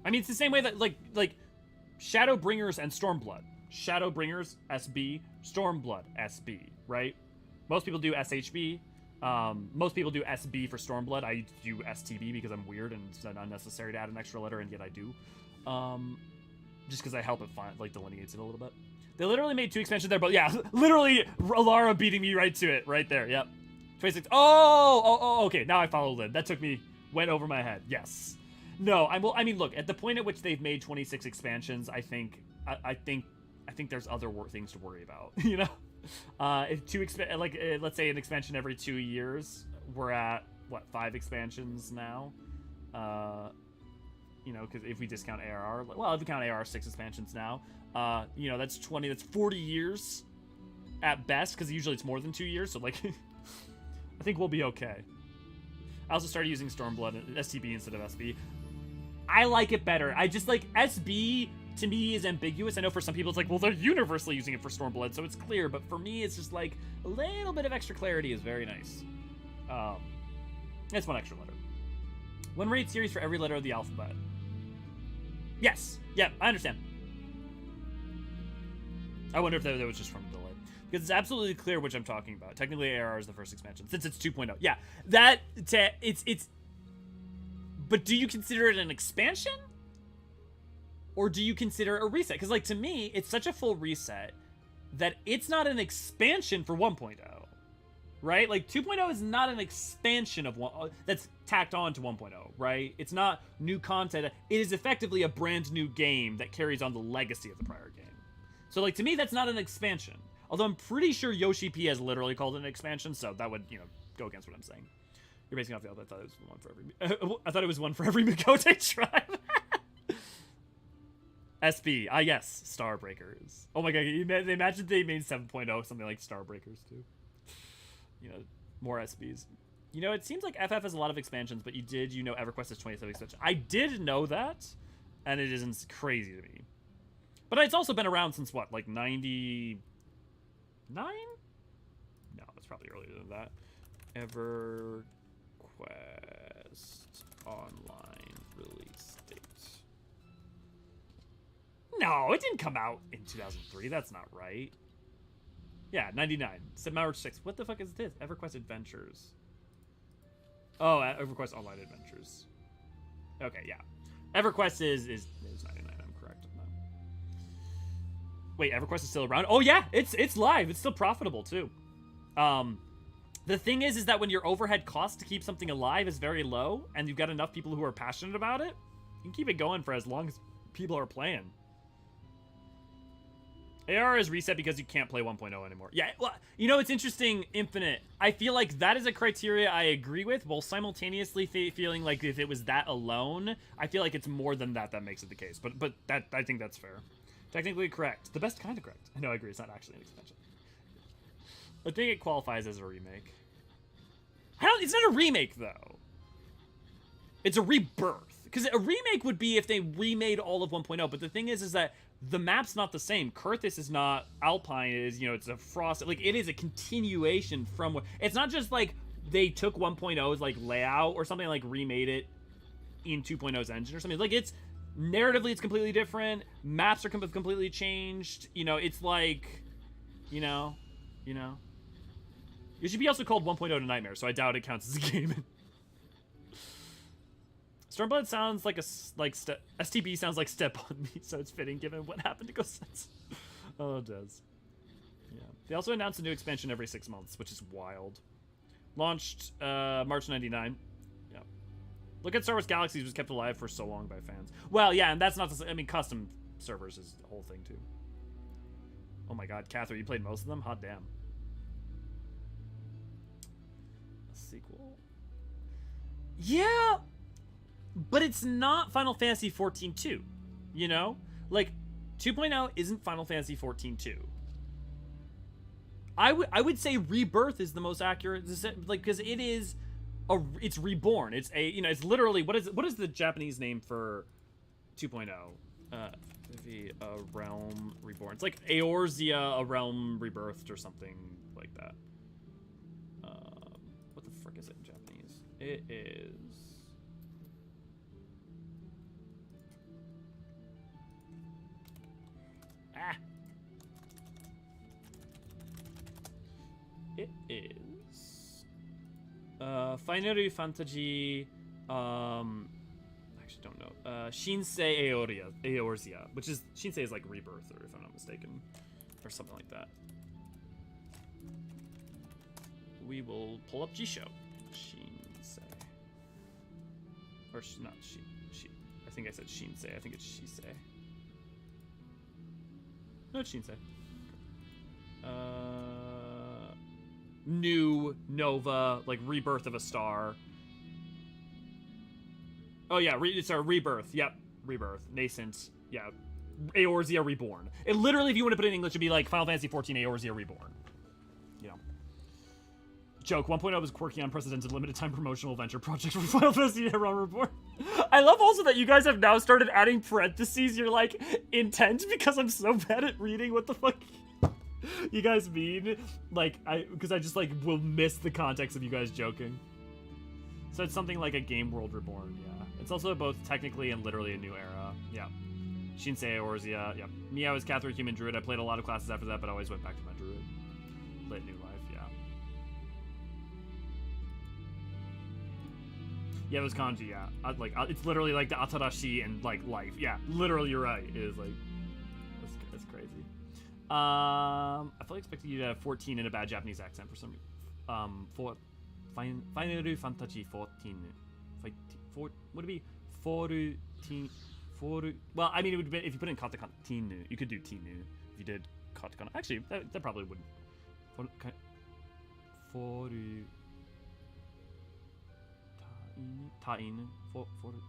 I mean, it's the same way that, like Shadowbringers and Stormblood. Shadowbringers, SB. Stormblood, SB, right? Most people do SHB. Most people do SB for Stormblood. I do STB because I'm weird and it's unnecessary to add an extra letter, and yet I do. Just because I help it find, like, delineates it a little bit. They literally made 2 expansions there, but yeah, literally Alara beating me right to it, right there, yep. 26, oh, okay, now I follow Lynn. That went over my head, yes. No, I mean, look, at the point at which they've made 26 expansions, I think there's other things to worry about, you know? If let's say an expansion every 2 years, we're at, what, 5 expansions now? You know, because if we discount ARR, well, if we count ARR 6 expansions now, you know, that's 40 years at best, because usually it's more than 2 years, so, like, I think we'll be okay. I also started using Stormblood and STB instead of SB. I like it better. I just, like, SB, to me, is ambiguous. I know for some people it's like, well, they're universally using it for Stormblood, so it's clear, but for me, it's just, like, a little bit of extra clarity is very nice. That's 1 extra letter. 1 raid series for every letter of the alphabet. Yes. Yeah, I understand. I wonder if that was just from delay. Because it's absolutely clear which I'm talking about. Technically, ARR is the first expansion, since it's 2.0. Yeah, it's... But do you consider it an expansion? Or do you consider it a reset? Because, like, to me, it's such a full reset that it's not an expansion for 1.0. Right? Like, 2.0 is not an expansion of that's tacked on to 1.0, right? It's not new content. It is effectively a brand new game that carries on the legacy of the prior game. So, like, to me, that's not an expansion. Although I'm pretty sure Yoshi P has literally called it an expansion, so that would, you know, go against what I'm saying. You're basing off the other. I thought it was one for every... I thought it was one for every Miqo'te tribe. SB. Ah, yes. Starbreakers. Oh my god, imagine they made 7.0 something like Starbreakers, too. You know, more SBs. You know, it seems like FF has a lot of expansions, but you know EverQuest has 27 expansions. I did know that, and it isn't crazy to me. But it's also been around since, what, like 99? No, it's probably earlier than that. EverQuest Latest online release date. No, it didn't come out in 2003. That's not right. Yeah, 99. September 6th. What the fuck is this? EverQuest Adventures. Oh, EverQuest Online Adventures. Okay, yeah. EverQuest is 99. I'm correct on that. Wait, EverQuest is still around? Oh yeah, it's live. It's still profitable too. The thing is that when your overhead cost to keep something alive is very low, and you've got enough people who are passionate about it, you can keep it going for as long as people are playing. AR is reset because you can't play 1.0 anymore. Yeah, well, you know, it's interesting, Infinite. I feel like that is a criteria I agree with, while simultaneously feeling like if it was that alone, I feel like it's more than that makes it the case. But that, I think that's fair. Technically correct. The best kind of correct. No, I agree. It's not actually an expansion. I think it qualifies as a remake. It's not a remake, though. It's a rebirth. Because a remake would be if they remade all of 1.0, but the thing is that the map's not the same. Kurthus is not Alpine. It is, you know, it's a Frost. Like, it is a continuation from... It's not just, like, they took 1.0's, like, layout or something, like, remade it in 2.0's engine or something. Like, it's... Narratively, it's completely different. Maps are completely changed. You know, it's like... You know... It should be also called 1.0 to Nightmare, so I doubt it counts as a game. Stormblood sounds like STB sounds like Step on Me, so it's fitting given what happened to Ghosts. Oh, it does. Yeah. They also announced a new expansion every 6 months, which is wild. Launched March 99. Yeah. Look at Star Wars Galaxies was kept alive for so long by fans. Well, yeah, and that's not the... I mean, custom servers is the whole thing, too. Oh my god, Catherine, you played most of them? Hot damn. A sequel? Yeah, but it's not Final Fantasy 14-2, you know? Like, 2.0 isn't Final Fantasy 14-2. I would say Rebirth is the most accurate, like, because it is it's reborn. It's a, you know, it's literally, what is the Japanese name for 2.0? Maybe a realm reborn. It's like Eorzea, a realm rebirthed or something like that. What the frick is it in Japanese? It is... It is... Final Fantasy... actually don't know. Shinsei Eorzea, which is... Shinsei is like Rebirth, or if I'm not mistaken. Or something like that. We will pull up Jisho. Shinsei. Or not Shi. I think I said Shinsei. I think it's Shisei. No, it's Shinsei. New, Nova, like Rebirth of a Star. Oh yeah, it's our Rebirth. Yep, Rebirth. Nascent. Yeah. Eorzea Reborn. It literally, if you want to put it in English, it'd be like Final Fantasy XIV Eorzea Reborn. You know. Joke, 1.0 was quirky, unprecedented, limited time promotional venture project for Final Fantasy Realm Reborn. I love also that you guys have now started adding parentheses, your like intent, because I'm so bad at reading what the fuck you guys mean. Like, because I just like will miss the context of you guys joking. So it's something like a Game World Reborn, yeah. It's also both technically and literally a new era, yeah. Shinsei Eorzea, yeah. Me, I was Catholic Human Druid. I played a lot of classes after that, but I always went back to my Druid. Lit new life, yeah. Yeah, it was kanji, yeah. It's literally like the Atarashi and like life, yeah. Literally, you're right. It is like, that's crazy. I fully expected you to have 14 in a bad Japanese accent for some reason. For Final Fantasy 14. Would it be 14? Well, I mean, it would be if you put in katakana tinu. You could do tinu if you did katakana. Actually, that probably wouldn't. Ta'inu.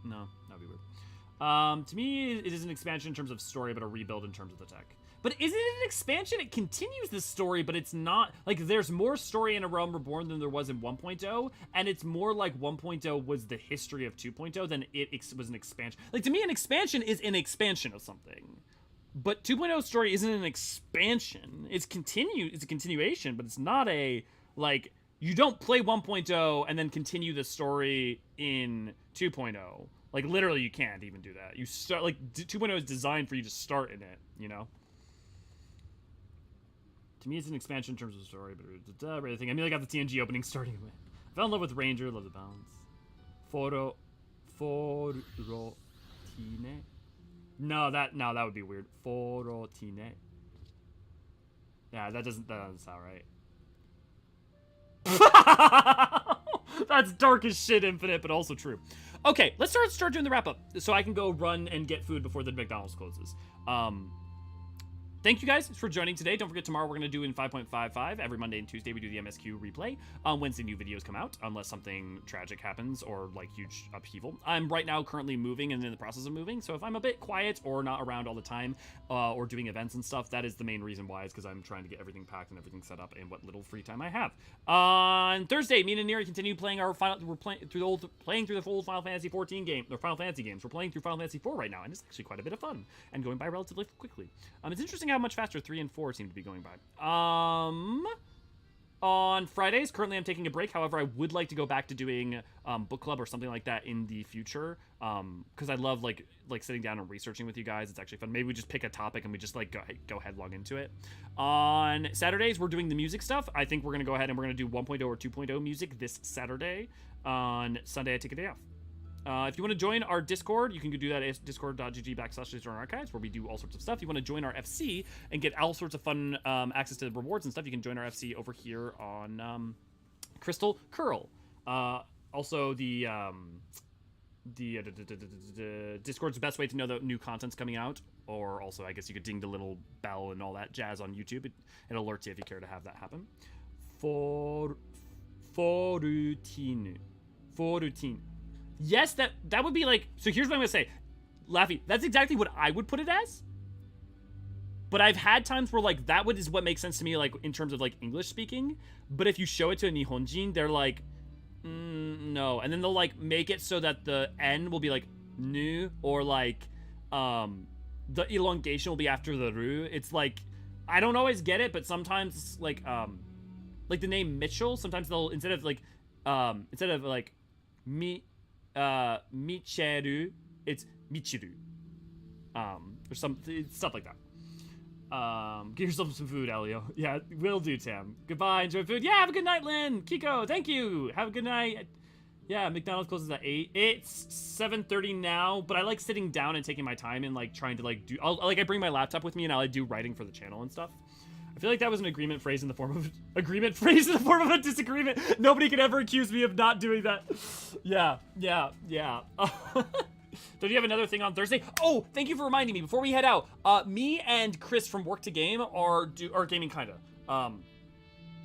No, that'd be weird. To me, it is an expansion in terms of story, but a rebuild in terms of the tech. But is it an expansion? It continues the story, but it's not... Like, there's more story in A Realm Reborn than there was in 1.0, and it's more like 1.0 was the history of 2.0 than it was an expansion. Like, to me, an expansion is an expansion of something. But 2.0's story isn't an expansion. It's a continuation, but it's not a, like, you don't play 1.0 and then continue the story in 2.0. Like, literally, you can't even do that. You start, like, 2.0 is designed for you to start in it, you know? To me, it's an expansion in terms of the story, but everything. I mean, I got the TNG opening starting with. I fell in love with Ranger, love the balance. Forotine. No, that would be weird. Forotine. Yeah, that doesn't sound right. That's dark as shit, Infinite, but also true. Okay, let's start doing the wrap up so I can go run and get food before the McDonald's closes. Thank you guys for joining today. Don't forget, tomorrow we're going to do in 5.55. Every Monday and Tuesday we do the MSQ replay. On Wednesday, new videos come out, unless something tragic happens or, like, huge upheaval. I'm right now currently moving and in the process of moving, so if I'm a bit quiet or not around all the time or doing events and stuff, that is the main reason why, is because I'm trying to get everything packed and everything set up in what little free time I have. On Thursday, me and Neri continue playing our playing through the full Final Fantasy 14 game, or Final Fantasy games. We're playing through Final Fantasy 4 right now, and it's actually quite a bit of fun and going by relatively quickly. It's interesting how much faster 3 and 4 seem to be going by. On Fridays, currently I'm taking a break. However, I would like to go back to doing book club or something like that in the future, because I love like sitting down and researching with you guys. It's actually fun. Maybe we just pick a topic and we just like go headlong into it. On Saturdays, we're doing the music stuff. I think we're gonna go ahead and we're gonna do 1.0 or 2.0 music this Saturday. On Sunday, I take a day off. If you want to join our Discord, you can do that at discord.gg/archives, where we do all sorts of stuff. If you want to join our FC and get all sorts of fun access to the rewards and stuff, you can join our FC over here on Crystal Curl. Also, the Discord's the best way to know that new content's coming out, or also, I guess you could ding the little bell and all that jazz on YouTube. It alerts you if you care to have that happen. For routine. Yes, that would be like, so here's what I'm gonna say. Laffy, that's exactly what I would put it as. But I've had times where like that is what makes sense to me, like in terms of like English speaking. But if you show it to a Nihonjin, they're like, no. And then they'll like make it so that the N will be like nu, or like the elongation will be after the ru. It's like, I don't always get it, but sometimes like the name Mitchell, sometimes they'll instead of like Michiru, it's Michiru. Or some stuff like that. Get yourself some food, Elio. Yeah, will do, Tim. Goodbye, enjoy food. Yeah, have a good night, Lynn. Kiko, thank you. Have a good night. Yeah, McDonald's closes at 8. It's 7:30 now, but I like sitting down and taking my time and like trying to like do. I bring my laptop with me and I'll do writing for the channel and stuff. I feel like that was an agreement phrase in the form of a disagreement. Nobody could ever accuse me of not doing that. Yeah. Don't you have another thing on Thursday? Oh, thank you for reminding me. Before we head out, me and Chris from Work to Game are gaming kinda.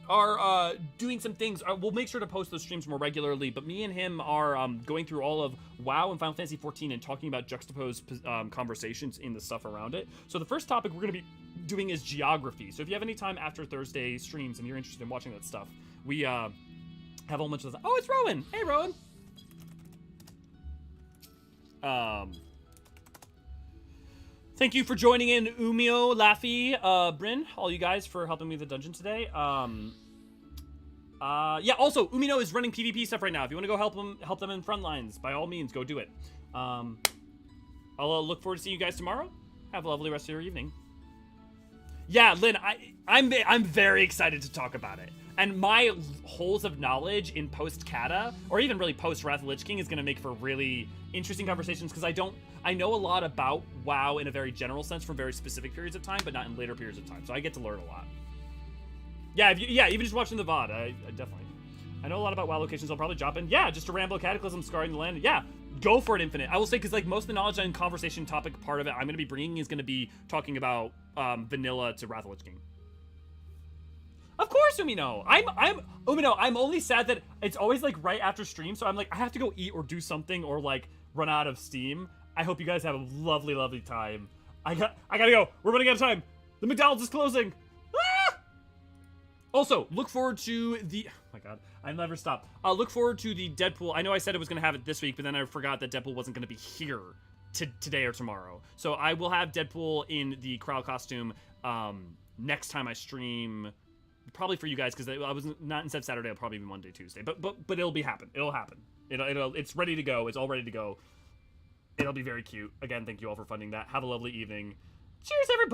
Are doing some things. We'll make sure to post those streams more regularly, but me and him are going through all of WoW and Final Fantasy 14 and talking about juxtaposed conversations in the stuff around it. So the first topic we're going to be doing is geography. So if you have any time after Thursday streams and you're interested in watching that stuff, we have a whole bunch of stuff. Oh, it's Rowan! Hey, Rowan! Thank you for joining in, Umio, Laffy, Bryn, all you guys for helping me with the dungeon today. Yeah, also, Umino is running PvP stuff right now. If you want to go help them in front lines, by all means, go do it. I'll look forward to seeing you guys tomorrow. Have a lovely rest of your evening. Yeah, Lynn, I'm very excited to talk about it. And my holes of knowledge in post-Kata, or even really post-Wrath of the Lich King, is going to make for really interesting conversations, because I know a lot about WoW in a very general sense from very specific periods of time, but not in later periods of time, so I get to learn a lot. Yeah, even just watching the VOD, I definitely. I know a lot about WoW locations I'll probably drop in. Yeah, just a Rambo Cataclysm scarring the land. Yeah, go for it, Infinite. I will say, because like most of the knowledge and conversation topic part of it I'm going to be bringing is going to be talking about vanilla to Wrath of the Lich King. Of course, Umino. Umino, I'm only sad that it's always like right after stream, so I'm like, I have to go eat or do something or like run out of steam. I hope you guys have a lovely, lovely time. I gotta go. We're running out of time. The McDonald's is closing. Ah! Also, look forward to the... Oh my god, I never stop. Look forward to the Deadpool. I know I said I was going to have it this week, but then I forgot that Deadpool wasn't going to be here today or tomorrow. So I will have Deadpool in the Crow costume next time I stream probably for you guys, because I was not instead of Saturday, I'll probably be Monday, Tuesday. But it'll happen. It'll happen. It's ready to go. It's all ready to go. It'll be very cute. Again, thank you all for funding that. Have a lovely evening. Cheers, everybody.